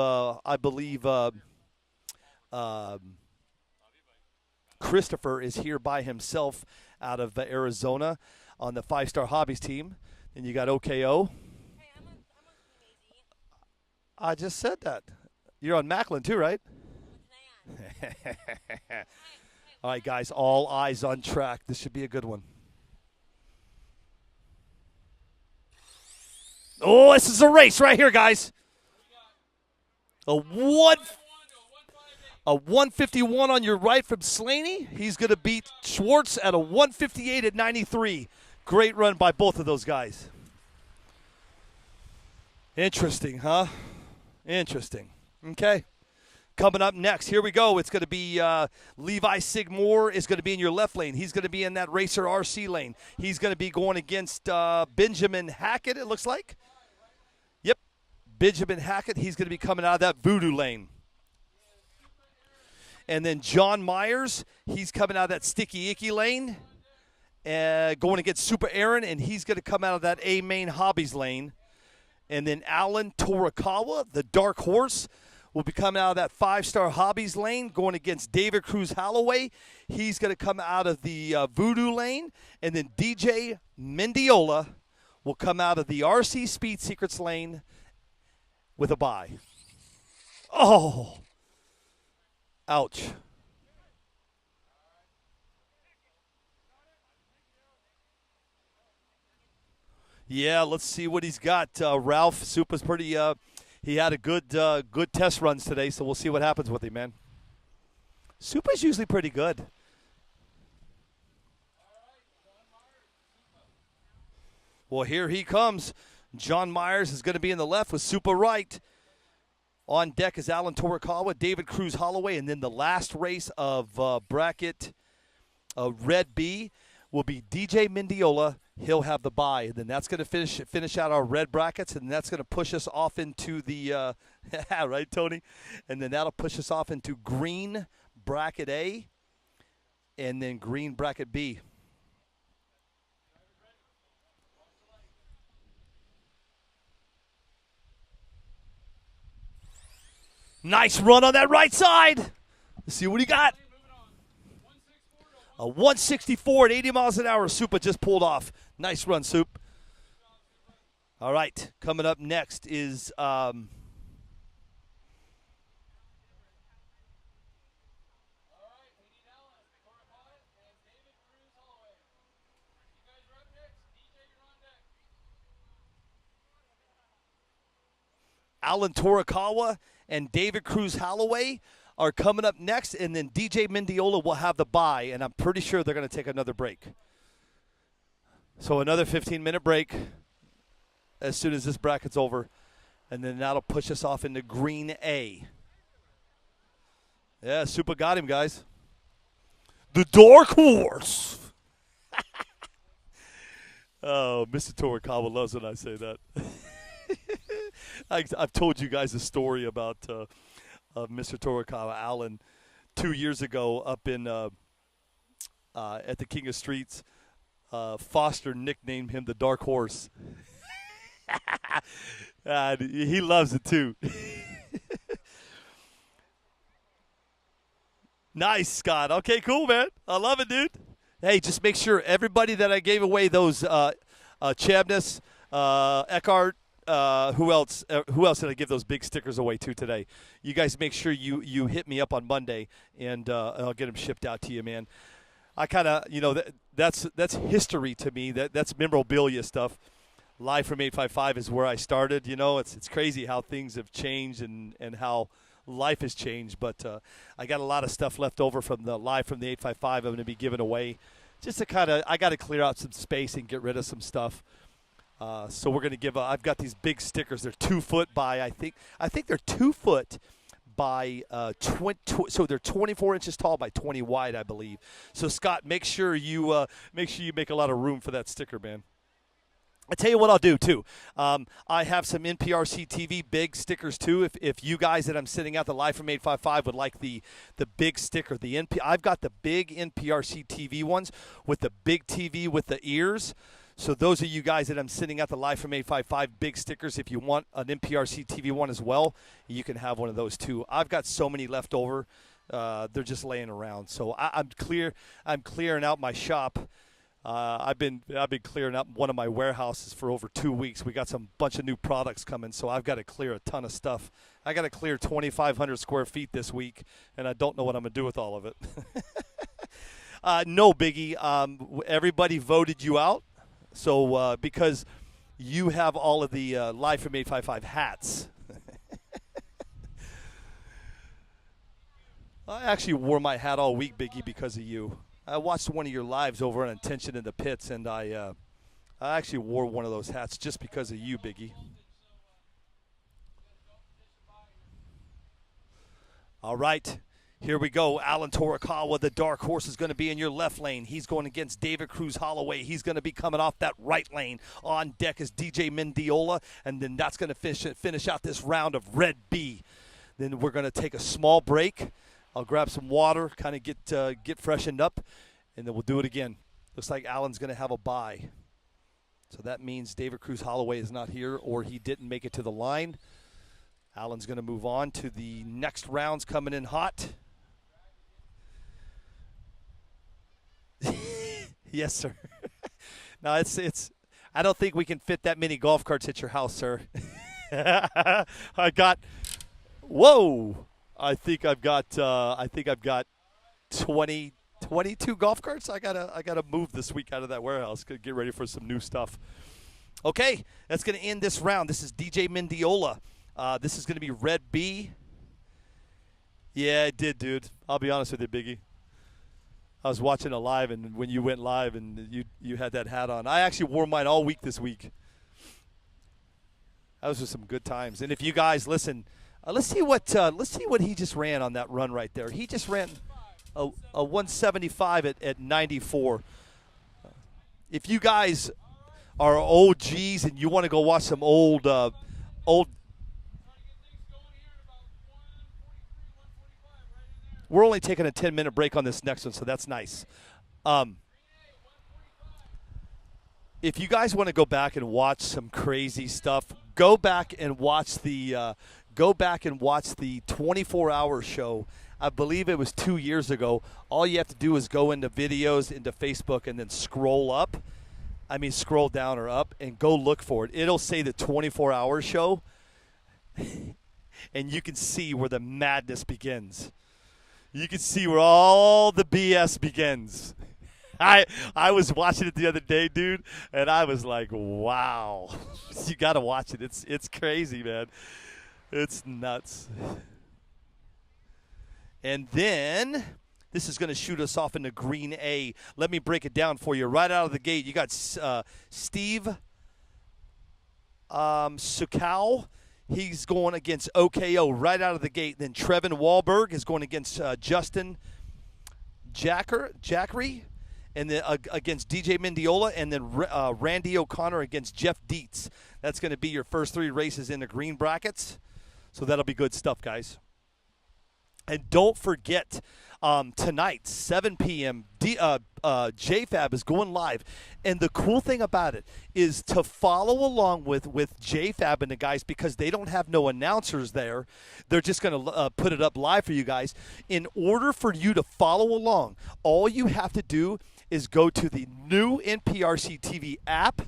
Christopher is here by himself out of Arizona on the 5-Star Hobbies team. And you got OKO. Hey, I'm on I just said that. You're on Macklin too, right? All right, guys, all eyes on track. This should be a good one. Oh, this is a race right here, guys. A 151 on your right from Slaney. He's going to beat Schwartz at a 158 at 93. Great run by both of those guys. Interesting, huh? Interesting. Okay. Coming up next, here we go. It's going to be Levi Sigmore is going to be in your left lane. He's going to be in that Racer RC lane. He's going to be going against Benjamin Hackett, it looks like. Yep, Benjamin Hackett. He's going to be coming out of that Voodoo lane. And then John Myers, he's coming out of that Sticky Icky lane, going against Super Aaron, and he's going to come out of that A Main Hobbies lane. And then Alan Torakawa, the Dark Horse, will be coming out of that 5-Star Hobbies lane, going against David Cruz Holloway. He's going to come out of the Voodoo lane. And then DJ Mendiola will come out of the RC Speed Secrets lane with a bye. Oh, ouch. Yeah, let's see what he's got. Ralph Supa's pretty he had a good test runs today, so we'll see what happens with him, man. Supa's usually pretty good. Well, here he comes. John Myers is going to be in the left with Supa right. On deck is Alan Torakawa, David Cruz Holloway, and then the last race of bracket Red B will be DJ Mendiola. He'll have the bye, and then that's going to finish out our red brackets, and that's going to push us off into the right, Tony? And then that'll push us off into green bracket A and then green bracket B. Nice run on that right side. Let's see what he got. A 164 at 80 miles an hour. Supa just pulled off. Nice run, Soup. All right, coming up next is Alan Torikawa and David Cruz Holloway are coming up next, and then DJ Mendiola will have the bye, and I'm pretty sure they're going to take another break. So another 15-minute break as soon as this bracket's over, and then that'll push us off into Green A. Yeah, Super got him, guys. The Dark Horse. Oh, Mr. Torikawa loves when I say that. I've told you guys a story about Mr. Torikawa Allen 2 years ago up in at the King of Streets. Foster nicknamed him the Dark Horse. And he loves it too. Nice, Scott. Okay, cool, man. I love it, dude. Hey, just make sure everybody that I gave away those Chabness, Eckhart, who else did I give those big stickers away to today? You guys make sure you hit me up on Monday, and I'll get them shipped out to you, man. I kind of, that's history to me. That's memorabilia stuff. Live from 855 is where I started. It's crazy how things have changed and how life has changed. But I got a lot of stuff left over from the Live from the 855 I'm going to be giving away. Just to I got to clear out some space and get rid of some stuff. So we're going to I've got these big stickers. They're 2 foot by, I think they're 2 foot by 20, so they're 24 inches tall by 20 wide, I believe. So Scott, make sure you make a lot of room for that sticker, man. I tell you what I'll do too. I have some NPRC TV big stickers too. If you guys that I'm sitting at the Live from 855 would like the big sticker, I've got the big NPRC TV ones with the big TV with the ears. So those of you guys that I'm sitting at the Live from 855 big stickers, if you want an NPRC TV one as well, you can have one of those too. I've got so many left over. They're just laying around. So I'm clearing out my shop. I've been clearing up one of my warehouses for over 2 weeks. We got some bunch of new products coming, so I've got to clear a ton of stuff. I got to clear 2,500 square feet this week, and I don't know what I'm gonna do with all of it. No, Biggie. Everybody voted you out, so because you have all of the Live from 855 hats. I actually wore my hat all week, Biggie, because of you. I watched one of your lives over on Attention in the Pits, and I actually wore one of those hats just because of you, Biggie. All right, here we go. Alan Torikawa, the Dark Horse, is going to be in your left lane. He's going against David Cruz Holloway. He's going to be coming off that right lane. On deck is DJ Mendiola, and then that's going to finish out this round of Red B. Then we're going to take a small break. I'll grab some water, kind of get freshened up, and then we'll do it again. Looks like Alan's going to have a bye. So that means David Cruz Holloway is not here, or he didn't make it to the line. Alan's going to move on to the next rounds coming in hot. Yes, sir. No, it's. I don't think we can fit that many golf carts at your house, sir. Whoa. I think I've got 22 golf carts. I gotta move this week out of that warehouse. Get ready for some new stuff. Okay, that's gonna end this round. This is DJ Mendiola. This is gonna be Red B. Yeah, it did, dude. I'll be honest with you, Biggie. I was watching it live, and when you went live and you had that hat on, I actually wore mine all week this week. Those were some good times. And if you guys listen. Let's see what he just ran on that run right there. He just ran a 175 at 94. If you guys are OGs and you want to go watch some old, we're only taking a 10-minute break on this next one, so that's nice. If you guys want to go back and watch some crazy stuff, go back and watch the 24-hour show. I believe it was 2 years ago. All you have to do is go into videos, into Facebook, and then scroll down or up, and go look for it. It'll say the 24-hour show, and you can see where the madness begins. You can see where all the BS begins. I was watching it the other day, dude, and I was like, wow. You got to watch it. It's crazy, man. It's nuts. And then this is going to shoot us off into Green A. Let me break it down for you. Right out of the gate, you got Steve Sukau. He's going against OKO right out of the gate. Then Trevin Wahlberg is going against Justin Jackery, and then against DJ Mendiola, and then Randy O'Connor against Jeff Dietz. That's going to be your first 3 races in the green brackets. So that'll be good stuff, guys. And don't forget, tonight, 7 p.m., JFab is going live. And the cool thing about it is to follow along with JFab and the guys, because they don't have no announcers there. They're just going to put it up live for you guys. In order for you to follow along, all you have to do is go to the new NPRC TV app.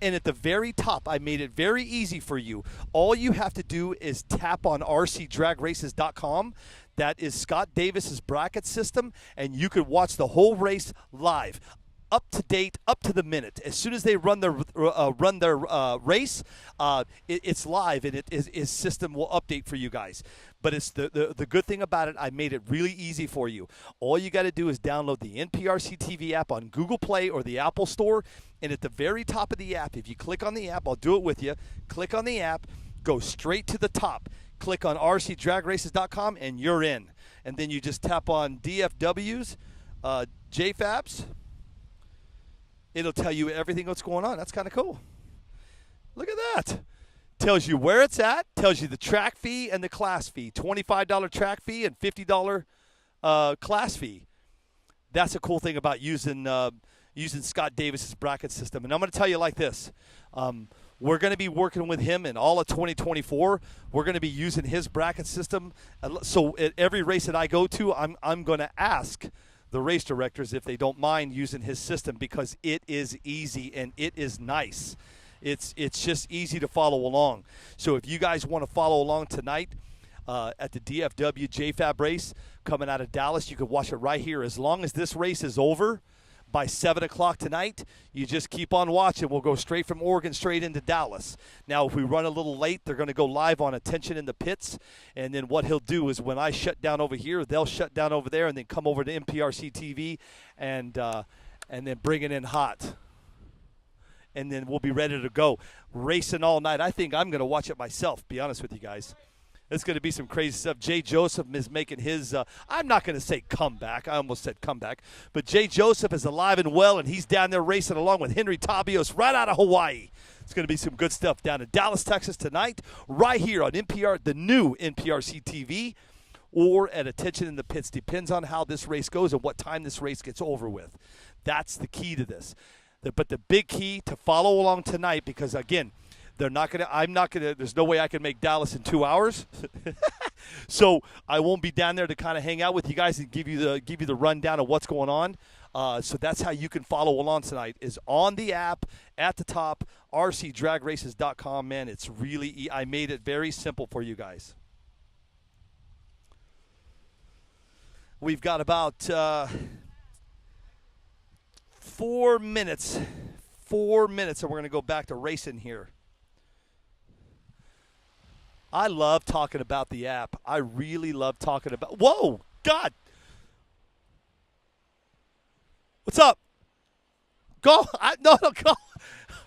And at the very top, I made it very easy for you. All you have to do is tap on rcdragraces.com. That is Scott Davis's bracket system, and you could watch the whole race live, up to date, up to the minute. As soon as they run their race, it's live, and his system will update for you guys. But it's the good thing about it, I made it really easy for you. All you got to do is download the NPRC TV app on Google Play or the Apple Store, and at the very top of the app, if you click on the app, I'll do it with you, click on the app, go straight to the top. Click on rcdragraces.com, and you're in. And then you just tap on DFWs, JFABs. It'll tell you everything that's going on. That's kind of cool. Look at that. Tells you where it's at, tells you the track fee and the class fee. $25 track fee and $50 class fee. That's a cool thing about using Scott Davis's bracket system. And I'm going to tell you like this. We're going to be working with him in all of 2024. We're going to be using his bracket system. So at every race that I go to, I'm going to ask the race directors if they don't mind using his system, because it is easy and it is nice. It's just easy to follow along. So if you guys want to follow along tonight at the DFW JFAB race coming out of Dallas, you can watch it right here. As long as this race is over by 7 o'clock tonight, you just keep on watching. We'll go straight from Oregon straight into Dallas. Now, if we run a little late, they're going to go live on Attention in the Pits. And then what he'll do is when I shut down over here, they'll shut down over there and then come over to NPRC TV and then bring it in hot. And then we'll be ready to go. Racing all night. I think I'm going to watch it myself, be honest with you guys. It's going to be some crazy stuff. Jay Joseph is making his, I'm not going to say comeback. I almost said comeback. But Jay Joseph is alive and well, and he's down there racing along with Henry Tabios right out of Hawaii. It's going to be some good stuff down in Dallas, Texas tonight, right here on the new NPRC TV, or at Attention in the Pits. Depends on how this race goes and what time this race gets over with. That's the key to this. But the big key to follow along tonight, because, again, there's no way I can make Dallas in 2 hours. So I won't be down there to kind of hang out with you guys and give you the rundown of what's going on. So that's how you can follow along tonight, is on the app at the top, rcdragraces.com. Man, it's really, I made it very simple for you guys. We've got about 4 minutes, and we're going to go back to racing here. I love talking about the app. I really love talking about. Whoa, God. What's up? Go. No, go.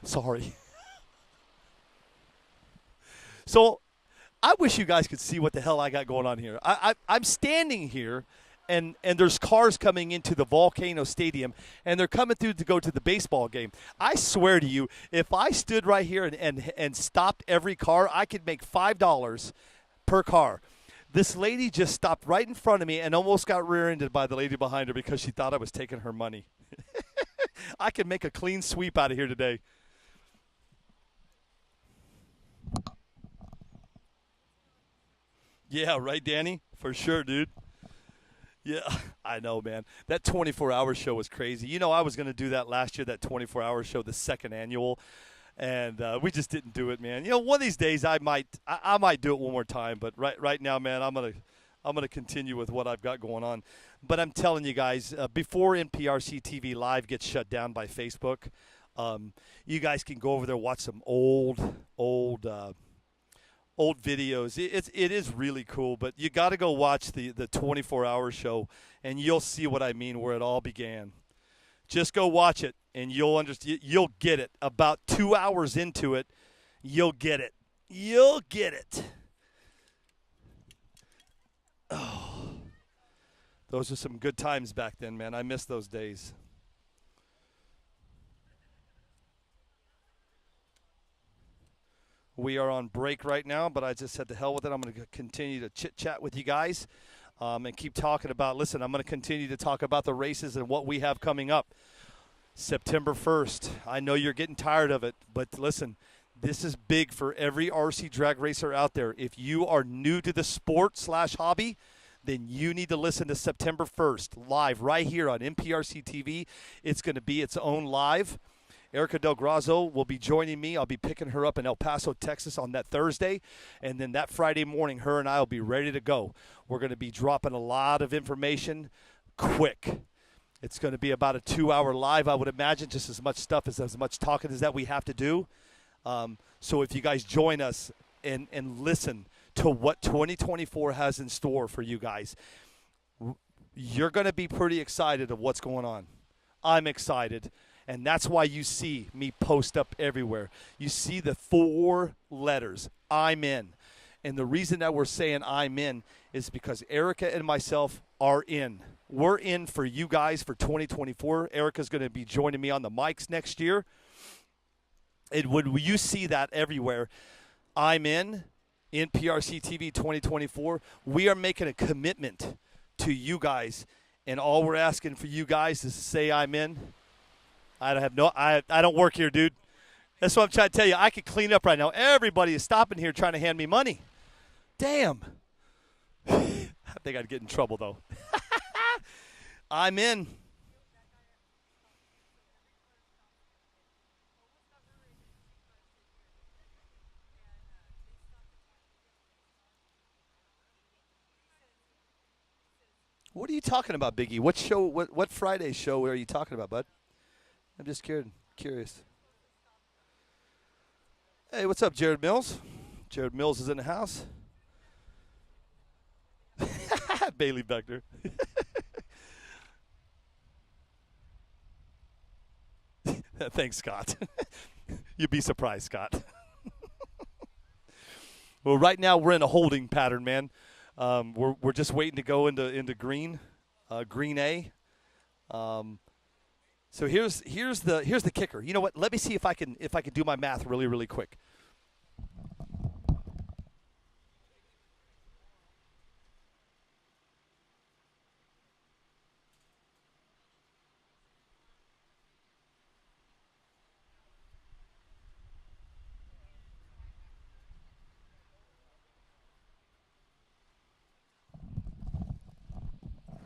Sorry. So I wish you guys could see what the hell I got going on here. I'm standing here, and there's cars coming into the Volcano Stadium, and they're coming through to go to the baseball game. I swear to you, if I stood right here and stopped every car, I could make $5 per car. This lady just stopped right in front of me and almost got rear-ended by the lady behind her because she thought I was taking her money. I could make a clean sweep out of here today. Yeah, right, Danny? For sure, dude. Yeah, I know, man. That 24-hour show was crazy. You know, I was going to do that last year, that 24-hour show, the second annual, and we just didn't do it, man. You know, one of these days I might do it one more time, but right now, man, I'm gonna continue with what I've got going on. But I'm telling you guys, before NPRC TV Live gets shut down by Facebook, you guys can go over there, watch some old old videos. It is really cool, but you got to go watch the 24-hour show, and you'll see what I mean, where it all began. Just go watch it, and you'll understand. You'll get it. About 2 hours into it, you'll get it. You'll get it. Oh, those are some good times back then, man. I miss those days. We are on break right now, but I just said to hell with it. I'm going to continue to chit-chat with you guys and keep talking about, listen, I'm going to continue to talk about the races and what we have coming up. September 1st. I know you're getting tired of it, but listen, this is big for every RC drag racer out there. If you are new to the sport/hobby, then you need to listen to September 1st, live right here on MPRC TV. It's going to be its own live. Erica Del Grazo will be joining me. I'll be picking her up in El Paso, Texas on that Thursday. And then that Friday morning, her and I will be ready to go. We're going to be dropping a lot of information quick. It's going to be about a 2-hour live, I would imagine, just as much stuff as much talking as that we have to do. So if you guys join us and listen to what 2024 has in store for you guys, you're going to be pretty excited of what's going on. I'm excited. And that's why you see me post up everywhere. You see the 4 letters, I'm in. And the reason that we're saying I'm in is because Erica and myself are in. We're in for you guys for 2024. Erica's going to be joining me on the mics next year. And when you see that everywhere, I'm in PRC TV 2024. We are making a commitment to you guys. And all we're asking for you guys is to say I'm in. I don't work here, dude. That's what I'm trying to tell you. I could clean up right now. Everybody is stopping here trying to hand me money. Damn. I think I'd get in trouble, though. I'm in. What are you talking about, Biggie? What show? What Friday show are you talking about, bud? I'm just curious. Hey, what's up, Jared Mills? Jared Mills is in the house. Bailey Beckner. Thanks, Scott. You'd be surprised, Scott. Well, right now we're in a holding pattern, man. We're just waiting to go into green, green A. So here's the kicker. You know what? Let me see if I can do my math really, really quick.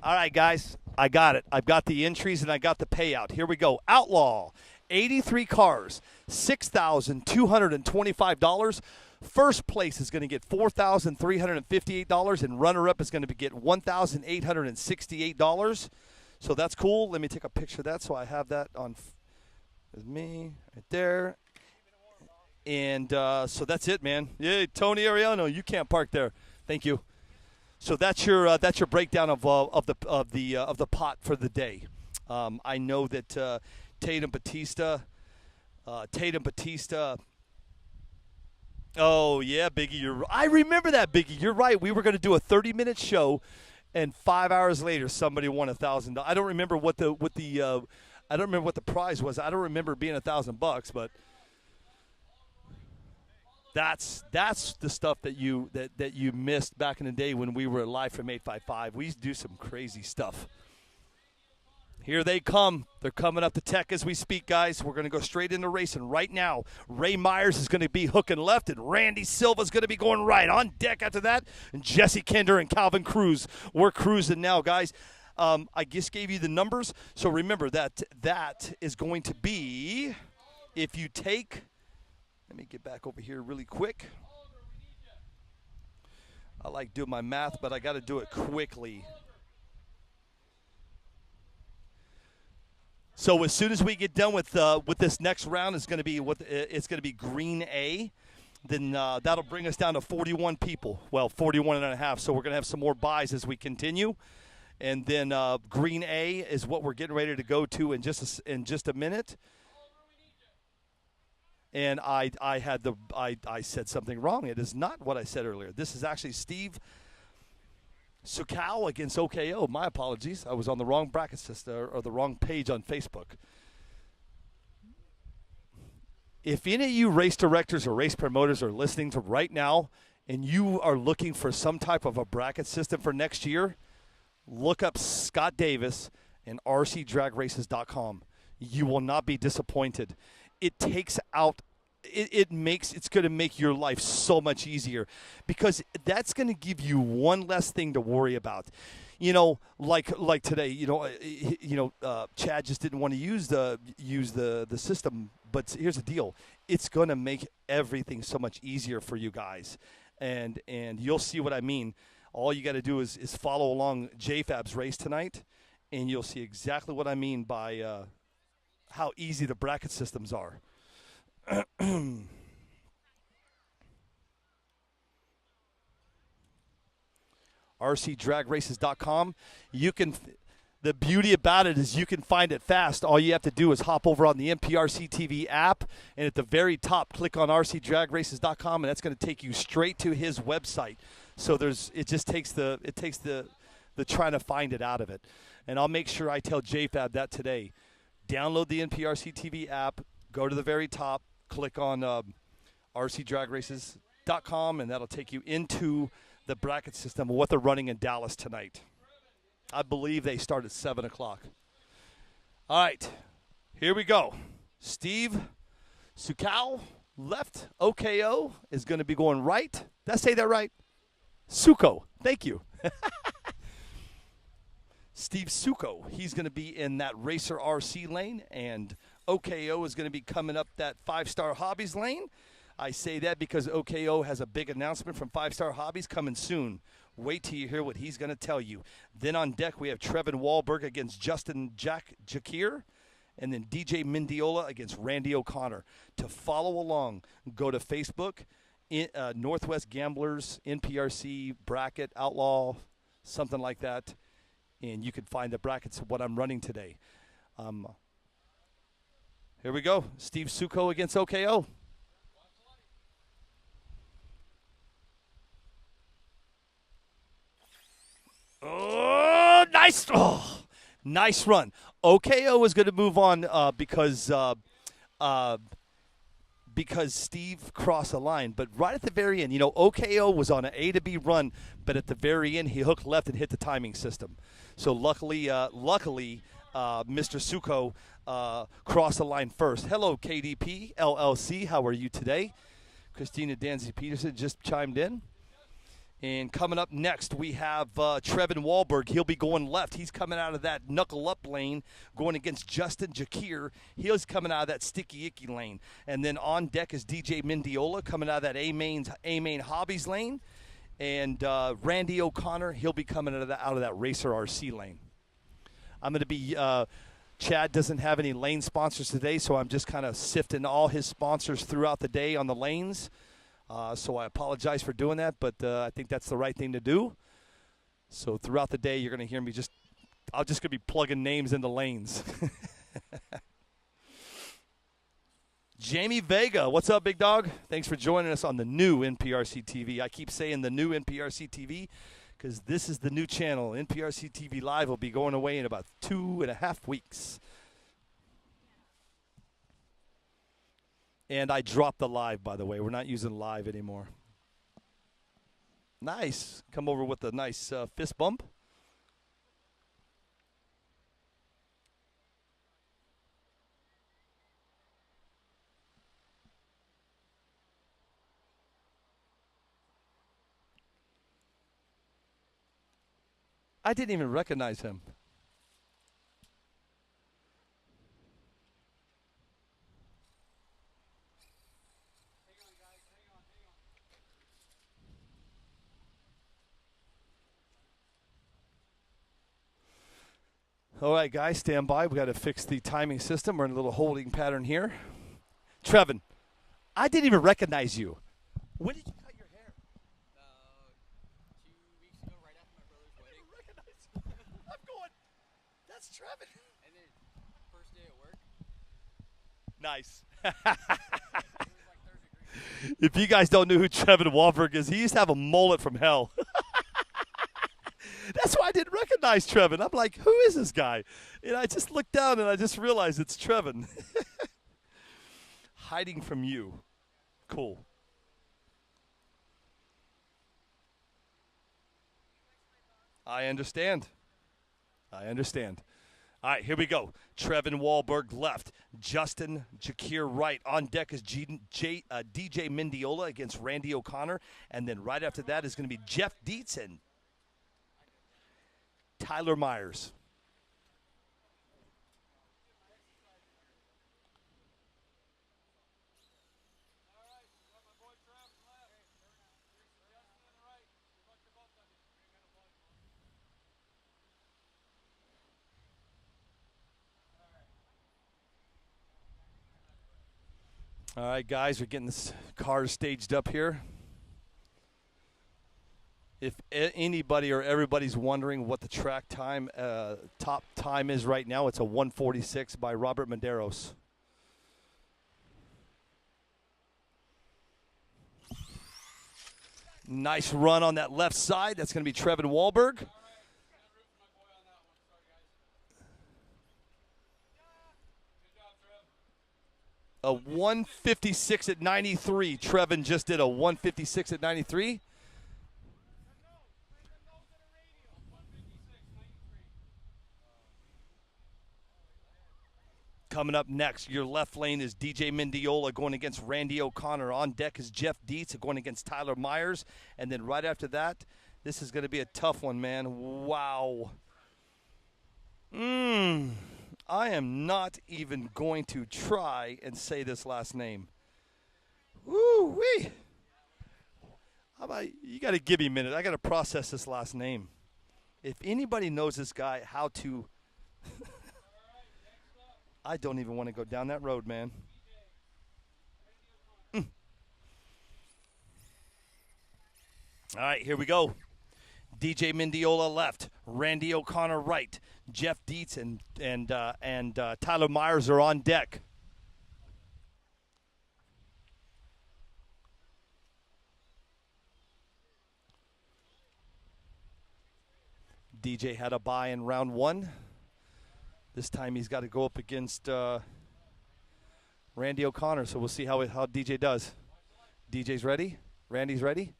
All right, guys, I got it. I've got the entries and I got the payout. Here we go. Outlaw, 83 cars, $6,225. First place is going to get $4,358, and runner-up is going to get $1,868. So that's cool. Let me take a picture of that so I have that on with me right there. And so that's it, man. Yeah, Tony Ariano, you can't park there. Thank you. So that's your breakdown of the pot for the day. I know that Tatum Batista. Oh yeah, Biggie, I remember that, Biggie. You're right. We were going to do a 30-minute show, and 5 hours later, somebody won $1,000. I don't remember what the prize was. I don't remember it being $1,000, but. That's the stuff that you missed back in the day when we were live from 855. We used to do some crazy stuff. Here they come. They're coming up the tech as we speak, guys. We're going to go straight into racing right now. Ray Myers is going to be hooking left, and Randy Silva is going to be going right. On deck after that, and Jesse Kinder and Calvin Cruz. We're cruising now, guys. I just gave you the numbers. So remember that is going to be, if you take – let me get back over here really quick. I like doing my math, but I got to do it quickly. So as soon as we get done with this next round, it's going to be green A. then that'll bring us down to 41 people. Well, 41 and a half. So we're going to have some more buys as we continue. And then Green A is what we're getting ready to go to in just a minute. And I said something wrong. It is not what I said earlier. This is actually Steve Sukal against OKO. My apologies. I was on the wrong bracket system or the wrong page on Facebook. If any of you race directors or race promoters are listening to right now and you are looking for some type of a bracket system for next year, look up Scott Davis and rcdragraces.com. You will not be disappointed. It takes out it's going to make your life so much easier because that's going to give you one less thing to worry about. You know, like today, Chad just didn't want to use the system, but here's the deal. It's going to make everything so much easier for you guys. And you'll see what I mean. All you got to do is follow along JFab's race tonight, and you'll see exactly what I mean by how easy the bracket systems are. rcdragraces.com. The beauty about it is you can find it fast. All you have to do is hop over on the NPRC TV app, and at the very top, click on rcdragraces.com, and that's going to take you straight to his website. So it takes the trying to find it out of it. And I'll make sure I tell JFab that today. Download the NPRC TV app, go to the very top, click on rcdragraces.com, and that'll take you into the bracket system of what they're running in Dallas tonight. I believe they start at 7 o'clock. All right, here we go. Steve Sukal, left. OKO is going to be going right. Did I say that right? Suko. Thank you. Steve Suko, he's going to be in that Racer RC lane, and OKO is going to be coming up that 5-Star Hobbies lane. I say that because OKO has a big announcement from 5-Star Hobbies coming soon. Wait till you hear what he's going to tell you. Then on deck, we have Trevin Wahlberg against Justin Jakir, and then DJ Mendiola against Randy O'Connor. To follow along, go to Facebook, Northwest Gamblers, NPRC, Bracket, Outlaw, something like that, and you can find the brackets of what I'm running today. Here we go. Steve Suko against OKO. Oh, nice. Oh, nice run. OKO is going to move on because Steve crossed the line. But right at the very end, OKO was on an A to B run, but at the very end, he hooked left and hit the timing system. So luckily, Mr. Suko crossed the line first. Hello, KDP, LLC. How are you today? Christina Danzy-Peterson just chimed in. And coming up next, we have Trevin Wahlberg. He'll be going left. He's coming out of that knuckle-up lane, going against Justin Jakir. He's coming out of that sticky-icky lane. And then on deck is DJ Mendiola coming out of that A-Main Hobbies lane. And Randy O'Connor, he'll be coming out of that Racer RC lane. I'm going to be Chad doesn't have any lane sponsors today, so I'm just kind of sifting all his sponsors throughout the day on the lanes. So I apologize for doing that, but I think that's the right thing to do. So throughout the day, you're going to hear me I'm just going to be plugging names into lanes. Jamie Vega, what's up, big dog? Thanks for joining us on the new NPRC TV. I keep saying the new NPRC TV because this is the new channel. NPRC TV Live will be going away in about 2.5 weeks. And I dropped the live, by the way. We're not using live anymore. Nice. Come over with a nice fist bump. I didn't even recognize him. All right, guys, stand by. We got to fix the timing system. We're in a little holding pattern here. Trevin, I didn't even recognize you. That's Trevin. And then first day at work, Nice. it was like 30 degrees. If you guys don't know who Trevin Wahlberg is, he used to have a mullet from hell. That's why I didn't recognize Trevin. I'm like, who is this guy? And I just looked down and I just realized it's Trevin. Hiding from you. Cool. I understand. I understand. All right, here we go. Trevin Wahlberg left. Justin Jakir right. On deck is DJ Mendiola against Randy O'Connor. And then right after that is going to be Jeff Dietz and Tyler Myers. All right, got my boy Trav left. Justin on the right. Good luck to both of you. All right, guys, we're getting this car staged up here. If anybody or everybody's wondering what the track time, top time is right now, it's a 1:46 by Robert Medeiros. Nice run on that left side. That's going to be Trevin Wahlberg. A 1:56 at 93. Trevin just did a 1:56 at 93. Coming up next, your left lane is DJ Mendiola going against Randy O'Connor. On deck is Jeff Dietz going against Tyler Myers. And then right after that, this is going to be a tough one, man. Wow. I am not even going to try and say this last name. Woo-wee. How about, you got to give me a minute. I got to process this last name. If anybody knows this guy, how to... I don't even want to go down that road, man. All right, here we go. DJ Mendiola left, Randy O'Connor right, Jeff Dietz and Tyler Myers are on deck. DJ had a bye in round one. This time he's got to go up against Randy O'Connor, so we'll see how DJ does. DJ's ready? Randy's ready?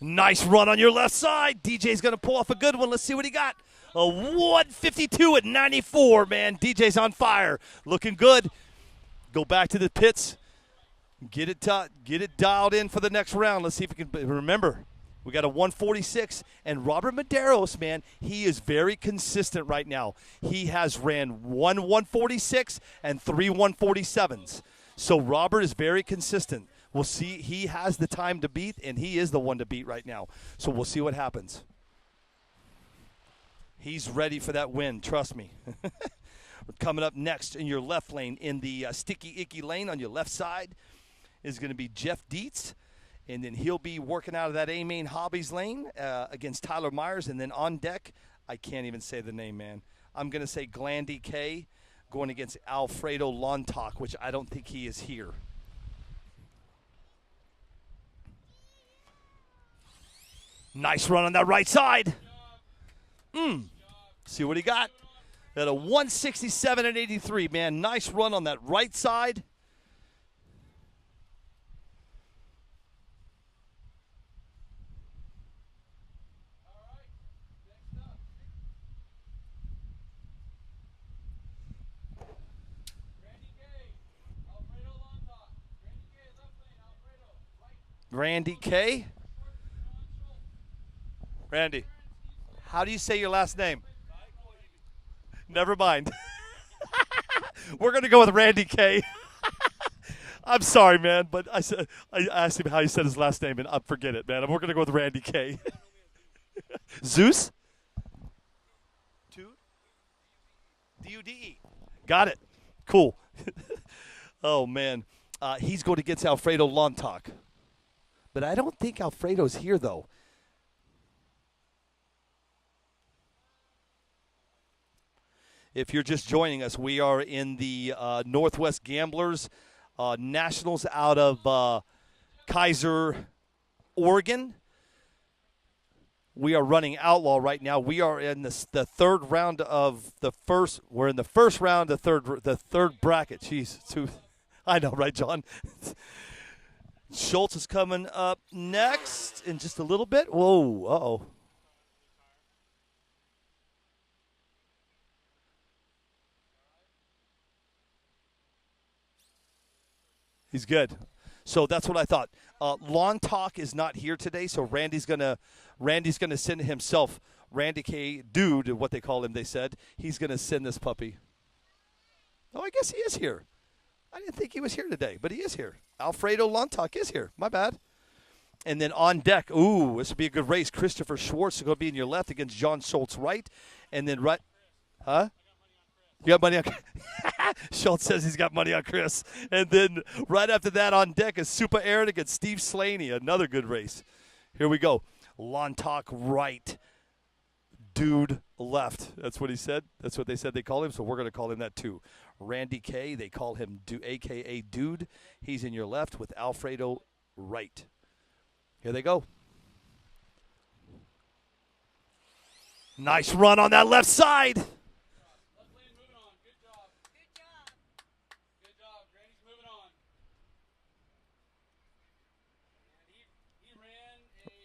Nice run on your left side. DJ's going to pull off a good one. Let's see what he got. A 152 at 94, man. DJ's on fire. Looking good. Go back to the pits. Get it dialed in for the next round. Let's see if we can remember. We got a 146, and Robert Medeiros, man, he is very consistent right now. He has ran 146 and 3 147s. So Robert is very consistent. We'll see. He has the time to beat, and he is the one to beat right now. So we'll see what happens. He's ready for that win, trust me. Coming up next in your left lane, in the sticky, icky lane on your left side, is going to be Jeff Dietz. And then he'll be working out of that A-Main Hobbies lane against Tyler Myers. And then on deck, I can't even say the name, man. I'm going to say Glandy K going against Alfredo Lontoc, which I don't think he is here. Nice run on that right side. See what he got? At a 167 and 83, man. Nice run on that right side. Randy K. Randy, how do you say your last name? Never mind. We're going to go with Randy K. I'm sorry, man, but I asked him how he said his last name, and I forget it, man. We're going to go with Randy K. Zeus? D-U-D-E. Got it. Cool. Oh, man. He's going against Alfredo Lontoc. But I don't think Alfredo's here, though. If you're just joining us, we are in the Northwest Gamblers Nationals out of Kaiser, Oregon. We are running Outlaw right now. We are in the third round of the first. We're in the first round of the third bracket. Jeez, I know, right, John? Schultz is coming up next in just a little bit. Whoa, uh-oh. He's good. So that's what I thought. Lawn Talk is not here today, so Randy's gonna send himself. Randy K. Dude, what they call him, they said. He's gonna send this puppy. Oh, I guess he is here. I didn't think he was here today, but he is here. Alfredo Lawn Talk is here. My bad. And then on deck, ooh, this will be a good race. Christopher Schwartz is going to be in your left against John Schultz right. And then right, huh? You got money on Schultz says he's got money on Chris. And then right after that on deck is Super Aaron against Steve Slaney. Another good race. Here we go. Lawn Talk right. Dude left. That's what he said. That's what they said they call him, so we're going to call him that too. Randy K., they call him a.k.a. Dude. He's in your left with Alfredo right. Here they go. Nice run on that left side. Left lane moving on. Good job. Good job. Good job. Randy's moving on. And he ran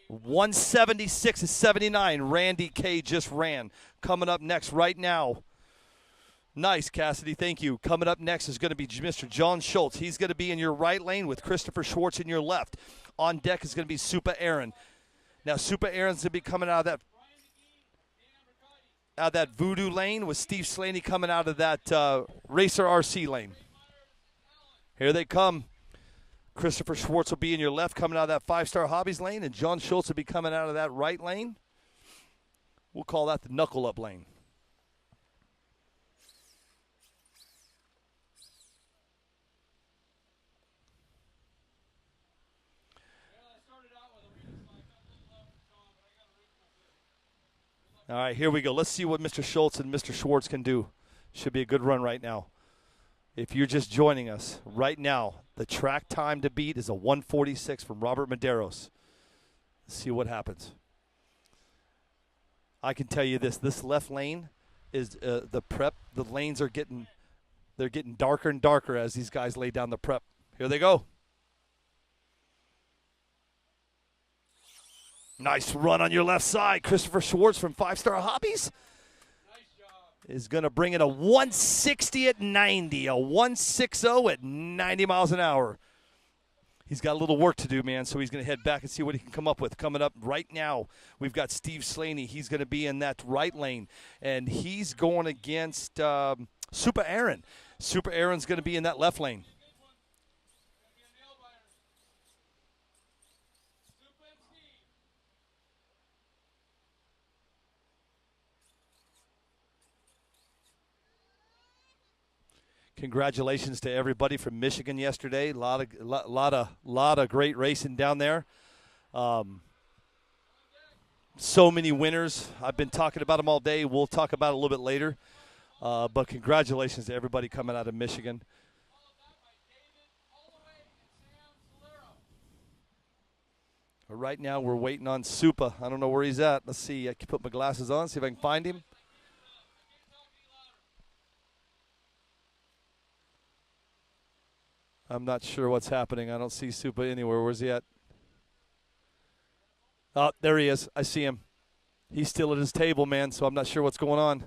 a 176 to 79. Randy K. just ran. Coming up next right now. Nice, Cassidy. Thank you. Coming up next is going to be Mr. John Schultz. He's going to be in your right lane with Christopher Schwartz in your left. On deck is going to be Super Aaron. Now, Super Aaron's going to be coming out of that Voodoo lane with Steve Slaney coming out of that Racer RC lane. Here they come. Christopher Schwartz will be in your left coming out of that 5-Star Hobbies lane, and John Schultz will be coming out of that right lane. We'll call that the knuckle-up lane. All right, here we go. Let's see what Mr. Schultz and Mr. Schwartz can do. Should be a good run right now. If you're just joining us right now, the track time to beat is a 1:46 from Robert Medeiros. Let's see what happens. I can tell you this left lane is the prep. The lanes are getting darker and darker as these guys lay down the prep. Here they go. Nice run on your left side. Christopher Schwartz from 5-Star Hobbies is going to bring in a 160 at 90, a 160 at 90 miles an hour. He's got a little work to do, man, so he's going to head back and see what he can come up with. Coming up right now, we've got Steve Slaney. He's going to be in that right lane, and he's going against Super Aaron. Super Aaron's going to be in that left lane. Congratulations to everybody from Michigan yesterday. Lot of great racing down there. So many winners. I've been talking about them all day. We'll talk about it a little bit later. But congratulations to everybody coming out of Michigan. Right now we're waiting on Supa. I don't know where he's at. Let's see. I can put my glasses on, see if I can find him. I'm not sure what's happening. I don't see Supa anywhere. Where's he at? Oh, there he is. I see him. He's still at his table, man, so I'm not sure what's going on.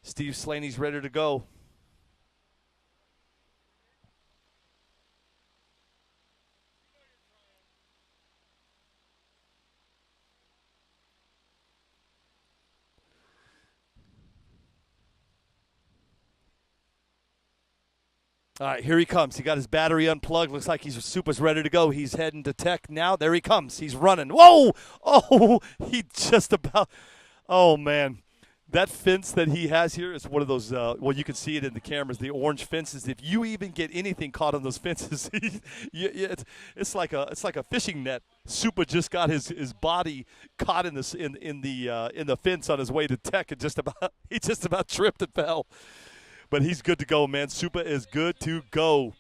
Steve Slaney's ready to go. All right, here he comes. He got his battery unplugged. Looks like he's Supa's ready to go. He's heading to tech now. There he comes. He's running. Whoa! Oh, he just about – oh, man. That fence that he has here is one of those. Well, you can see it in the cameras. The orange fences. If you even get anything caught on those fences, it's like a fishing net. Super just got his body caught in this in the fence on his way to Tech, and he just about tripped and fell. But he's good to go, man. Super is good to go.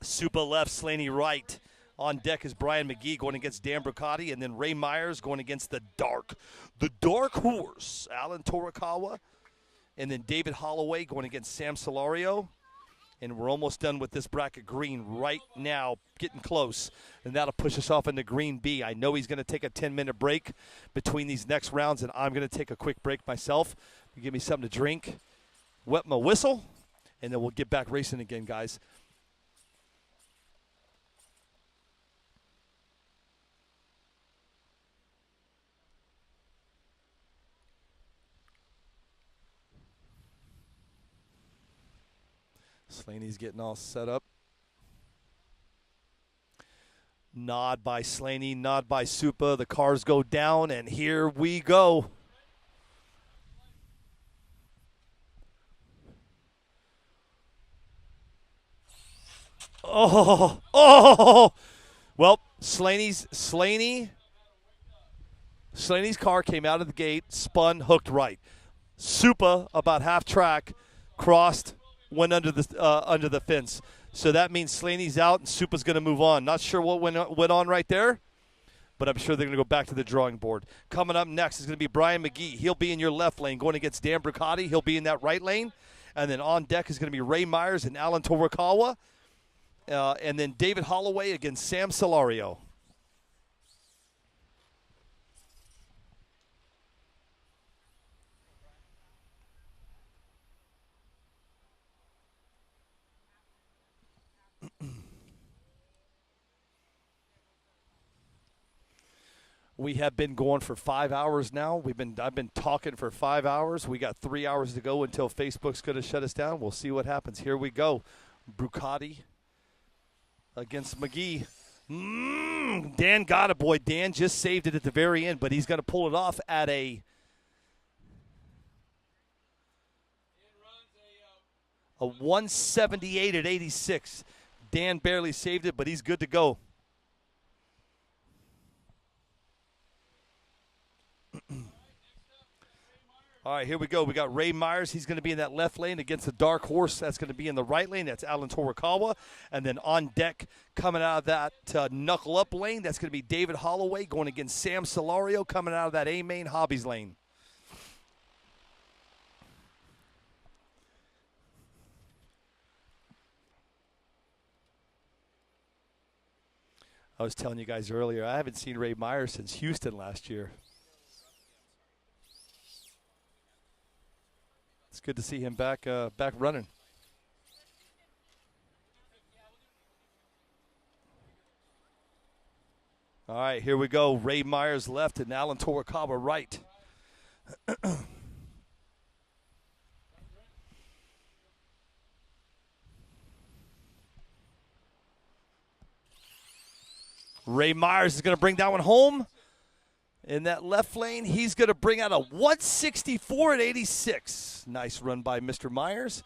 Super left, Slaney right. On deck is Brian McGee going against Dan Bricati, and then Ray Myers going against the dark horse, Alan Torikawa, and then David Holloway going against Sam Solario. And we're almost done with this bracket green right now, getting close. And that'll push us off into green B. I know he's going to take a 10-minute break between these next rounds, and I'm going to take a quick break myself. Give me something to drink, wet my whistle, and then we'll get back racing again, guys. Slaney's getting all set up. Nod by Slaney, nod by Supa. The cars go down, and here we go. Oh. Well, Slaney's car came out of the gate, spun, hooked right. Supa, about half track, crossed, went under the fence. So that means Slaney's out and Supa's going to move on. Not sure what went on right there, but I'm sure they're going to go back to the drawing board. Coming up next is going to be Brian McGee. He'll be in your left lane going against Dan Bricati. He'll be in that right lane. And then on deck is going to be Ray Myers and Alan Torikawa. And then David Holloway against Sam Solario. We have been going for 5 hours now. I've been talking for 5 hours. We got 3 hours to go until Facebook's going to shut us down. We'll see what happens. Here we go. Bricati against McGee. Dan got it, boy. Dan just saved it at the very end, but he's going to pull it off at a 178 at 86. Dan barely saved it, but he's good to go. All right, here we go. We got Ray Myers. He's going to be in that left lane against the dark horse. That's going to be in the right lane. That's Alan Torikawa. And then on deck, coming out of that knuckle-up lane, that's going to be David Holloway going against Sam Solario coming out of that A-Main Hobbies lane. I was telling you guys earlier, I haven't seen Ray Myers since Houston last year. It's good to see him back running. All right, here we go. Ray Myers left and Alan Torikawa right. Ray Myers is going to bring that one home. In that left lane, he's going to bring out a 164 at 86. Nice run by Mr. Myers.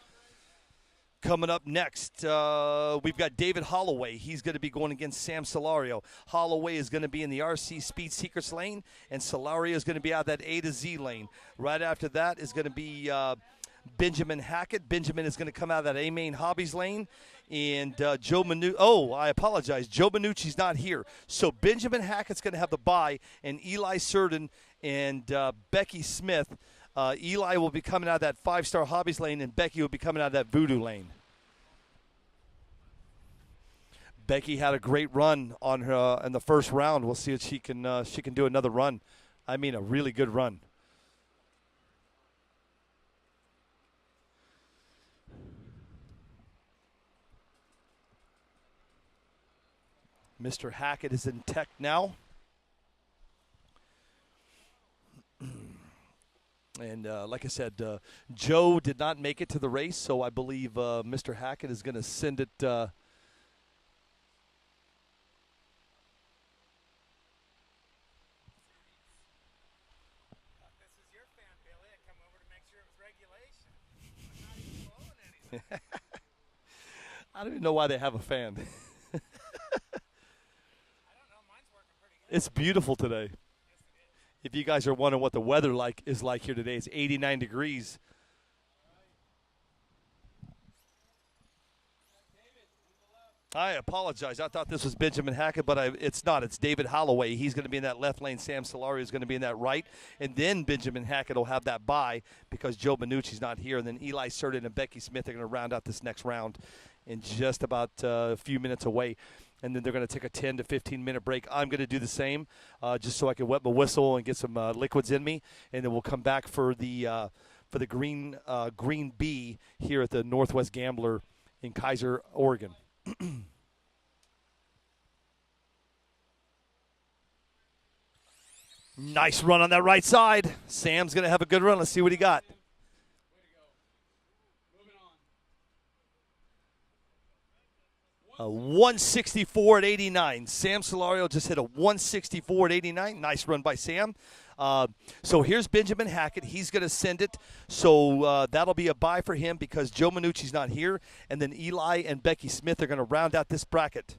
Coming up next, we've got David Holloway. He's going to be going against Sam Solario. Holloway is going to be in the RC Speed Secrets lane, and Solario is going to be out that A to Z lane. Right after that is going to be Benjamin Hackett. Benjamin is going to come out of that A-Main Hobbies lane. And Joe Minucci. Oh, I apologize. Joe Minucci's not here. So Benjamin Hackett's going to have the bye, and Eli Surden and Becky Smith. Eli will be coming out of that 5-Star Hobbies lane, and Becky will be coming out of that Voodoo lane. Becky had a great run on her in the first round. We'll see if she can do another run. I mean, a really good run. Mr. Hackett is in tech now. And like I said, Joe did not make it to the race, so I believe Mr. Hackett is going to send it. This is your fan, Bill. I don't even know why they have a fan. It's beautiful today. If you guys are wondering what the weather is like here today, it's 89 degrees. I apologize. I thought this was Benjamin Hackett, but it's not. It's David Holloway. He's going to be in that left lane. Sam Solari is going to be in that right. And then Benjamin Hackett will have that bye because Joe Benucci's not here. And then Eli Surden and Becky Smith are going to round out this next round in just about a few minutes away. And then they're going to take a 10 to 15-minute break. I'm going to do the same just so I can wet my whistle and get some liquids in me. And then we'll come back for the Green Bee here at the Northwest Gambler in Kaiser, Oregon. Nice run on that right side. Sam's going to have a good run. Let's see what he got. A 164 at 89. Sam Solario just hit a 164 at 89. Nice run by Sam. So here's Benjamin Hackett. He's going to send it. So that'll be a bye for him because Joe Minucci's not here. And then Eli and Becky Smith are going to round out this bracket.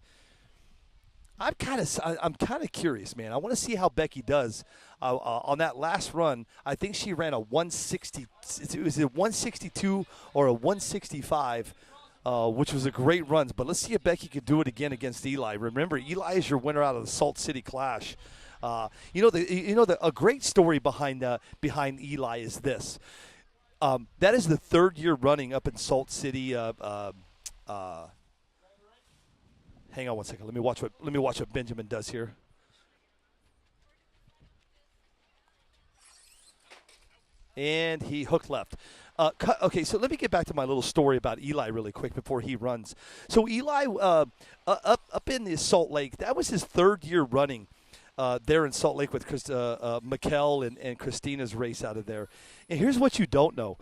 I'm kind of curious, man. I want to see how Becky does on that last run. I think she ran a 160. Was it 162 or a 165? Which was a great run. But let's see if Becky could do it again against Eli. Remember, Eli is your winner out of the Salt City Clash. A great story behind Eli is this. That is the third year running up in Salt City. Hang on one second. Let me watch what Benjamin does here. And he hooked left. Okay, so let me get back to my little story about Eli really quick before he runs. So Eli, up in the Salt Lake, that was his third year running there in Salt Lake with Mikkel and Christina's race out of there. And here's what you don't know.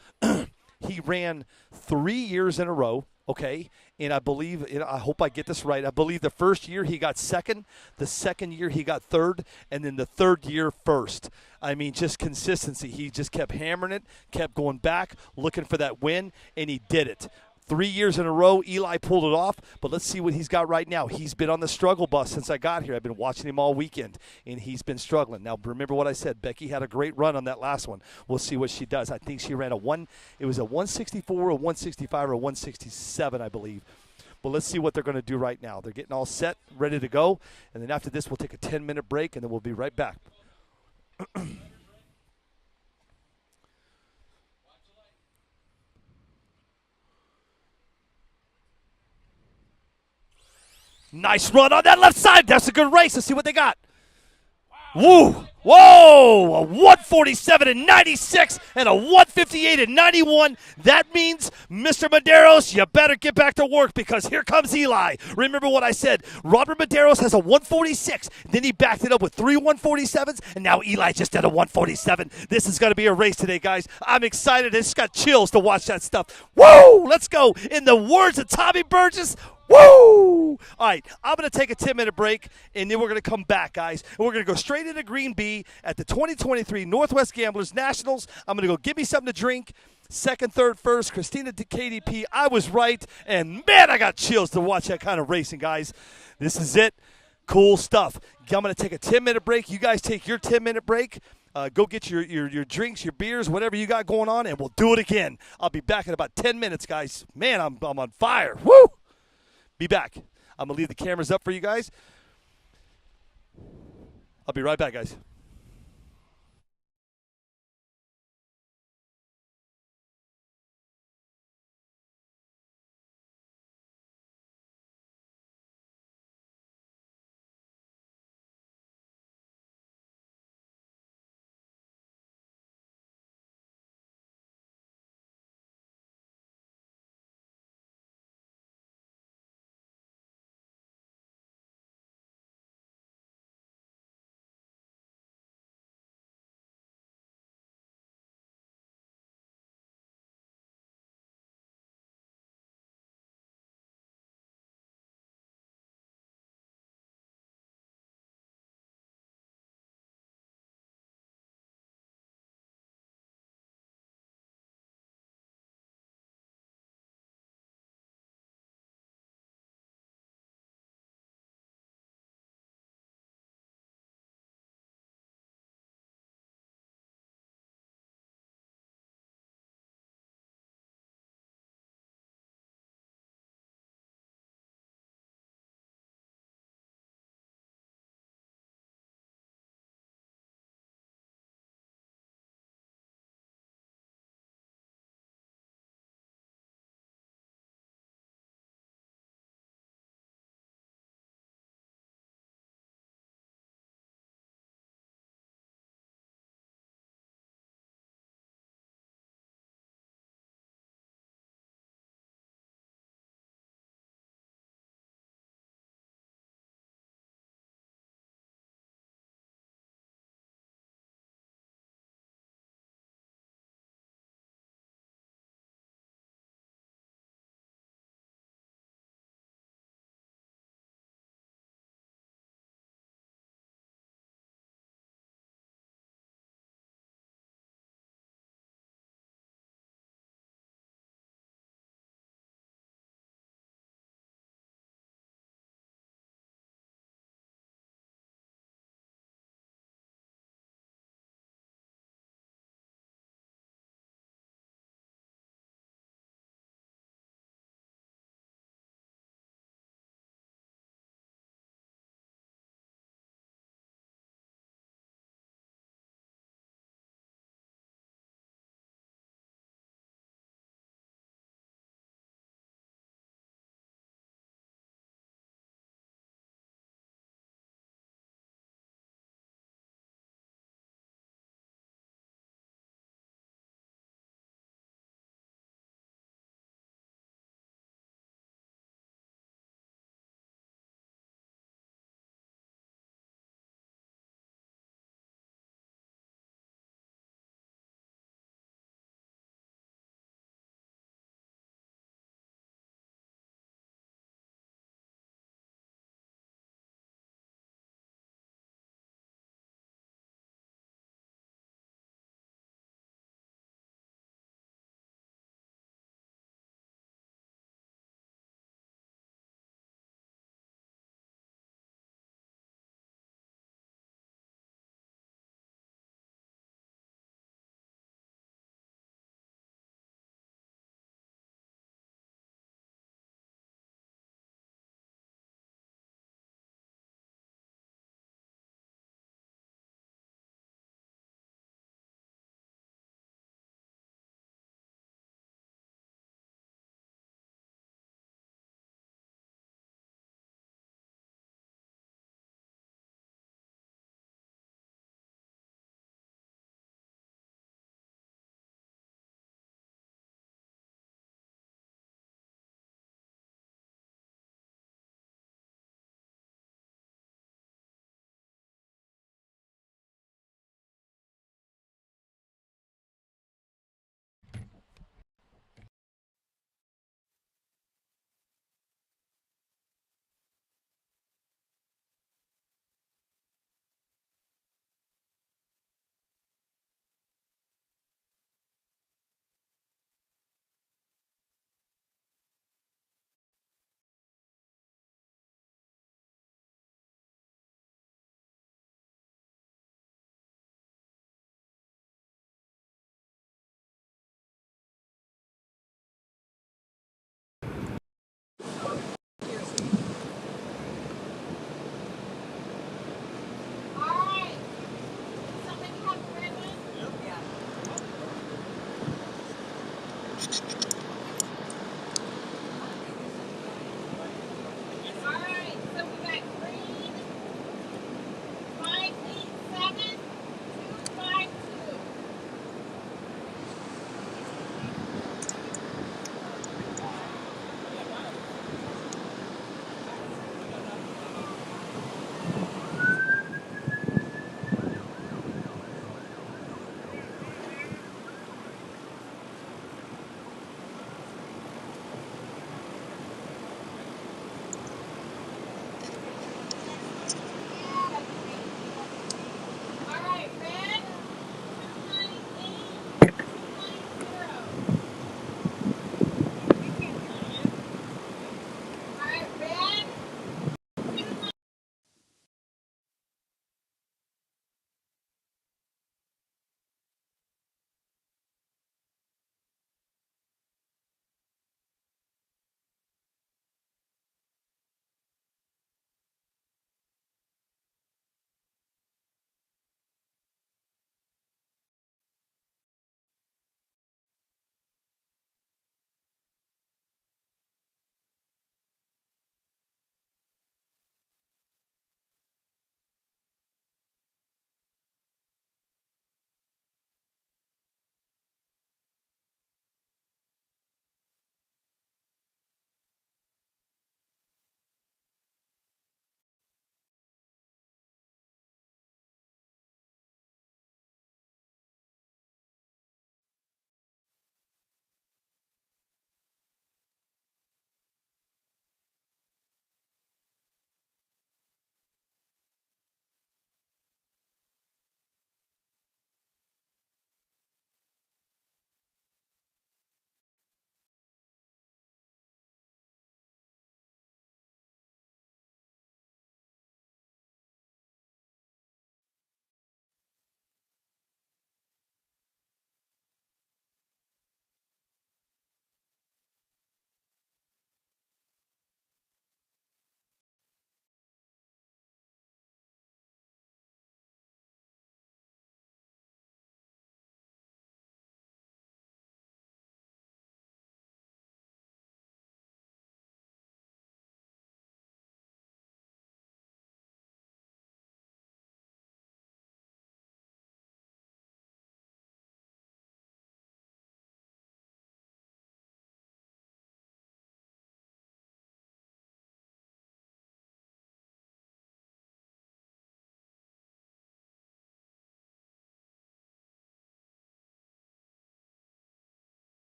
He ran 3 years in a row, okay? And I believe, I hope I get this right, I believe the first year he got second, the second year he got third, and then the third year first. I mean, just consistency. He just kept hammering it, kept going back, looking for that win, and he did it. 3 years in a row, Eli pulled it off, but let's see what he's got right now. He's been on the struggle bus since I got here. I've been watching him all weekend, and he's been struggling. Now, remember what I said. Becky had a great run on that last one. We'll see what she does. I think she ran it was a 164, a 165, or a 167, I believe. But let's see what they're going to do right now. They're getting all set, ready to go, and then after this, we'll take a 10-minute break, and then we'll be right back. Nice run on that left side. That's a good race. Let's see what they got. Woo! Whoa! A 147 and 96 and a 158 and 91. That means, Mr. Medeiros, you better get back to work because here comes Eli. Remember what I said. Robert Medeiros has a 146. Then he backed it up with 3 147s, and now Eli just did a 147. This is going to be a race today, guys. I'm excited. It's got chills to watch that stuff. Woo! Let's go. In the words of Tommy Burgess, woo! All right, I'm going to take a 10-minute break, and then we're going to come back, guys. And we're going to go straight into Green Bee at the 2023 Northwest Gamblers Nationals. I'm going to go get me something to drink. Second, third, first, Christina to KDP. I was right, and, man, I got chills to watch that kind of racing, guys. This is it. Cool stuff. I'm going to take a 10-minute break. You guys take your 10-minute break. Go get your drinks, your beers, whatever you got going on, and we'll do it again. I'll be back in about 10 minutes, guys. Man, I'm on fire. Woo! Be back. I'm going to leave the cameras up for you guys. I'll be right back, guys.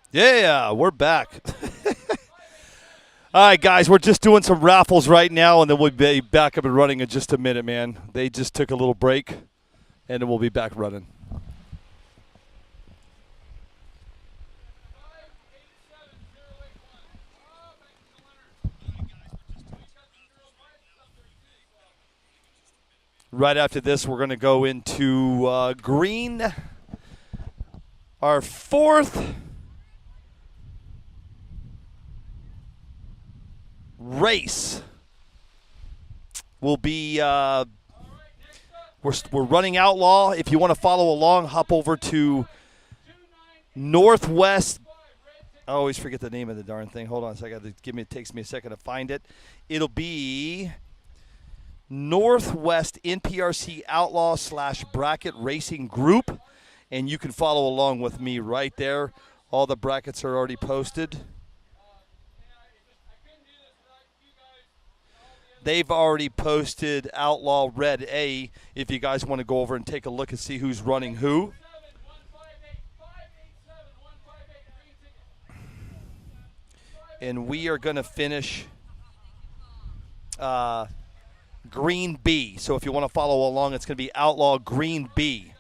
Yeah, we're back. All right, guys, we're just doing some raffles right now, and then we'll be back up and running in just a minute, man. They just took a little break, and then we'll be back running. 587081. Oh, back to the winner. Right after this, we're going to go into green, our fourth race will be we're running Outlaw. If you want to follow along, hop over to Northwest. I always forget the name of the darn thing. Hold on a second. It takes me a second to find it. It'll be Northwest NPRC Outlaw / Bracket Racing Group, and you can follow along with me right there. All the brackets are already posted. They've already posted Outlaw Red A if you guys want to go over and take a look and see who's running who. And we are going to finish Green B. So if you want to follow along, it's going to be Outlaw Green B.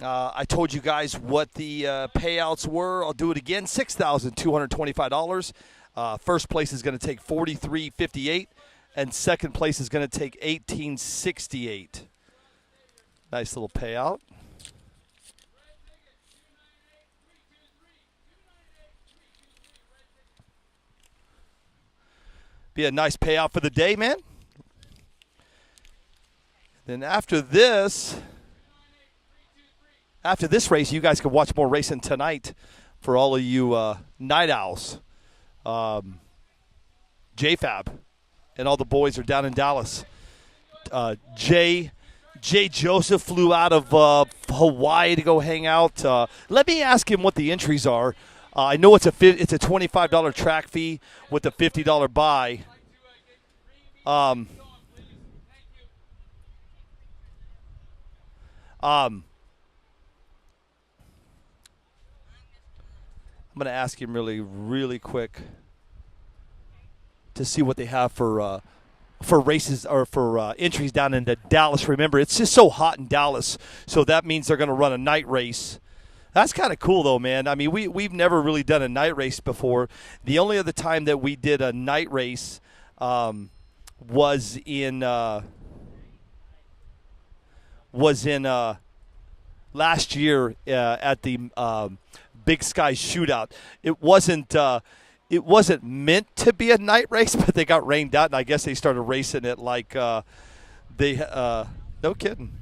I told you guys what the payouts were. I'll do it again. $6,225. First place is going to take $43.58, and second place is going to take $18.68. Nice little payout. Be a nice payout for the day, man. Then after this race, you guys can watch more racing tonight for all of you night owls. JFab and all the boys are down in Dallas. Jay Joseph flew out of Hawaii to go hang out. Let me ask him what the entries are. I know it's a $25 track fee with a $50 buy. I'm going to ask him really quick to see what they have for races or for entries down into Dallas. Remember, it's just so hot in Dallas, so that means they're going to run a night race. That's kind of cool, though, man. I mean, we've never really done a night race before. The only other time that we did a night race was in last year at the Big Sky Shootout. It wasn't meant to be a night race, but they got rained out, and I guess they started racing it like no kidding.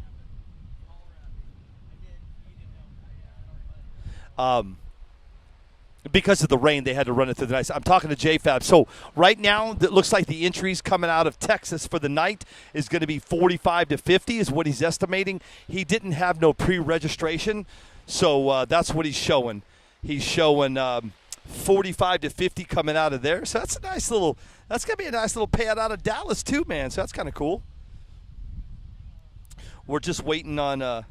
Because of the rain, they had to run it through the night. I'm talking to JFab. So right now, it looks like the entries coming out of Texas for the night is going to be 45 to 50 is what he's estimating. He didn't have no pre-registration, so that's what he's showing. He's showing 45 to 50 coming out of there. So that's that's going to be a nice little payout out of Dallas too, man. So that's kind of cool. We're just waiting on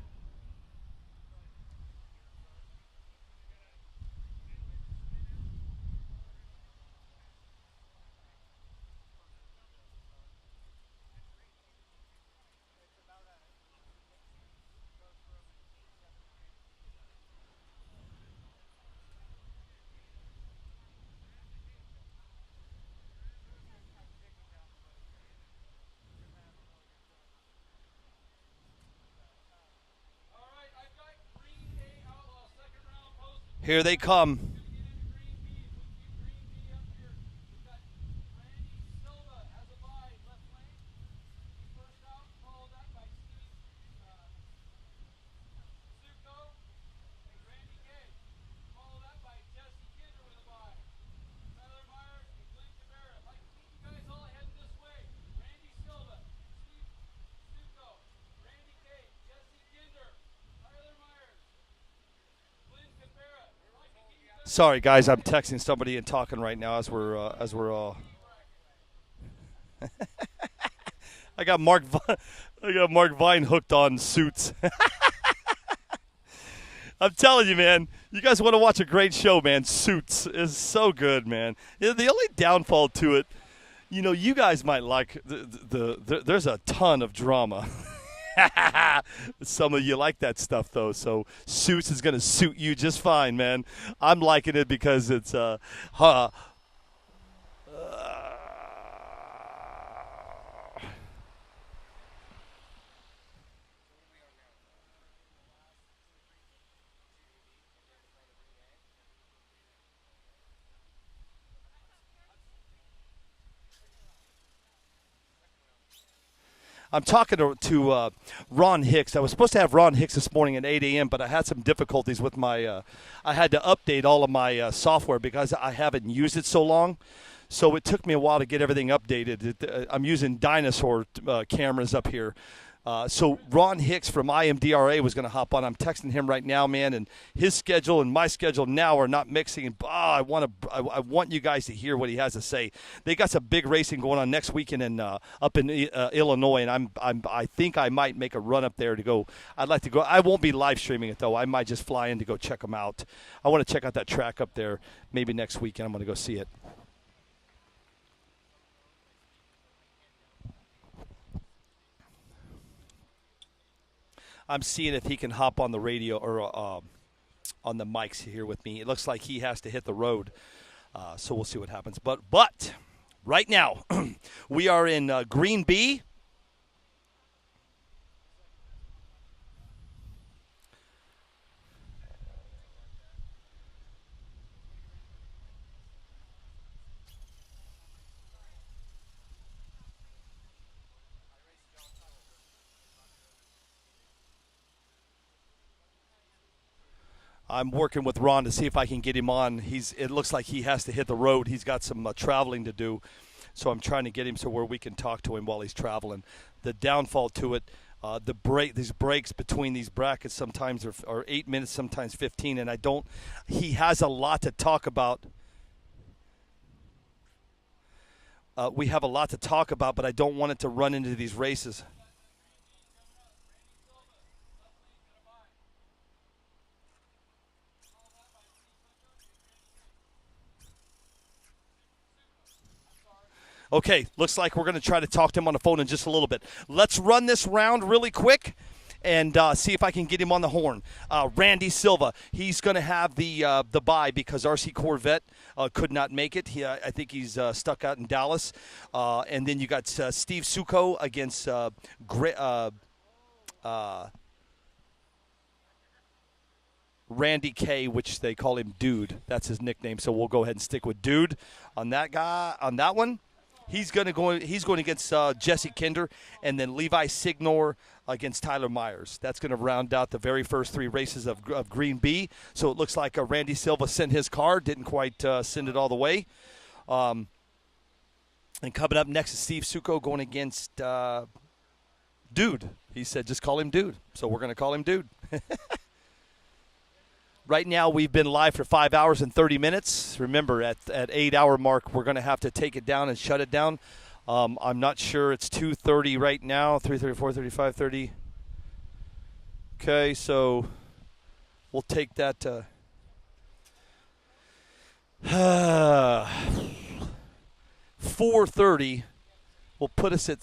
here they come. Sorry, guys, I'm texting somebody and talking right now as we're all. I got Mark Vine hooked on suits. I'm telling you, man. You guys want to watch a great show, man. Suits is so good, man. The only downfall to it, you guys might like there's a ton of drama. Some of you like that stuff, though. So Suits is going to suit you just fine, man. I'm liking it because it's I'm talking to Ron Hicks. I was supposed to have Ron Hicks this morning at 8 a.m., but I had some difficulties with my I had to update all of my software because I haven't used it so long. So it took me a while to get everything updated. I'm using dinosaur cameras up here. So Ron Hicks from IMDRA was going to hop on. I'm texting him right now, man, and his schedule and my schedule now are not mixing. And I want you guys to hear what he has to say. They got some big racing going on next weekend up in Illinois, and I think I might make a run up there to go. I'd like to go. I won't be live streaming it though. I might just fly in to go check them out. I want to check out that track up there. Maybe next weekend I'm going to go see it. I'm seeing if he can hop on the radio or on the mics here with me. It looks like he has to hit the road, so we'll see what happens. But right now, we are in Green Bee. I'm working with Ron to see if I can get him on. It looks like he has to hit the road. He's got some traveling to do, so I'm trying to get him so where we can talk to him while he's traveling. The downfall to it, these breaks between these brackets sometimes are 8 minutes, sometimes 15, and he has a lot to talk about. We have a lot to talk about, but I don't want it to run into these races. Okay, looks like we're going to try to talk to him on the phone in just a little bit. Let's run this round really quick and see if I can get him on the horn. Randy Silva, he's going to have the bye because RC Corvette could not make it. I think he's stuck out in Dallas. And then you got Steve Suko against Randy K, which they call him Dude. That's his nickname, so we'll go ahead and stick with Dude on that one. He's going against Jesse Kinder, and then Levi Signor against Tyler Myers. That's going to round out the very first three races of Green Bee. So it looks like Randy Silva sent his car, didn't quite send it all the way. And coming up next is Steve Suko going against Dude. He said just call him Dude, so we're going to call him Dude. Right now, we've been live for 5 hours and 30 minutes. Remember, at 8 hour mark, we're going to have to take it down and shut it down. I'm not sure. It's 2:30 right now, 3:30, 4:30, 5:30. Okay, so we'll take that to 4:30. Will put us at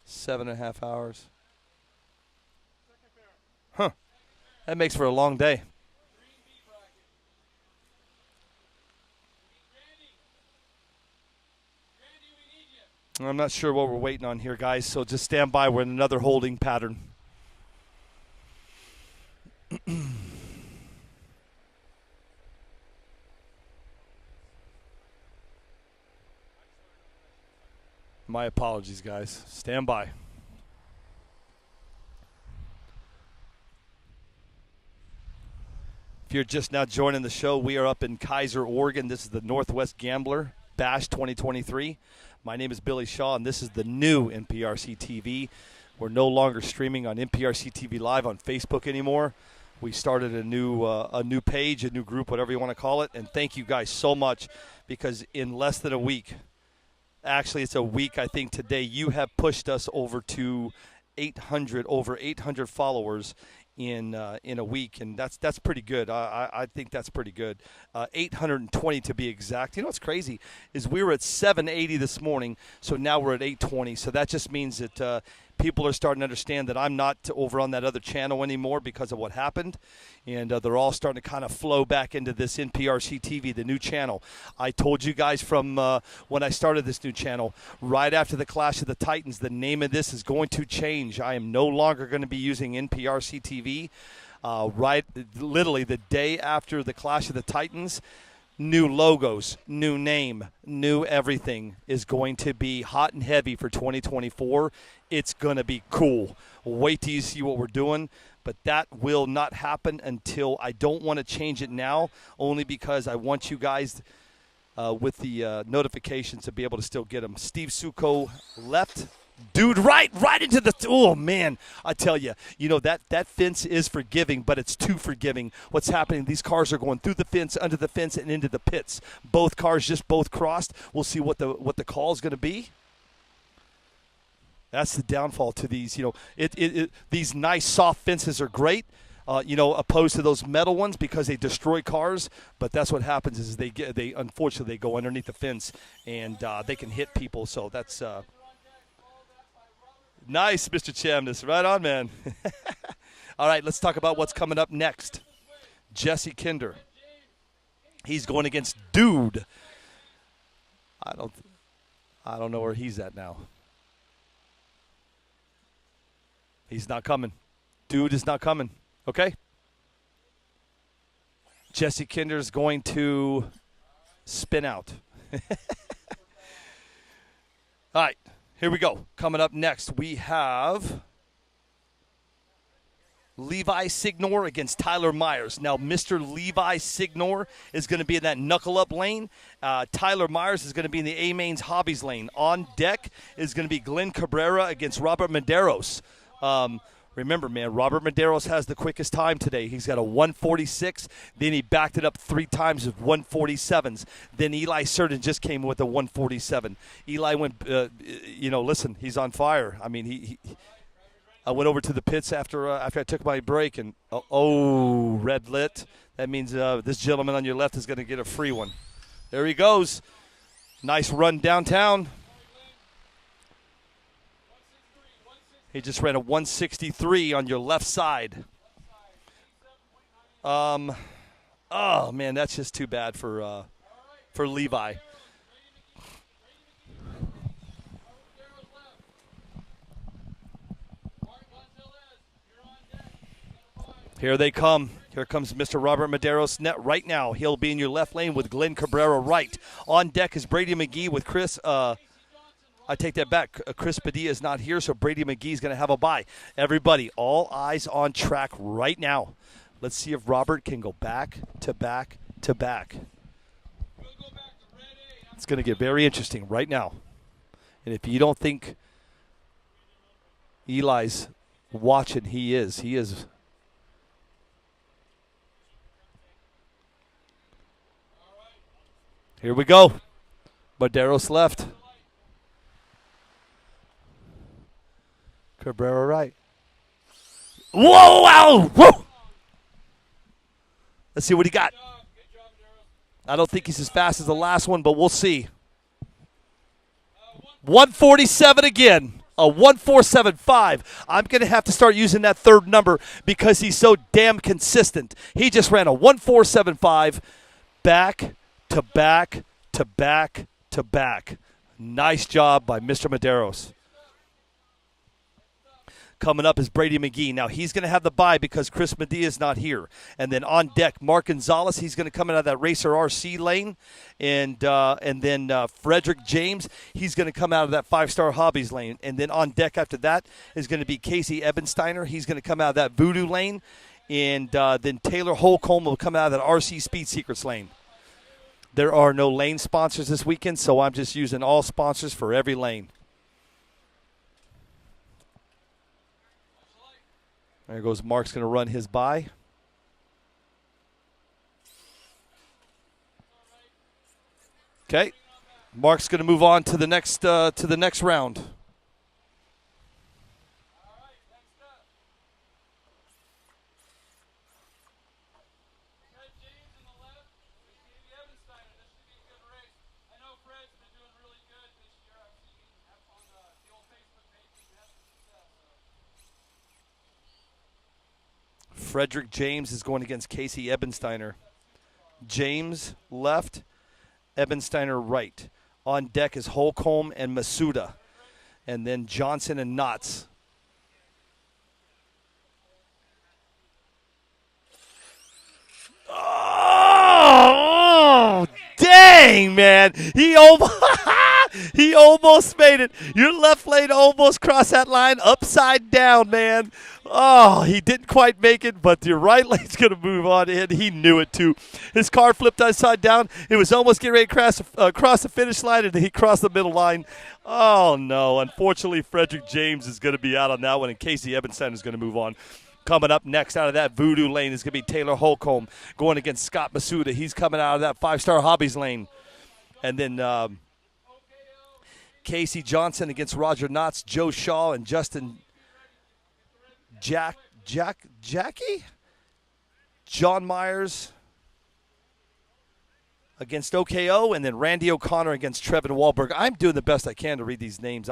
7.5 hours. Huh. That makes for a long day. I'm not sure what we're waiting on here, guys, so just stand by. We're in another holding pattern. My apologies, guys. Stand by. If you're just now joining the show, we are up in Kaiser, Oregon. This is the Northwest Gambler Bash 2023. My name is Billy Shaw, and this is the new NPRC TV. We're no longer streaming on NPRC TV Live on Facebook anymore. We started a new page, a new group, whatever you want to call it, and thank you guys so much because in less than a week, actually it's a week I think today, you have pushed us over to over 800 followers in a week, and that's pretty good. I think that's pretty good. 820 to be exact. You know what's crazy is we were at 780 this morning, so now we're at 820. So that just means that people are starting to understand that I'm not over on that other channel anymore because of what happened, and they're all starting to kind of flow back into this NPRC TV, the new channel. I told you guys from when I started this new channel, right after the Clash of the Titans, the name of this is going to change. I am no longer going to be using NPRC TV. Literally the day after the Clash of the Titans, new logos, new name, new everything is going to be hot and heavy for 2024. It's going to be cool. Wait till you see what we're doing. But that will not happen until I don't want to change it now, only because I want you guys with the notifications to be able to still get them. Steve Suko left. Dude, right into the – oh, man, I tell you, that fence is forgiving, but it's too forgiving. What's happening, these cars are going through the fence, under the fence, and into the pits. Both cars just both crossed. We'll see what the call is going to be. That's the downfall to these. These nice soft fences are great, opposed to those metal ones because they destroy cars. But that's what happens is they unfortunately they go underneath the fence and they can hit people. So that's nice, Mr. Chamness. Right on, man. All right, let's talk about what's coming up next. Jesse Kinder. He's going against Dude. I don't know where he's at now. He's not coming. Dude is not coming. Okay? Jesse Kinder is going to spin out. All right, here we go. Coming up next, we have Levi Signor against Tyler Myers. Now, Mr. Levi Signor is going to be in that knuckle-up lane. Tyler Myers is going to be in the A-Mains Hobbies lane. On deck is going to be Glenn Cabrera against Robert Medeiros. Remember, man, Robert Medeiros has the quickest time today. He's got a 146. Then he backed it up 3 times with 147s. Then Eli Certain just came with a 147. Eli went, listen, he's on fire. I mean, I went over to the pits after I took my break, and red lit. That means this gentleman on your left is going to get a free one. There he goes. Nice run downtown. He just ran a 163 on your left side. Oh, man, that's just too bad for Levi. Here they come. Here comes Mr. Robert Medeiros net right now. He'll be in your left lane with Glenn Cabrera right. On deck is Brady McGee with Chris. I take that back. Chris Padilla is not here, so Brady McGee is going to have a bye. Everybody, all eyes on track right now. Let's see if Robert can go back to back to back. It's going to get very interesting right now. And if you don't think Eli's watching, he is. He is. Here we go. Medeiros left. Cabrera right. Whoa, wow, whoa. Let's see what he got. I don't think he's as fast as the last one, but we'll see. 147 again. A 147.5. I'm going to have to start using that third number because he's so damn consistent. He just ran a 147.5 back to back to back to back. Nice job by Mr. Medeiros. Coming up is Brady McGee. Now, he's going to have the bye because Chris Medea is not here. And then on deck, Mark Gonzalez. He's going to come out of that Racer RC lane. And then Frederick James, he's going to come out of that 5-Star Hobbies lane. And then on deck after that is going to be Casey Ebensteiner. He's going to come out of that Voodoo lane. And then Taylor Holcomb will come out of that RC Speed Secrets lane. There are no lane sponsors this weekend, so I'm just using all sponsors for every lane. There goes Mark's going to run his by. Okay, Mark's going to move on to the next round. Frederick James is going against Casey Ebensteiner. James left, Ebensteiner right. On deck is Holcomb and Masuda. And then Johnson and Knotts. Oh, dang, man. He almost made it. Your left lane almost crossed that line upside down, man. Oh, he didn't quite make it, but your right lane's going to move on in. He knew it, too. His car flipped upside down. It was almost getting ready to cross the finish line, and he crossed the middle line. Oh, no. Unfortunately, Frederick James is going to be out on that one, and Casey Ebenstein is going to move on. Coming up next out of that voodoo lane is going to be Taylor Holcomb going against Scott Masuda. He's coming out of that 5-Star Hobbies lane. And then Casey Johnson against Roger Knotts, Joe Shaw, and Justin Jackie? John Myers against OKO, and then Randy O'Connor against Trevin Wahlberg. I'm doing the best I can to read these names.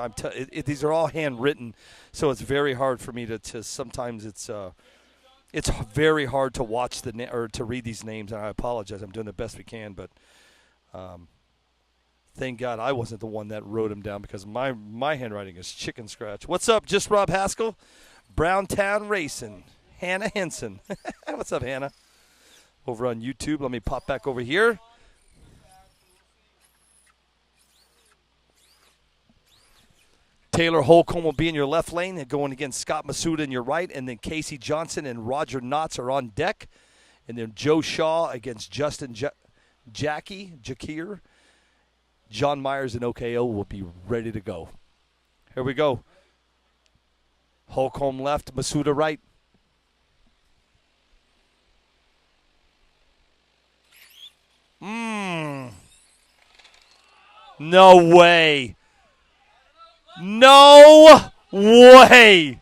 These are all handwritten, so it's very hard for me to sometimes it's very hard to watch or to read these names, and I apologize. I'm doing the best we can, but thank God I wasn't the one that wrote them down because my handwriting is chicken scratch. What's up, Just Rob Haskell? Browntown Racing. Hannah Henson. What's up, Hannah? Over on YouTube. Let me pop back over here. Taylor Holcomb will be in your left lane and going against Scott Masuda in your right, and then Casey Johnson and Roger Knotts are on deck, and then Joe Shaw against Justin Jakir. John Myers and OKO will be ready to go. Here we go. Holcomb left, Masuda right. No way. No way.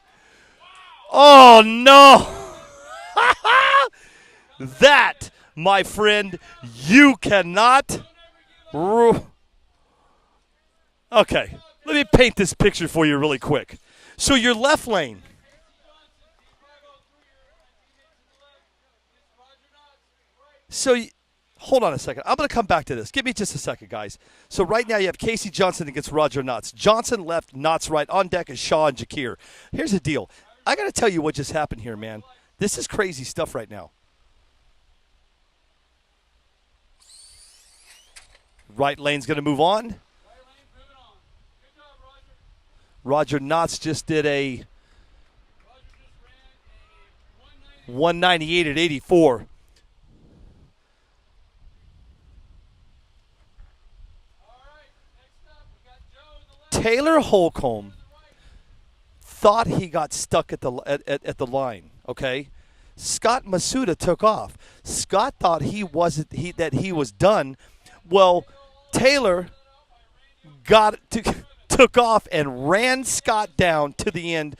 Oh, no. That, my friend, you cannot. Okay, let me paint this picture for you really quick. So your left lane. So hold on a second. I'm going to come back to this. Give me just a second, guys. So right now you have Casey Johnson against Roger Knotts. Johnson left, Knotts right. On deck is Shaw and Jakir. Here's the deal. I got to tell you what just happened here, man. This is crazy stuff right now. Right lane's going to move on. Roger Knotts just did a 198 at 84. Taylor Holcomb thought he got stuck at the line, okay? Scott Masuda took off. Scott thought he was done. Well, Taylor took off and ran Scott down to the end,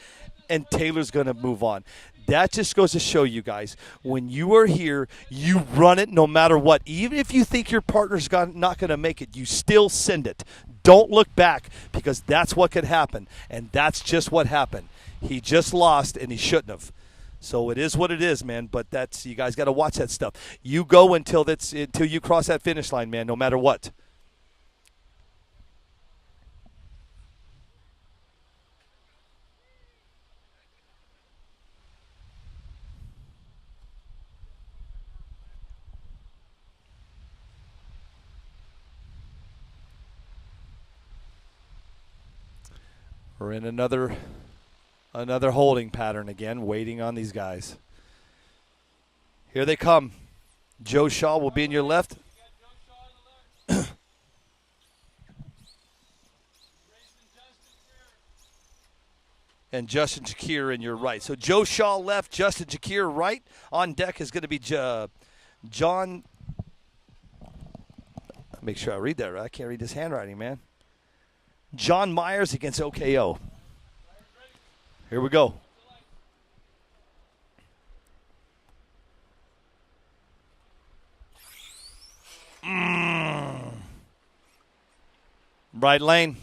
and Taylor's going to move on. That just goes to show you guys, when you are here, you run it no matter what. Even if you think your partner's not going to make it, you still send it. Don't look back, because that's what could happen, and that's just what happened. He just lost, and he shouldn't have. So it is what it is, man, but you guys got to watch that stuff. You go until you cross that finish line, man, no matter what. We're in another holding pattern again, waiting on these guys. Here they come. Joe Shaw will be in your left. And Justin Jakir in your right. So Joe Shaw left, Justin Jakir right. On deck is going to be John. Make sure I read that right. I can't read this handwriting, man. John Myers against OKO. Here we go. Right lane.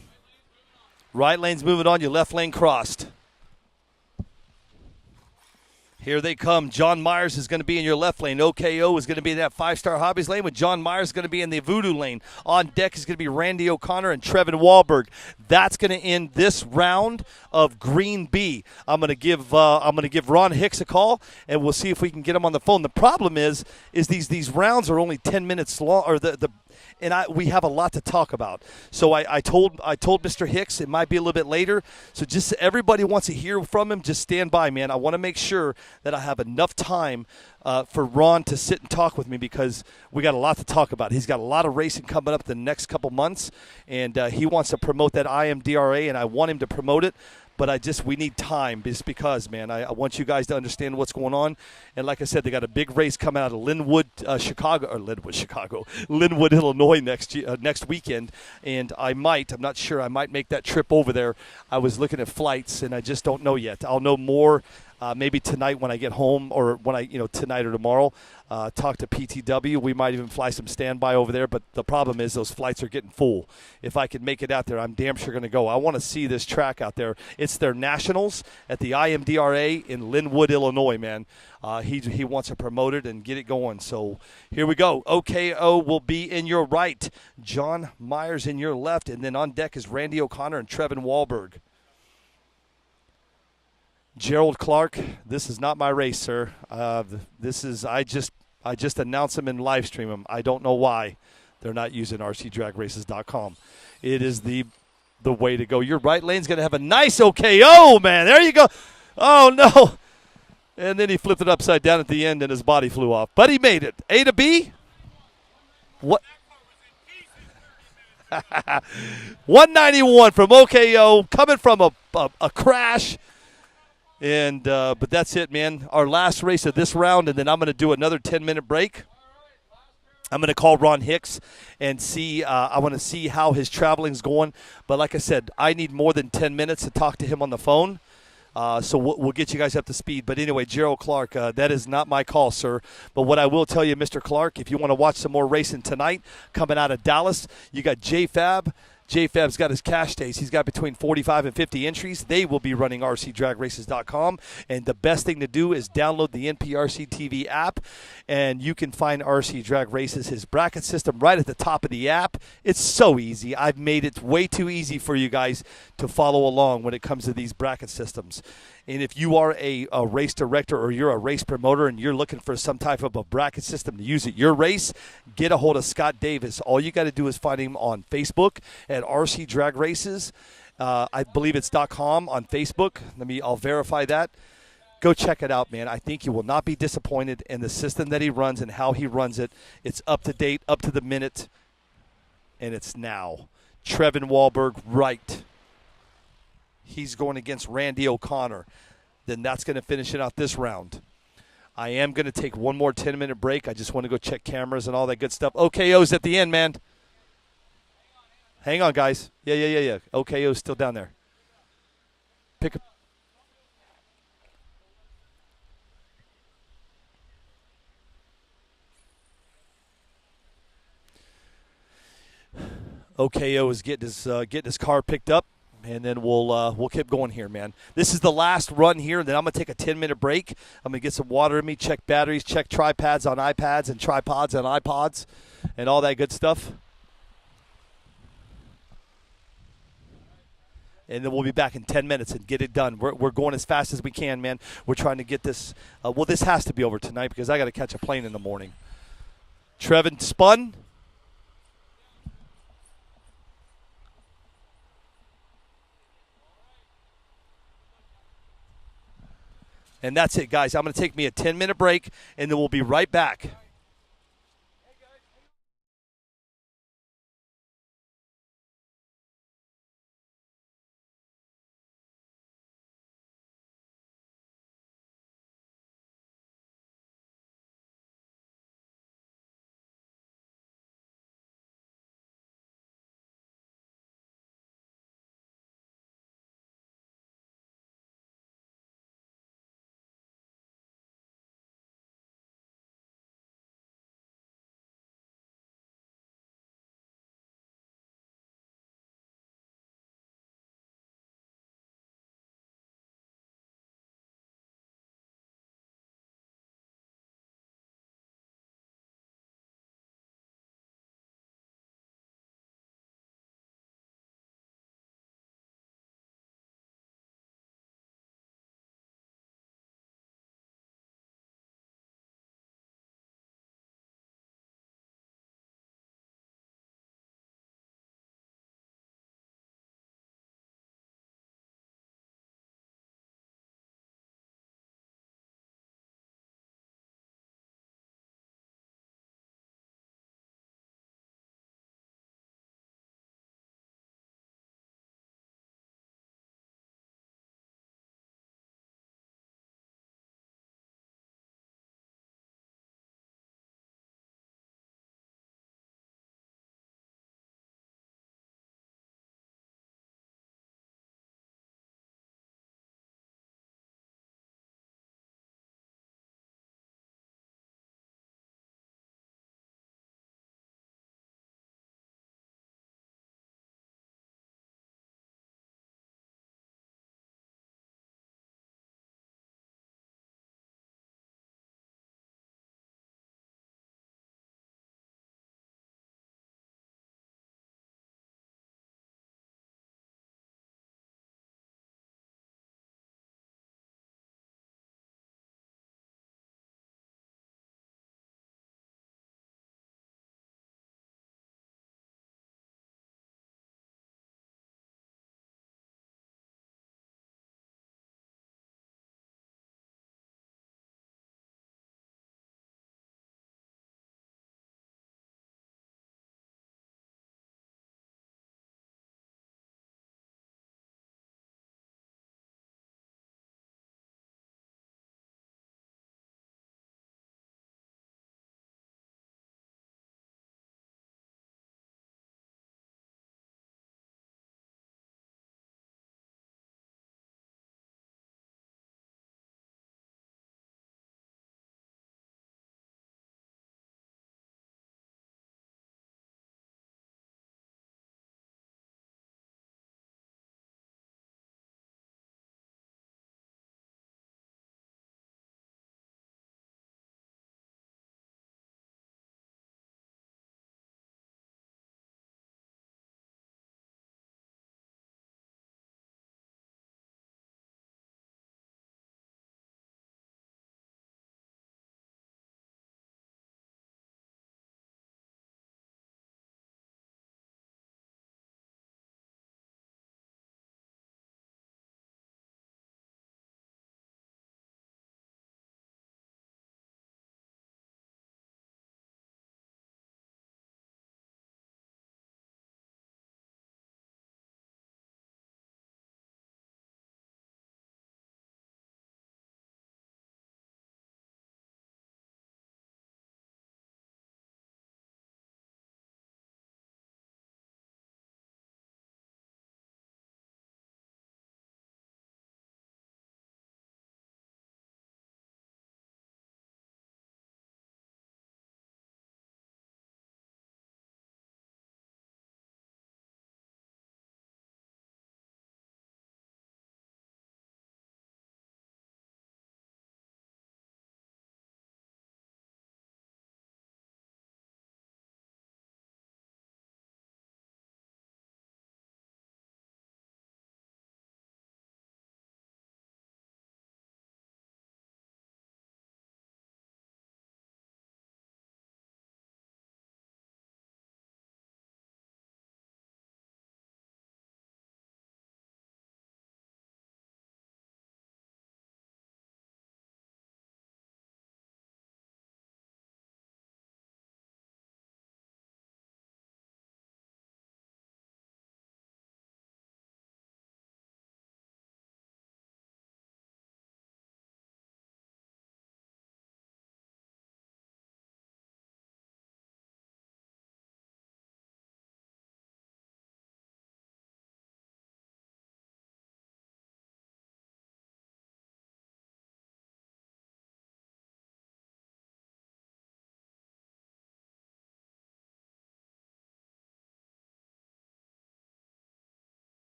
Right lane's moving on. Your left lane crossed. Here they come. John Myers is going to be in your left lane. OKO is going to be in that 5-Star Hobbies lane, with John Myers going to be in the Voodoo lane. On deck is going to be Randy O'Connor and Trevin Wahlberg. That's going to end this round of Green B. I'm going to give Ron Hicks a call, and we'll see if we can get him on the phone. The problem is these rounds are only 10 minutes long, or we have a lot to talk about. So I told Mr. Hicks it might be a little bit later. So just everybody wants to hear from him. Just stand by, man. I want to make sure that I have enough time for Ron to sit and talk with me, because we got a lot to talk about. He's got a lot of racing coming up the next couple months, and he wants to promote that IMDRA, and I want him to promote it. But we need time, just because, man, I want you guys to understand what's going on. And like I said, they got a big race coming out of Linwood, Illinois next weekend. And I'm not sure, I might make that trip over there. I was looking at flights, and I just don't know yet. I'll know more maybe tonight when I get home, or when tonight or tomorrow. Talk to PTW. We might even fly some standby over there, but the problem is those flights are getting full. If I can make it out there, I'm damn sure going to go. I want to see this track out there. It's their nationals at the IMDRA in Linwood, Illinois, man. He wants to promote it and get it going. So here we go. OKO will be in your right, John Myers in your left, and then on deck is Randy O'Connor and Trevin Wahlberg. Gerald Clark, this is not my race, sir. I just announce them and live stream them. I don't know why they're not using rcdragraces.com. It is the way to go. Your right lane's going to have a nice OKO, man. There you go. Oh, no. And then he flipped it upside down at the end, and his body flew off. But he made it. A to B? What? 191 from OKO, coming from a crash. And but that's it, man. Our last race of this round, and then I'm going to do another 10-minute break. I'm going to call Ron Hicks and see. I want to see how his traveling's going. But like I said, I need more than 10 minutes to talk to him on the phone. So we'll get you guys up to speed. But anyway, Gerald Clark, that is not my call, sir. But what I will tell you, Mr. Clark, if you want to watch some more racing tonight, coming out of Dallas, you got J-Fab. J-Fab's got his cash days. He's got between 45 and 50 entries. They will be running rcdragraces.com. And the best thing to do is download the NPRC TV app, and you can find RC Drag Races, his bracket system, right at the top of the app. It's so easy. I've made it way too easy for you guys to follow along when it comes to these bracket systems. And if you are a race director, or you're a race promoter, and you're looking for some type of a bracket system to use at your race, get a hold of Scott Davis. All you got to do is find him on Facebook at RC Drag Races. I believe it's .com on Facebook. I'll verify that. Go check it out, man. I think you will not be disappointed in the system that he runs and how he runs it. It's up to date, up to the minute, and it's now. Trevin Wahlberg, right. He's going against Randy O'Connor. Then that's going to finish it out this round. I am going to take one more 10-minute break. I just want to go check cameras and all that good stuff. OKO's at the end, man. Hang on, guys. Yeah. OKO's still down there. Pick up. OKO is getting his car picked up. And then we'll keep going here, man. This is the last run here, and then I'm going to take a 10-minute break. I'm going to get some water in me, check batteries, check tripods on iPads and tripods on iPods, and all that good stuff. And then we'll be back in 10 minutes and get it done. We're going as fast as we can, man. We're trying to get this. This has to be over tonight, because I got to catch a plane in the morning. Trevin spun. And that's it, guys. I'm going to take me a 10-minute break, and then we'll be right back.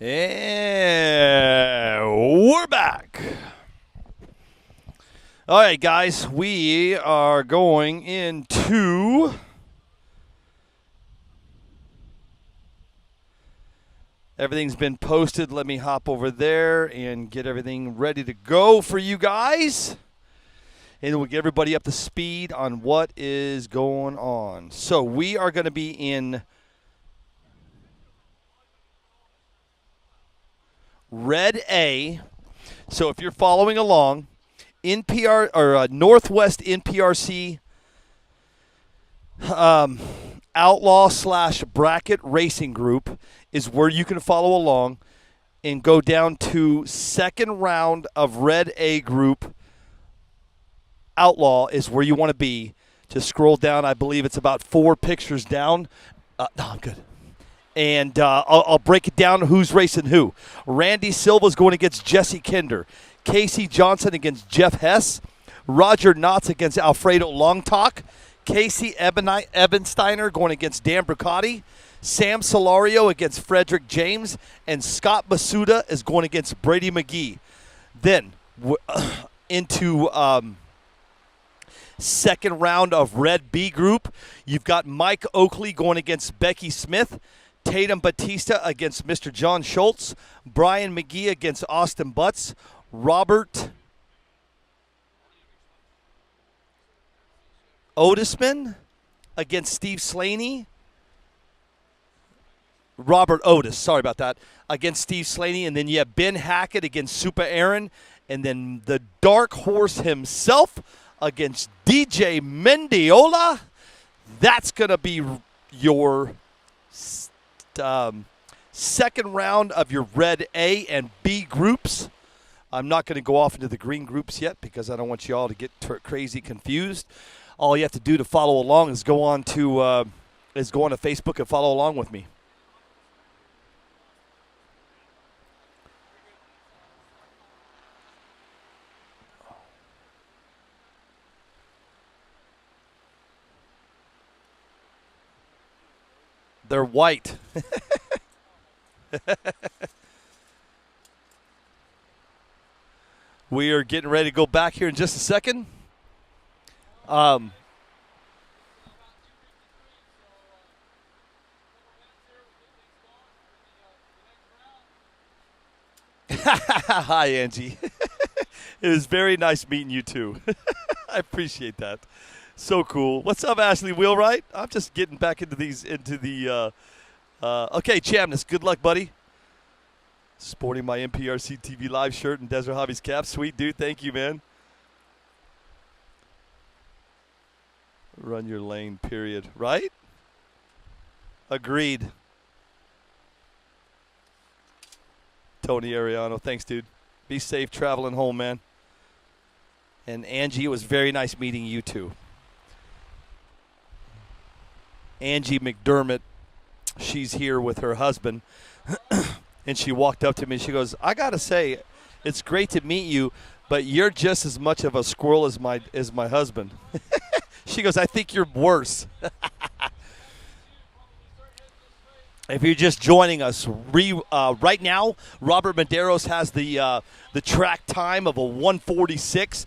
And we're back. All right, guys, we are going into everything's been posted. Let me hop over there and get everything ready to go for you guys. And we'll get everybody up to speed on what is going on. So we are going to be in Red A. So if you're following along, NPR or Northwest NPRC Outlaw / Bracket Racing Group is where you can follow along and go down to second round of Red A Group. Outlaw is where you want to be. Just scroll down. I believe it's about 4 pictures down. No, I'm good. And I'll break it down who's racing who. Randy Silva's going against Jesse Kinder. Casey Johnson against Jeff Hess. Roger Knotts against Alfredo Longtalk. Casey Ebensteiner going against Dan Brucati. Sam Solario against Frederick James. And Scott Basuda is going against Brady McGee. Then into second round of Red B Group, you've got Mike Oakley going against Becky Smith. Tatum Batista against Mr. John Schultz. Brian McGee against Austin Butts. Robert Otisman against Steve Slaney. Robert Otis, sorry about that, against Steve Slaney. And then you have Ben Hackett against Super Aaron. And then the dark horse himself against DJ Mendiola. That's going to be your second round of your Red A and B groups. I'm not going to go off into the green groups yet because I don't want you all to get crazy confused. All you have to do to follow along is go on to Facebook and follow along with me. They're white. We are getting ready to go back here in just a second. Hi, Angie. It was very nice meeting you, too. I appreciate that. So cool. What's up, Ashley Wheelwright? I'm just getting back into the okay, Chamness, good luck, buddy. Sporting my NPRC TV Live shirt and Desert Hobbies cap. Sweet, dude. Thank you, man. Run your lane, period. Right? Agreed. Tony Ariano. Thanks, dude. Be safe traveling home, man. And Angie, it was very nice meeting you, too. Angie McDermott, she's here with her husband, and she walked up to me and she goes, I got to say, it's great to meet you, but you're just as much of a squirrel as my husband. She goes, I think you're worse. If you're just joining us, right now, Robert Medeiros has the track time of a 146,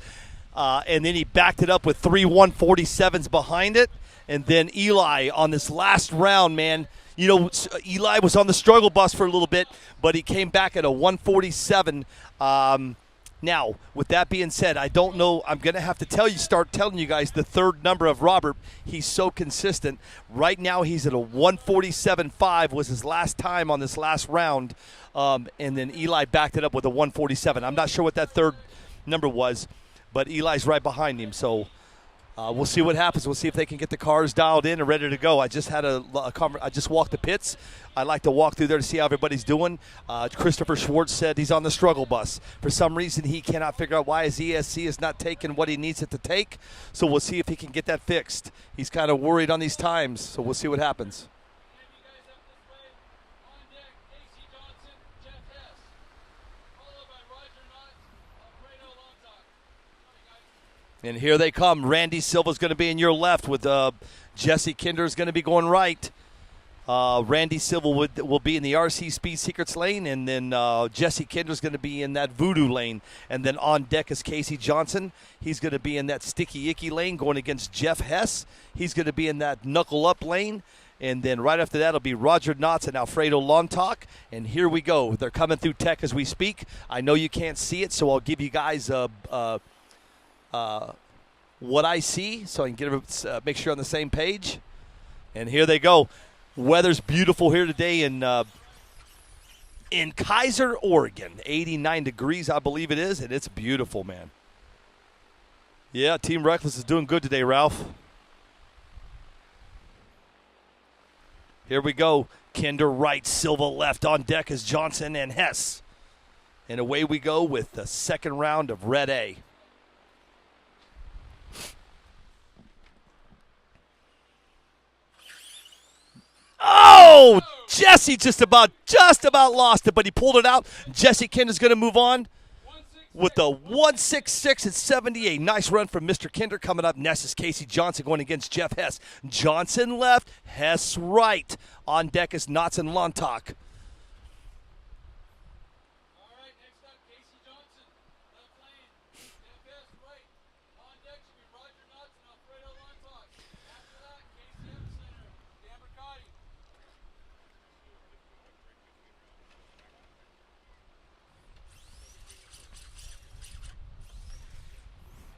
and then he backed it up with 3 147s behind it. And then Eli on this last round, man, you know, Eli was on the struggle bus for a little bit, but he came back at a 147. Now, with that being said, I don't know. I'm going to have to start telling you guys the third number of Robert. He's so consistent. Right now, he's at a 147.5 was his last time on this last round. And then Eli backed it up with a 147. I'm not sure what that third number was, but Eli's right behind him. So we'll see what happens. We'll see if they can get the cars dialed in and ready to go. I just had I just walked the pits. I like to walk through there to see how everybody's doing. Christopher Schwartz said he's on the struggle bus. For some reason, he cannot figure out why his ESC is not taking what he needs it to take. So we'll see if he can get that fixed. He's kind of worried on these times, so we'll see what happens. And here they come. Randy Silva's going to be in your left with Jesse Kinder is going to be going right. Randy Silva will be in the RC Speed Secrets lane, and then Jesse Kinder's going to be in that Voodoo lane. And then on deck is Casey Johnson. He's going to be in that Sticky Icky lane going against Jeff Hess. He's going to be in that Knuckle Up lane. And then right after that will be Roger Knotts and Alfredo Lontok. And here we go. They're coming through tech as we speak. I know you can't see it, so I'll give you guys what I see so I can get make sure you're on the same page. And here they go. Weather's beautiful here today in Kaiser, Oregon. 89 degrees, I believe it is, and it's beautiful, man. Yeah, Team Reckless is doing good today, Ralph. Here we go. Kinder right, Silva left. On deck is Johnson and Hess. And away we go with the second round of Red A. Oh, Jesse just about lost it, but he pulled it out. Jesse Kinder's going to move on with the 166 at 78. Nice run from Mr. Kinder. Coming up next is Casey Johnson going against Jeff Hess. Johnson left, Hess right. On deck is Knotts and Lontok. All right, next up, Casey Johnson, left lane. Jeff Hess, right. On deck should be Roger Knotts and Alfredo Lontok. After that, Casey Epicenter, Dan Mercati.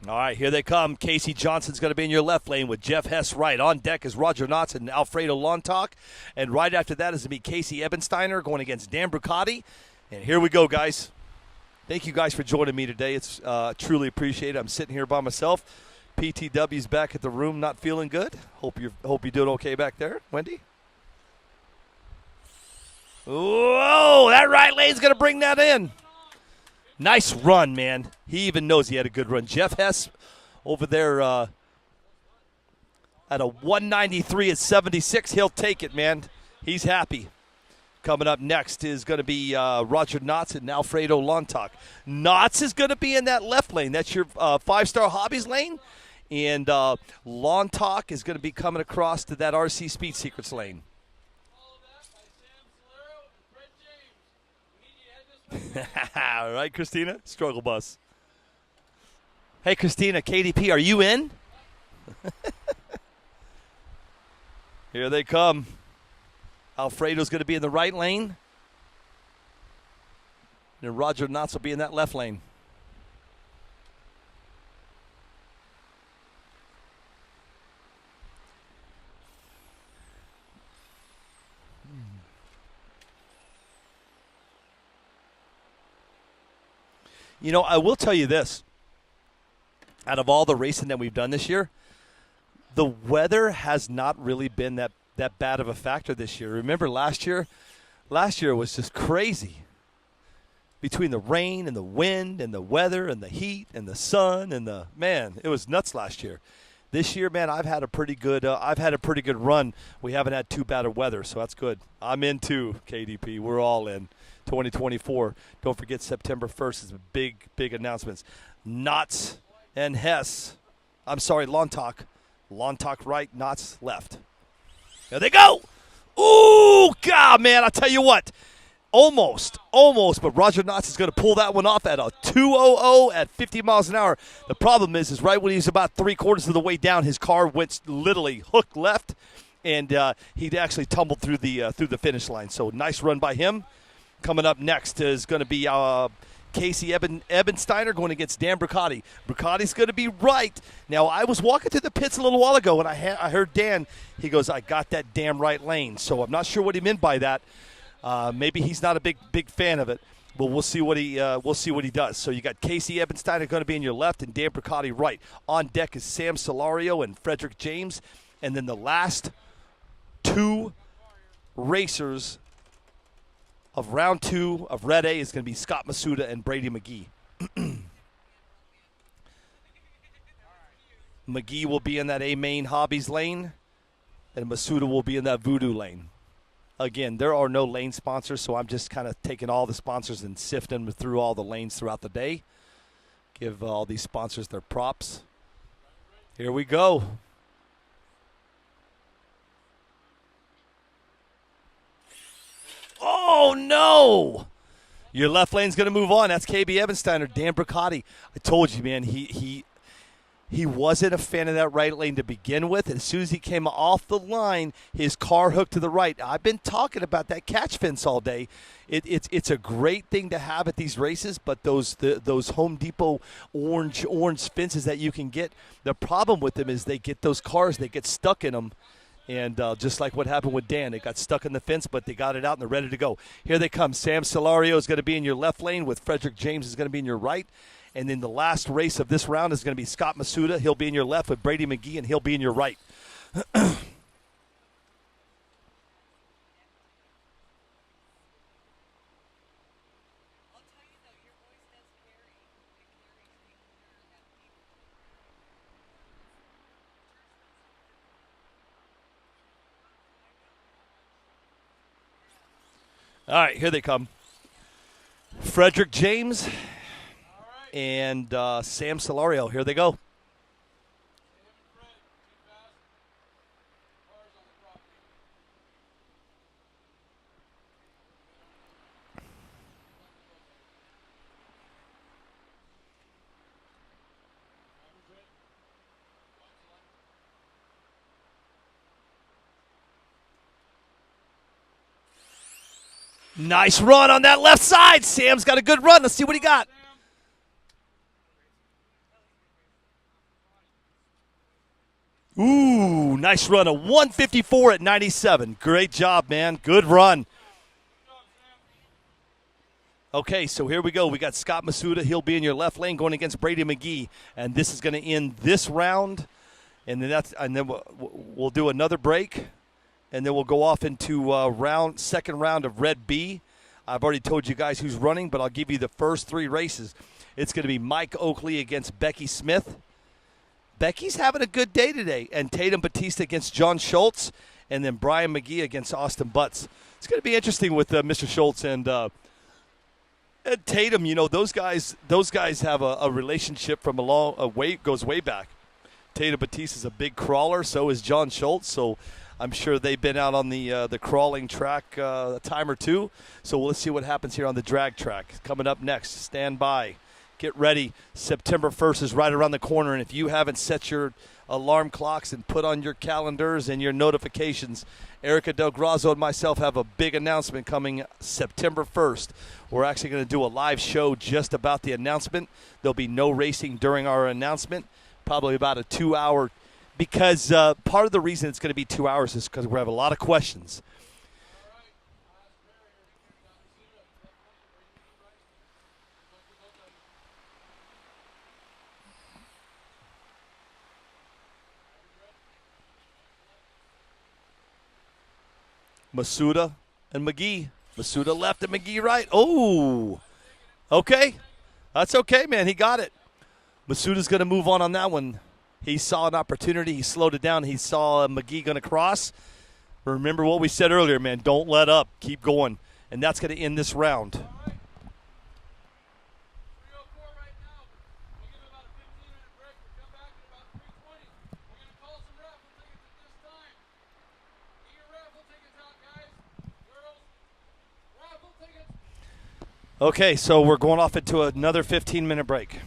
All right, here they come. Casey Johnson's going to be in your left lane with Jeff Hess right. On deck is Roger Knotts and Alfredo Lontok. And right after that is going to be Casey Ebensteiner going against Dan Brucati. And here we go, guys. Thank you guys for joining me today. It's truly appreciated. I'm sitting here by myself. PTW's back at the room, not feeling good. Hope you're doing okay back there, Wendy. Whoa, that right lane's going to bring that in. Nice run, man. He even knows he had a good run. Jeff Hess over there at a 193 at 76. He'll take it, man. He's happy. Coming up next is going to be Roger Knotts and Alfredo Lontok. Knotts is going to be in that left lane. That's your 5-Star Hobbies lane. And Lontok is going to be coming across to that RC Speed Secrets lane. Follow that by Sam Solero and Fred James. We need you to head this way. All right, Christina? Struggle bus. Hey, Christina, KDP, are you in? Here they come. Alfredo's going to be in the right lane. And Roger Knotts will be in that left lane. You know, I will tell you this. Out of all the racing that we've done this year, the weather has not really been that bad of a factor this year. Remember last year? Last year was just crazy. Between the rain and the wind and the weather and the heat and the sun and it was nuts last year. This year, man, I've had a pretty good run. We haven't had too bad of weather, so that's good. I'm in too, KDP. We're all in. 2024. Don't forget September 1st is a big announcements. Knotts and Hess. I'm sorry, Lontok. Lontok right, Knotts left. There they go. Ooh, God, man, I tell you what. Almost, but Roger Knotts is going to pull that one off at a 200 at 50 miles an hour. The problem is right when he's about 3/4 of the way down, his car went literally hook left, and he actually tumbled through the finish line. So nice run by him. Coming up next is going to be Casey Ebensteiner going against Dan Brucati. Brucati's going to be right. Now, I was walking through the pits a little while ago, and I heard Dan. He goes, I got that damn right lane. So I'm not sure what he meant by that. Maybe he's not a big fan of it, but we'll see what he does. So you got Casey Ebensteiner going to be in your left and Dan Brucati right. On deck is Sam Solario and Frederick James. And then the last two racers of round 2 of Red A is going to be Scott Masuda and Brady McGee. McGee will be in that A main Hobbies lane, and Masuda will be in that Voodoo lane. Again, there are no lane sponsors, so I'm just kind of taking all the sponsors and sifting them through all the lanes throughout the day. Give all these sponsors their props. Here we go. Oh, no. Your left lane's going to move on. That's KB Ebensteiner, Dan Bricati. I told you, man, he wasn't a fan of that right lane to begin with. As soon as he came off the line, his car hooked to the right. I've been talking about that catch fence all day. It's a great thing to have at these races, but those Home Depot orange fences that you can get, the problem with them is they get those cars, they get stuck in them. And just like what happened with Dan, they got stuck in the fence, but they got it out and they're ready to go. Here they come. Sam Solario is going to be in your left lane with Frederick James is going to be in your right. And then the last race of this round is going to be Scott Masuda. He'll be in your left with Brady McGee, and he'll be in your right. All right, here they come. Frederick James and Sam Solario. Here they go. Nice run on that left side. Sam's got a good run. Let's see what he got. Ooh, nice run. A 154 at 97. Great job, man. Good run. Okay, so here we go. We got Scott Masuda. He'll be in your left lane going against Brady McGee. And this is going to end this round. And then we'll do another break. And then we'll go off into second round of Red B. I've already told you guys who's running, but I'll give you the first three races. It's going to be Mike Oakley against Becky Smith. Becky's having a good day today. And Tatum Batista against John Schultz. And then Brian McGee against Austin Butts. It's going to be interesting with Mr. Schultz and Tatum. You know, those guys have a relationship from goes way back. Tatum Batista's a big crawler. So is John Schultz. So I'm sure they've been out on the crawling track a time or two. So let's see what happens here on the drag track. Coming up next, stand by. Get ready. September 1st is right around the corner. And if you haven't set your alarm clocks and put on your calendars and your notifications, Erica Del Grazo and myself have a big announcement coming September 1st. We're actually going to do a live show just about the announcement. There'll be no racing during our announcement, probably about a 2-hour, because part of the reason it's going to be 2 hours is because we have a lot of questions. Masuda and McGee. Masuda left and McGee right. Oh, okay. That's okay, man. He got it. Masuda's going to move on that one. He saw an opportunity. He slowed it down. He saw McGee going to cross. Remember what we said earlier, man. Don't let up. Keep going. And that's going to end this round. 304 right now. We'll give it about a 15-minute break. We'll come back at about 3:20. We're going to call some raffle tickets at this time. Get your raffle tickets out, guys. Girls, raffle tickets. Okay, so we're going off into another 15-minute break.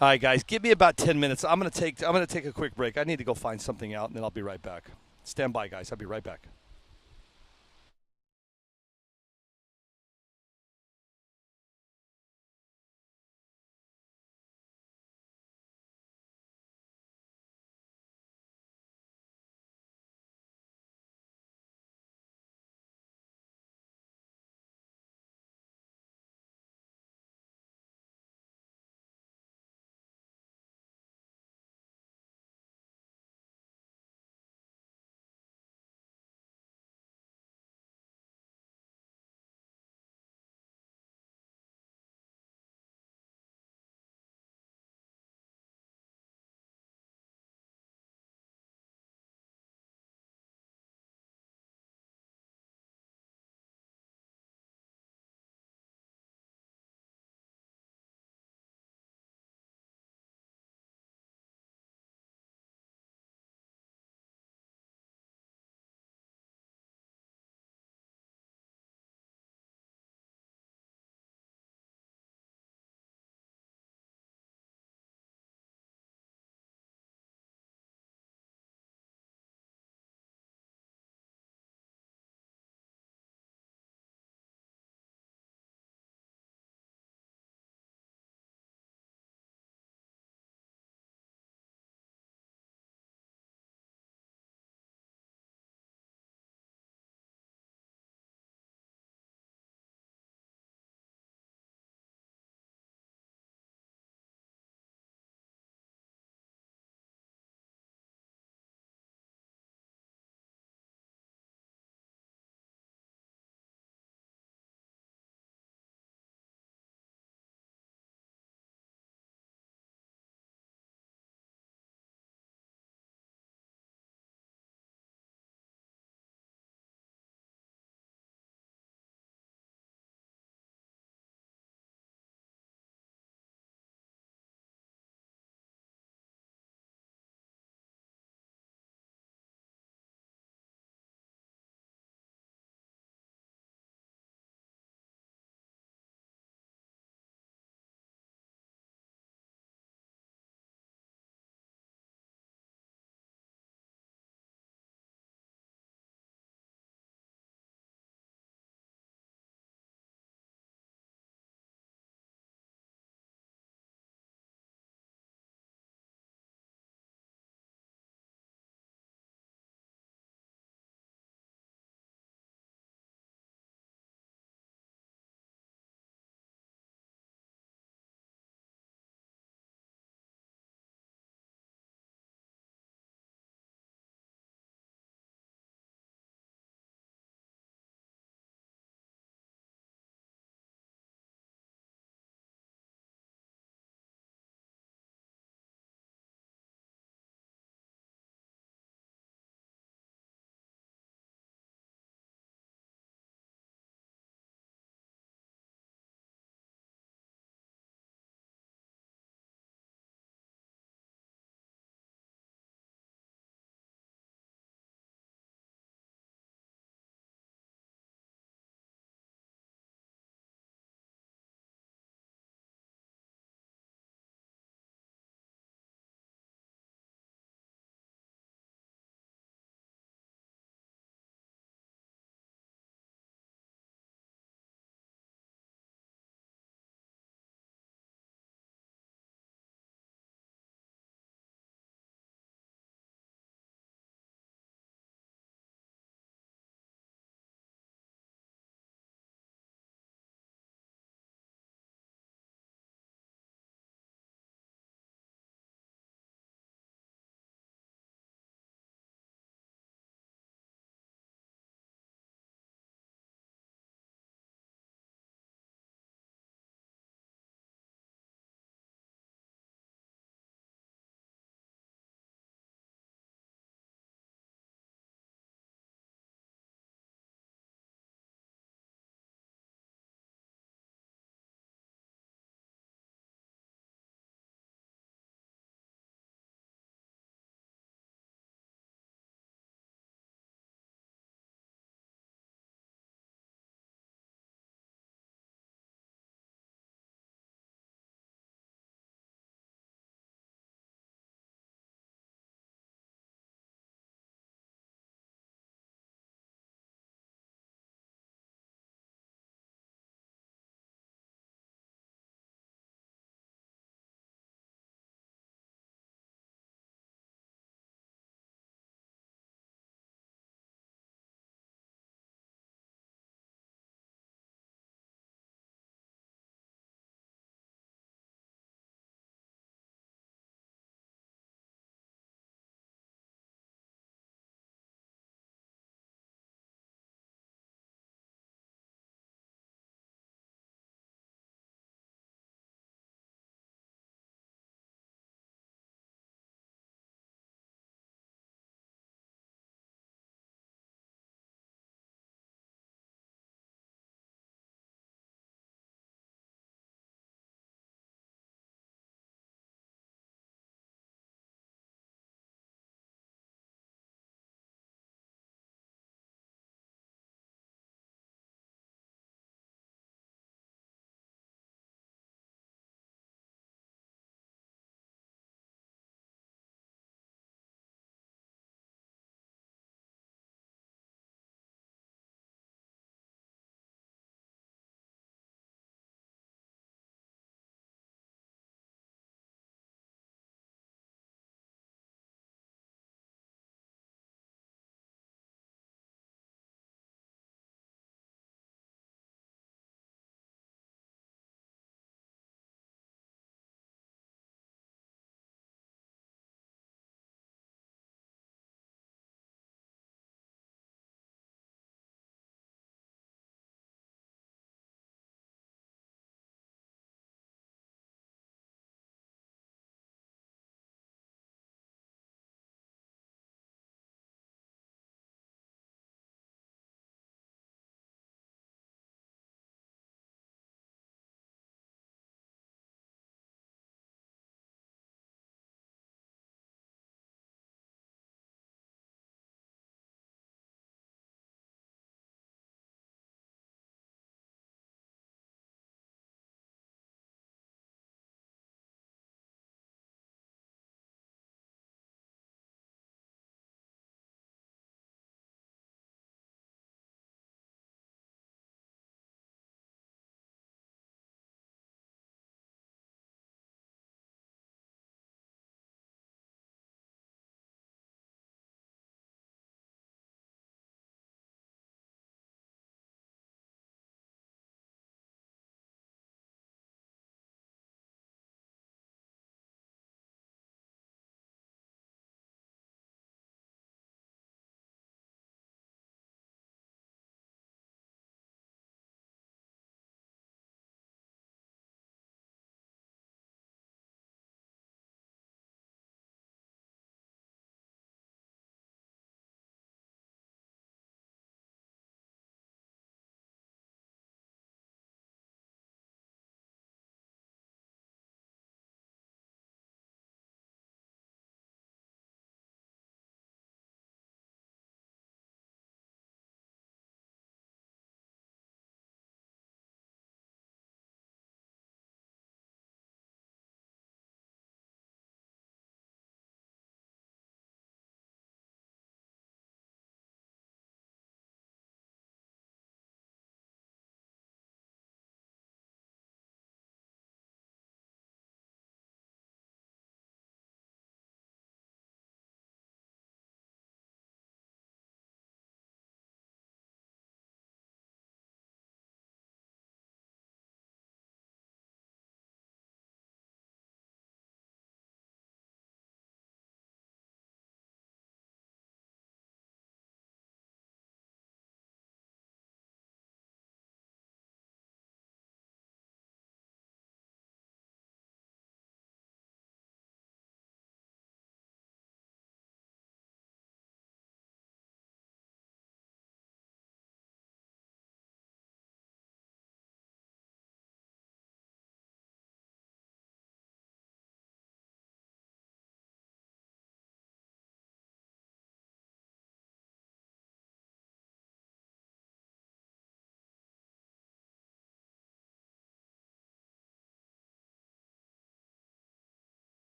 All right, guys, give me about 10 minutes. I'm gonna take a quick break. I need to go find something out, and then I'll be right back. Stand by, guys. I'll be right back.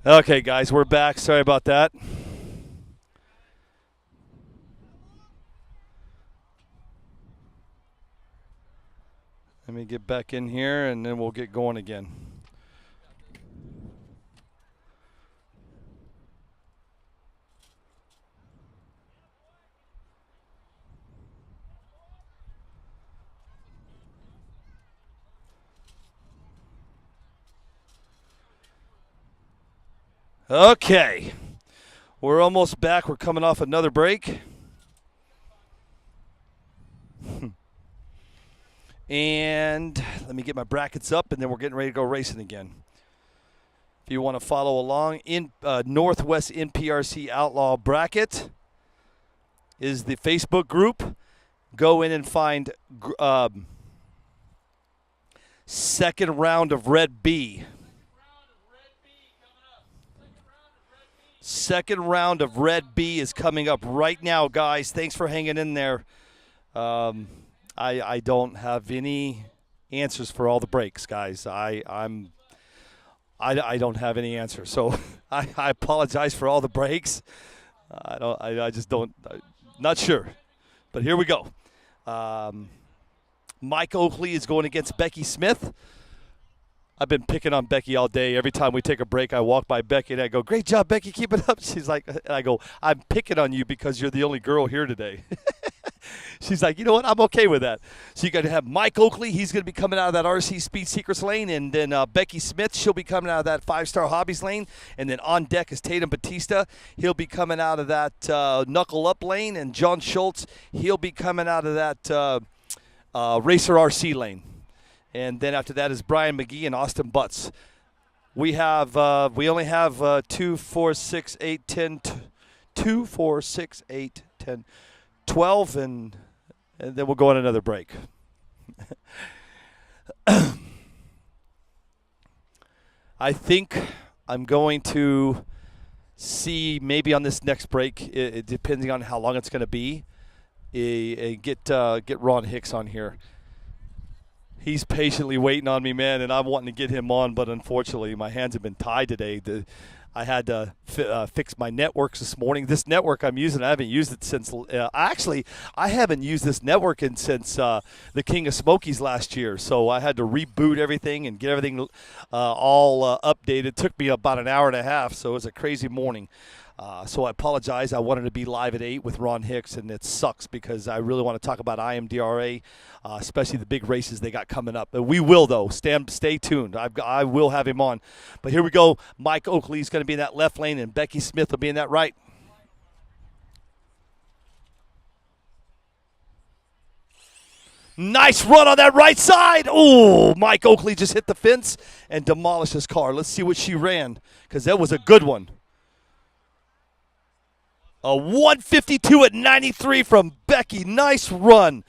Okay, guys, we're back. Sorry about that. Let me get back in here, and then we'll get going again. Okay. We're almost back. We're coming off another break. And let me get my brackets up, and then we're getting ready to go racing again. If you want to follow along, in Northwest NPRC Outlaw bracket is the Facebook group. Go in and find second round of Red B. Second round of Red B is coming up right now, guys. Thanks for hanging in there. I don't have any answers for all the breaks, guys. I don't have any answers, so I apologize for all the breaks. I just don't. Not sure, but here we go. Mike Oakley is going against Becky Smith. I've been picking on Becky all day. Every time we take a break, I walk by Becky and I go, "Great job, Becky, keep it up." She's like, and I go, "I'm picking on you because you're the only girl here today." She's like, "You know what? I'm okay with that." So you're going to have Mike Oakley. He's going to be coming out of that RC Speed Secrets lane. And then Becky Smith, she'll be coming out of that 5-Star Hobbies lane. And then on deck is Tatum Batista. He'll be coming out of that Knuckle Up lane. And John Schultz, he'll be coming out of that Racer RC lane. And then after that is Brian McGee and Austin Butts. We have we only have 2, 4, 6, 8, 10, 2, 4, 6, 8, 10, 12, and then we'll go on another break. I think I'm going to see maybe on this next break, depending on how long it's going to be, get Ron Hicks on here. He's patiently waiting on me, man, and I'm wanting to get him on, but unfortunately my hands have been tied today. I had to fix my networks this morning. This network I'm using, I haven't used it since I haven't used this network since the King of Smokies last year. So I had to reboot everything and get everything all updated. It took me about an hour and a half, so it was a crazy morning. So I apologize. I wanted to be live at 8 with Ron Hicks, and it sucks because I really want to talk about IMDRA, especially the big races they got coming up. But we will, though. Stay tuned. I will have him on. But here we go. Mike Oakley is going to be in that left lane, and Becky Smith will be in that right. Nice run on that right side. Oh, Mike Oakley just hit the fence and demolished his car. Let's see what she ran because that was a good one. A 152 at 93 from Becky. Nice run.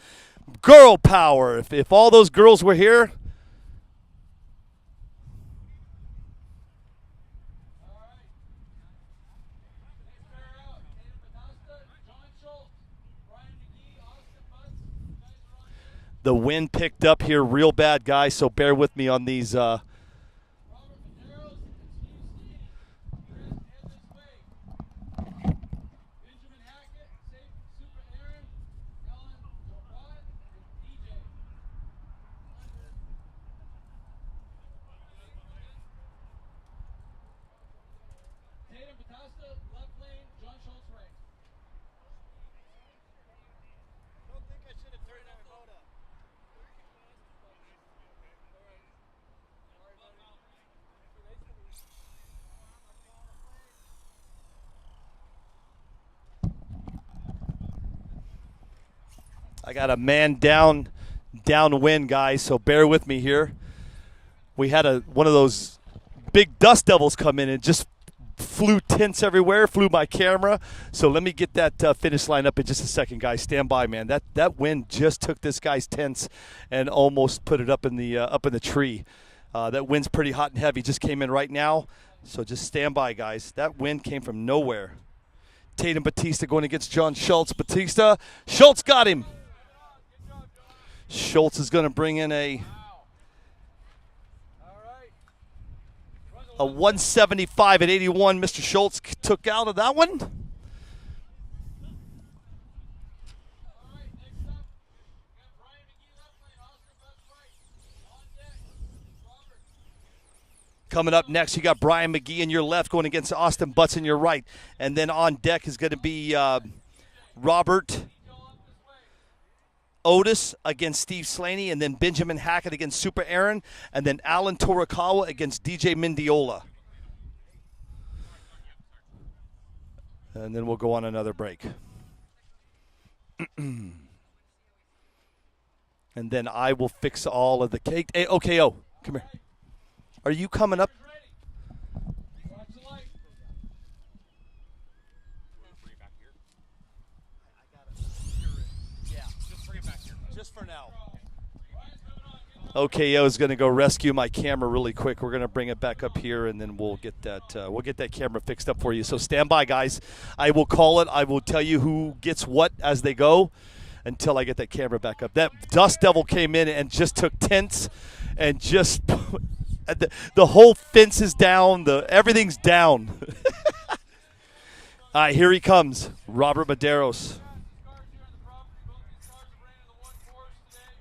Girl power. If all those girls were here. The wind picked up here real bad, guys, so bear with me on these. I got a man downwind, guys, so bear with me here. We had one of those big dust devils come in and just flew tents everywhere, flew my camera. So let me get that finish line up in just a second, guys. Stand by, man. That wind just took this guy's tents and almost put it up in the tree. That wind's pretty hot and heavy. Just came in right now, so just stand by, guys. That wind came from nowhere. Tatum Batista going against John Schultz. Schultz got him. Schultz is going to bring in a A 175 at 81. Mr. Schultz took out of that one. All right, next up, we got Brian McGee left lane, Oscar Butts right. On deck, Robert. Coming up next, you got Brian McGee in your left going against Austin Butts in your right. And then on deck is going to be Robert Otis against Steve Slaney, and then Benjamin Hackett against Super Aaron, and then Alan Torakawa against DJ Mendiola. And then we'll go on another break. And then I will fix all of the cake. Hey, OKO, come here. Are you coming up? Watch the light. Bring it back here. Yeah, Just bring it back here. just for now. Brian's moving on. Get OKO is going to go rescue my camera really quick. We're going to bring it back up here, and then we'll get that camera fixed up for you. So stand by, guys. I will call it. I will tell you who gets what as they go until I get that camera back up. That Dust Devil came in and just took tents and just the whole fence is down. Everything's down. All right, here he comes, Robert Medeiros. cars here on the property. Both these cars have ran in the one course today.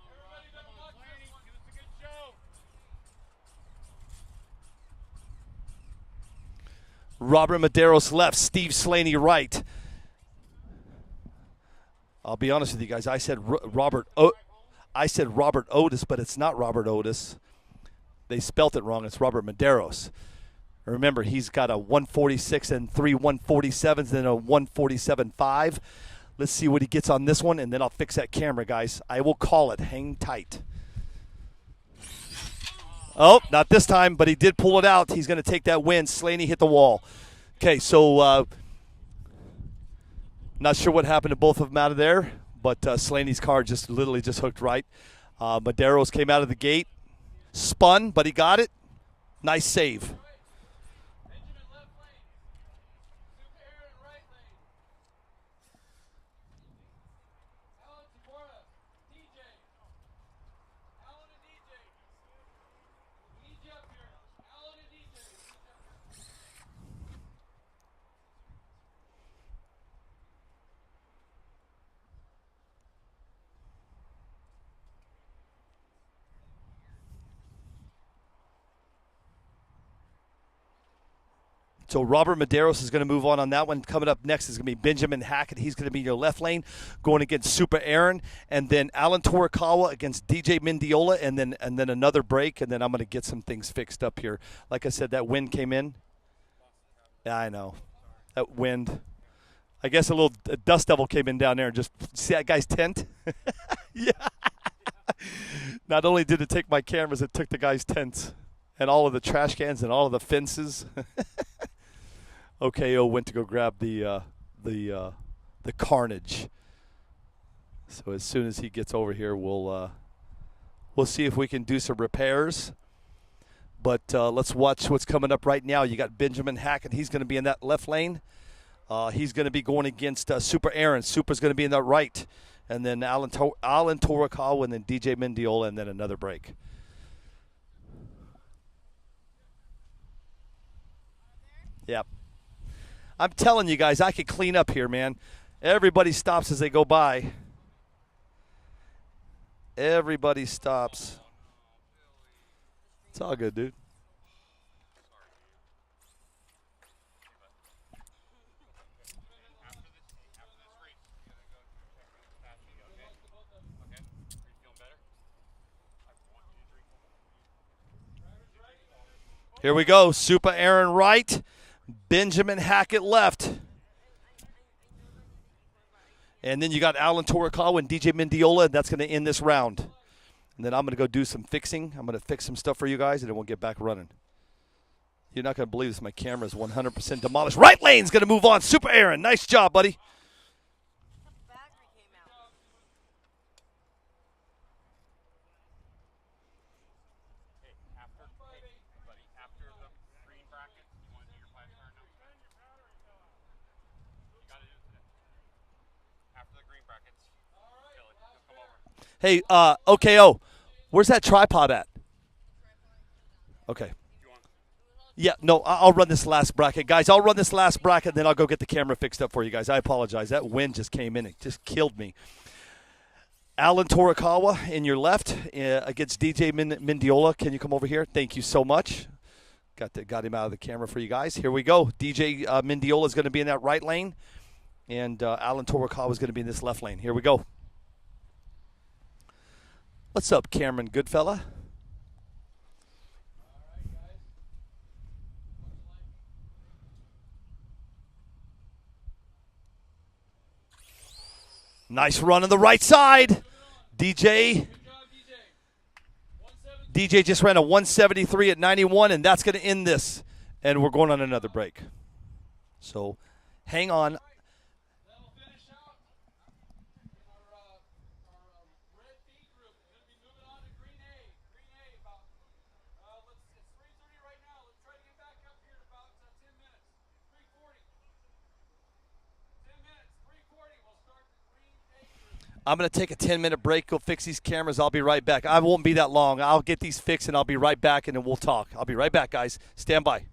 Everybody better watch this one. Give us a good show. Robert Medeiros left, Steve Slaney right. I'll be honest with you guys. I said Robert Otis, but it's not Robert Otis. They spelt it wrong. It's Robert Medeiros. Remember, he's got a 146 and 3 147s and a 147.5. Let's see what he gets on this one, and then I'll fix that camera, guys. I will call it. Hang tight. Oh, not this time, but he did pull it out. He's going to take that win. Slaney hit the wall. Okay, so not sure what happened to both of them out of there, but Slaney's car just literally just hooked right. Medeiros came out of the gate, spun, but he got it. Nice save. Benjamin left lane. Super Aaron right lane. Alan Tabora. DJ. Alan and DJ. We need you up here. Alan and DJ. We need you up here. So Robert Medeiros is going to move on that one. Coming up next is going to be Benjamin Hackett. He's going to be in your left lane, going against Super Aaron, and then Alan Torakawa against DJ Mendiola, and then another break, and then I'm going to get some things fixed up here. Like I said, that wind came in. Yeah, I know. That wind. I guess a dust devil came in down there and just see that guy's tent. Yeah. Not only did it take my cameras, it took the guy's tents and all of the trash cans and all of the fences. OKO went to go grab the carnage. So as soon as he gets over here, we'll see if we can do some repairs. But let's watch what's coming up right now. You got Benjamin Hackett. He's going to be in that left lane. He's going to be going against Super Aaron. Super's going to be in that right. And then Alan Torakawa, and then DJ Mendiola, and then another break. Yep. I'm telling you guys, I could clean up here, man. Everybody stops as they go by. Everybody stops. It's all good, dude. After this race, you gotta go check on the passion, okay? Okay? Are you feeling better? 1, 2, 3, 4. Here we go. Super Aaron right. Benjamin Hackett left. And then you got Alan Torakawa and DJ Mendiola, and that's going to end this round. And then I'm going to go do some fixing. I'm going to fix some stuff for you guys, and then we'll get back running. You're not going to believe this. My camera is 100% demolished. Right lane's going to move on. Super Aaron, nice job, buddy. Hey, buddy, after the green brackets, you want to do your 5-star now? You got to do it today. After the green brackets, Billy, you'll come over. Hey, OKO, where's that tripod at? Okay. Yeah, no, I'll run this last bracket. Guys, I'll run this last bracket, then I'll go get the camera fixed up for you guys. I apologize. That wind just came in. It just killed me. Alan Torikawa in your left against DJ Mendiola. Can you come over here? Thank you so much. Got him out of the camera for you guys. Here we go. DJ Mendiola is going to be in that right lane, and Alan Torikawa is going to be in this left lane. Here we go. What's up, Cameron Goodfella? Nice run on the right side. DJ just ran a 173 at 91, and that's going to end this. And we're going on another break. So hang on. That'll finish out our red B group. We're going to be moving on to green A. Green A about, it's 3:30 right now. Let's try to get back up here in about 10 minutes. 3:40. 10 minutes, 3:40. We'll start the green A group. I'm going to take a 10-minute break, go fix these cameras. I'll be right back. I won't be that long. I'll get these fixed, and I'll be right back, and then we'll talk. I'll be right back, guys. Stand by.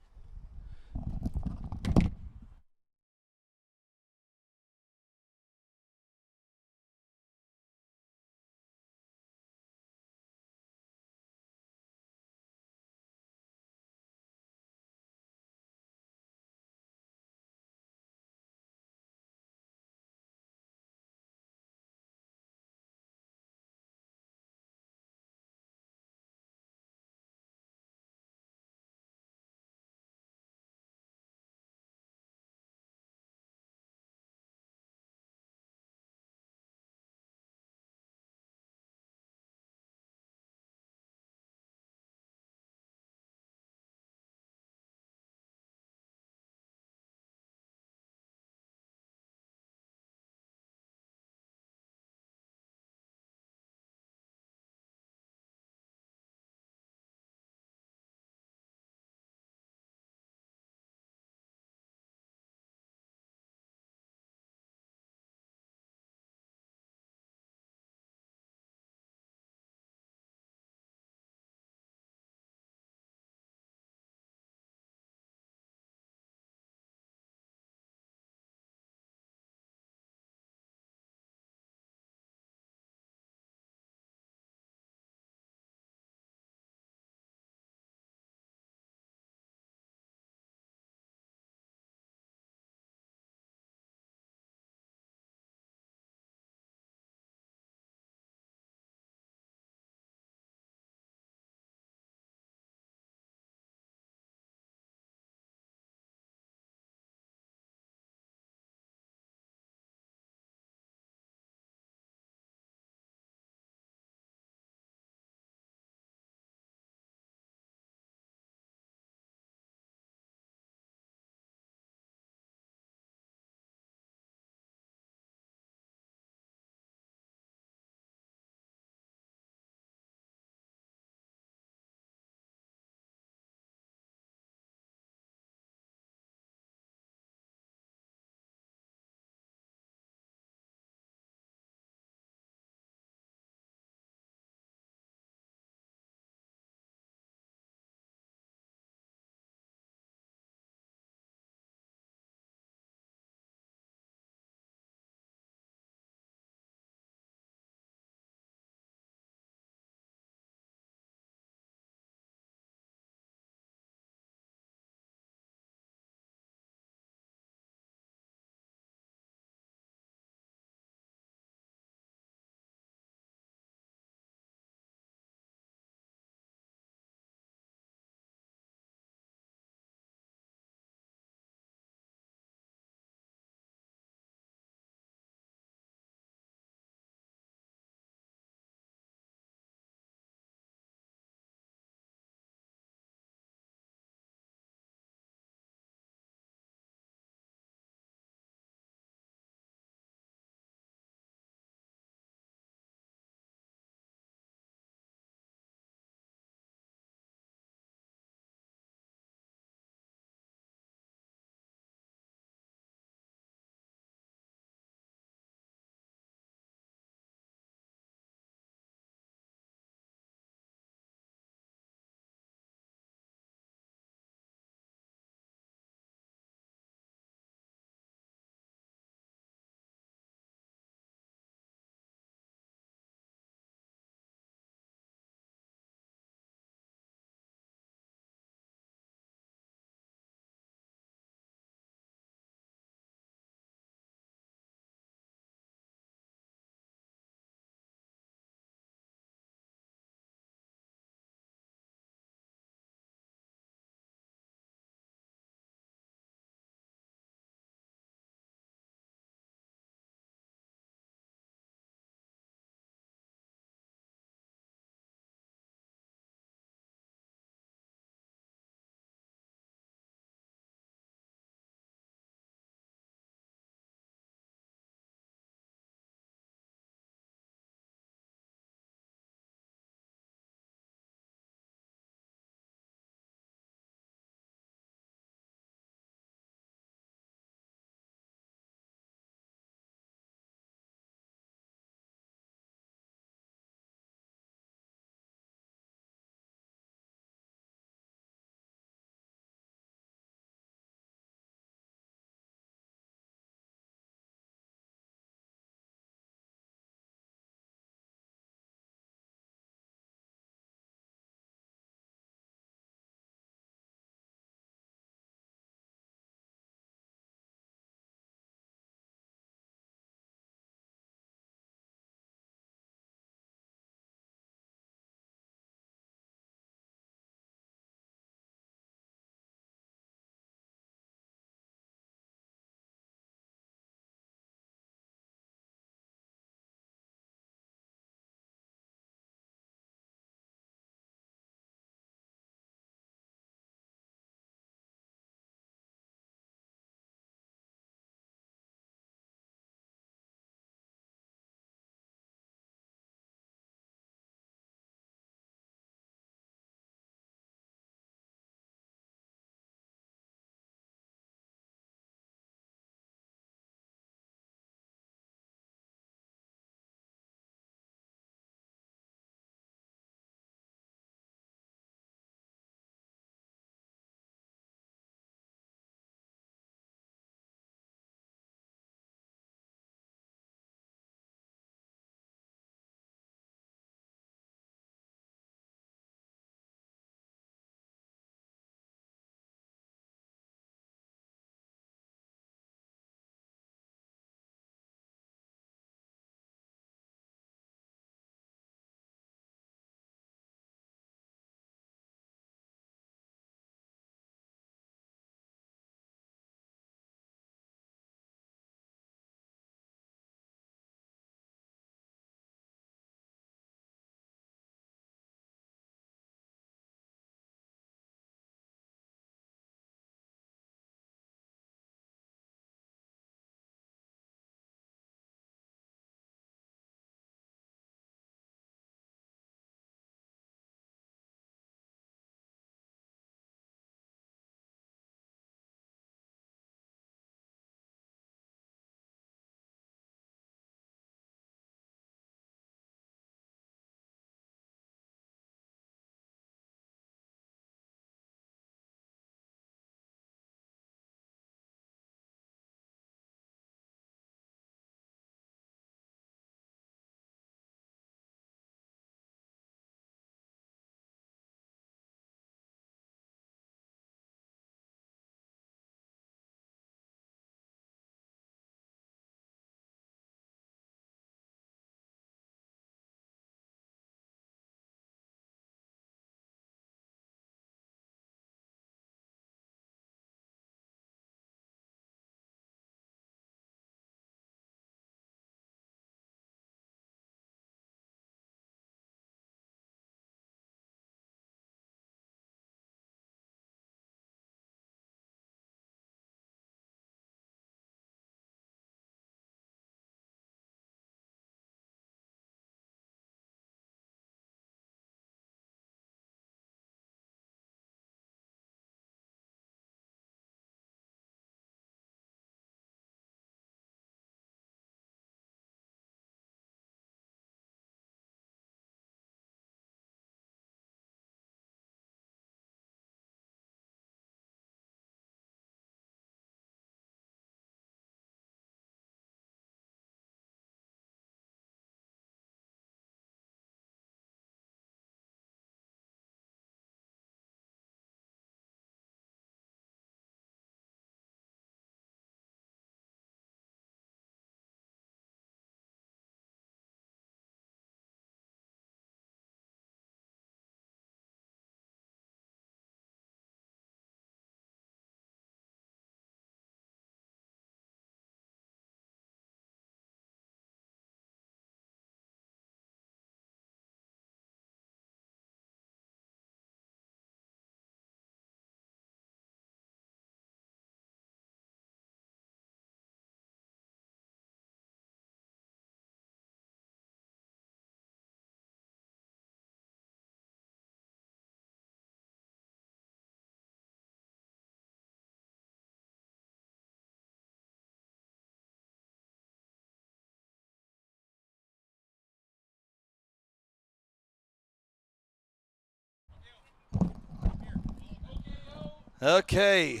Okay.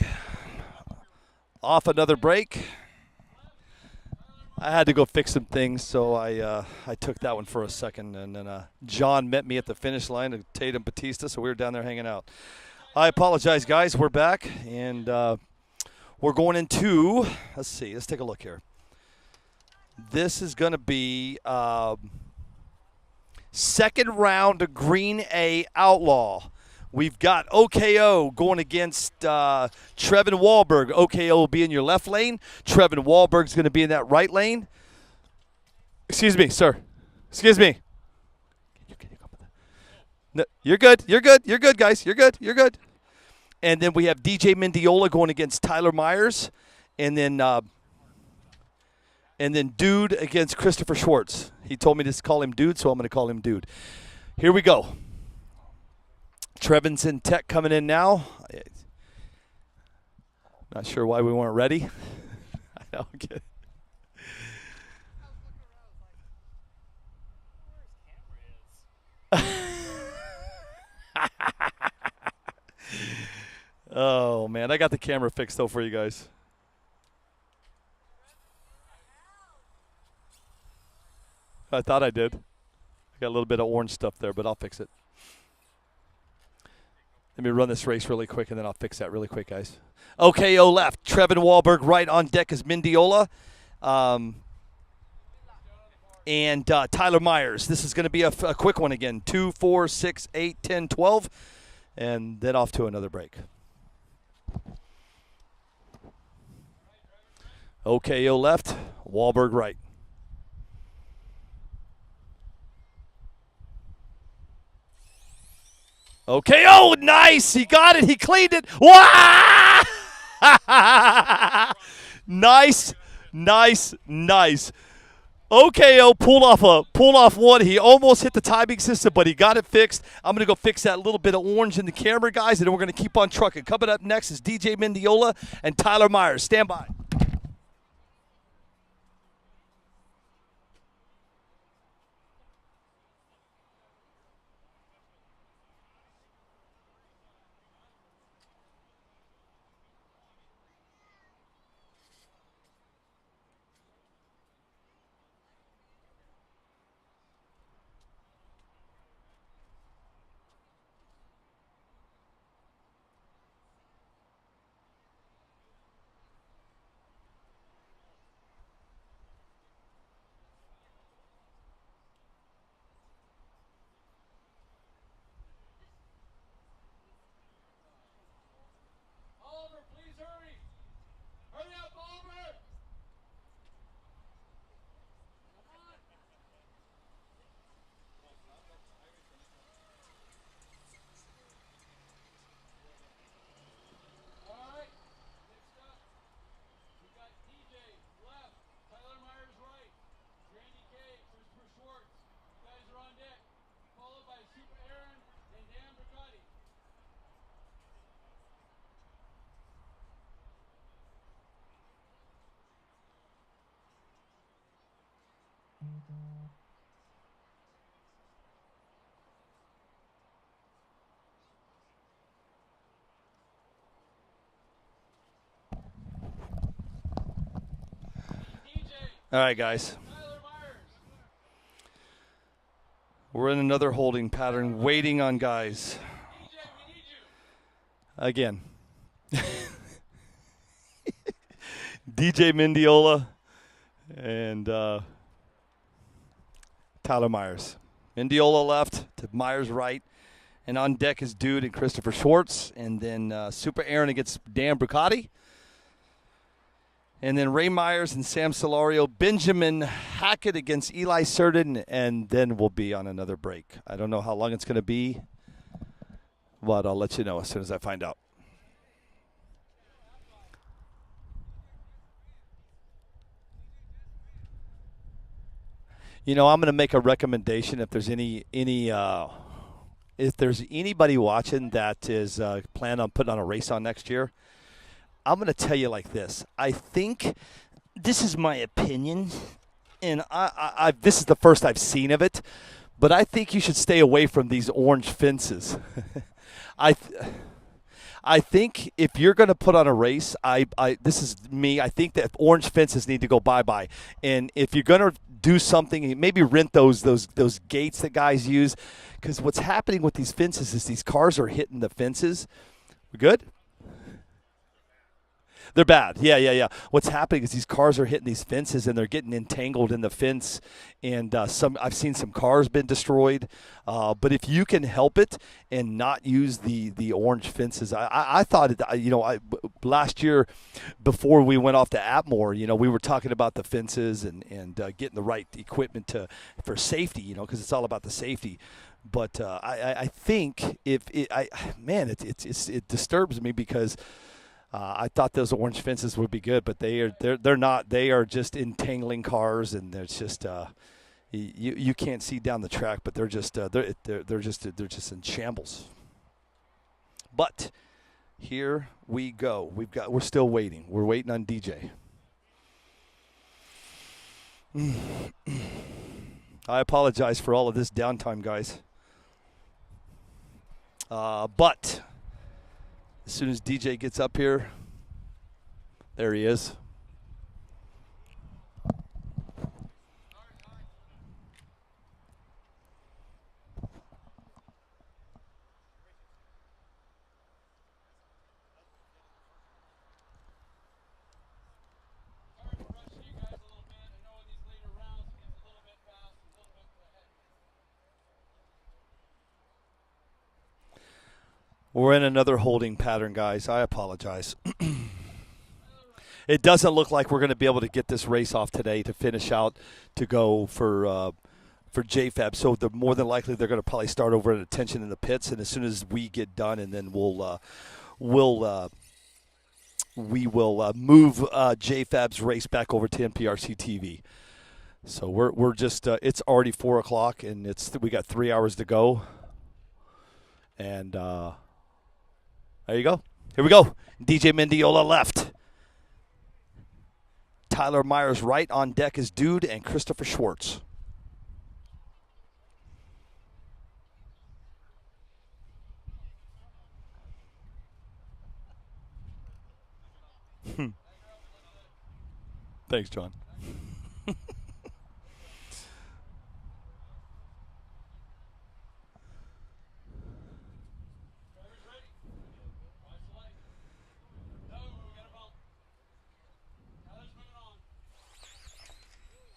Off another break. I had to go fix some things, so I took that one for a second. And then John met me at the finish line at Tatum Batista, so we were down there hanging out. I apologize, guys. We're back, and we're going into, let's see, let's take a look here. This is going to be second round of Green A Outlaw. We've got OKO going against Trevin Wahlberg. OKO will be in your left lane. Trevin Wahlberg's going to be in that right lane. Excuse me, sir. Excuse me. No, you're good. You're good. You're good, guys. You're good. You're good. And then we have DJ Mendiola going against Tyler Myers. And then Dude against Christopher Schwartz. He told me to call him Dude, so I'm going to call him Dude. Here we go. Trevin's in tech coming in now. Not sure why we weren't ready. I know. Okay. Oh, man. I got the camera fixed, though, for you guys. I thought I did. I got a little bit of orange stuff there, but I'll fix it. Let me run this race really quick, and then I'll fix that really quick, guys. OKO left. Trevin Wahlberg right on deck is Mendiola. And Tyler Myers. This is going to be a quick one again. 2, 4, 6, 8, 10, 12. And then off to another break. OKO left. Wahlberg right. Okay, oh, nice. He got it. He cleaned it. Wow! Nice, nice, nice. OKO pulled off one. He almost hit the timing system, but he got it fixed. I'm going to go fix that little bit of orange in the camera, guys, and then we're going to keep on trucking. Coming up next is DJ Mendiola and Tyler Myers. Stand by. Oliver, please hurry. Hurry up, Oliver. All right. Next up, we got DJ left, Tyler Myers right, Randy K, Christopher Schwartz. You guys are on deck. Followed by Super Aaron and Dan Bricotti. DJ, All right, guys. Tyler Myers. We're in another holding pattern, waiting on guys. DJ, we need you. Again. DJ Mendiola and Tyler Myers. Mendiola left to Myers right. And on deck is Dude and Christopher Schwartz. And then Super Aaron against Dan Bricotti. And then Ray Myers and Sam Solario. Benjamin Hackett against Eli Cerdan. And then we'll be on another break. I don't know how long it's going to be, but I'll let you know as soon as I find out. You know, I'm going to make a recommendation if there's if there's anybody watching that is planning on putting on a race on next year. I'm going to tell you like this. I think this is my opinion, and I this is the first I've seen of it, but I think you should stay away from these orange fences. I I think if you're going to put on a race, this is me. I think that orange fences need to go bye-bye. And if you're going to do something, maybe rent those gates that guys use, because what's happening with these fences is these cars are hitting the fences. We good? They're bad. Yeah. What's happening is these cars are hitting these fences and they're getting entangled in the fence. And I've seen some cars been destroyed. But if you can help it and not use the orange fences, I thought last year before we went off to Atmore, we were talking about the fences and getting the right equipment for safety, because it's all about the safety. But I think it disturbs me because. I thought those orange fences would be good, but they're not. They are just entangling cars, and it's just you can't see down the track, but they're just in shambles. But here we go. We're still waiting. We're waiting on DJ. I apologize for all of this downtime, guys. But. As soon as DJ gets up here, there he is. We're in another holding pattern, guys. I apologize. It doesn't look like we're going to be able to get this race off today to finish out to go for JFAB. So more than likely they're going to probably start over at attention in the pits, and as soon as we get done, and then we will move JFAB's race back over to NPRC TV. So we're just it's already 4:00, and we got 3 hours to go, and. There you go. Here we go. DJ Mendiola left. Tyler Myers right. On deck is Dude and Christopher Schwartz. Thanks, John.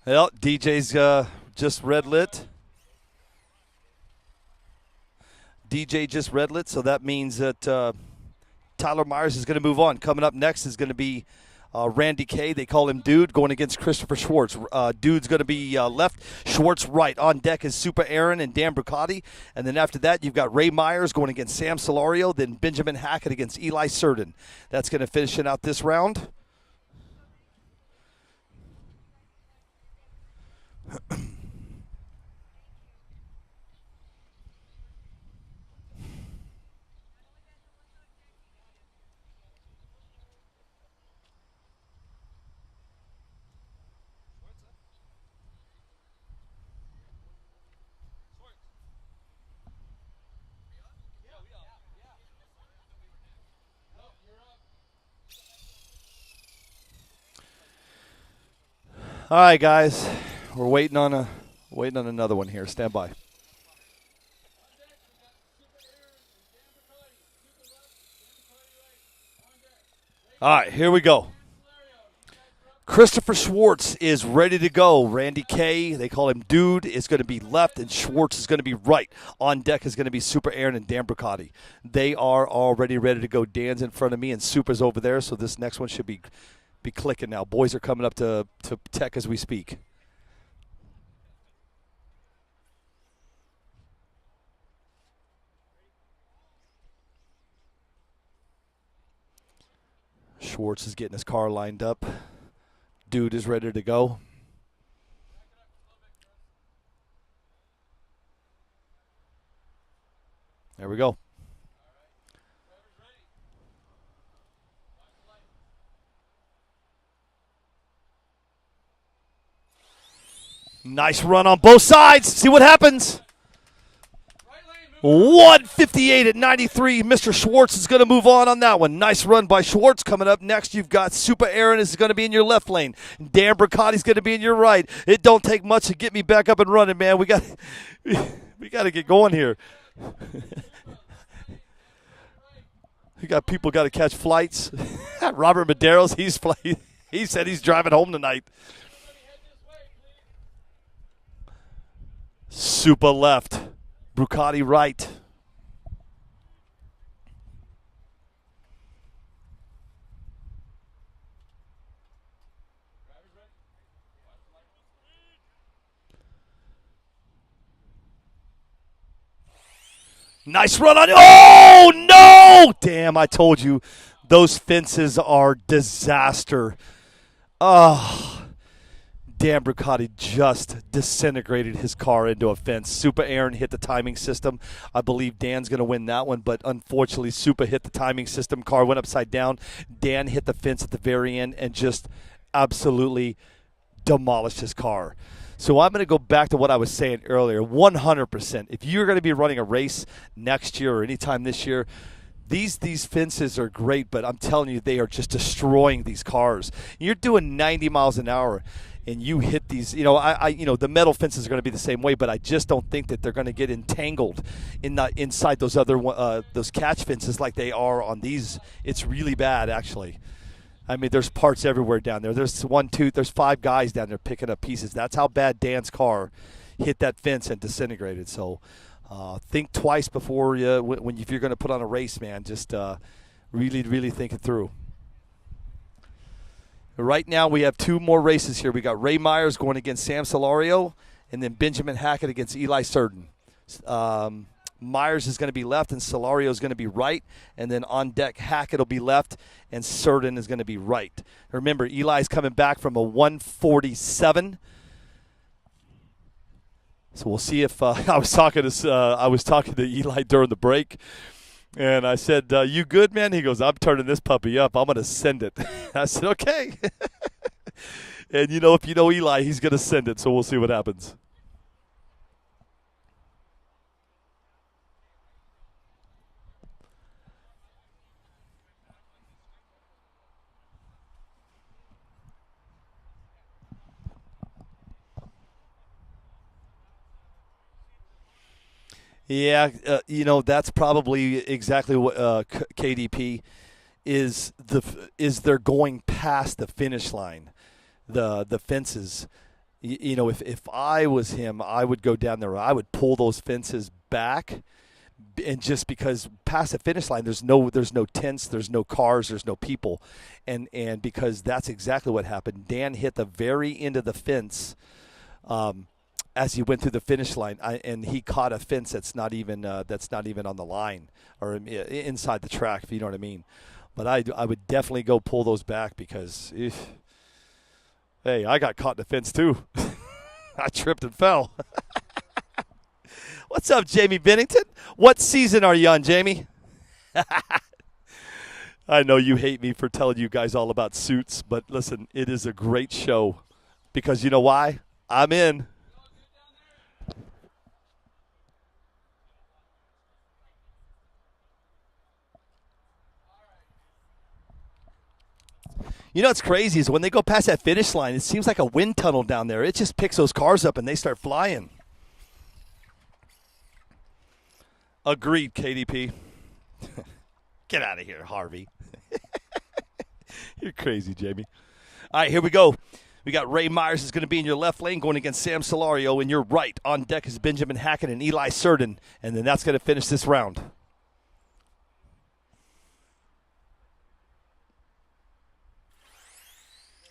Well, DJ's just red lit. DJ just red lit, so that means that Tyler Myers is going to move on. Coming up next is going to be Randy Kay. They call him Dude, going against Christopher Schwartz. Dude's going to be left, Schwartz right. On deck is Super Aaron and Dan Brucati. And then after that, you've got Ray Myers going against Sam Solario, then Benjamin Hackett against Eli Surden. That's going to finish it out this round. All right, guys, we're waiting on another one here. Stand by. All right, here we go. Christopher Schwartz is ready to go. Randy Kay, they call him Dude, is going to be left, and Schwartz is going to be right. On deck is going to be Super Aaron and Dan Brucati. They are already ready to go. Dan's in front of me, and Super's over there, so this next one should be clicking now. Boys are coming up to tech as we speak. Schwartz is getting his car lined up. Dude is ready to go. There we go. Nice run on both sides. See what happens. Right lane, 158 at 93. Mr. Schwartz is going to move on that one. Nice run by Schwartz. Coming up next, you've got Super Aaron is going to be in your left lane. Dan Bricotti's going to be in your right. It don't take much to get me back up and running, man. We got to get going here. We got people got to catch flights. Robert Madero's, he said he's driving home tonight. Super left. Brucati right. Nice run on. Oh, no! Damn, I told you. Those fences are disaster. Oh. Dan Brucati just disintegrated his car into a fence. Super Aaron hit the timing system. I believe Dan's going to win that one, but unfortunately Super hit the timing system. Car went upside down. Dan hit the fence at the very end and just absolutely demolished his car. So I'm going to go back to what I was saying earlier. 100%. If you're going to be running a race next year or anytime this year, these fences are great, but I'm telling you, they are just destroying these cars. You're doing 90 miles an hour. And you hit these, the metal fences are going to be the same way, but I just don't think that they're going to get entangled inside those other those catch fences like they are on these. It's really bad, actually. I mean, there's parts everywhere down there. There's there's 5 guys down there picking up pieces. That's how bad Dan's car hit that fence and disintegrated. So think twice before if you're going to put on a race, man. Just really, really think it through. Right now we have 2 more races here. We got Ray Myers going against Sam Solario, and then Benjamin Hackett against Eli Surden. Myers is going to be left, and Solario is going to be right. And then on deck, Hackett will be left, and Surden is going to be right. Remember, Eli's coming back from a 147. So we'll see if I was talking to Eli during the break. And I said, you good, man? He goes, I'm turning this puppy up. I'm going to send it. I said, okay. And, if you know Eli, he's going to send it. So we'll see what happens. Yeah, that's probably exactly what KDP is. They're going past the finish line, the fences. If I was him, I would go down there. I would pull those fences back, and just because past the finish line, there's no tents, there's no cars, there's no people, and because that's exactly what happened. Dan hit the very end of the fence. As he went through the finish line, and he caught a fence that's not even on the line or inside the track, if you know what I mean. But I would definitely go pull those back because, hey, I got caught in the fence too. I tripped and fell. What's up, Jamie Bennington? What season are you on, Jamie? I know you hate me for telling you guys all about Suits, but listen, it is a great show because you know why? I'm in. You know what's crazy is when they go past that finish line, it seems like a wind tunnel down there. It just picks those cars up and they start flying. Agreed, KDP. Get out of here, Harvey. You're crazy, Jamie. All right, here we go. We got Ray Myers is going to be in your left lane going against Sam Solario. In your right, on deck is Benjamin Hackett and Eli Surden. And then that's going to finish this round.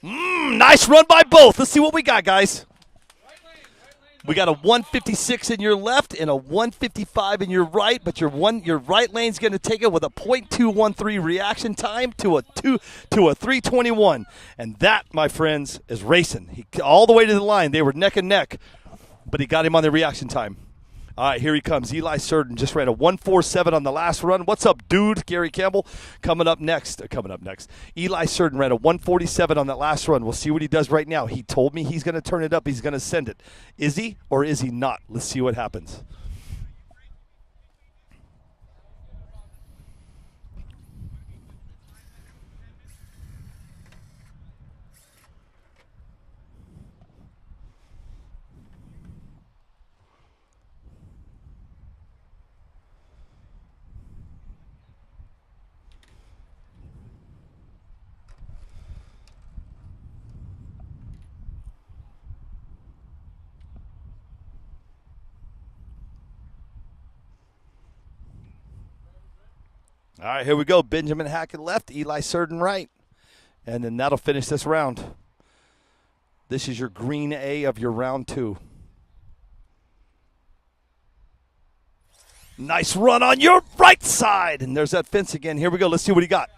Nice run by both. Let's see what we got, guys. We got a 156 in your left and a 155 in your right, but your right lane's going to take it with a .213 reaction time to a 321, and that, my friends, is racing. He all the way to the line. They were neck and neck, but he got him on the reaction time. All right, here he comes. Eli Surden just ran a 147 on the last run. What's up, dude? Gary Campbell coming up next. Eli Surden ran a 147 on that last run. We'll see what he does right now. He told me he's going to turn it up. He's going to send it. Is he or is he not? Let's see what happens. All right, here we go. Benjamin Hackett left, Eli Surden right. And then that'll finish this round. This is your green A of your round 2. Nice run on your right side. And there's that fence again. Here we go. Let's see what he got.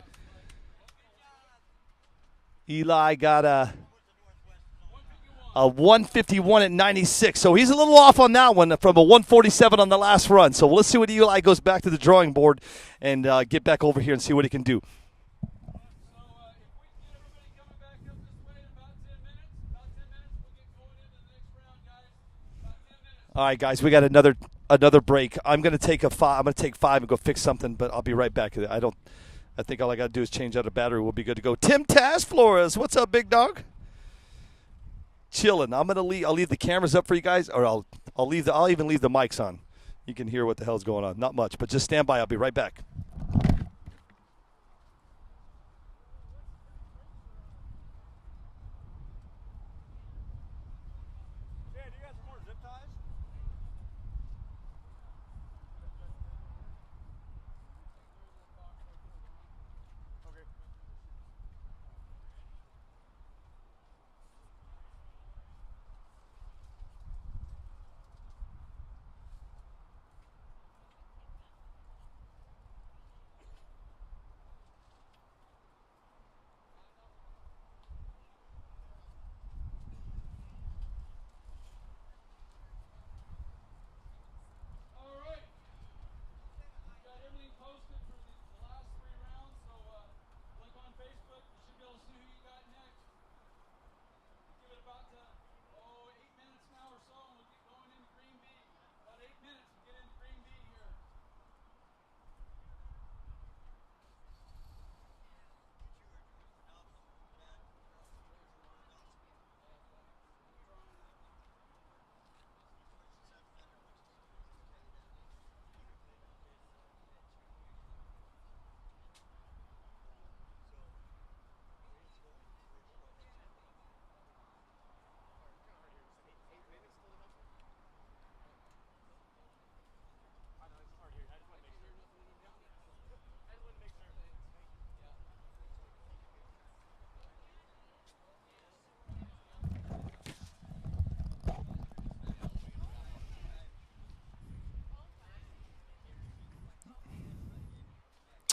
Eli got a 151 at 96. So he's a little off on that one from a 147 on the last run. So let's see what Eli goes back to the drawing board and get back over here and see what he can do. So if we can get everybody coming back up this way in about 10 minutes, we'll get going into the next round, guys. About 10 minutes. All right, guys, we got another break. I'm gonna take 5 and go fix something, but I'll be right back. I think all I gotta do is change out a battery. We'll be good to go. Tim Taz Flores, what's up, big dog? Chilling. I'll leave the cameras up for you guys, or I'll even leave the mics on. You can hear what the hell's going on. Not much, but just stand by. I'll be right back. All right. We got everything posted for the last 3 rounds, so look on Facebook. You should be able to see who you got next. Give it about 8 minutes now or so, and we'll get going into Green B. About 8 minutes, we'll get into Green B here.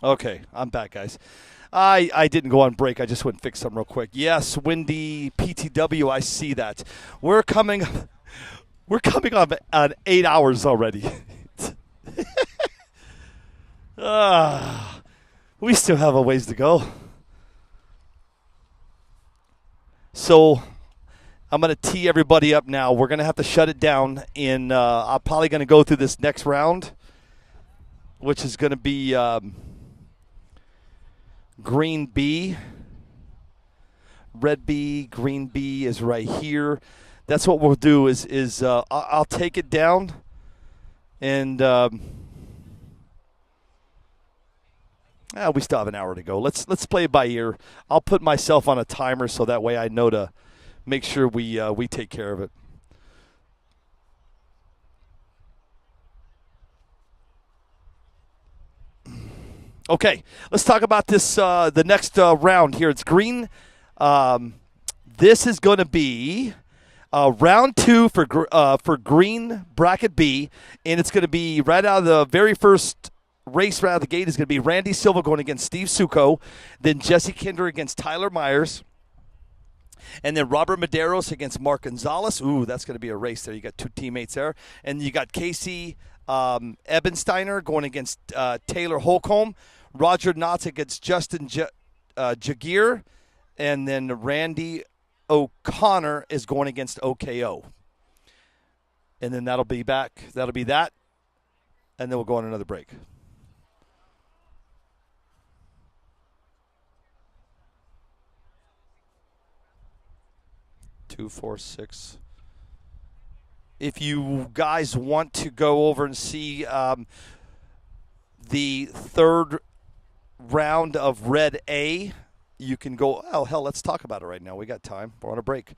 Okay, I'm back, guys. I didn't go on break. I just went and fix something real quick. Yes, Windy PTW, I see that. We're coming on 8 hours already. We still have a ways to go. So I'm going to tee everybody up now. We're going to have to shut it down. I'm probably going to go through this next round, which is going to be green B. Red B, green B is right here. That's what we'll do is I'll take it down and we still have an hour to go. Let's play it by ear. I'll put myself on a timer so that way I know to make sure we take care of it. Okay, let's talk about this. The next round here. It's green. This is going to be round 2 for green bracket B, and it's going to be right out of the very first race right out of the gate is going to be Randy Silva going against Steve Succo, then Jesse Kinder against Tyler Myers, and then Robert Medeiros against Mark Gonzalez. Ooh, that's going to be a race there. You got 2 teammates there, and you got Casey Ebensteiner going against Taylor Holcomb, Roger Knotts against Justin Jagier, and then Randy O'Connor is going against OKO. And then that'll be that, and then we'll go on another break. Two, 4, 6. If you guys want to go over and see the third round of Red A, you can go. Oh, hell, let's talk about it right now. We got time. We're on a break.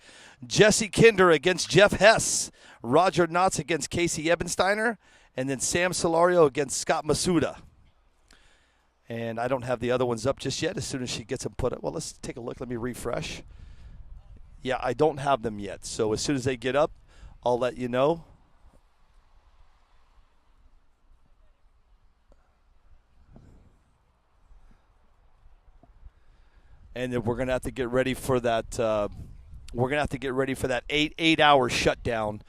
Jesse Kinder against Jeff Hess. Roger Knotts against Casey Ebensteiner. And then Sam Solario against Scott Masuda. And I don't have the other ones up just yet. As soon as she gets them put up, well, let's take a look. Let me refresh. Yeah, I don't have them yet. So as soon as they get up, I'll let you know. And then we're going to have to get ready for that. We're going to have to get ready for that 8-hour shutdown.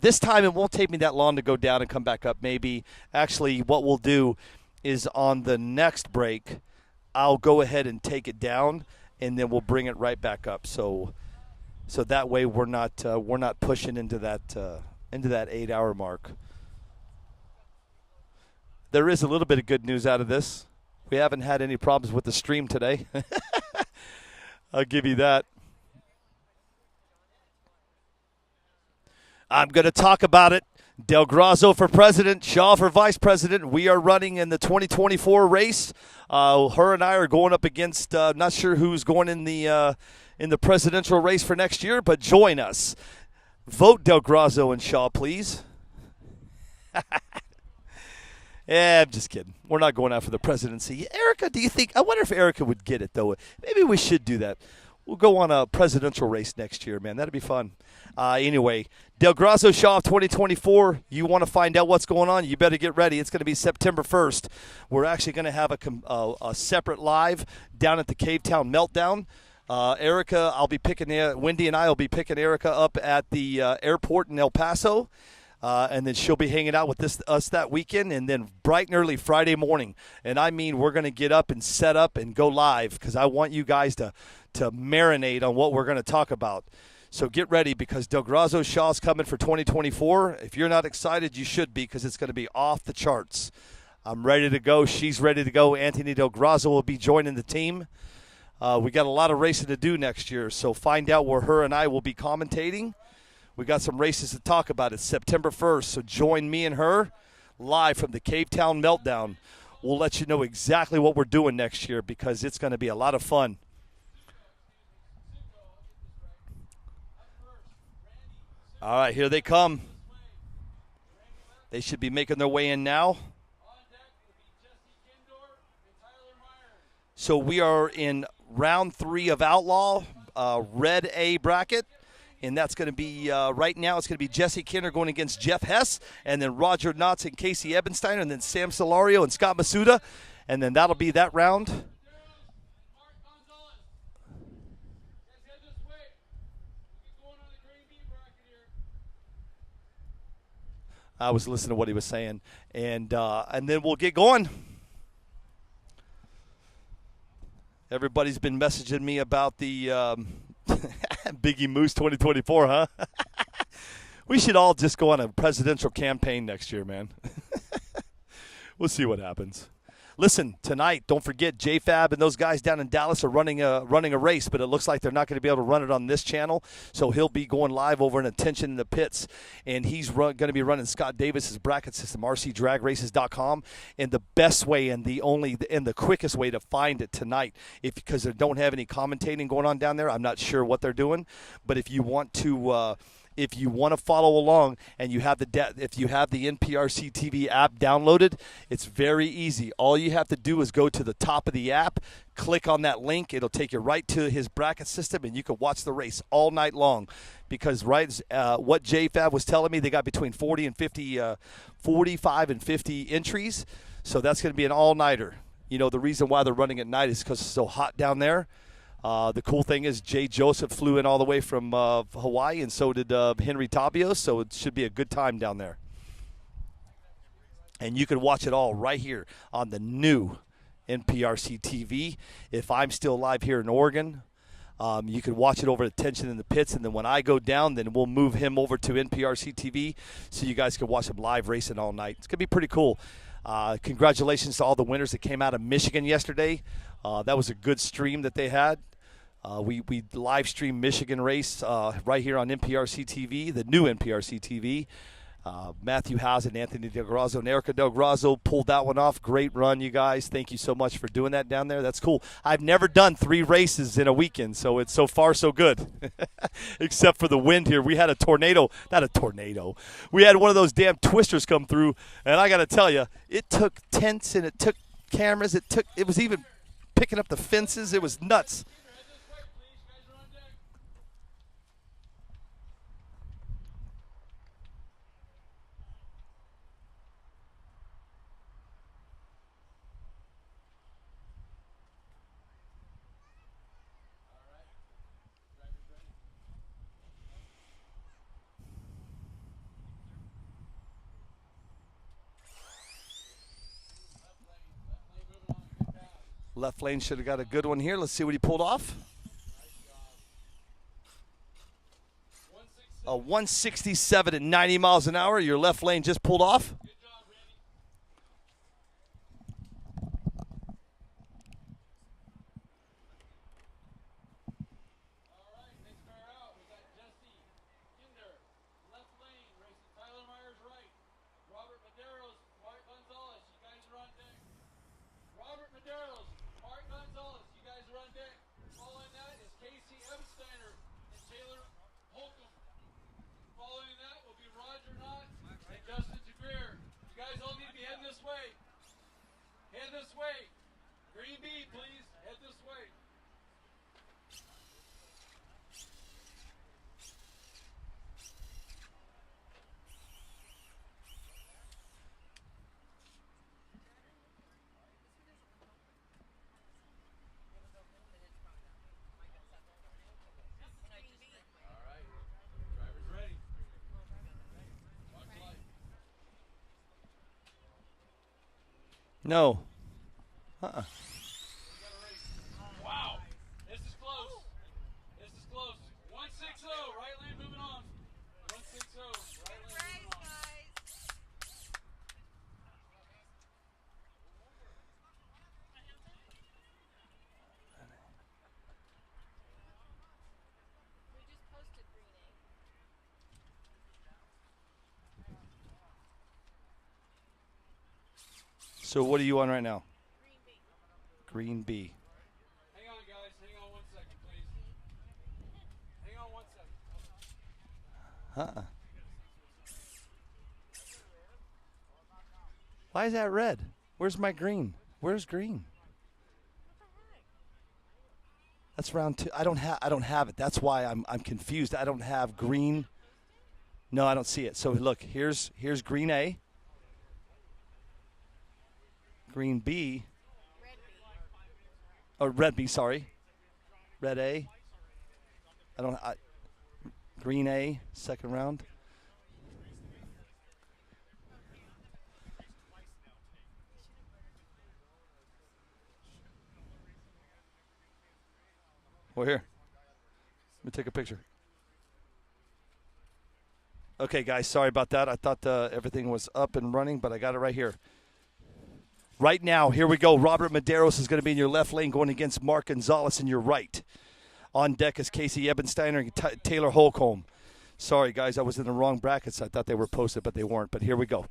This time it won't take me that long to go down and come back up. Maybe actually what we'll do is on the next break, I'll go ahead and take it down, and then we'll bring it right back up. So that way we're not pushing into that 8-hour mark. There is a little bit of good news out of this. We haven't had any problems with the stream today. I'll give you that. I'm going to talk about it. Del Grasso for president, Shaw for vice president. We are running in the 2024 race. Her and I are going up against, not sure who's going in the presidential race for next year, but join us. Vote Del Grasso and Shaw, please. I'm just kidding. We're not going after the presidency. Erica, do you think? I wonder if Erica would get it, though. Maybe we should do that. We'll go on a presidential race next year, man. That'd be fun. Anyway, Del Grasso Shaw 2024. You want to find out what's going on? You better get ready. It's going to be September 1st. We're actually going to have a separate live down at the Cavetown Meltdown. Erica, I'll be picking Wendy and I will be picking Erica up at the airport in El Paso. And then she'll be hanging out with us that weekend, and then bright and early Friday morning. And I mean, we're going to get up and set up and go live because I want you guys to marinate on what we're going to talk about. So get ready because Del Grasso Shaw's coming for 2024. If you're not excited, you should be because it's going to be off the charts. I'm ready to go. She's ready to go. Anthony Del Grasso will be joining the team. We got a lot of racing to do next year, so find out where her and I will be commentating. We got some races to talk about. It's September 1st, so join me and her live from the Cavetown Meltdown. We'll let you know exactly what we're doing next year because it's going to be a lot of fun. All right, here they come. They should be making their way in now. So we are in round 3 of Outlaw, red A bracket. And that's going to be, right now, it's going to be Jesse Kinner going against Jeff Hess, and then Roger Knotts and Casey Ebensteiner, and then Sam Solario and Scott Masuda. And then that'll be that round. I was listening to what he was saying. And then we'll get going. Everybody's been messaging me about the Biggie Moose 2024, huh? We should all just go on a presidential campaign next year, man. We'll see what happens. Listen, tonight, don't forget, JFab and those guys down in Dallas are running a race, but it looks like they're not going to be able to run it on this channel, so he'll be going live over in Attention in the Pits, and he's going to be running Scott Davis's bracket system, rcdragraces.com, and the best way and the quickest way to find it tonight, because they don't have any commentating going on down there. I'm not sure what they're doing, but if you want to follow along and if you have the NPRC TV app downloaded, it's very easy. All you have to do is go to the top of the app, click on that link. It'll take you right to his bracket system, and you can watch the race all night long. Because what JFab was telling me, they got between 45 and 50 entries. So that's going to be an all-nighter. You know, the reason why they're running at night is because it's so hot down there. The cool thing is Jay Joseph flew in all the way from Hawaii, and so did Henry Tabios, so it should be a good time down there. And you can watch it all right here on the new NPRC TV. If I'm still live here in Oregon, you can watch it over at Attention in the Pits, and then when I go down, then we'll move him over to NPRC TV so you guys can watch him live racing all night. It's going to be pretty cool. Congratulations to all the winners that came out of Michigan yesterday. That was a good stream that they had. We live stream Michigan race right here on NPRC TV, the new NPRC TV. Matthew Howes and Anthony Del Grasso and Erica Del Grasso pulled that one off. Great run, you guys. Thank you so much for doing that down there. That's cool. I've never done 3 races in a weekend, so it's so far so good. Except for the wind here. We had a tornado. Not a tornado. We had one of those damn twisters come through, and I got to tell you, it took tents and it took cameras. It was even picking up the fences. It was nuts. Head this way, please. You guys are on deck. Left lane should have got a good one here. Let's see what he pulled off. A 167 at 90 miles an hour. Your left lane just pulled off. Good job, Randy. All right, next car out. We got Jesse Kinder, left lane, racing Tyler Myers right. Robert Maderos, Mark Gonzalez, you guys are on deck. Robert Maderos, Mark Gonzalez, you guys are on deck. Following that is Casey Epsteiner and Taylor Holcomb. Following that will be Roger Knott and Justin DeGreer. You guys all need to be heading this way. Head this way. Green B, please. Head this way. All right. Driver's ready. Watch light. No. Wow. This is close. This is close. 160. Right lane moving on. 160. Right lane moving on. So what are you on right now? Green B. Hang on, guys. Hang on 1 second, please. Hang on 1 second. Why is that red? Where's my green? Where's green? That's round 2. I don't have it. That's why I'm confused. I don't have green. No, I don't see it. So look, here's green A. Green B. Oh, red B, sorry. Red A. Green A, second round. Well, here. Let me take a picture. Okay, guys, sorry about that. I thought everything was up and running, but I got it right here. Right now, here we go. Robert Maderos is going to be in your left lane going against Mark Gonzalez in your right. On deck is Casey Ebensteiner and Taylor Holcomb. Sorry, guys, I was in the wrong brackets. I thought they were posted, but they weren't. But here we go.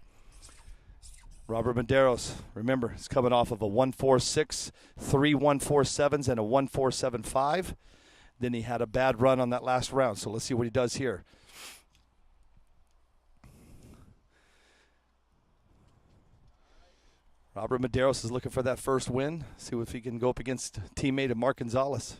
Robert Maderos, remember, is coming off of a 146, 3 147s, and a 1475. Then he had a bad run on that last round. So let's see what he does here. Robert Maderos is looking for that first win. See if he can go up against teammate Mark Gonzalez.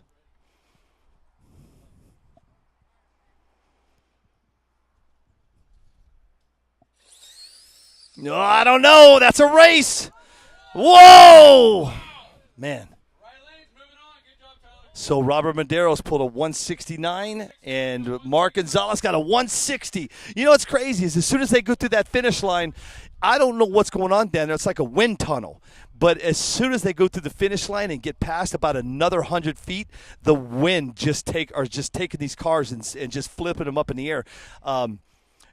No, I don't know. That's a race. Whoa! Man. So Robert Maderos pulled a 169, and Mark Gonzalez got a 160. You know what's crazy is as soon as they go through that finish line, I don't know what's going on down there. It's like a wind tunnel. But as soon as they go through the finish line and get past about another 100 feet, the wind just taking these cars and just flipping them up in the air.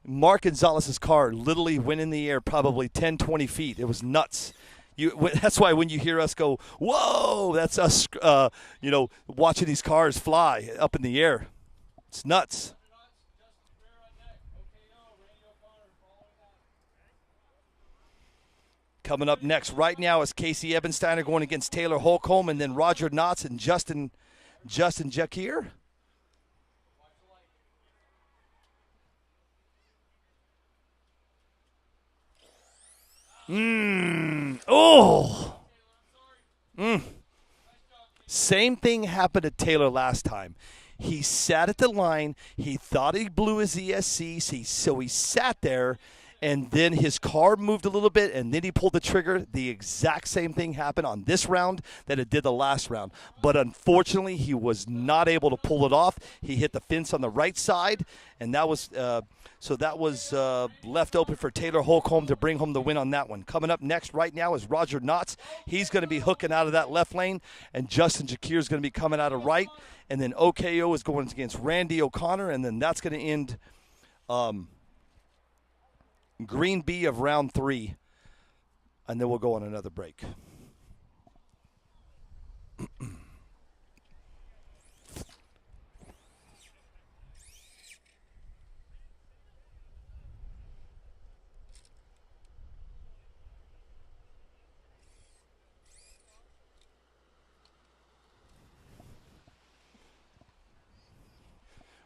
Mark Gonzalez's car literally went in the air probably 10, 20 feet. It was nuts. That's why when you hear us go, whoa, that's us, watching these cars fly up in the air. It's nuts. Coming up next right now is Casey Ebensteiner going against Taylor Holcomb, and then Roger Knotts and Justin Jakir. Oh. Same thing happened to Taylor last time. He sat at the line. He thought he blew his ESC, so he sat there, and then his car moved a little bit, and then he pulled the trigger. The exact same thing happened on this round that it did the last round. But unfortunately, he was not able to pull it off. He hit the fence on the right side, and that was left open for Taylor Holcomb to bring home the win on that one. Coming up next right now is Roger Knotts. He's going to be hooking out of that left lane, and Justin Jakir is going to be coming out of right. And then OKO is going against Randy O'Connor, and then that's going to end Green B of round 3, and then we'll go on another break.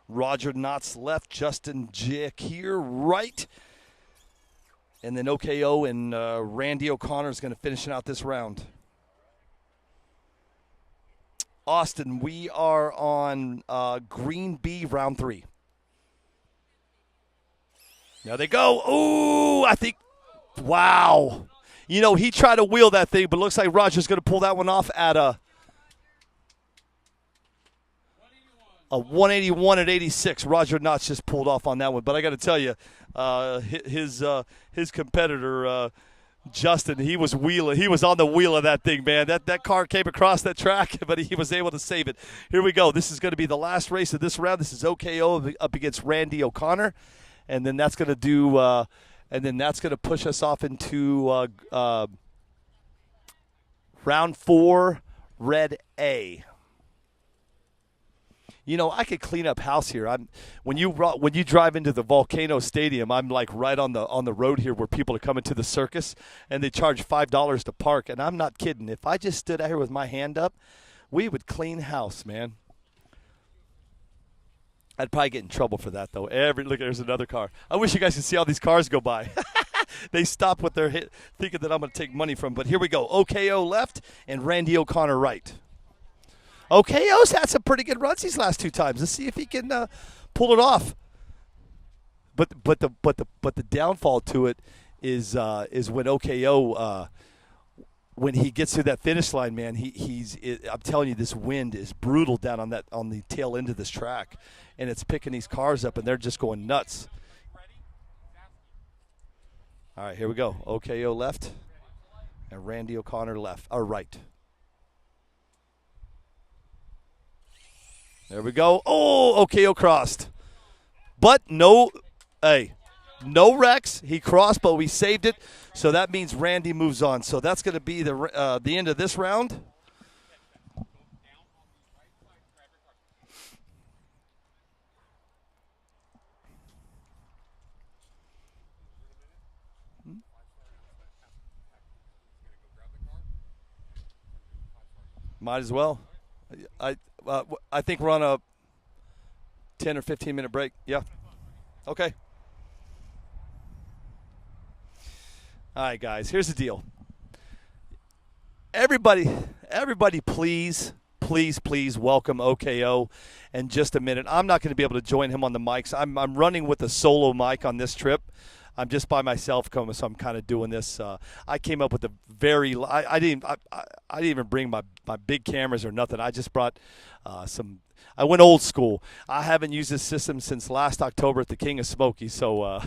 Roger Knotts left, Justin Jakir right. And then OKO and Randy O'Connor is going to finish out this round. Austin, we are on Green B round 3. There they go. Ooh, I think, wow. You know, he tried to wheel that thing, but it looks like Roger's going to pull that one off at a 181 at 86. Roger Knotts just pulled off on that one. But I got to tell you, his competitor, Justin, he was wheeling. He was on the wheel of that thing, man. That car came across that track, but he was able to save it. Here we go. This is going to be the last race of this round. This is OKO up against Randy O'Connor, and then that's going to do. And then that's going to push us off into round 4, red A. You know, I could clean up house here. When you drive into the Volcano Stadium, I'm like right on the road here where people are coming to the circus, and they charge $5 to park. And I'm not kidding. If I just stood out here with my hand up, we would clean house, man. I'd probably get in trouble for that though. Look, there's another car. I wish you guys could see all these cars go by. They stop with their hit, thinking that I'm going to take money from. But here we go. OKO left and Randy O'Connor right. OKO's had some pretty good runs these last 2 times. Let's see if he can pull it off. But the downfall to it is when OKO when he gets to that finish line, man. I'm telling you, this wind is brutal down on the tail end of this track, and it's picking these cars up, and they're just going nuts. All right, here we go. OKO left, and Randy O'Connor left or right. There we go. Oh, OKO crossed. But no wrecks. He crossed, but we saved it. So that means Randy moves on. So that's going to be the end of this round. Might as well. I think we're on a 10 or 15 minute break. Yeah. Okay. All right, guys. Here's the deal. Everybody, please welcome OKO in just a minute. I'm not going to be able to join him on the mics. I'm running with a solo mic on this trip. I'm just by myself coming, so I'm kind of doing this. I came up with a very. I didn't even bring my big cameras or nothing. I just brought some. I went old school. I haven't used this system since last October at the King of Smoky, so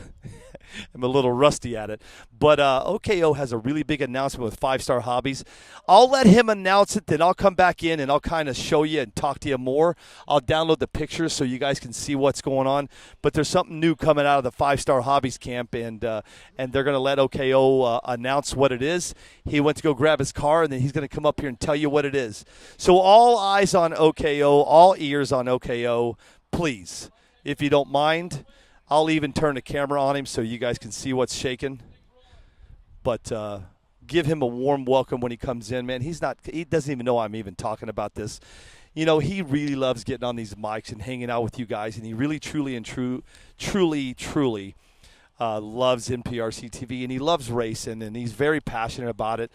I'm a little rusty at it. But OKO has a really big announcement with 5-Star Hobbies. I'll let him announce it, then I'll come back in and I'll kind of show you and talk to you more. I'll download the pictures so you guys can see what's going on. But there's something new coming out of the 5-Star Hobbies camp, and they're going to let OKO announce what it is. He went to go grab his car, and then he's going to come up here and tell you what it is. So all eyes on OKO, all ears on OKO, please, if you don't mind. I'll even turn the camera on him so you guys can see what's shaking. But give him a warm welcome when he comes in, man. He doesn't even know I'm even talking about this. You know, he really loves getting on these mics and hanging out with you guys, and he really, truly loves NPRC TV, and he loves racing, and he's very passionate about it.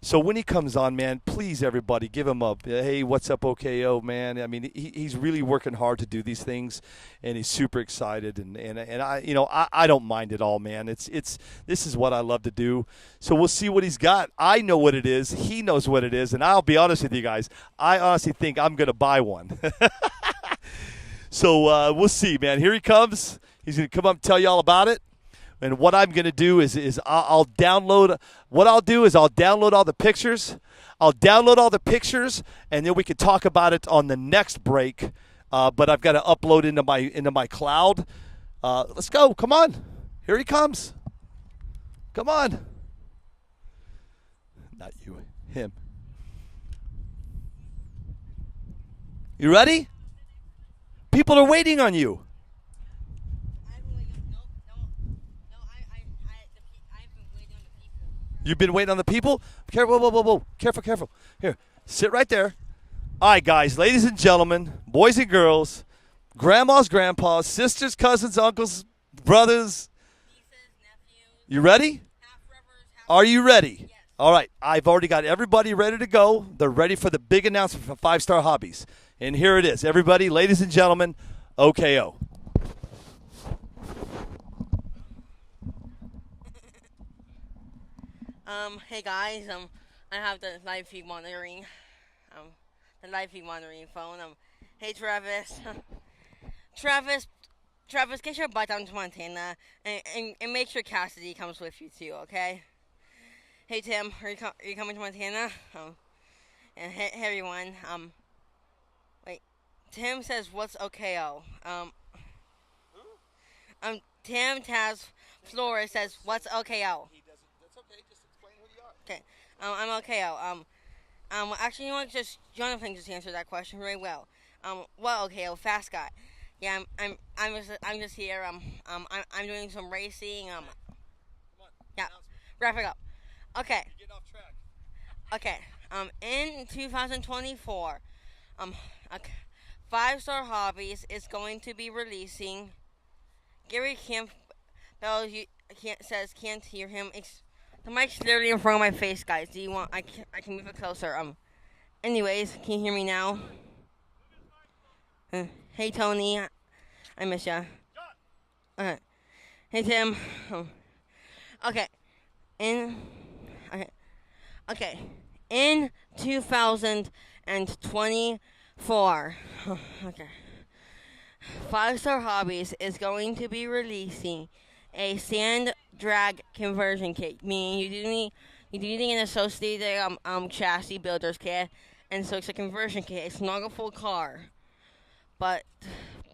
So when he comes on, man, please, everybody, give him a, hey, what's up, OKO, man. I mean, he's really working hard to do these things, and he's super excited, and I don't mind at all, man. This is what I love to do. So we'll see what he's got. I know what it is. He knows what it is, and I'll be honest with you guys. I honestly think I'm going to buy one. So we'll see, man. Here he comes. He's going to come up and tell you all about it. And what I'm going to do is I'll download. What I'll do is I'll download all the pictures. And then we can talk about it on the next break. But I've got to upload into my cloud. Let's go. Come on. Here he comes. Come on. Not you. Him. You ready? People are waiting on you. You've been waiting on the people? Careful, whoa. Careful. Here, sit right there. All right, guys, ladies and gentlemen, boys and girls, grandmas, grandpas, sisters, cousins, uncles, brothers. You ready? Are you ready? Yes. All right, I've already got everybody ready to go. They're ready for the big announcement from 5 Star Hobbies. And here it is. Everybody, ladies and gentlemen, OKO. Hey guys, I have the live feed monitoring phone. Hey Travis, Travis, get your butt down to Montana, and make sure Cassidy comes with you too, okay? Hey Tim, are you coming to Montana? And hey everyone, wait, Tim says what's OKO? Tim Taz Flores says what's OKO? Okay, I'm OKO. Actually, Jonathan just answered that question very well. Well, OKO, fast guy. Yeah, I'm just here. I'm doing some racing. Come on. Yeah, wrap it up. Okay. You're getting off track. Okay. In 2024, okay, 5 Star Hobbies is going to be releasing. Gary Campbell can't hear him. The mic's literally in front of my face, guys. Do you want? I can move it closer. Anyways, can you hear me now? Hey Tony, I miss ya. Okay. Hey Tim. Okay. In 2024, okay, 5 Star Hobbies is going to be releasing a sand drag conversion kit, meaning you do need an associated chassis builder's kit, and so it's a conversion kit. It's not a full car, but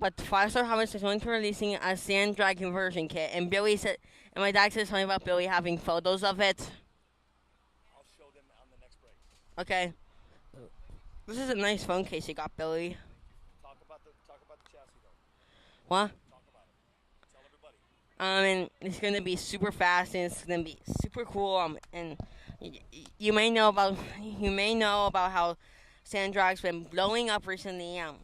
5 Star Hobbies is going to be releasing a sand drag conversion kit, and Billy said, and my dad said something about Billy having photos of it. I'll show them on the next break. Okay. This is a nice phone case you got, Billy. Talk about the chassis though. What? Talk about it. Tell everybody. And it's gonna be super fast, and it's gonna be super cool. And you may know about how sand drag's been blowing up recently. It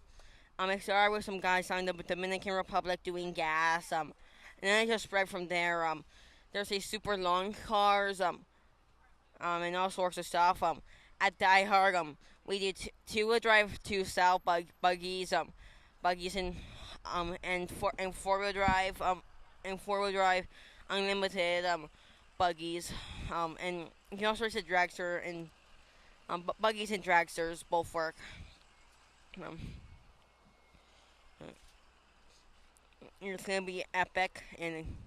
started with some guys signed up with Dominican Republic doing gas. And then it just spread from there. There's these super long cars. And all sorts of stuff. At Die Hard, we did two-wheel drive, two south buggies, and four-wheel drive, unlimited buggies, and you can also use a dragster, and buggies and dragsters both work. It's gonna be epic, and I'm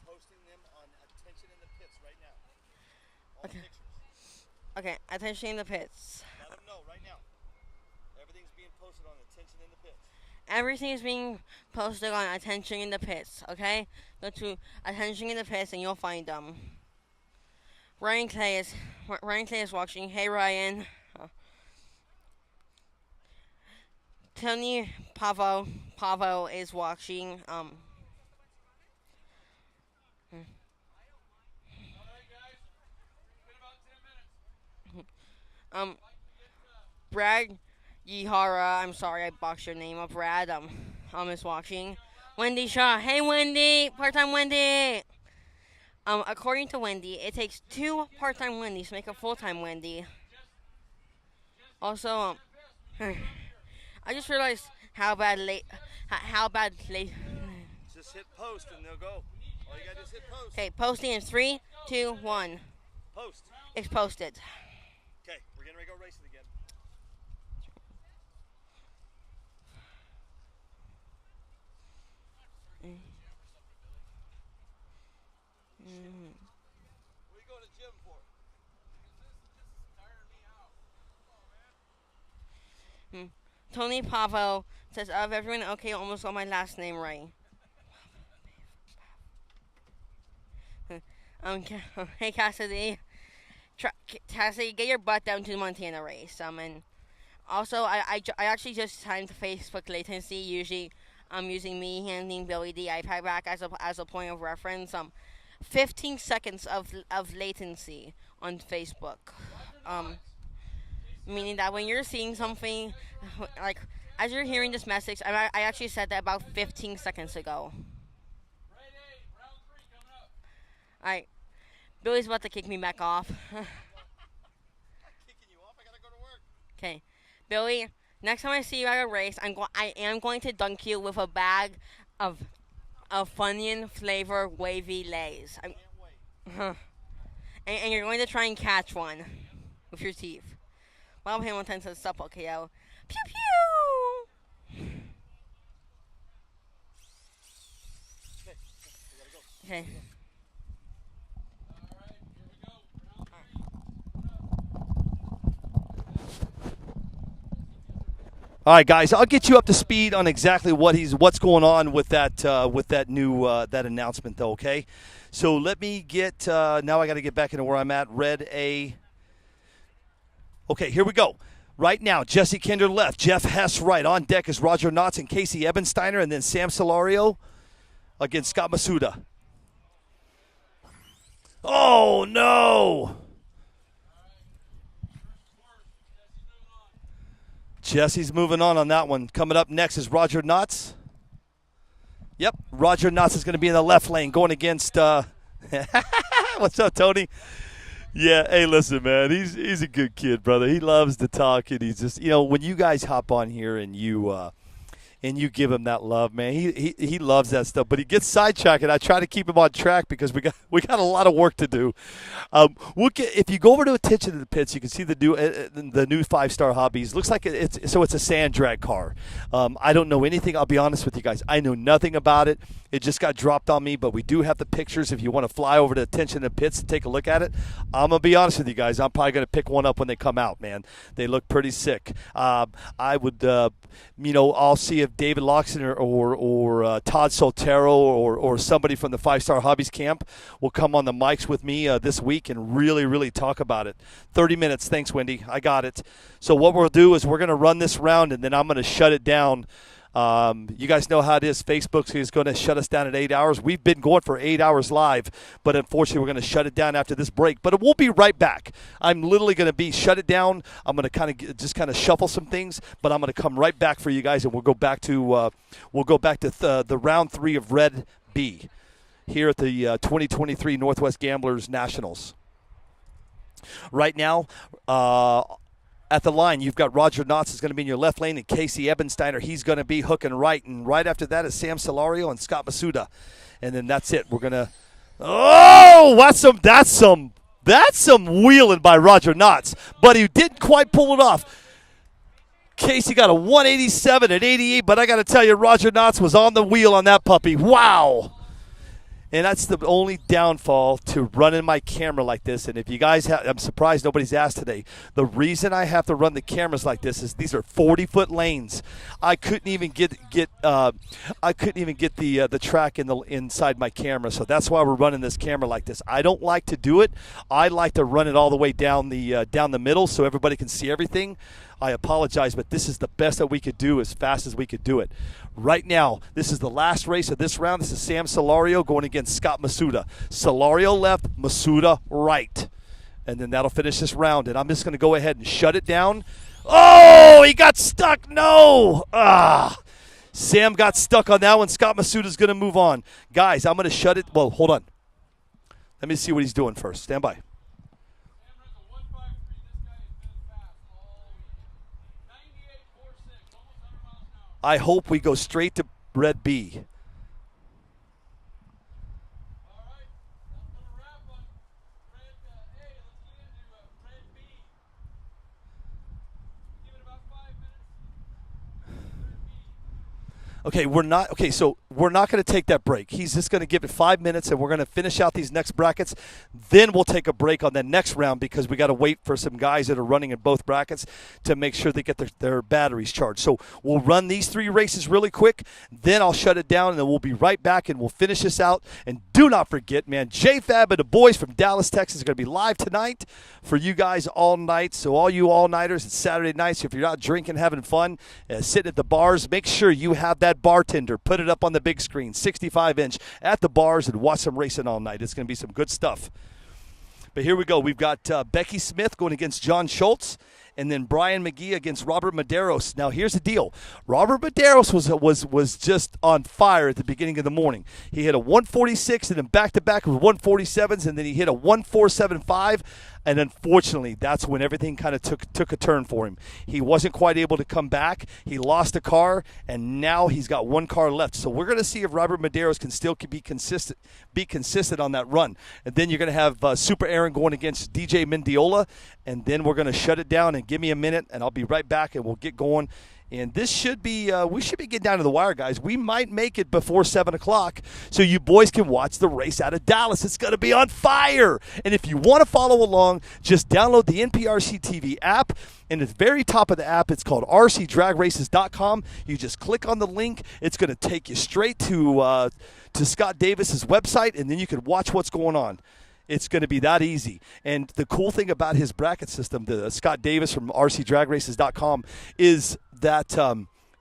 posting them on Attention in the Pits right now. All Okay. the pictures. okay, attention in the pits. Let them know right now. Everything's being posted on Attention in the Pits. Everything is being posted on Attention in the Pits, okay? Go to Attention in the Pits and you'll find them. Ryan Clay is watching. Hey, Ryan. Tony Pavo is watching. All right, guys. It's been about 10 minutes. Brad Yihara, I'm sorry I boxed your name up, Brad. Is watching. Wendy Shaw. Hey, Wendy. Part-time Wendy. According to Wendy, it takes 2 part-time Wendy's to make a full-time Wendy. Also, I just realized how bad late. Just hit post and they'll go. All you gotta do is hit post. Okay, posting in 3, 2, 1. Post. It's posted. Okay, we're getting ready to go racing again. What are you going to gym for? Tony Pavo says, of everyone, okay, almost got my last name right. Hey, Cassidy. Cassidy, get your butt down to the Montana race. And also, I actually just timed the Facebook latency. Usually, I'm using me handing Billy the iPad back as a point of reference. 15 seconds of latency on Facebook. Meaning that when you're seeing something, like, as you're hearing this message, I actually said that about 15 seconds ago. Alright. Billy's about to kick me back off. Kicking you off? I gotta go to work. Okay. Billy, next time I see you at a race, I am going to dunk you with a bag of Funyun flavor wavy Lays. Can't wait. And you're going to try and catch one with your teeth. Bob Hamilton says, sup, KO. Pew pew! Okay. All right, guys, I'll get you up to speed on exactly what's going on with that new that announcement, though. Okay, so let me get now. I got to get back into where I'm at. Red A. Okay, here we go. Right now, Jesse Kinder left, Jeff Hess right. On deck is Roger Knotts and Casey Ebensteiner, and then Sam Solario against Scott Masuda. Oh no! Jesse's moving on that one. Coming up next is Roger Knotts. Yep, Roger Knotts is going to be in the left lane going against what's up, Tony? Yeah, hey, listen, man. He's a good kid, brother. He loves to talk, and he's just, when you guys hop on here and you give him that love, man. He loves that stuff, but he gets sidetracked, and I try to keep him on track because we got a lot of work to do. If you go over to Attention to the Pits, you can see the new 5-Star Hobbies. Looks like it's a sand drag car. I don't know anything. I'll be honest with you guys. I know nothing about it. It just got dropped on me, but we do have the pictures. If you want to fly over to Attention to the Pits and take a look at it, I'm gonna be honest with you guys. I'm probably gonna pick one up when they come out, man. They look pretty sick. I would, I'll see if David Loxton or Todd Soltero or somebody from the 5-Star Hobbies camp will come on the mics with me this week and really, really talk about it. 30 minutes. Thanks, Wendy. I got it. So what we'll do is we're going to run this round, and then I'm going to shut it down. You guys know how it is. Facebook is going to shut us down at 8 hours. We've been going for 8 hours live, but unfortunately we're going to shut it down after this break. But we'll be right back. I'm literally going to shut it down. I'm going to kind of shuffle some things, but I'm going to come right back for you guys, and we'll go back to the round 3 of Red B here at the 2023 Northwest Gamblers Nationals. Right now, at the line, you've got Roger Knotts is going to be in your left lane, and Casey Ebensteiner, he's going to be hooking right. And right after that is Sam Solario and Scott Masuda. And then that's it. We're going to – oh, that's some wheeling by Roger Knotts. But he didn't quite pull it off. Casey got a 187 at 88, but I got to tell you, Roger Knotts was on the wheel on that puppy. Wow. And that's the only downfall to running my camera like this. And if you guys I'm surprised nobody's asked today. The reason I have to run the cameras like this is these are 40-foot lanes. I couldn't even get the track inside my camera. So that's why we're running this camera like this. I don't like to do it. I like to run it all the way down the middle so everybody can see everything. I apologize, but this is the best that we could do as fast as we could do it. Right now, this is the last race of this round. This is Sam Solario going against Scott Masuda. Solario left, Masuda right. And then that'll finish this round. And I'm just going to go ahead and shut it down. Oh, he got stuck. No. Sam got stuck on that one. Scott Masuda's going to move on. Guys, I'm going to shut it. Well, hold on. Let me see what he's doing first. Stand by. Sam runs a 153. This guy has been fast all week. 98.46, almost 100 miles an hour. I hope we go straight to red B. All right, let's put a wrap on red A. Let's get into red B. Give it about 5 minutes. Red B. Okay, so we're not going to take that break. He's just going to give it 5 minutes, and we're going to finish out these next brackets. Then we'll take a break on the next round because we got to wait for some guys that are running in both brackets to make sure they get their batteries charged. So we'll run these 3 races really quick. Then I'll shut it down, and then we'll be right back, and we'll finish this out. And do not forget, man, JFab and the boys from Dallas, Texas are going to be live tonight for you guys all night. So all you all-nighters, it's Saturday night. So if you're out drinking, having fun, sitting at the bars, make sure you have that bartender put it up on the big screen, 65-inch at the bars, and watch some racing all night. It's going to be some good stuff. But here we go. We've got Becky Smith going against John Schultz, and then Brian McGee against Robert Medeiros. Now, here's the deal. Robert Medeiros was just on fire at the beginning of the morning. He hit a 146 and then back-to-back with 147s, and then he hit a 1.475. And unfortunately, that's when everything kind of took a turn for him. He wasn't quite able to come back. He lost a car, and now he's got 1 car left. So we're going to see if Robert Medeiros can still be consistent on that run. And then you're going to have Super Aaron going against DJ Mendiola, and then we're going to shut it down. And give me a minute, and I'll be right back, and we'll get going. And this should be, we should be getting down to the wire, guys. We might make it before 7 o'clock so you boys can watch the race out of Dallas. It's going to be on fire. And if you want to follow along, just download the NPRC TV app. And at the very top of the app, it's called rcdragraces.com. You just click on the link. It's going to take you straight to Scott Davis's website, and then you can watch what's going on. It's going to be that easy. And the cool thing about his bracket system, the Scott Davis from rcdragraces.com, is that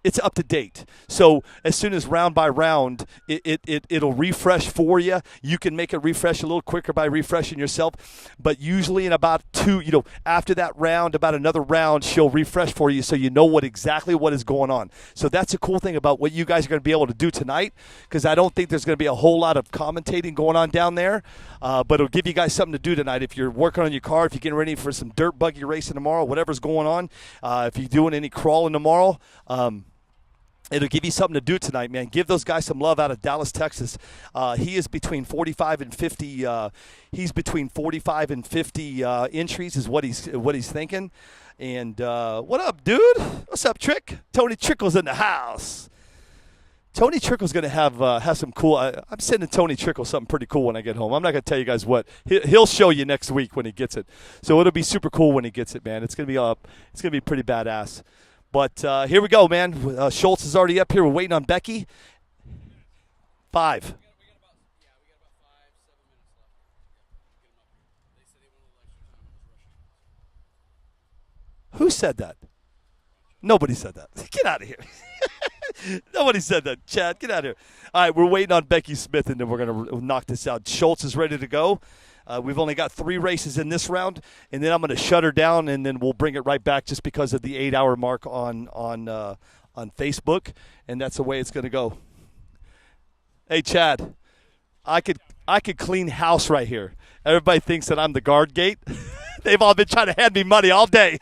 it's up to date. So as soon as round by round, it'll refresh for you. You can make it refresh a little quicker by refreshing yourself. But usually in about 2, after that round, about another round, she'll refresh for you so you know exactly what is going on. So that's a cool thing about what you guys are going to be able to do tonight, because I don't think there's going to be a whole lot of commentating going on down there. But it'll give you guys something to do tonight. If you're working on your car, if you're getting ready for some dirt buggy racing tomorrow, whatever's going on, if you're doing any crawling tomorrow, it'll give you something to do tonight, man. Give those guys some love out of Dallas, Texas. He is between 45 and 50. He's between 45 and 50 entries is what he's thinking. And what up, dude? What's up, Trick? Tony Trickle's in the house. Tony Trickle's going to have some cool. I'm sending Tony Trickle something pretty cool when I get home. I'm not going to tell you guys what. He'll show you next week when he gets it. So it'll be super cool when he gets it, man. It's going to be pretty badass. But here we go, man. Schultz is already up here. We're waiting on Becky. 5. We got about 5, 7 minutes left. Get them up here. They said they wanted a little extra time. I was rushing. Who said that? Nobody said that. Get out of here. Nobody said that. Chad, get out of here. All right, we're waiting on Becky Smith, and then we're going to knock this out. Schultz is ready to go. We've only got 3 races in this round, and then I'm going to shut her down, and then we'll bring it right back just because of the 8-hour mark on Facebook, and that's the way it's going to go. Hey, Chad, I could clean house right here. Everybody thinks that I'm the guard gate. They've all been trying to hand me money all day.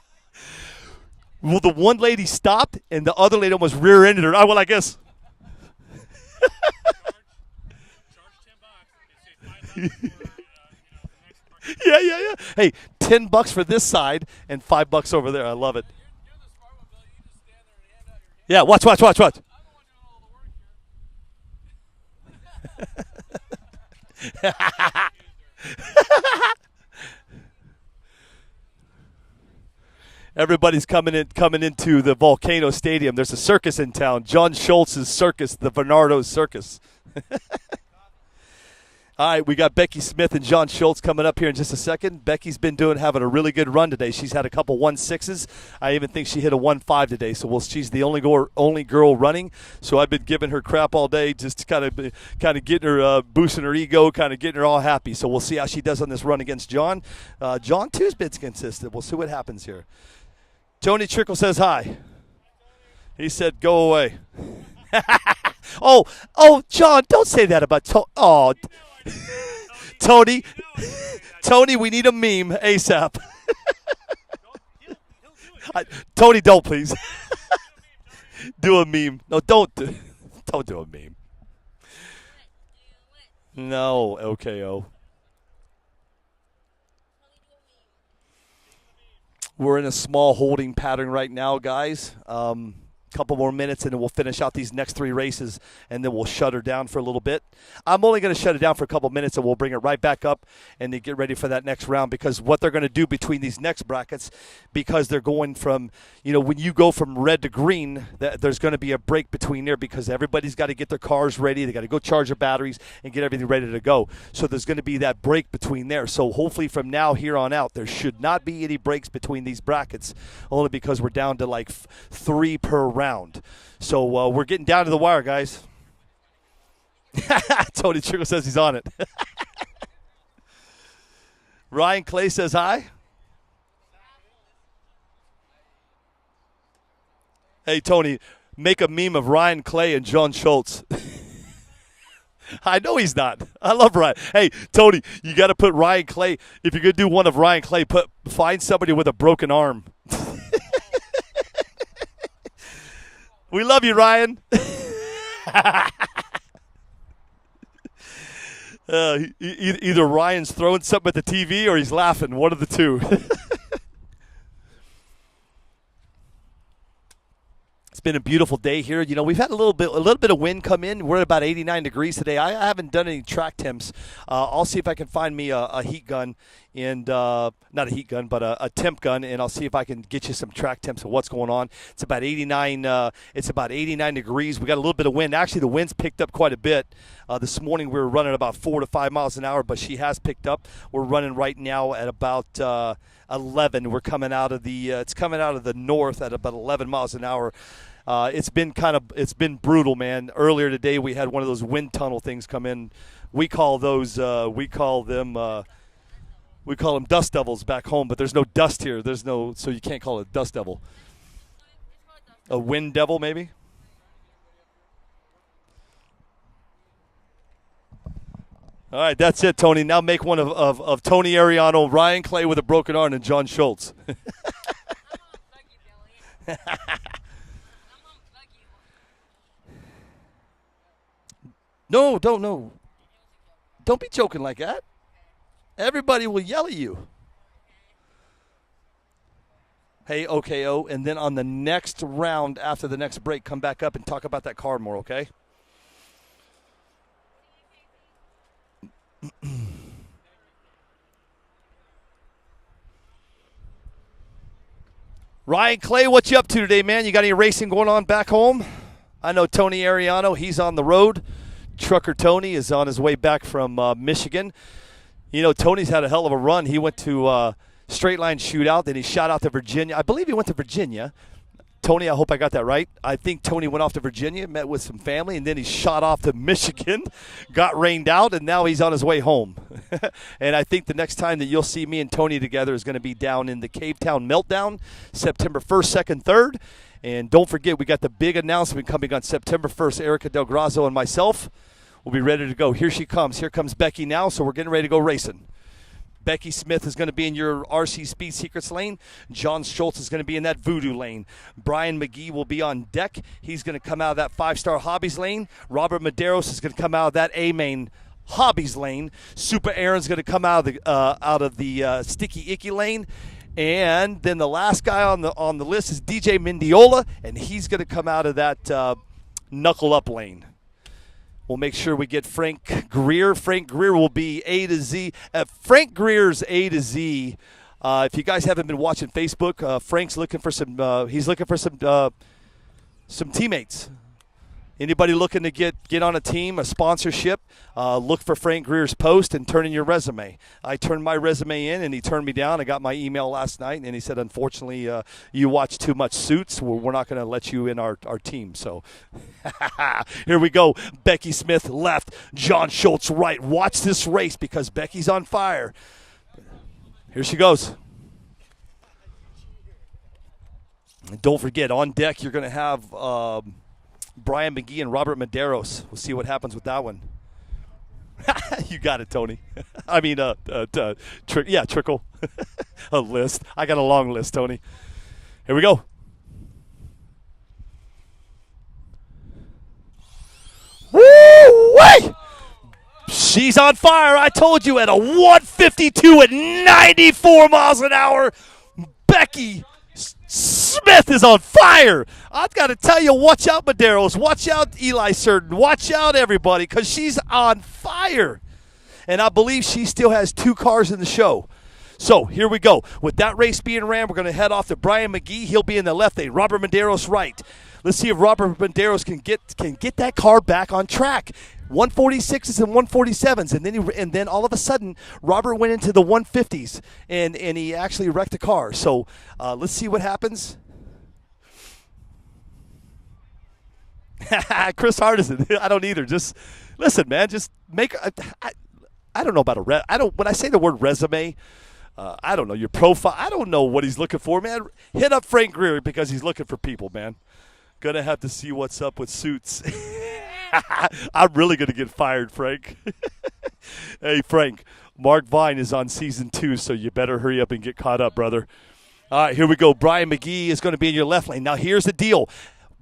Well, the one lady stopped, and the other lady almost rear-ended her. I guess. Charge $10 and say 5 for Yeah. Hey, $10 for this side and $5 over there. I love it. You're the smart one, Billy. You just stand there and hand out your hand. Yeah, watch. I'm the one doing all the work here. Everybody's coming into the Volcano Stadium. There's a circus in town. John Schultz's circus, the Bernardo Circus. All right, we got Becky Smith and John Schultz coming up here in just a second. Becky's been having a really good run today. She's had a couple 1.6s. I even think she hit a 1.5 today. So she's the only girl running. So I've been giving her crap all day, just kind of getting her, boosting her ego, kind of getting her all happy. So we'll see how she does on this run against John. John too's been consistent. We'll see what happens here. Tony Trickle says hi. He said, "Go away." Oh, John, don't say that about Tony. Tony, we need a meme ASAP. Tony, don't please. Do a meme. No, don't do a meme. No, OKO. We're in a small holding pattern right now, guys. Couple more minutes, and then we'll finish out these next 3 races, and then we'll shut her down for a little bit. I'm only going to shut it down for a couple minutes, and we'll bring it right back up and then get ready for that next round, because what they're going to do between these next brackets, because they're going from, when you go from red to green, there's going to be a break between there, because everybody's got to get their cars ready. They got to go charge their batteries and get everything ready to go. So there's going to be that break between there. So hopefully from now here on out, there should not be any breaks between these brackets, only because we're down to like 3 per round. So we're getting down to the wire, guys. Tony Trickle says he's on it. Ryan Clay says hi. Hey, Tony, make a meme of Ryan Clay and John Schultz. I know he's not. I love Ryan. Hey, Tony, you got to put Ryan Clay. If you're going to do one of Ryan Clay, find somebody with a broken arm. We love you, Ryan. Either Ryan's throwing something at the TV or he's laughing. One of the two. It's been a beautiful day here. We've had a little bit of wind come in. We're at about 89 degrees today. I haven't done any track temps. I'll see if I can find me a heat gun, and not a heat gun, but a temp gun, and I'll see if I can get you some track temps of what's going on. It's about 89. It's about 89 degrees. We got a little bit of wind. Actually, the wind's picked up quite a bit. This morning we were running about 4 to 5 miles an hour, but she has picked up. We're running right now at about 11. We're coming out of the. It's coming out of the north at about 11 miles an hour. It's been brutal, man. Earlier today we had one of those wind tunnel things come in. We call them dust devils back home, but there's no dust here. So you can't call it a dust devil. A wind devil, maybe. All right, that's it, Tony. Now make one of Tony Ariano, Ryan Clay with a broken arm, and John Schultz. No, don't be joking like that. Everybody will yell at you. Hey, OKO, and then on the next round after the next break, come back up and talk about that car more, okay? Ryan Clay, what you up to today, man? You got any racing going on back home? I know Tony Ariano, he's on the road. Trucker Tony is on his way back from Michigan. Tony's had a hell of a run. He went to straight line shootout, then he shot out to Virginia. I believe he went to Virginia. Tony, I hope I got that right. I think Tony went off to Virginia, met with some family, and then he shot off to Michigan, got rained out, and now he's on his way home. And I think the next time that you'll see me and Tony together is going to be down in the Cave Town Meltdown, September 1st, 2nd, 3rd. And don't forget, we got the big announcement coming on September 1st. Erica Del Grazo and myself will be ready to go. Here she comes. Here comes Becky now, so we're getting ready to go racing. Becky Smith is going to be in your RC Speed Secrets lane. John Schultz is going to be in that Voodoo lane. Brian McGee will be on deck. He's going to come out of that 5-Star Hobbies lane. Robert Medeiros is going to come out of that A-Main Hobbies lane. Super Aaron's going to come out of the Sticky Icky lane. And then the last guy on the list is DJ Mendiola, and he's going to come out of that Knuckle Up lane. We'll make sure we get Frank Greer. Frank Greer will be A to Z. Frank Greer's A to Z. If you guys haven't been watching Facebook, Frank's looking for some. He's looking for some teammates. Anybody looking to get on a team, a sponsorship, look for Frank Greer's post and turn in your resume. I turned my resume in, and he turned me down. I got my email last night, and he said, unfortunately, you watch too much Suits. We're not going to let you in our team. So here we go. Becky Smith left, John Schultz right. Watch this race because Becky's on fire. Here she goes. And don't forget, on deck you're going to have Brian McGee and Robert Medeiros. We'll see what happens with that one. You got it, Tony. I mean, Trickle. A list. I got a long list, Tony. Here we go. Woo-wee! She's on fire. I told you at a 152 at 94 miles an hour. Becky Smith is on fire. I've got to tell you, watch out, Medeiros. Watch out, Eli Certain. Watch out, everybody, because she's on fire. And I believe she still has 2 cars in the show. So here we go. With that race being ran, we're going to head off to Brian McGee. He'll be in the left lane. Robert Medeiros right. Let's see if Robert Medeiros can get that car back on track. 146s and 147s, and then all of a sudden, Robert went into the 150s, and he actually wrecked the car. So let's see what happens. Chris Hardison, I don't either. Just listen, man. Just make. I don't know about when I say the word resume. I don't know your profile. I don't know what he's looking for, man. Hit up Frank Greer because he's looking for people, man. Gonna have to see what's up with Suits. I'm really going to get fired, Frank. Hey, Frank, Mark Vine is on season 2, so you better hurry up and get caught up, brother. All right, here we go. Brian McGee is going to be in your left lane. Now, here's the deal.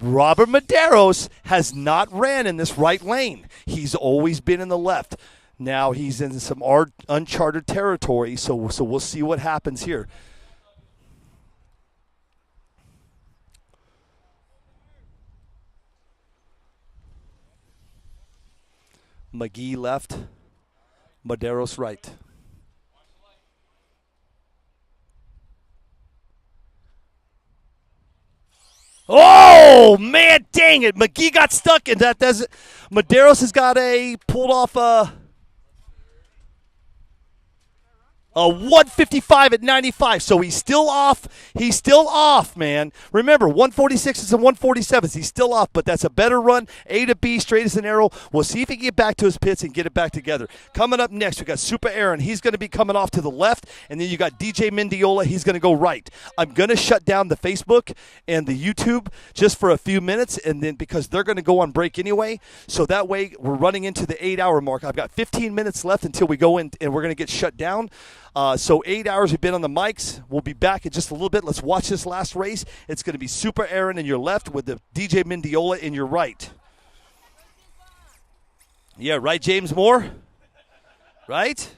Robert Medeiros has not ran in this right lane. He's always been in the left. Now he's in some uncharted territory, so we'll see what happens here. McGee left, Medeiros right. Oh, man, dang it. McGee got stuck in that. Medeiros has got pulled off a 155 at 95, so he's still off. He's still off, man. Remember, 146s and 147s, he's still off, but that's a better run. A to B, straight as an arrow. We'll see if he can get back to his pits and get it back together. Coming up next, we got Super Aaron. He's going to be coming off to the left, and then you got DJ Mendiola. He's going to go right. I'm going to shut down the Facebook and the YouTube just for a few minutes, and then because they're going to go on break anyway, so that way we're running into the 8-hour mark. I've got 15 minutes left until we go in, and we're going to get shut down. So 8 hours we've been on the mics. We'll be back in just a little bit. Let's watch this last race. It's going to be Super Aaron in your left with the DJ Mendiola in your right. Yeah, right, James Moore? Right?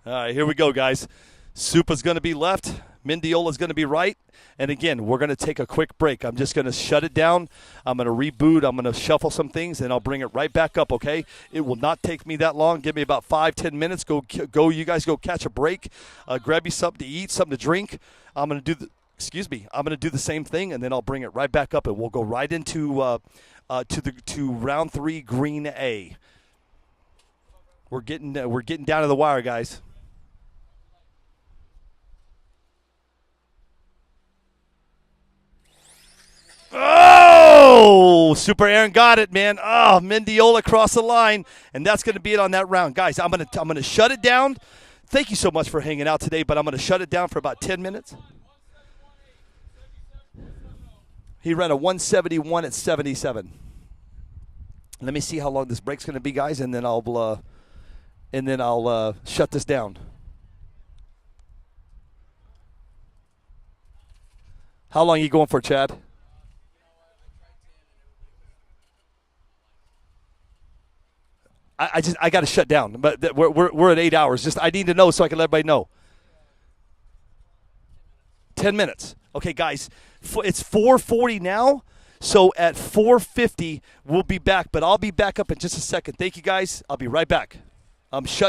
All right, here we go, guys. Supa's going to be left. Mendiola's going to be right. And, again, we're going to take a quick break. I'm just going to shut it down. I'm going to reboot. I'm going to shuffle some things, and I'll bring it right back up, okay? It will not take me that long. Give me about 5-10 minutes. Go. You guys go catch a break. Grab you something to eat, something to drink. I'm going to do I'm going to do the same thing, and then I'll bring it right back up, and we'll go right into to round 3, Green A. We're getting down to the wire, guys. Oh, Super Aaron got it, man. Oh, Mendiola across the line, and that's going to be it on that round. Guys, I'm gonna shut it down. Thank you so much for hanging out today, but I'm going to shut it down for about 10 minutes. He ran a 171 at 77. Let me see how long this break's going to be, guys, and then I'll shut this down. How long are you going for, Chad? I got to shut down, but we're at 8 hours. Just I need to know so I can let everybody know. 10 minutes. Okay, guys, it's 4:40 now, so at 4:50 we'll be back. But I'll be back up in just a second. Thank you, guys. I'll be right back. I'm shut.